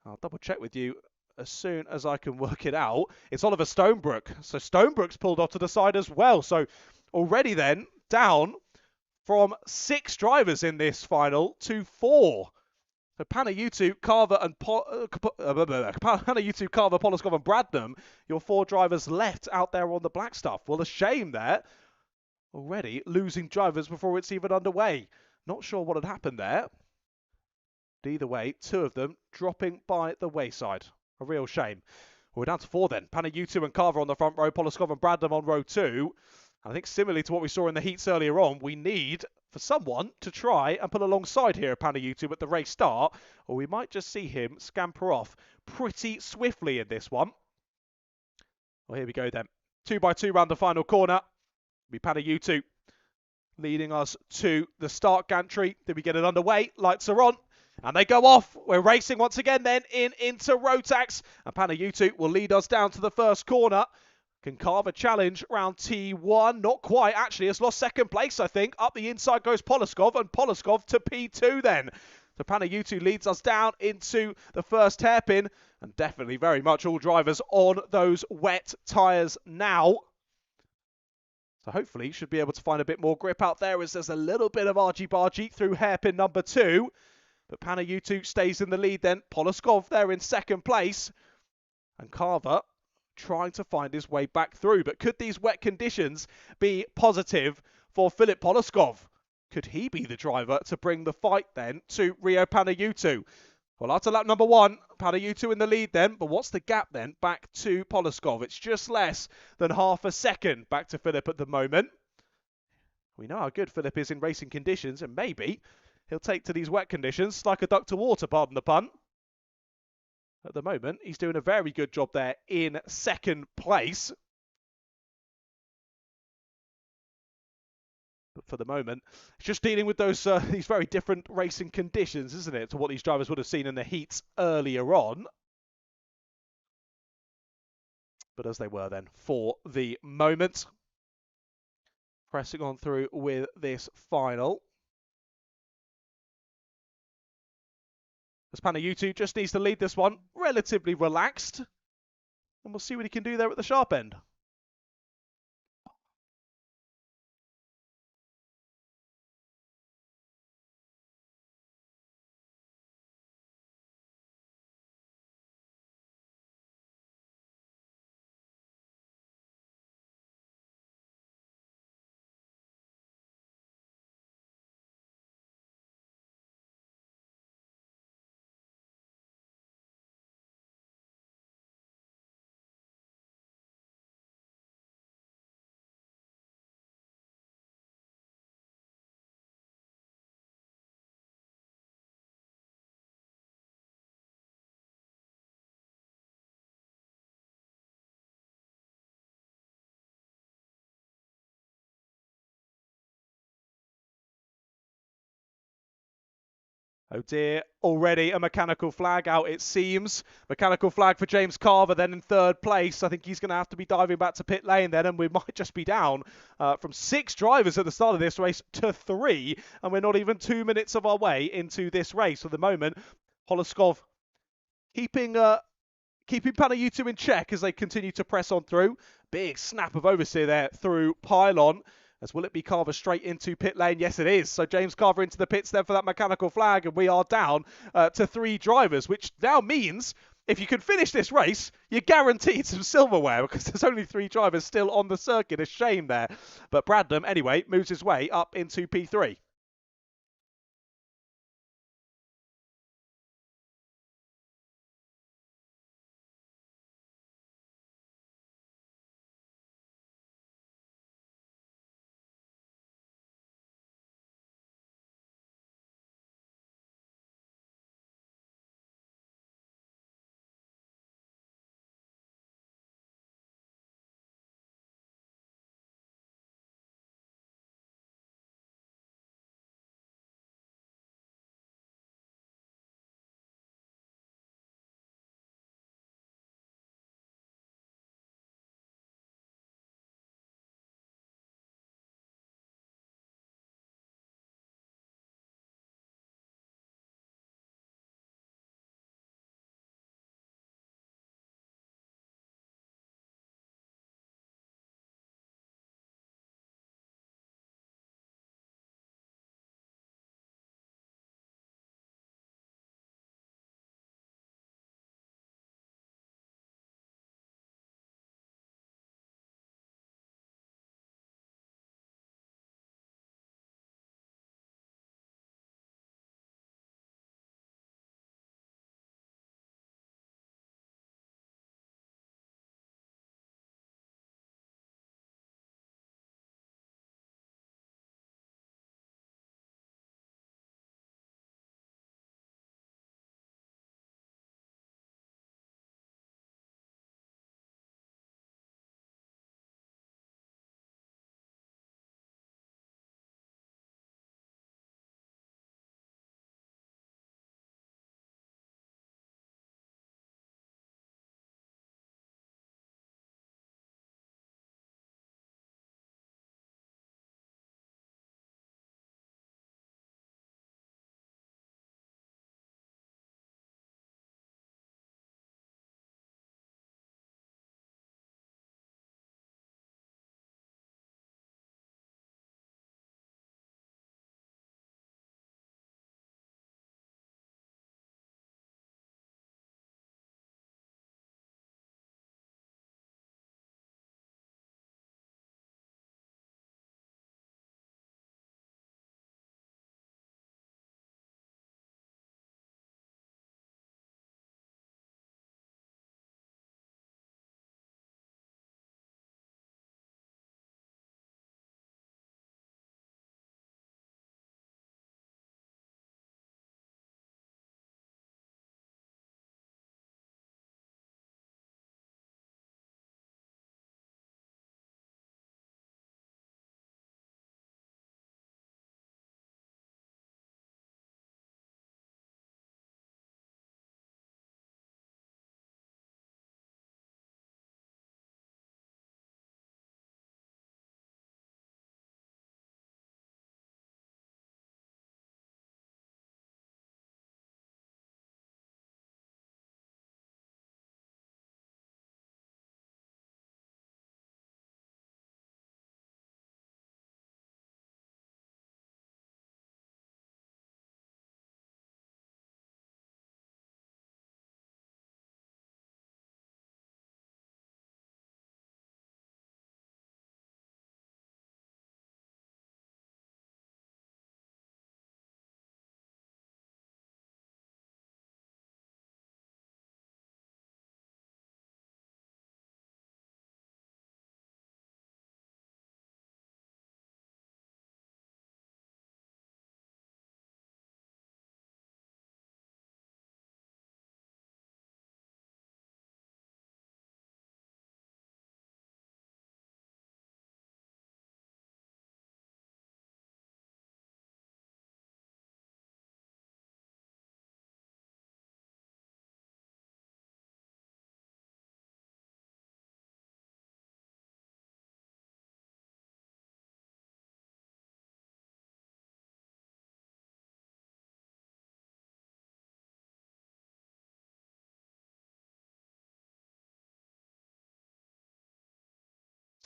I'll double check with you as soon as I can work it out. It's Oliver Stonebrook. So Stonebrook's pulled off to the side as well. So already then down from 6 drivers in this final to 4. So Panayutu, Carver, and Panayutu, Carver, Poloskov, and Bradnam, your 4 drivers left out there on the black stuff. Well, a shame there. Already losing drivers before it's even underway. Not sure what had happened there. But either way, 2 of them dropping by the wayside. A real shame. Well, we're down to 4 then. Panayutu and Carver on the front row, Poloskov and Bradnam on row 2. I think similarly to what we saw in the heats earlier on, we need for someone to try and pull alongside here at Panayutu at the race start, or we might just see him scamper off pretty swiftly in this one. Well, here we go then. 2x2 round the final corner. It'll be Panayutu leading us to the start gantry. Then we get it underway. Lights are on. And they go off. We're racing once again then into Rotax. And Panayutu will lead us down to the first corner. Can Carver challenge round T1? Not quite, actually. Has lost 2nd place, I think. Up the inside goes Poloskov, and Poloskov to P2 then. So Panayutu leads us down into the first hairpin. And definitely very much all drivers on those wet tyres now. So hopefully should be able to find a bit more grip out there as there's a little bit of argy-bargy through hairpin number 2. But Panayutu stays in the lead then. Poloskov there in 2nd place. And Carver trying to find his way back through. But could these wet conditions be positive for Philip Poloskov? Could he be the driver to bring the fight then to Rio Panayutu? Well, after lap number 1, Panayutu in the lead then. But what's the gap then back to Poloskov? It's just less than half a second back to Philip at the moment. We know how good Philip is in racing conditions, and maybe he'll take to these wet conditions like a duck to water, pardon the pun. At the moment, he's doing a very good job there in 2nd place. But for the moment, it's just dealing with those these very different racing conditions, isn't it, to what these drivers would have seen in the heats earlier on. But as they were then for the moment. Pressing on through with this final. As Panayutu just needs to lead this one, relatively relaxed. And we'll see what he can do there at the sharp end. Oh dear, already a mechanical flag out, it seems. Mechanical flag for James Carver then in 3rd place. I think he's going to have to be diving back to pit lane then, and we might just be down from 6 drivers at the start of this race to 3, and we're not even 2 minutes of our way into this race at the moment. Poloskov keeping Panayutu in check as they continue to press on through. Big snap of oversteer there through pylon. As will it be Carver straight into pit lane? Yes, it is. So James Carver into the pits then for that mechanical flag, and we are down to 3 drivers, which now means if you can finish this race, you're guaranteed some silverware because there's only 3 drivers still on the circuit. A shame there. But Bradham, anyway, moves his way up into P3.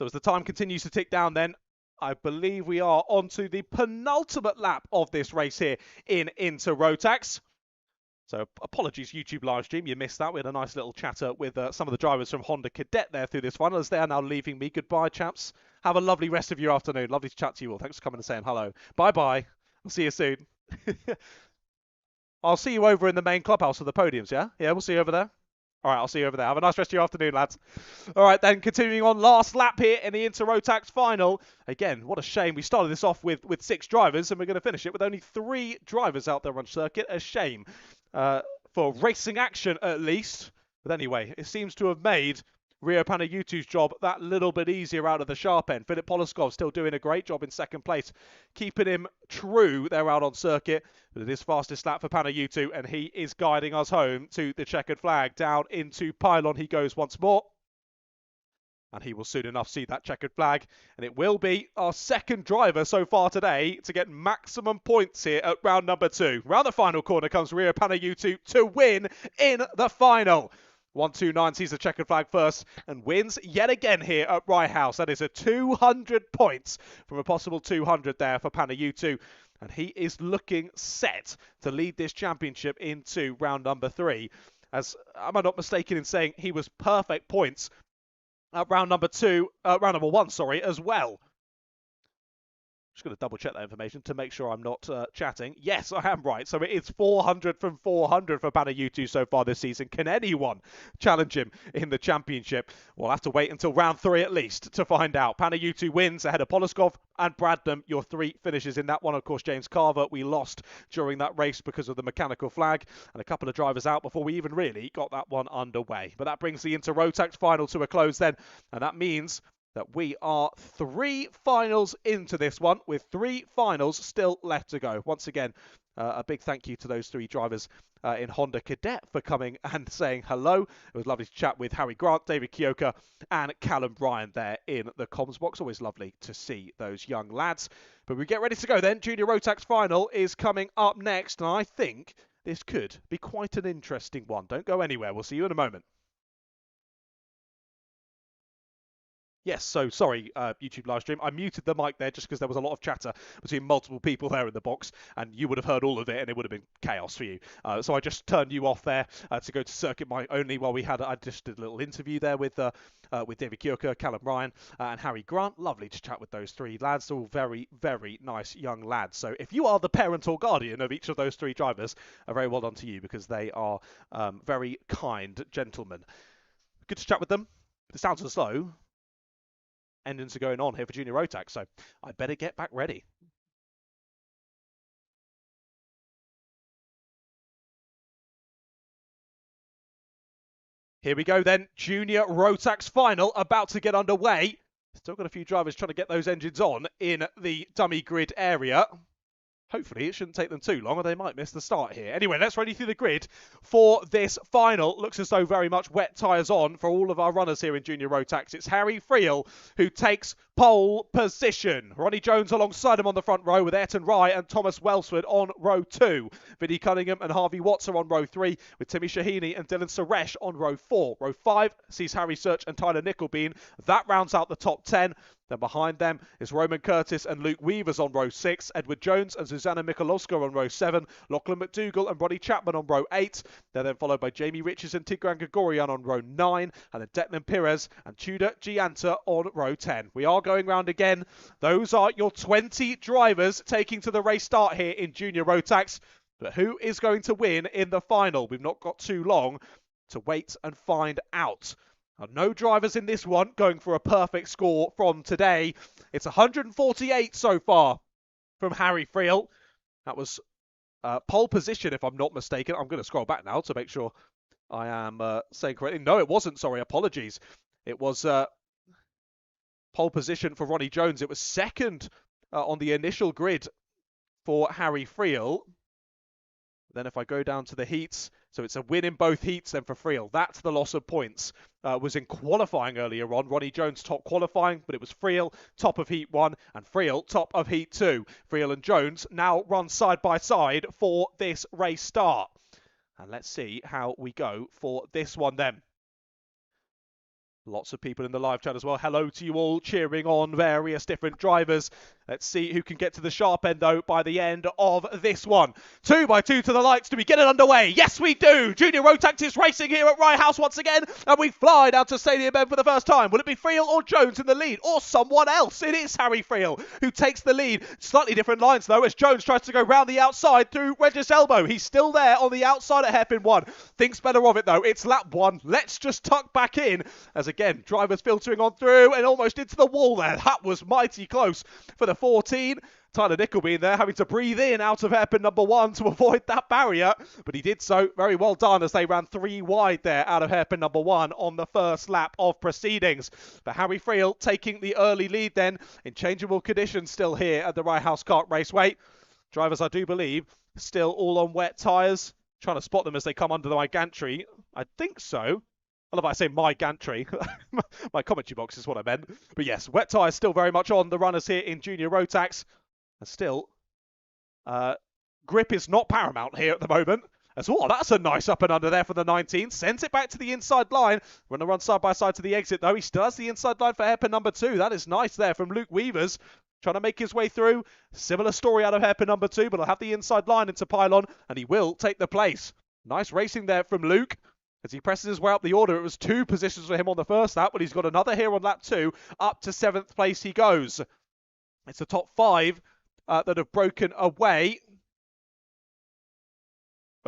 So as the time continues to tick down then, I believe we are onto the penultimate lap of this race here into Rotax. So apologies, YouTube live stream, you missed that. We had a nice little chatter with some of the drivers from Honda Cadet there through this final as they are now leaving me. Goodbye, chaps. Have a lovely rest of your afternoon. Lovely to chat to you all. Thanks for coming and saying hello. Bye-bye. I'll see you soon. I'll see you over in the main clubhouse for the podiums, yeah? Yeah, we'll see you over there. All right, I'll see you over there. Have a nice rest of your afternoon, lads. All right, then, continuing on, last lap here in the Inter Rotax final. Again, what a shame. We started this off with 6 drivers, and we're going to finish it with only 3 drivers out there on circuit. A shame for racing action, at least. But anyway, it seems to have made Rio Panayutu's job that little bit easier out of the sharp end. Filip Poloskov still doing a great job in second place, keeping him true there out on circuit. But it is fastest lap for Panayutu, and he is guiding us home to the checkered flag. Down into pylon he goes once more. And he will soon enough see that checkered flag. And it will be our second driver so far today to get maximum points here at round number 2. Round the final corner comes Rio Panayutu to win in the final. 129 sees the checkered flag first and wins yet again here at Rye House. That is a 200 points from a possible 200 there for Panayutu. And he is looking set to lead this championship into round number 3. As am I not mistaken in saying he was perfect points at round number 1, as well. Just going to double check that information to make sure I'm not chatting. Yes, I am right. So it is 400 from 400 for Panayutu so far this season. Can anyone challenge him in the championship? We'll have to wait until round 3 at least to find out. Panayutu wins ahead of Poloskov and Bradnam. Your 3 finishes in that one. Of course, James Carver, we lost during that race because of the mechanical flag and a couple of drivers out before we even really got that one underway. But that brings the Inter Rotax final to a close then. And that means that we are 3 finals into this one with 3 finals still left to go. Once again, a big thank you to those 3 drivers in Honda Cadet for coming and saying hello. It was lovely to chat with Harry Grant, David Kioka and Callum Ryan there in the comms box. Always lovely to see those young lads. But we get ready to go then. Junior Rotax final is coming up next, and I think this could be quite an interesting one. Don't go anywhere. We'll see you in a moment. Yes, so sorry, YouTube live stream. I muted the mic there just because there was a lot of chatter between multiple people there in the box, and you would have heard all of it, and it would have been chaos for you. So I just turned you off there to go to circuit mic only while I just did a little interview there with David Kioka, Callum Ryan, and Harry Grant. Lovely to chat with those 3 lads. They're all very, very nice young lads. So if you are the parent or guardian of each of those 3 drivers, very well done to you because they are very kind gentlemen. Good to chat with them. It sounds as though endings are going on here for Junior Rotax, so I better get back ready. Here we go then, Junior Rotax final about to get underway. Still got a few drivers trying to get those engines on in the dummy grid area. Hopefully it shouldn't take them too long or they might miss the start here. Anyway, let's run you through the grid for this final. Looks as though very much wet tyres on for all of our runners here in Junior Rotax. It's Harry Friel who takes pole position. Ronnie Jones alongside him on the front row with Ayrton Rye and Thomas Welsford on row 2. Vinnie Cunningham and Harvey Watts are on row 3 with Timmy Shahini and Dylan Suresh on row 4. Row 5 sees Harry Search and Tyler Nickelbean. That rounds out the top 10. Then behind them is Roman Curtis and Luke Weavers on row 6, Edward Jones and Susanna Michalowska on row 7, Lachlan McDougall and Ronnie Chapman on row 8. They're then followed by Jamie Riches and Tigran Gregorian on row 9, and then Declan Perez and Tudor Gianta on row 10. We are going round again. Those are your 20 drivers taking to the race start here in Junior Rotax. But who is going to win in the final? We've not got too long to wait and find out. No drivers in this one going for a perfect score from today. It's 148 so far from Harry Friel. That was pole position, if I'm not mistaken. I'm going to scroll back now to make sure I am saying correctly. No, it wasn't. Sorry, apologies. It was pole position for Ronnie Jones. It was second on the initial grid for Harry Friel. Then if I go down to the heats, so it's a win in both heats then for Friel. That's the loss of points. Was in qualifying earlier on. Ronnie Jones top qualifying, but it was Friel top of heat 1 and Friel top of heat 2. Friel and Jones now run side by side for this race start. And let's see how we go for this one then. Lots of people in the live chat as well. Hello to you all, cheering on various different drivers. Let's see who can get to the sharp end, though, by the end of this one. 2x2 to the lights. Do we get it underway? Yes, we do. Junior Rotax is racing here at Rye House once again, and we fly down to Stadium End for the first time. Will it be Friel or Jones in the lead, or someone else? It is Harry Friel who takes the lead. Slightly different lines, though, as Jones tries to go round the outside through Regis Elbow. He's still there on the outside at hairpin 1. Thinks better of it, though. It's lap 1. Let's just tuck back in, as again, drivers filtering on through and almost into the wall there. That was mighty close for the 14. Tyler Nickleby in there having to breathe in out of hairpin number 1 to avoid that barrier, but he did so very well done as they ran 3 wide there out of hairpin number 1 on the first lap of proceedings. But Harry Friel taking the early lead then in changeable conditions still here at the Rye House Kart Raceway. Drivers, I do believe, still all on wet tyres. Trying to spot them as they come under my gantry. I think so. I love how I say my gantry. My commentary box is what I meant. But yes, wet tyres still very much on the runners here in Junior Rotax. And still, grip is not paramount here at the moment. As well, that's a nice up and under there for the 19. Sends it back to the inside line. We're going to run side by side to the exit, though. He still has the inside line for hairpin number 2. That is nice there from Luke Weavers. Trying to make his way through. Similar story out of hairpin number 2, but he'll have the inside line into pylon, and he will take the place. Nice racing there from Luke. As he presses his way up the order, it was 2 positions for him on the first lap, but he's got another here on lap 2. Up to 7th place he goes. It's the top 5 that have broken away.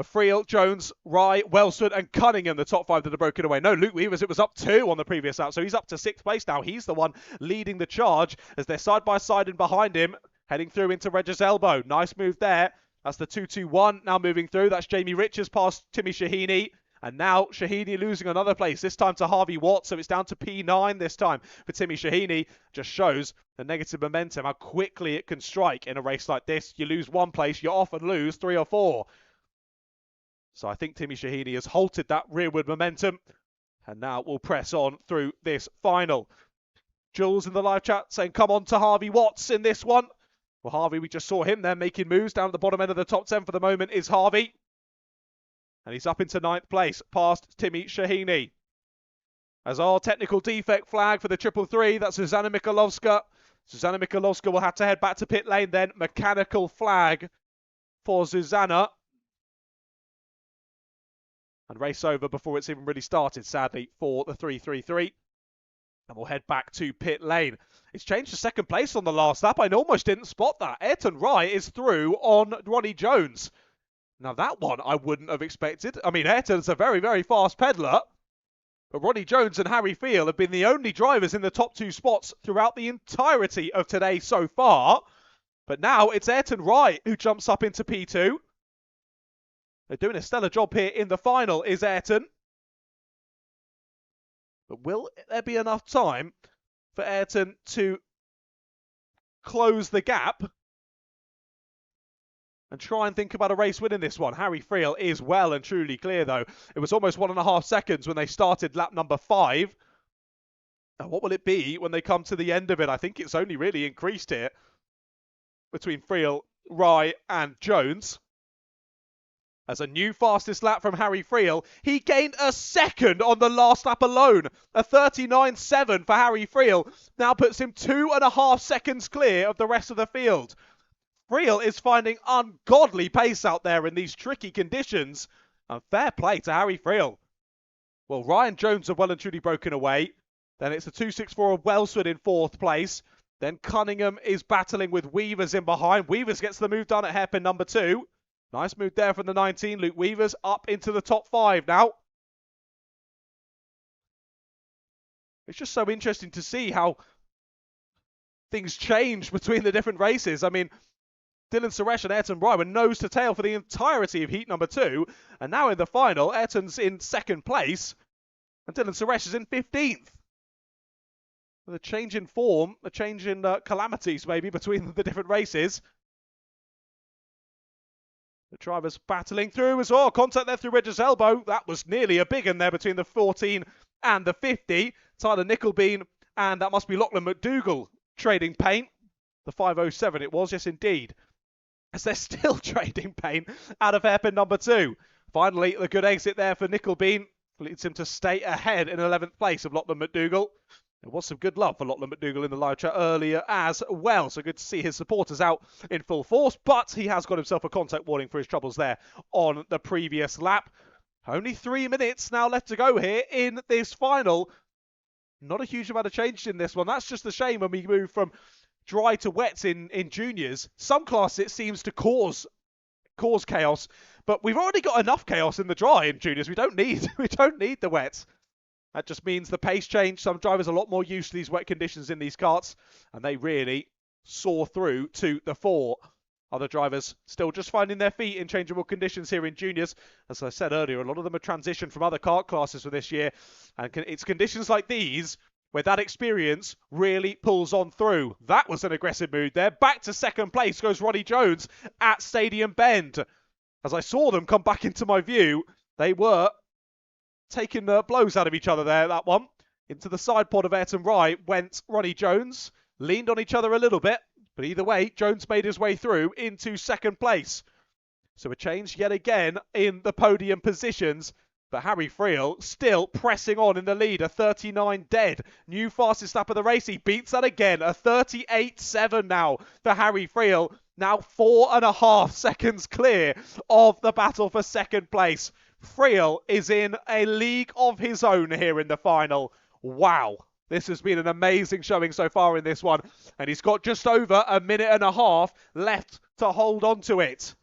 Friel, Jones, Rye, Welsford and Cunningham, the top 5 that have broken away. No, Luke Weavers, it was up 2 on the previous lap, so he's up to 6th place now. He's the one leading the charge as they're side by side and behind him, heading through into Regis Elbow. Nice move there. That's the 2-2-1 now moving through. That's Jamie Richards past Timmy Shahini. And now Shahini losing another place, this time to Harvey Watts, so it's down to P9 this time for Timmy Shahini. Just shows the negative momentum, how quickly it can strike in a race like this. You lose 1 place, you often lose 3 or 4. So I think Timmy Shahini has halted that rearward momentum. And now we'll press on through this final. Jules in the live chat saying, come on to Harvey Watts in this one. Well, Harvey, we just saw him there making moves. Down at the bottom end of the top 10 for the moment is Harvey. And he's up into 9th place, past Timmy Shahini. As our technical defect flag for the 333, that's Susanna Mikolovska. Susanna Mikolovska will have to head back to pit lane then. Mechanical flag for Susanna. And race over before it's even really started, sadly, for the 333. And we'll head back to pit lane. It's changed to 2nd place on the last lap. I almost didn't spot that. Ayrton Rye is through on Ronnie Jones. Now, that one I wouldn't have expected. I mean, Ayrton's a very, very fast peddler. But Ronnie Jones and Harry Friel have been the only drivers in the top 2 spots throughout the entirety of today so far. But now it's Ayrton Rye who jumps up into P2. They're doing a stellar job here in the final, is Ayrton. But will there be enough time for Ayrton to close the gap and try and think about a race win in this one? Harry Friel is well and truly clear, though. It was almost 1.5 seconds when they started lap number 5. And what will it be when they come to the end of it? I think it's only really increased here between Friel, Rye and Jones. As a new fastest lap from Harry Friel, he gained a second on the last lap alone. A 39.7 for Harry Friel now puts him 2.5 seconds clear of the rest of the field. Friel is finding ungodly pace out there in these tricky conditions. And fair play to Harry Friel. Well, Ryan Jones have well and truly broken away. Then it's a 2.64 of Welsford in 4th place. Then Cunningham is battling with Weavers in behind. Weavers gets the move done at hairpin number 2. Nice move there from the 19. Luke Weavers up into the top 5 now. It's just so interesting to see how things change between the different races. I mean, Dylan Suresh and Ayrton Rye were nose to tail for the entirety of heat number 2. And now in the final, Ayrton's in 2nd place. And Dylan Suresh is in 15th. With a change in form, a change in calamities maybe between the different races. The drivers battling through as well. Contact there through Regis Elbow. That was nearly a big one there between the 14 and the 50. Tyler Nickleby and that must be Lachlan McDougall trading paint. The 507 it was, yes indeed. As they're still trading paint out of hairpin number 2. Finally, the good exit there for Nickleby. leads him to stay ahead in 11th place of Lachlan McDougall. There was some good love for Lachlan McDougall in the live chat earlier as well, so good to see his supporters out in full force, but he has got himself a contact warning for his troubles there on the previous lap. Only 3 minutes now left to go here in this final. Not a huge amount of change in this one. That's just a shame when we move from dry to wets in juniors. Some classes it seems to cause chaos, but we've already got enough chaos in the dry in juniors. We don't need the wets. That just means the pace change. Some drivers are a lot more used to these wet conditions in these karts, and they really soar through to the fore. Other drivers still just finding their feet in changeable conditions here in juniors. As I said earlier, a lot of them are transitioned from other kart classes for this year, and it's conditions like these where that experience really pulls on through. That was an aggressive move there. Back to second place goes Ronnie Jones at Stadium Bend. As I saw them come back into my view, they were taking blows out of each other there, that one. Into the side pod of Ayrton Rye went Ronnie Jones. Leaned on each other a little bit, but either way, Jones made his way through into second place. So a change yet again in the podium positions. But Harry Friel still pressing on in the lead, a 39 dead. New fastest lap of the race. He beats that again, a 38.7 now for Harry Friel. Now 4.5 seconds clear of the battle for second place. Friel is in a league of his own here in the final. Wow. This has been an amazing showing so far in this one. And he's got just over a minute and a half left to hold on to it.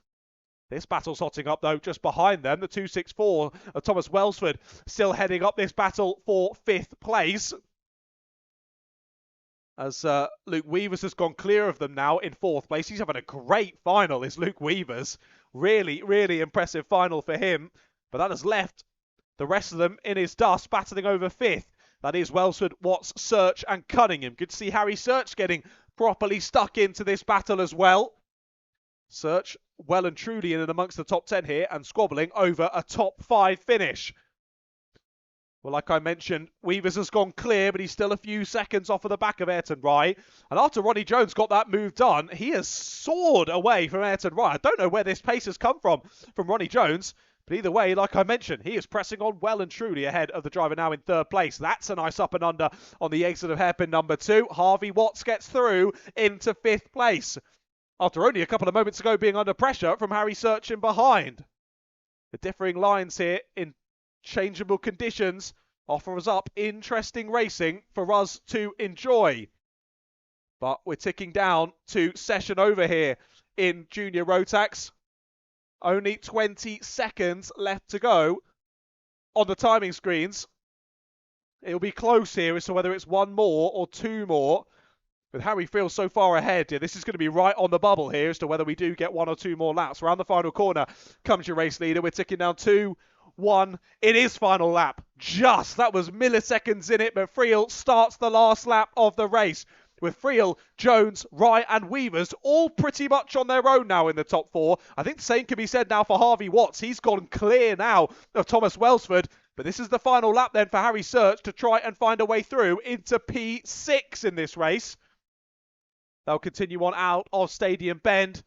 This battle's hotting up, though, just behind them. The 264 of Thomas Welsford still heading up this battle for 5th place. As Luke Weavers has gone clear of them now in 4th place. He's having a great final, is Luke Weavers. Really, really impressive final for him. But that has left the rest of them in his dust, battling over 5th. That is Welsford, Watts, Search and Cunningham. Good to see Harry Search getting properly stuck into this battle as well. Search well and truly in and amongst the top 10 here and squabbling over a top 5 finish. Well, like I mentioned, Weavers has gone clear, but he's still a few seconds off of the back of Ayrton Rye. And after Ronnie Jones got that move done, he has soared away from Ayrton Rye. I don't know where this pace has come from Ronnie Jones. But either way, like I mentioned, he is pressing on well and truly ahead of the driver now in 3rd place. That's a nice up and under on the exit of hairpin number 2. Harvey Watts gets through into 5th place. After only a couple of moments ago being under pressure from Harry Search in behind. The differing lines here in changeable conditions offers up interesting racing for us to enjoy. But we're ticking down to session over here in Junior Rotax. Only 20 seconds left to go on the timing screens. It'll be close here as to whether it's one more or two more. With Harry Friel so far ahead here, this is going to be right on the bubble here as to whether we do get one or two more laps. Around the final corner comes your race leader. We're ticking down 2, 1. It is final lap. Just, that was milliseconds in it, but Friel starts the last lap of the race. With Friel, Jones, Rye and Weavers all pretty much on their own now in the top 4. I think the same can be said now for Harvey Watts. He's gone clear now of Thomas Welsford. But this is the final lap then for Harry Search to try and find a way through into P6 in this race. They'll continue on out of Stadium Bend.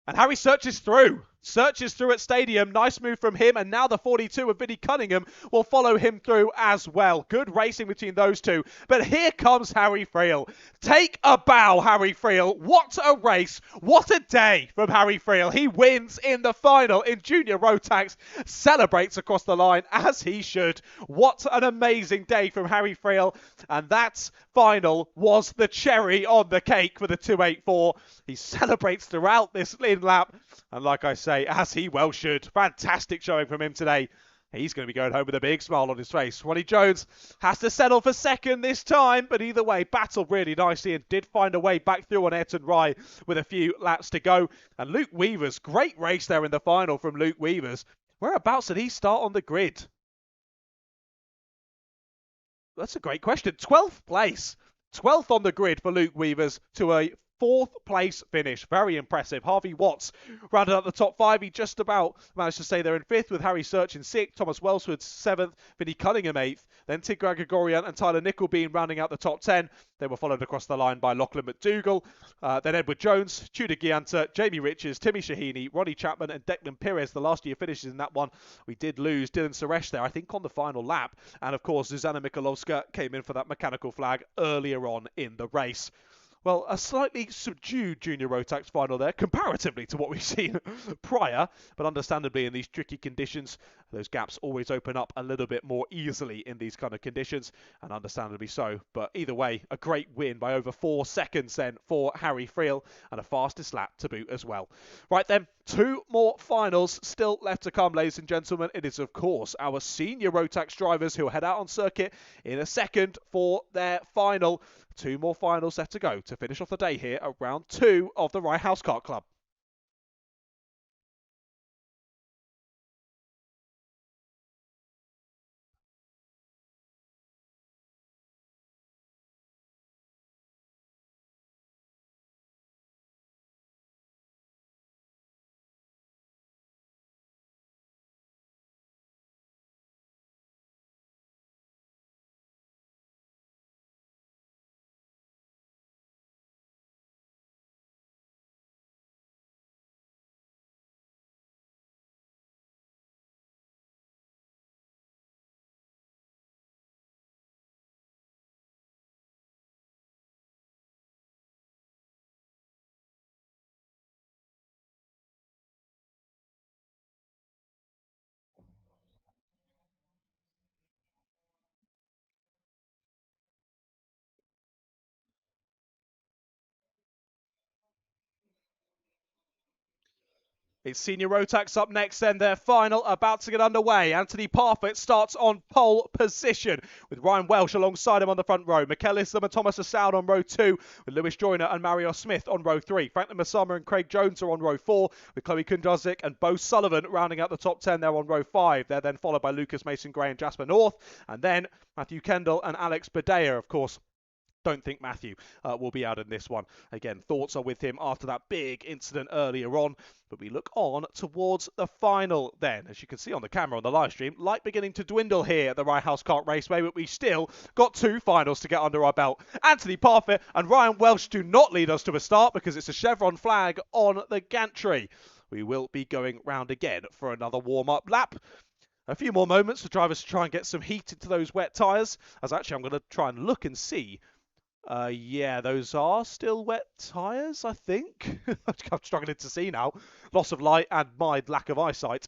And Harry Search is through. Search is through at Stadium. Nice move from him. And now the 42 of Vinnie Cunningham will follow him through as well. Good racing between those two. But here comes Harry Friel. Take a bow, Harry Friel. What a race. What a day from Harry Friel. He wins in the final in Junior Rotax. Celebrates across the line as he should. What an amazing day from Harry Friel. And that final was the cherry on the cake for the 284. He celebrates throughout this lap. And like I say, as he well should. Fantastic showing from him today. He's going to be going home with a big smile on his face. Ronnie Jones has to settle for second this time. But either way, battled really nicely and did find a way back through on Ayrton Rye with a few laps to go. And Luke Weavers, great race there in the final from Luke Weavers. Whereabouts did he start on the grid? That's a great question. 12th place. 12th on the grid for Luke Weavers to a 4th place finish. Very impressive. Harvey Watts rounded out the top 5. He just about managed to stay there in 5th, with Harry Search in 6th, Thomas Welsford 7th, Vinnie Cunningham 8th, then Tigran Gregorian and Tyler Nickelbean rounding out the top 10. They were followed across the line by Lachlan McDougall, then Edward Jones, Tudor Gianta, Jamie Riches, Timmy Shahini, Ronnie Chapman and Declan Pires, the last year finishes in that one. We did lose Dylan Suresh there, I think, on the final lap. And of course, Zuzana Mikolovska came in for that mechanical flag earlier on in the race. Well, a slightly subdued Junior Rotax final there, comparatively to what we've seen prior, but understandably in these tricky conditions, those gaps always open up a little bit more easily in these kind of conditions, and understandably so. But either way, a great win by over 4 seconds then for Harry Friel, and a fastest lap to boot as well. Right then, 2 more finals still left to come, ladies and gentlemen. It is, of course, our senior Rotax drivers who will head out on circuit in a second for their final. 2 more finals left to go to finish off the day here at round 2 of the Rye House Kart Club. It's Senior Rotax up next then, their final about to get underway. Anthony Parfitt starts on pole position with Ryan Welsh alongside him on the front row. Mikel Islam and Thomas Assaud on row 2 with Lewis Joyner and Mario Smith on row 3. Franklin Masama and Craig Jones are on row 4 with Chloe Kundazik and Bo Sullivan rounding out the top 10 there on row 5. They're then followed by Lucas Mason Gray and Jasper North, and then Matthew Kendall and Alex Badea, of course. Don't think Matthew will be out in this one. Again, thoughts are with him after that big incident earlier on. But we look on towards the final then. As you can see on the camera on the live stream, light beginning to dwindle here at the Rye House Kart Raceway, but we still got 2 finals to get under our belt. Anthony Parfitt and Ryan Welsh do not lead us to a start because it's a chevron flag on the gantry. We will be going round again for another warm-up lap. A few more moments for drivers to try and get some heat into those wet tyres. As actually I'm going to try and look and see. Yeah, those are still wet tyres, I think. I'm struggling to see now. Loss of light and my lack of eyesight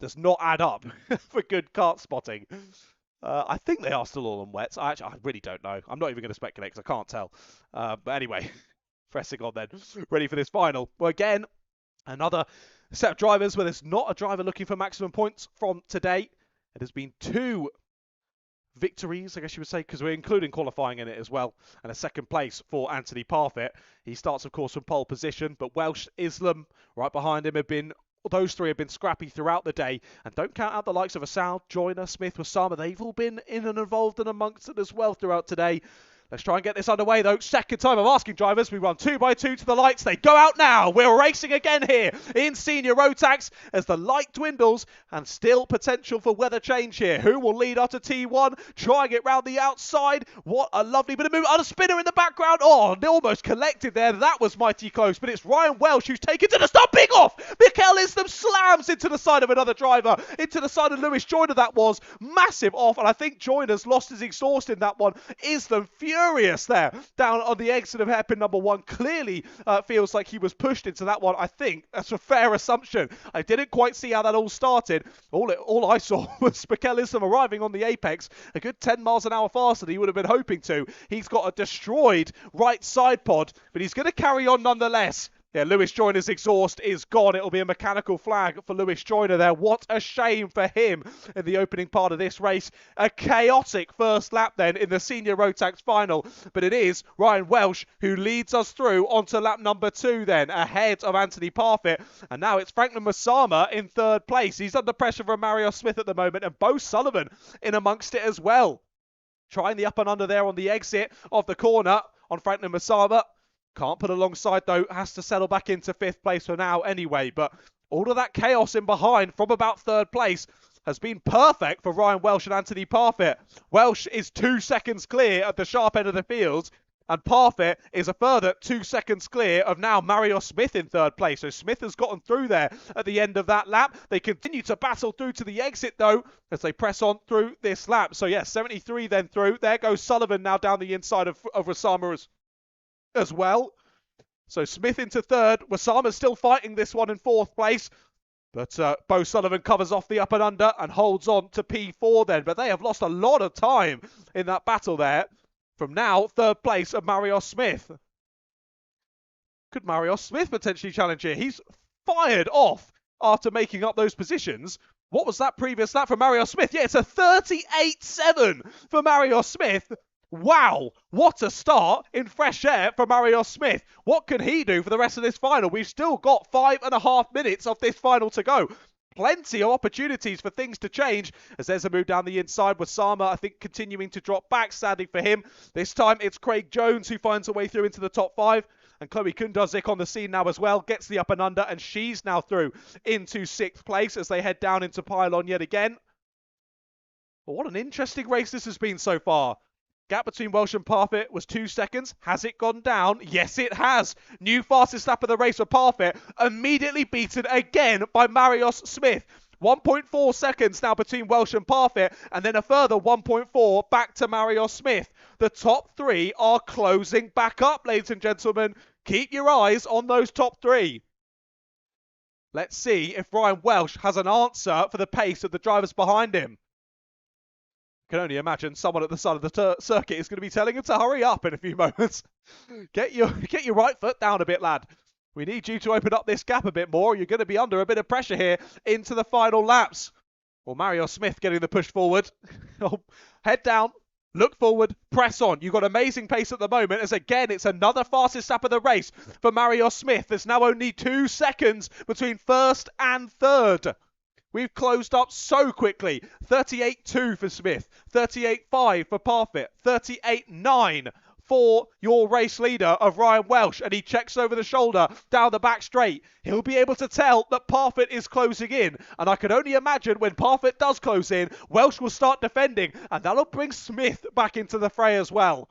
does not add up for good kart spotting. I think they are still all on wets. I really don't know. I'm not even going to speculate because I can't tell. But anyway, pressing on then. Ready for this final. Well, again, another set of drivers where there's not a driver looking for maximum points from today. It has been 2 victories, I guess you would say, because we're including qualifying in it as well, and a second place for Anthony Parfitt. He starts, of course, from pole position, but Welsh, Islam, right behind him, those 3 have been scrappy throughout the day, and don't count out the likes of Assaud, Joyner, Smith, Wasama. They've all been in and involved and amongst it as well throughout today. Let's try and get this underway, though. Second time of asking drivers. We run 2 by 2 to the lights. They go out now. We're racing again here in Senior Rotax as the light dwindles and still potential for weather change here. Who will lead up to T1? Trying it round the outside. What a lovely bit of movement. A spinner in the background. Oh, almost collected there. That was mighty close. But it's Ryan Welsh who's taken to the stop. Big off. Mikel Islam slams into the side of another driver. Into the side of Lewis Joyner, that was. Massive off. And I think Joyner's lost his exhaust in that one. Islam furious there down on the exit of hairpin number 1. Clearly feels like he was pushed into that one. I think that's a fair assumption. I didn't quite see how that all started. All I saw was Mikel Islam arriving on the apex a good 10 miles an hour faster than he would have been hoping to. He's got a destroyed right side pod, but he's going to carry on nonetheless. Yeah, Lewis Joyner's exhaust is gone. It'll be a mechanical flag for Lewis Joyner there. What a shame for him in the opening part of this race. A chaotic first lap then in the Senior Rotax final. But it is Ryan Welsh who leads us through onto lap number 2 then, ahead of Anthony Parfitt. And now it's Franklin Masama in 3rd place. He's under pressure from Mario Smith at the moment, and Bo Sullivan in amongst it as well. Trying the up and under there on the exit of the corner on Franklin Masama. Can't put alongside though, has to settle back into 5th place for now anyway. But all of that chaos in behind from about 3rd place has been perfect for Ryan Welsh and Anthony Parfitt. Welsh is 2 seconds clear at the sharp end of the field, and Parfitt is a further 2 seconds clear of now Mario Smith in 3rd place. So Smith has gotten through there at the end of that lap. They continue to battle through to the exit though, as they press on through this lap. So yeah, 73 then through. There goes Sullivan now down the inside of Osama as well. So Smith into 3rd. Wasama's still fighting this one in 4th place. But Bo Sullivan covers off the up and under and holds on to P4 then. But they have lost a lot of time in that battle there. From now, 3rd place of Mario Smith. Could Mario Smith potentially challenge here? He's fired off after making up those positions. What was that previous lap for Mario Smith? Yeah, it's a 38.7 for Mario Smith. Wow, what a start in fresh air for Mario Smith. What can he do for the rest of this final? We've still got 5.5 minutes of this final to go. Plenty of opportunities for things to change as there's a move down the inside with Sama, I think, continuing to drop back, sadly for him. This time it's Craig Jones who finds a way through into the top 5. And Chloe Kundarzik on the scene now as well, gets the up and under, and she's now through into 6th place as they head down into pylon yet again. But what an interesting race this has been so far. Gap between Welsh and Parfitt was 2 seconds. Has it gone down? Yes, it has. New fastest lap of the race for Parfitt. Immediately beaten again by Marios Smith. 1.4 seconds now between Welsh and Parfitt, and then a further 1.4 back to Marios Smith. The top 3 are closing back up, ladies and gentlemen. Keep your eyes on those top 3. Let's see if Ryan Welsh has an answer for the pace of the drivers behind him. Can only imagine someone at the side of the circuit is going to be telling him to hurry up in a few moments. Get your right foot down a bit, lad. We need you to open up this gap a bit more. You're going to be under a bit of pressure here into the final laps. Well, Mario Smith getting the push forward. Head down, look forward, press on. You've got amazing pace at the moment as again it's another fastest lap of the race for Mario Smith. There's now only 2 seconds between 1st and 3rd. We've closed up so quickly. 38.2 for Smith, 38.5 for Parfitt, 38.9 for your race leader of Ryan Welsh. And he checks over the shoulder down the back straight. He'll be able to tell that Parfitt is closing in. And I can only imagine when Parfitt does close in, Welsh will start defending. And that'll bring Smith back into the fray as well.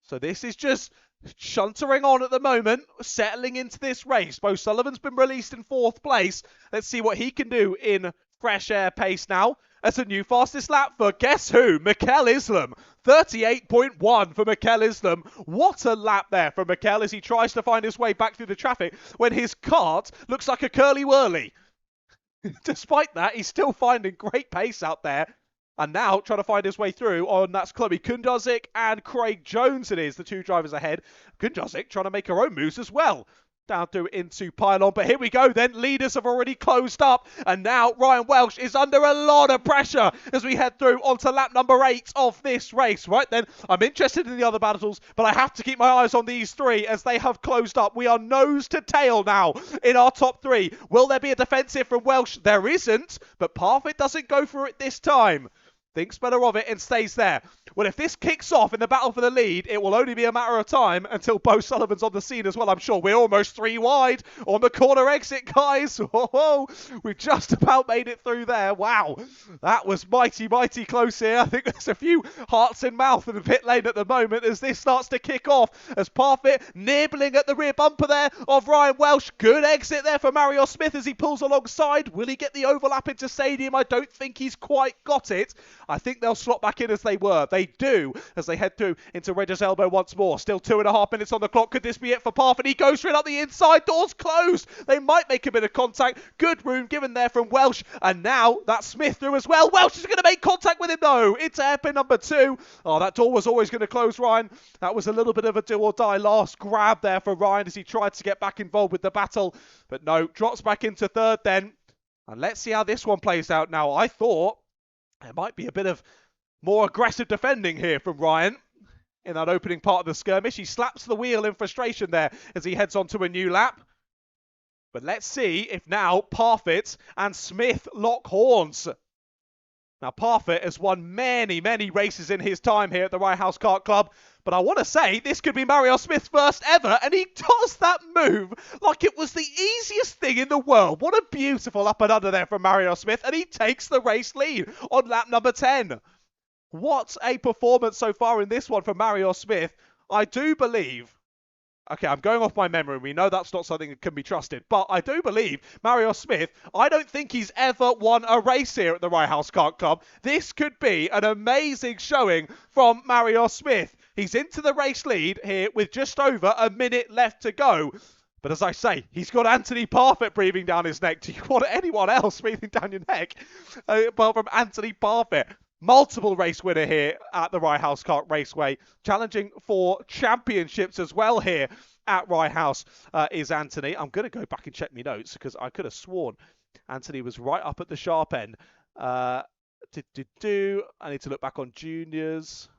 So this is just shuntering on at the moment, settling into this race. Bo Sullivan's been released in 4th place. Let's see what he can do in fresh air pace now. That's a new fastest lap for guess who? Mikel Islam. 38.1 for Mikel Islam. What a lap there for Mikel as he tries to find his way back through the traffic when his kart looks like a curly-whirly. Despite that, he's still finding great pace out there. And now trying to find his way through on that's Chloe Kundarzik and Craig Jones it is, the 2 drivers ahead. Kundarzik trying to make her own moves as well. Down through into pylon, but here we go then. Leaders have already closed up, and now Ryan Welsh is under a lot of pressure as we head through onto lap number 8 of this race. Right then, I'm interested in the other battles, but I have to keep my eyes on these 3 as they have closed up. We are nose to tail now in our top 3. Will there be a defensive from Welsh? There isn't, but Parfitt doesn't go for it this time. Thinks better of it and stays there. Well, if this kicks off in the battle for the lead, it will only be a matter of time until Bo Sullivan's on the scene as well, I'm sure. We're almost 3 wide on the corner exit, guys. Whoa, we've just about made it through there. Wow, that was mighty, mighty close here. I think there's a few hearts in mouth in the pit lane at the moment as this starts to kick off. As Parfitt nibbling at the rear bumper there of Ryan Welsh. Good exit there for Mario Smith as he pulls alongside. Will he get the overlap into Stadium? I don't think he's quite got it. I think they'll slot back in as they were. They do as they head through into Reggie's elbow once more. Still 2.5 minutes on the clock. Could this be it for Parfitt? He goes straight up the inside. Doors closed. They might make a bit of contact. Good room given there from Welsh. And now that's Smith through as well. Welsh is going to make contact with him though. It's hairpin number 2. Oh, that door was always going to close, Ryan. That was a little bit of a do or die last grab there for Ryan as he tried to get back involved with the battle. But no, drops back into 3rd then. And let's see how this one plays out now. I thought there might be a bit of more aggressive defending here from Ryan in that opening part of the skirmish. He slaps the wheel in frustration there as he heads on to a new lap. But let's see if now Parfitt and Smith lock horns. Now, Parfitt has won many, many races in his time here at the Rye House Kart Club, but I want to say this could be Mario Smith's first ever, and he does that move like it was the easiest thing in the world. What a beautiful up and under there from Mario Smith, and he takes the race lead on lap number 10. What a performance so far in this one from Mario Smith. I do believe... Okay, I'm going off my memory. We know that's not something that can be trusted. But I do believe Mario Smith, I don't think he's ever won a race here at the Rye House Kart Club. This could be an amazing showing from Mario Smith. He's into the race lead here with just over a minute left to go. But as I say, he's got Anthony Parfitt breathing down his neck. Do you want anyone else breathing down your neck apart from Anthony Parfitt? Multiple race winner here at the Rye House Kart Raceway, challenging for championships as well here at Rye House is Anthony. I'm going to go back and check my notes because I could have sworn Anthony was right up at the sharp end. I need to look back on juniors.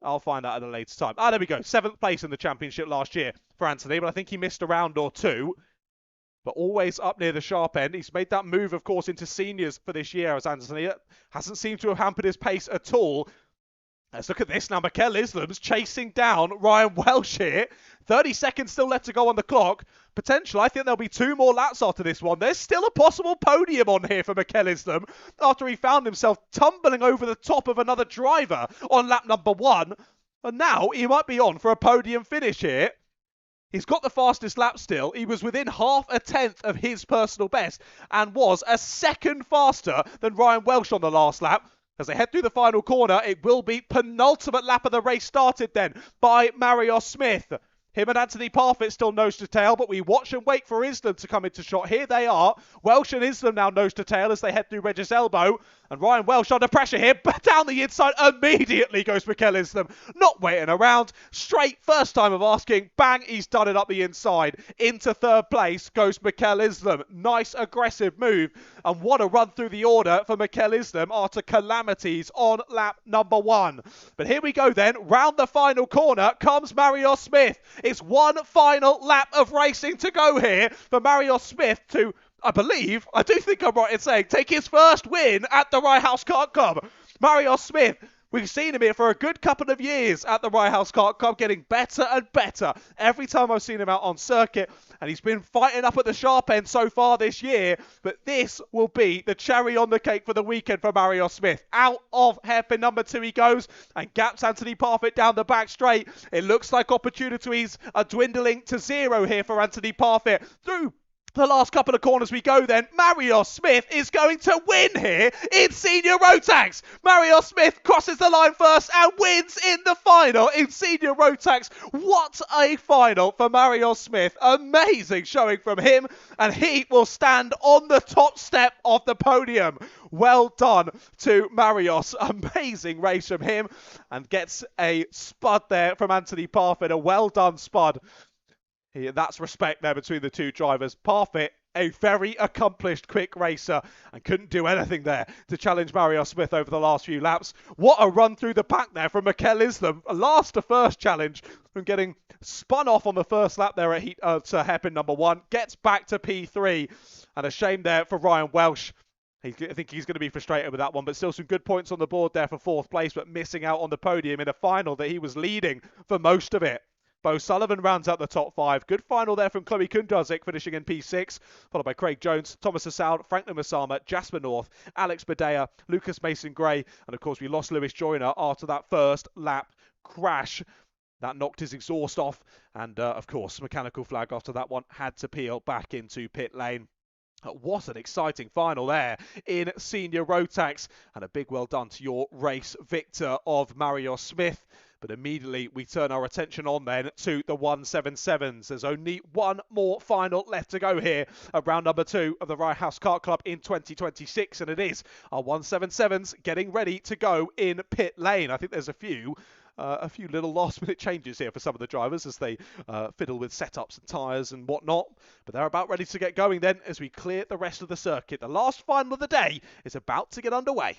I'll find out at a later time. Ah, there we go. 7th place in the championship last year for Anthony, but I think he missed a round or two. But always up near the sharp end. He's made that move, of course, into seniors for this year as Anthony. Hasn't seemed to have hampered his pace at all. Let's look at this now. Mikel Islam's chasing down Ryan Welsh here. 30 seconds still left to go on the clock. Potential, I think there'll be 2 more laps after this one. There's still a possible podium on here for Mikel Islam after he found himself tumbling over the top of another driver on lap number 1. And now he might be on for a podium finish here. He's got the fastest lap still. He was within half a tenth of his personal best and was a second faster than Ryan Welsh on the last lap. As they head through the final corner, it will be penultimate lap of the race started then by Mario Smith. Him and Anthony Parfitt still nose to tail, but we watch and wait for Islam to come into shot. Here they are. Welsh and Islam now nose to tail as they head through Regis Elbow. And Ryan Welsh under pressure here, but down the inside immediately goes Mikel Islam. Not waiting around. Straight, first time of asking. Bang, he's done it up the inside. Into 3rd place goes Mikel Islam. Nice aggressive move. And what a run through the order for Mikel Islam after calamities on lap number 1. But here we go then. Round the final corner comes Mario Smith. It's one final lap of racing to go here for Mario Smith to, I do think I'm right in saying, take his first win at the Rye House Kart Club. Mario Smith, we've seen him here for a good couple of years at the Rye House Kart Club, getting better and better every time I've seen him out on circuit, and he's been fighting up at the sharp end so far this year, but this will be the cherry on the cake for the weekend for Mario Smith. Out of hairpin number 2 he goes, and gaps Anthony Parfitt down the back straight. It looks like opportunities are dwindling to 0 here for Anthony Parfitt. Through the last couple of corners we go then. Mario Smith is going to win here in Senior Rotax. Mario Smith crosses the line first and wins in the final in Senior Rotax. What a final for Mario Smith. Amazing showing from him, and he will stand on the top step of the podium. Well done to Marios. Amazing race from him, and gets a spud there from Anthony Parfitt. A well done spud. That's respect there between the 2 drivers. Parfitt, a very accomplished quick racer, and couldn't do anything there to challenge Mario Smith over the last few laps. What a run through the pack there from Mikel Islam. A last to first challenge from getting spun off on the first lap there at hairpin number 1. Gets back to P3, and a shame there for Ryan Welsh. I think he's going to be frustrated with that one, but still some good points on the board there for 4th place, but missing out on the podium in a final that he was leading for most of it. Bo Sullivan rounds out the top 5. Good final there from Chloe Kundarzik, finishing in P6, followed by Craig Jones, Thomas Assaud, Franklin Masama, Jasper North, Alex Badea, Lucas Mason-Gray, and of course we lost Lewis Joyner after that first lap crash. That knocked his exhaust off, and of course mechanical flag after that one had to peel back into pit lane. What an exciting final there in Senior Rotax, and a big well done to your race victor of Mario Smith. But immediately we turn our attention on then to the 177s. There's only one more final left to go here at round number 2 of the Rye House Kart Club in 2026. And it is our 177s getting ready to go in pit lane. I think there's a few little last-minute changes here for some of the drivers as they fiddle with setups and tyres and whatnot. But they're about ready to get going then as we clear the rest of the circuit. The last final of the day is about to get underway.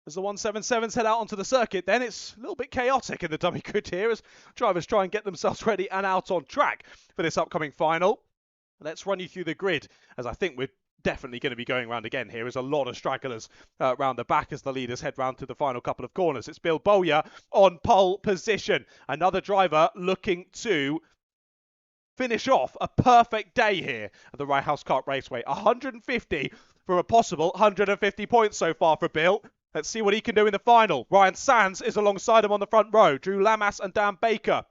As the 177s head out onto the circuit, then it's a little bit chaotic in the dummy grid here as drivers try and get themselves ready and out on track for this upcoming final. Let's run you through the grid, as I think we're definitely going to be going round again here. There's a lot of stragglers round the back as the leaders head round to the final couple of corners. It's Bill Bowyer on pole position. Another driver looking to finish off a perfect day here at the Rye House Kart Raceway. 150 from a possible 150 points so far for Bill. Let's see what he can do in the final. Ryan Sands is alongside him on the front row. Drew Lamas and Dan Baker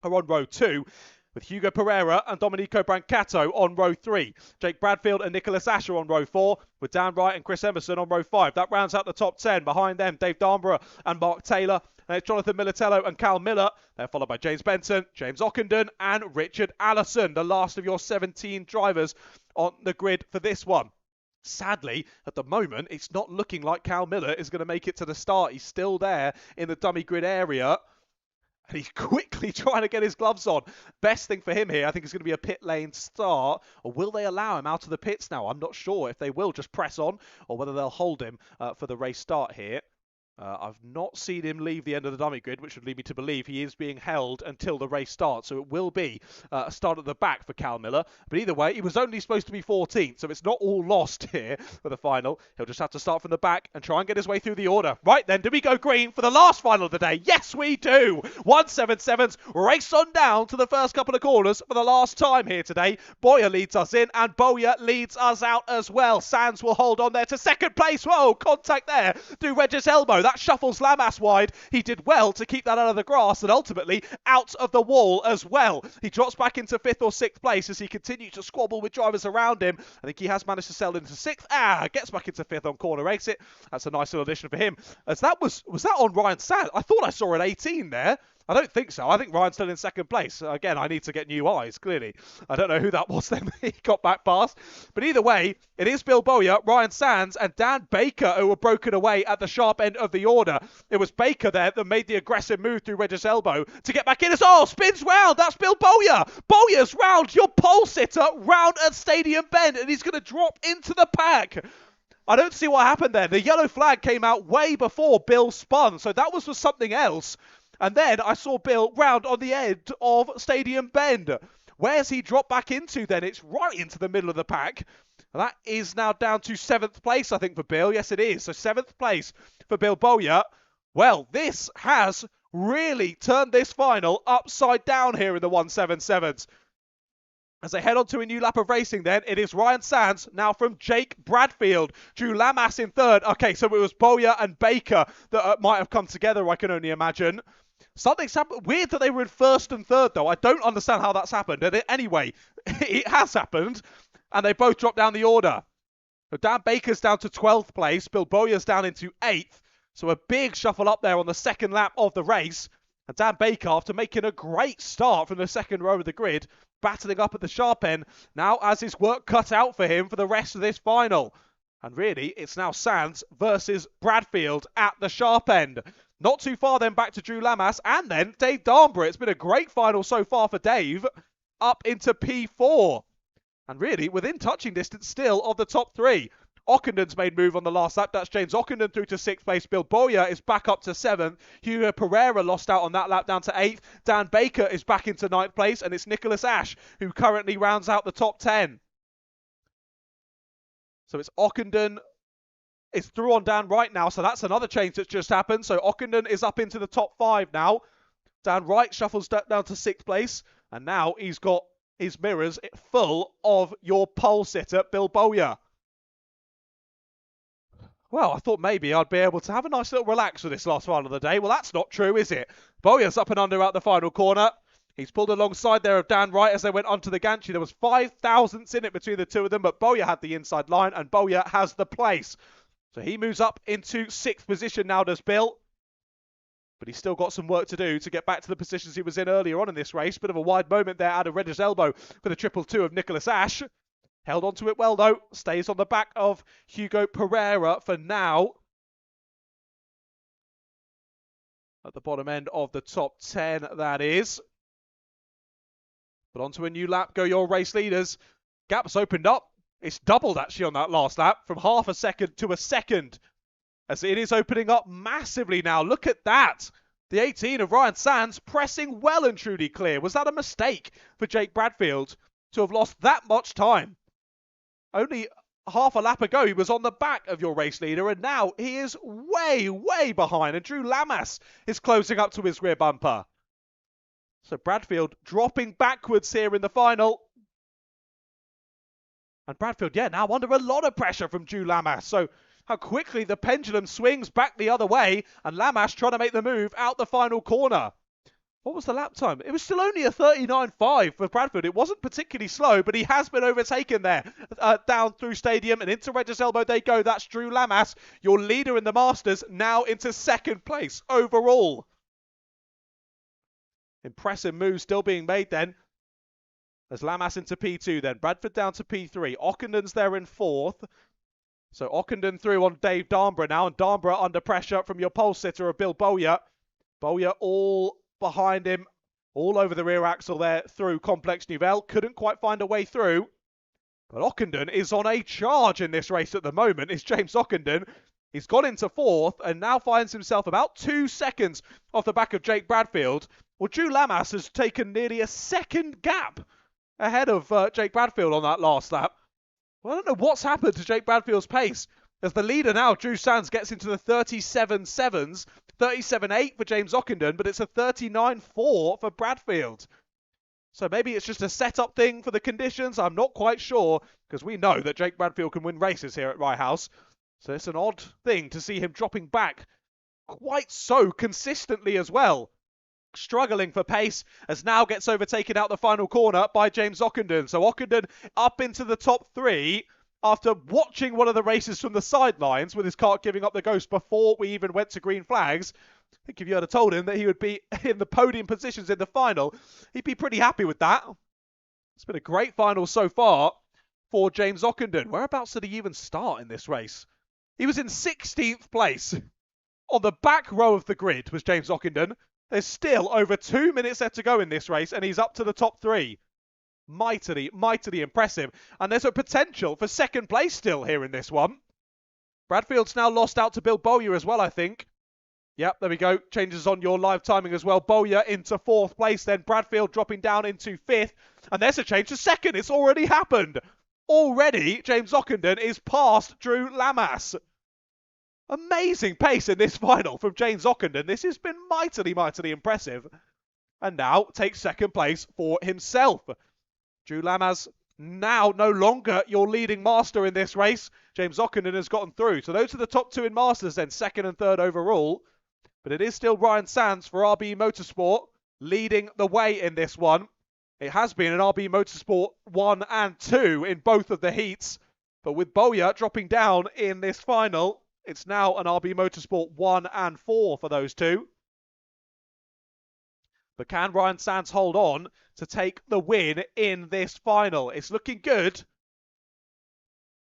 are on row 2, with Hugo Pereira and Domenico Brancato on row 3. Jake Bradfield and Nicholas Asher on row 4, with Dan Wright and Chris Emerson on row 5. That rounds out the top 10. Behind them, Dave Darnborough and Mark Taylor. And it's Jonathan Militello and Cal Miller. They're followed by James Benson, James Ockenden and Richard Allison, the last of your 17 drivers on the grid for this one. Sadly, at the moment, it's not looking like Cal Miller is going to make it to the start. He's still there in the dummy grid area. And he's quickly trying to get his gloves on. Best thing for him here, I think, is going to be a pit lane start. Or will they allow him out of the pits now? I'm not sure if they will just press on or whether they'll hold him for the race start here. I've not seen him leave the end of the dummy grid, which would lead me to believe he is being held until the race starts. So it will be a start at the back for Cal Miller. But either way, he was only supposed to be 14th, so it's not all lost here for the final. He'll just have to start from the back and try and get his way through the order. Right then, do we go green for the last final of the day? Yes, we do! 177s race on down to the first couple of corners for the last time here today. Bowyer leads us in and Bowyer leads us out as well. Sands will hold on there to second place. Whoa, contact there through Regis' elbow. That shuffles Lamas wide. He did well to keep that out of the grass and ultimately out of the wall as well. He drops back into 5th or 6th place as he continues to squabble with drivers around him. I think he has managed to settle into 6th. Gets back into 5th on corner exit. That's a nice little addition for him. As that was that on Ryan Sands? I thought I saw an 18 there. I don't think so. I think Ryan's still in second place. Again, I need to get new eyes, clearly. I don't know who that was then he got back past. But either way, it is Bill Bowyer, Ryan Sands, and Dan Baker who were broken away at the sharp end of the order. It was Baker there that made the aggressive move through Regis' elbow to get back in. Spins round. That's Bill Bowyer. Bowyer's round your pole sitter round at Stadium Bend, and he's going to drop into the pack. I don't see what happened there. The yellow flag came out way before Bill spun, so that was for something else. And then I saw Bill round on the end of Stadium Bend. Where's he dropped back into then? It's right into the middle of the pack. That is now down to 7th place, I think, for Bill. Yes, it is. So 7th place for Bill Bowyer. Well, this has really turned this final upside down here in the 177s. As they head on to a new lap of racing then, it is Ryan Sands, now from Jake Bradfield. Drew Lamas in 3rd. Okay, so it was Bowyer and Baker that might have come together, I can only imagine. Something's happened. Weird that they were in 1st and 3rd, though. I don't understand how that's happened. Anyway, it has happened, and they both dropped down the order. So Dan Baker's down to 12th place. Bill Bowyer's down into 8th. So a big shuffle up there on the second lap of the race. And Dan Baker, after making a great start from the second row of the grid, battling up at the sharp end, now has his work cut out for him for the rest of this final. And really, it's now Sands versus Bradfield at the sharp end. Not too far then back to Drew Lamas and then Dave Darnborough. It's been a great final so far for Dave, up into P4. And really, within touching distance still of the top 3. Ockenden's made move on the last lap. That's James Ockenden through to 6th place. Bill Bowyer is back up to 7th. Hugo Pereira lost out on that lap down to 8th. Dan Baker is back into 9th place. And it's Nicholas Ash who currently rounds out the top 10. So it's Ockenden. It's through on Dan Wright now. So that's another change that's just happened. So Ockenden is up into the top 5 now. Dan Wright shuffles down to 6th place. And now he's got his mirrors full of your pole sitter, Bill Bowyer. Well, I thought maybe I'd be able to have a nice little relax for this last final of the day. Well, that's not true, is it? Bowyer's up and under out the final corner. He's pulled alongside there of Dan Wright as they went onto the gantry. There was 5 thousandths in it between the two of them, but Bowyer had the inside line and Bowyer has the place. So he moves up into 6th position now, does Bill. But he's still got some work to do to get back to the positions he was in earlier on in this race. Bit of a wide moment there out of Regis' elbow for the 222 of Nicholas Ash. Held onto it well, though. Stays on the back of Hugo Pereira for now. At the bottom end of the top 10, that is. But onto a new lap go your race leaders. Gap's opened up. It's doubled, actually, on that last lap. From half a second to a second. as it is opening up massively now. Look at that. The 18 of Ryan Sands pressing well and truly clear. Was that a mistake for Jake Bradfield to have lost that much time? Only half a lap ago, he was on the back of your race leader, and now he is way, way behind. And Drew Lamas is closing up to his rear bumper. So Bradfield dropping backwards here in the final. And Bradfield, yeah, now under a lot of pressure from Drew Lamas. So how quickly the pendulum swings back the other way, and Lamas trying to make the move out the final corner. What was the lap time? It was still only a 39.5 for Bradfield. It wasn't particularly slow, but he has been overtaken there. Down through Stadium and into Regis Elbow they go. That's Drew Lamas, your leader in the Masters, now into second place overall. Impressive move still being made then. There's Lamas into P2 then. Bradford down to P3. Ockenden's there in fourth. So Ockenden through on Dave Darnborough now, and Darnborough under pressure from your pole sitter of Bill Bowyer. Bowyer all behind him, all over the rear axle there through Complex Nouvelle. Couldn't quite find a way through. But Ockenden is on a charge in this race at the moment. It's James Ockenden. He's gone into fourth and now finds himself about 2 seconds off the back of Jake Bradfield. Well, Drew Lamas has taken nearly a second gap ahead of Jake Bradfield on that last lap. Well, I don't know what's happened to Jake Bradfield's pace. As the leader now, Drew Sands, gets into the 37.7s, 37.8 for James Ockenden, but it's a 39.4 for Bradfield. So maybe it's just a setup thing for the conditions. I'm not quite sure, because we know that Jake Bradfield can win races here at Rye House. So it's an odd thing to see him dropping back quite so consistently as well. Struggling for pace, as now gets overtaken out the final corner by James Ockenden. So Ockenden up into the top 3 after watching one of the races from the sidelines with his kart giving up the ghost before we even went to green flags. I think if you had told him that he would be in the podium positions in the final, he'd be pretty happy with that. It's been a great final so far for James Ockenden. Whereabouts did he even start in this race? He was in 16th place. On the back row of the grid was James Ockenden. There's still over 2 minutes left to go in this race, and he's up to the top 3. Mightily, mightily impressive. And there's a potential for second place still here in this one. Bradfield's now lost out to Bill Bowyer as well, I think. Yep, there we go. Changes on your live timing as well. Bowyer into 4th place, then Bradfield dropping down into 5th. And there's a change to 2nd. It's already happened. Already, James Ockenden is past Drew Lamas. Amazing pace in this final from James Ockenden. This has been mightily, mightily impressive. And now takes second place for himself. Drew Lamas now no longer your leading master in this race. James Ockenden has gotten through. So those are the top 2 in Masters then, 2nd and 3rd overall. But it is still Ryan Sands for RB Motorsport leading the way in this one. It has been an RB Motorsport 1 and 2 in both of the heats. But with Bowyer dropping down in this final, it's now an RB Motorsport 1 and 4 for those two. But can Ryan Sands hold on to take the win in this final? It's looking good.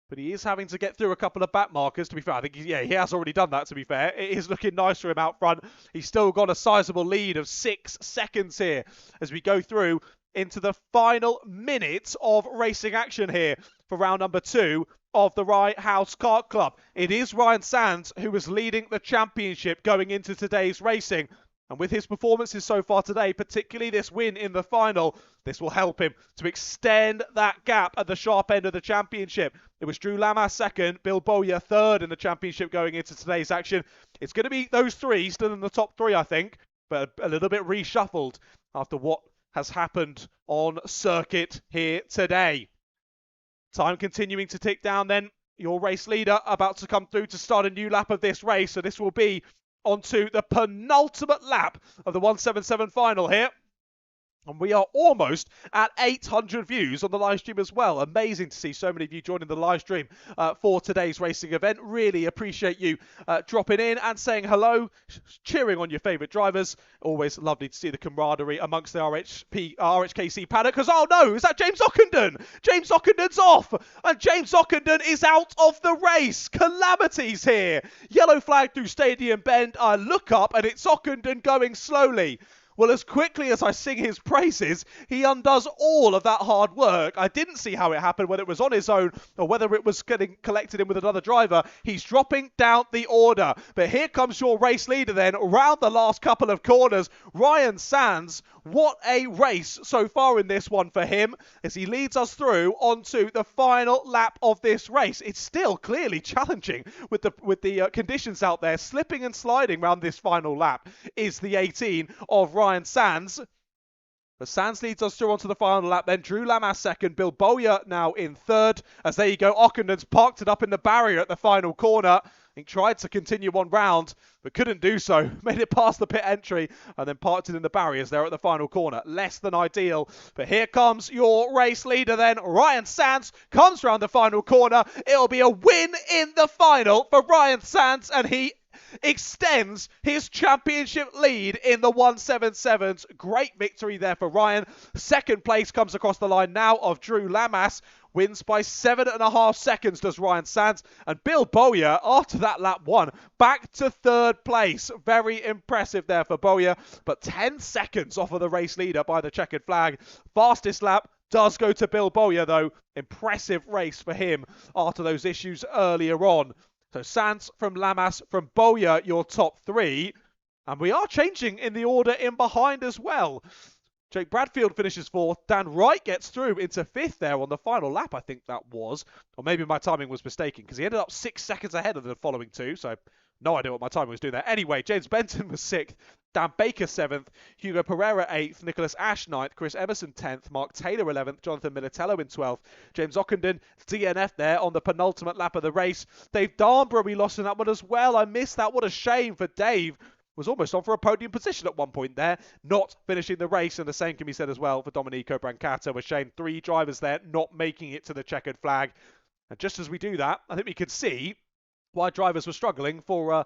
But he is having to get through a couple of back markers, to be fair. I think, he has already done that, to be fair. It is looking nice for him out front. He's still got a sizable lead of 6 seconds here as we go through into the final minutes of racing action here for round number 2 of the Rye House Kart Club. It is Ryan Sands who is leading the championship going into today's racing. And with his performances so far today, particularly this win in the final, this will help him to extend that gap at the sharp end of the championship. It was Drew Lamas 2nd, Bill Bowyer 3rd in the championship going into today's action. It's going to be those 3 still in the top 3, I think, but a little bit reshuffled after what has happened on circuit here today. Time continuing to tick down then. Your race leader about to come through to start a new lap of this race. So this will be onto the penultimate lap of the 177 final here. And we are almost at 800 views on the live stream as well. Amazing to see so many of you joining the live stream for today's racing event. Really appreciate you dropping in and saying hello, cheering on your favourite drivers. Always lovely to see the camaraderie amongst the RHKC paddock. Because, oh no, is that James Ockenden? James Ockenden's off. And James Ockenden is out of the race. Calamities here. Yellow flag through Stadium Bend. I look up and it's Ockenden going slowly. Well, as quickly as I sing his praises, he undoes all of that hard work. I didn't see how it happened, whether it was on his own or whether it was getting collected in with another driver. He's dropping down the order. But here comes your race leader then, around the last couple of corners. Ryan Sands, what a race so far in this one for him, as he leads us through onto the final lap of this race. It's still clearly challenging with the conditions out there. Slipping and sliding around this final lap is the 18 of Ryan Sands. But Sands leads us through onto the final lap then. Drew Lamas second, Bill Bowyer now in third. As there you go, Ockenden's parked it up in the barrier at the final corner. He tried to continue one round, but couldn't do so. Made it past the pit entry and then parked it in the barriers there at the final corner. Less than ideal. But here comes your race leader then. Ryan Sands comes round the final corner. It'll be a win in the final for Ryan Sands, and he extends his championship lead in the 177s. Great victory there for Ryan. Second place comes across the line now of Drew Lamas. Wins by 7.5 seconds does Ryan Sands. And Bill Bowyer, after that lap one, back to third place. Very impressive there for Bowyer. But 10 seconds off of the race leader by the checkered flag. Fastest lap does go to Bill Bowyer though. Impressive race for him after those issues earlier on. So Sands from Lamas from Bowyer, your top three. And we are changing in the order in behind as well. Jake Bradfield finishes fourth. Dan Wright gets through into fifth there on the final lap, I think that was. Or maybe my timing was mistaken, because he ended up 6 seconds ahead of the following two. So no idea what my timing was doing there. Anyway, James Benton was sixth. Dan Baker 7th, Hugo Pereira 8th, Nicholas Ash 9th, Chris Everson 10th, Mark Taylor 11th, Jonathan Militello in 12th, James Ockenden DNF there on the penultimate lap of the race. Dave Darnborough we lost in that one as well. I missed that. What a shame for Dave. Was almost on for a podium position at one point there, not finishing the race, and the same can be said as well for Domenico Brancato. A shame, 3 drivers there not making it to the checkered flag. And just as we do that, I think we could see why drivers were struggling for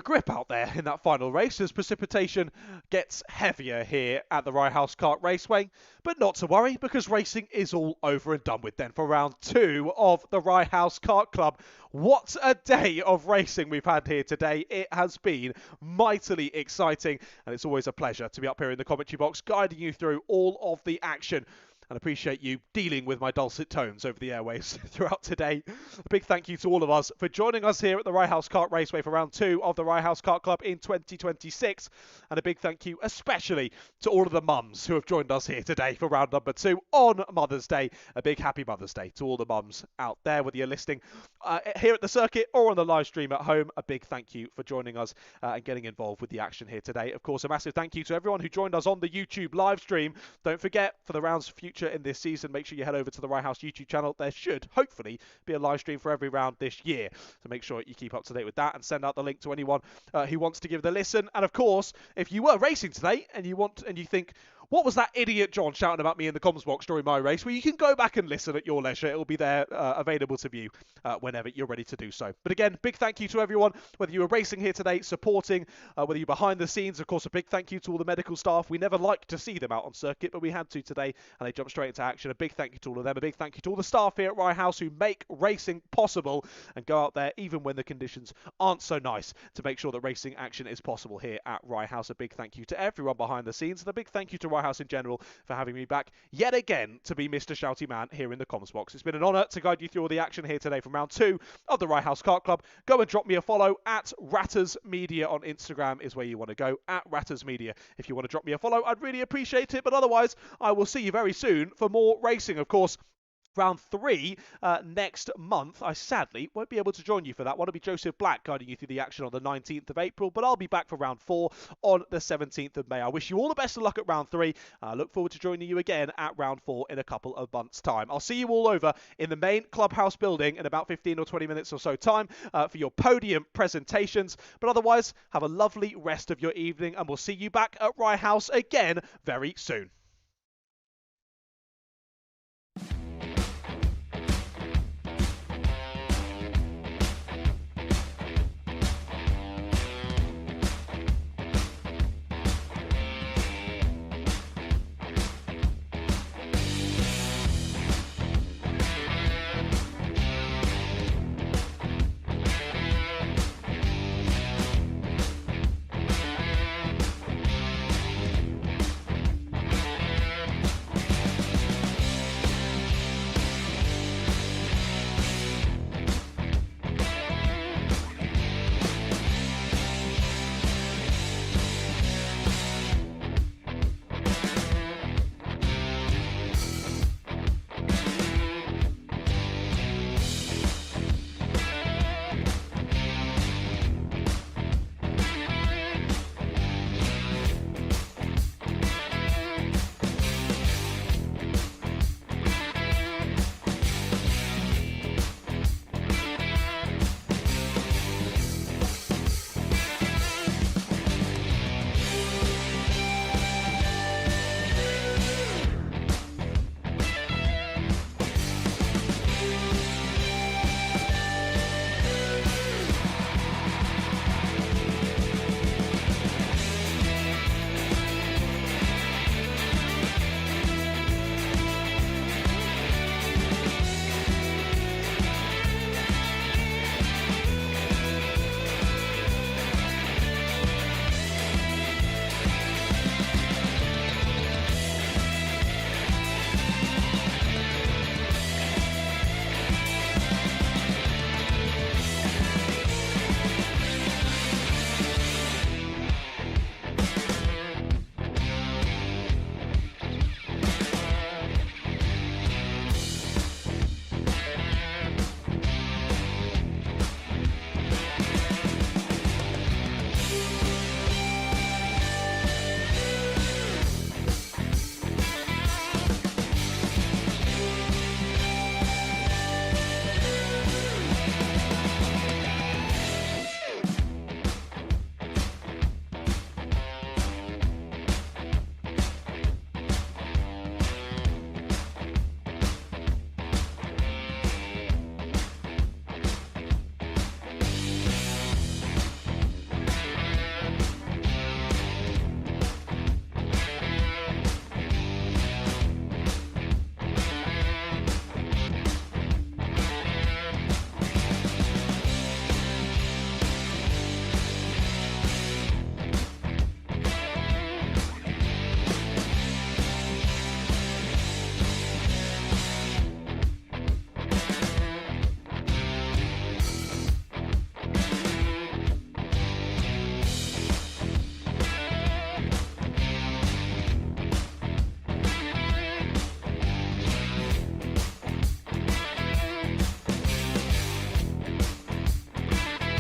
grip out there in that final race, as precipitation gets heavier here at the Rye House Kart Raceway. But not to worry, because racing is all over and done with then for round 2 of the Rye House Kart Club. What a day of racing we've had here today. It has been mightily exciting, and it's always a pleasure to be up here in the commentary box guiding you through all of the action. And appreciate you dealing with my dulcet tones over the airwaves throughout today. A big thank you to all of us for joining us here at the Rye House Kart Raceway for round 2 of the Rye House Kart Club in 2026. And a big thank you especially to all of the mums who have joined us here today for round number 2 on Mother's Day. A big happy Mother's Day to all the mums out there, whether you're listening here at the circuit or on the live stream at home. A big thank you for joining us and getting involved with the action here today. Of course, a massive thank you to everyone who joined us on the YouTube live stream. Don't forget, for the rounds future in this season, make sure you head over to the Rye House YouTube channel. There should hopefully be a live stream for every round this year, so make sure you keep up to date with that and send out the link to anyone who wants to give it a listen. And of course, if you were racing today and you think, what was that idiot John shouting about me in the comms box during my race? Well, you can go back and listen at your leisure. It will be there available to view whenever you're ready to do so. But again, big thank you to everyone, whether you were racing here today, supporting, whether you're behind the scenes. Of course, a big thank you to all the medical staff. We never like to see them out on circuit, but we had to today, and they jumped straight into action. A big thank you to all of them. A big thank you to all the staff here at Rye House who make racing possible and go out there even when the conditions aren't so nice to make sure that racing action is possible here at Rye House. A big thank you to everyone behind the scenes, and a big thank you to Rye House in general for having me back yet again to be Mr. Shouty Man here in the comms box. It's been an honour to guide you through all the action here today from round 2 of the Rye House Kart Club. Go and drop me a follow at Ratters Media on Instagram is where you want to go, at Ratters Media. If you want to drop me a follow, I'd really appreciate it. But otherwise, I will see you very soon for more racing. Of course, round 3 next month. I sadly won't be able to join you for that one. It'll be Joseph Black guiding you through the action on the 19th of April, but I'll be back for round 4 on the 17th of May. I wish you all the best of luck at round 3. I look forward to joining you again at round 4 in a couple of months' time. I'll see you all over in the main clubhouse building in about 15 or 20 minutes or so time for your podium presentations. But otherwise, have a lovely rest of your evening, and we'll see you back at Rye House again very soon.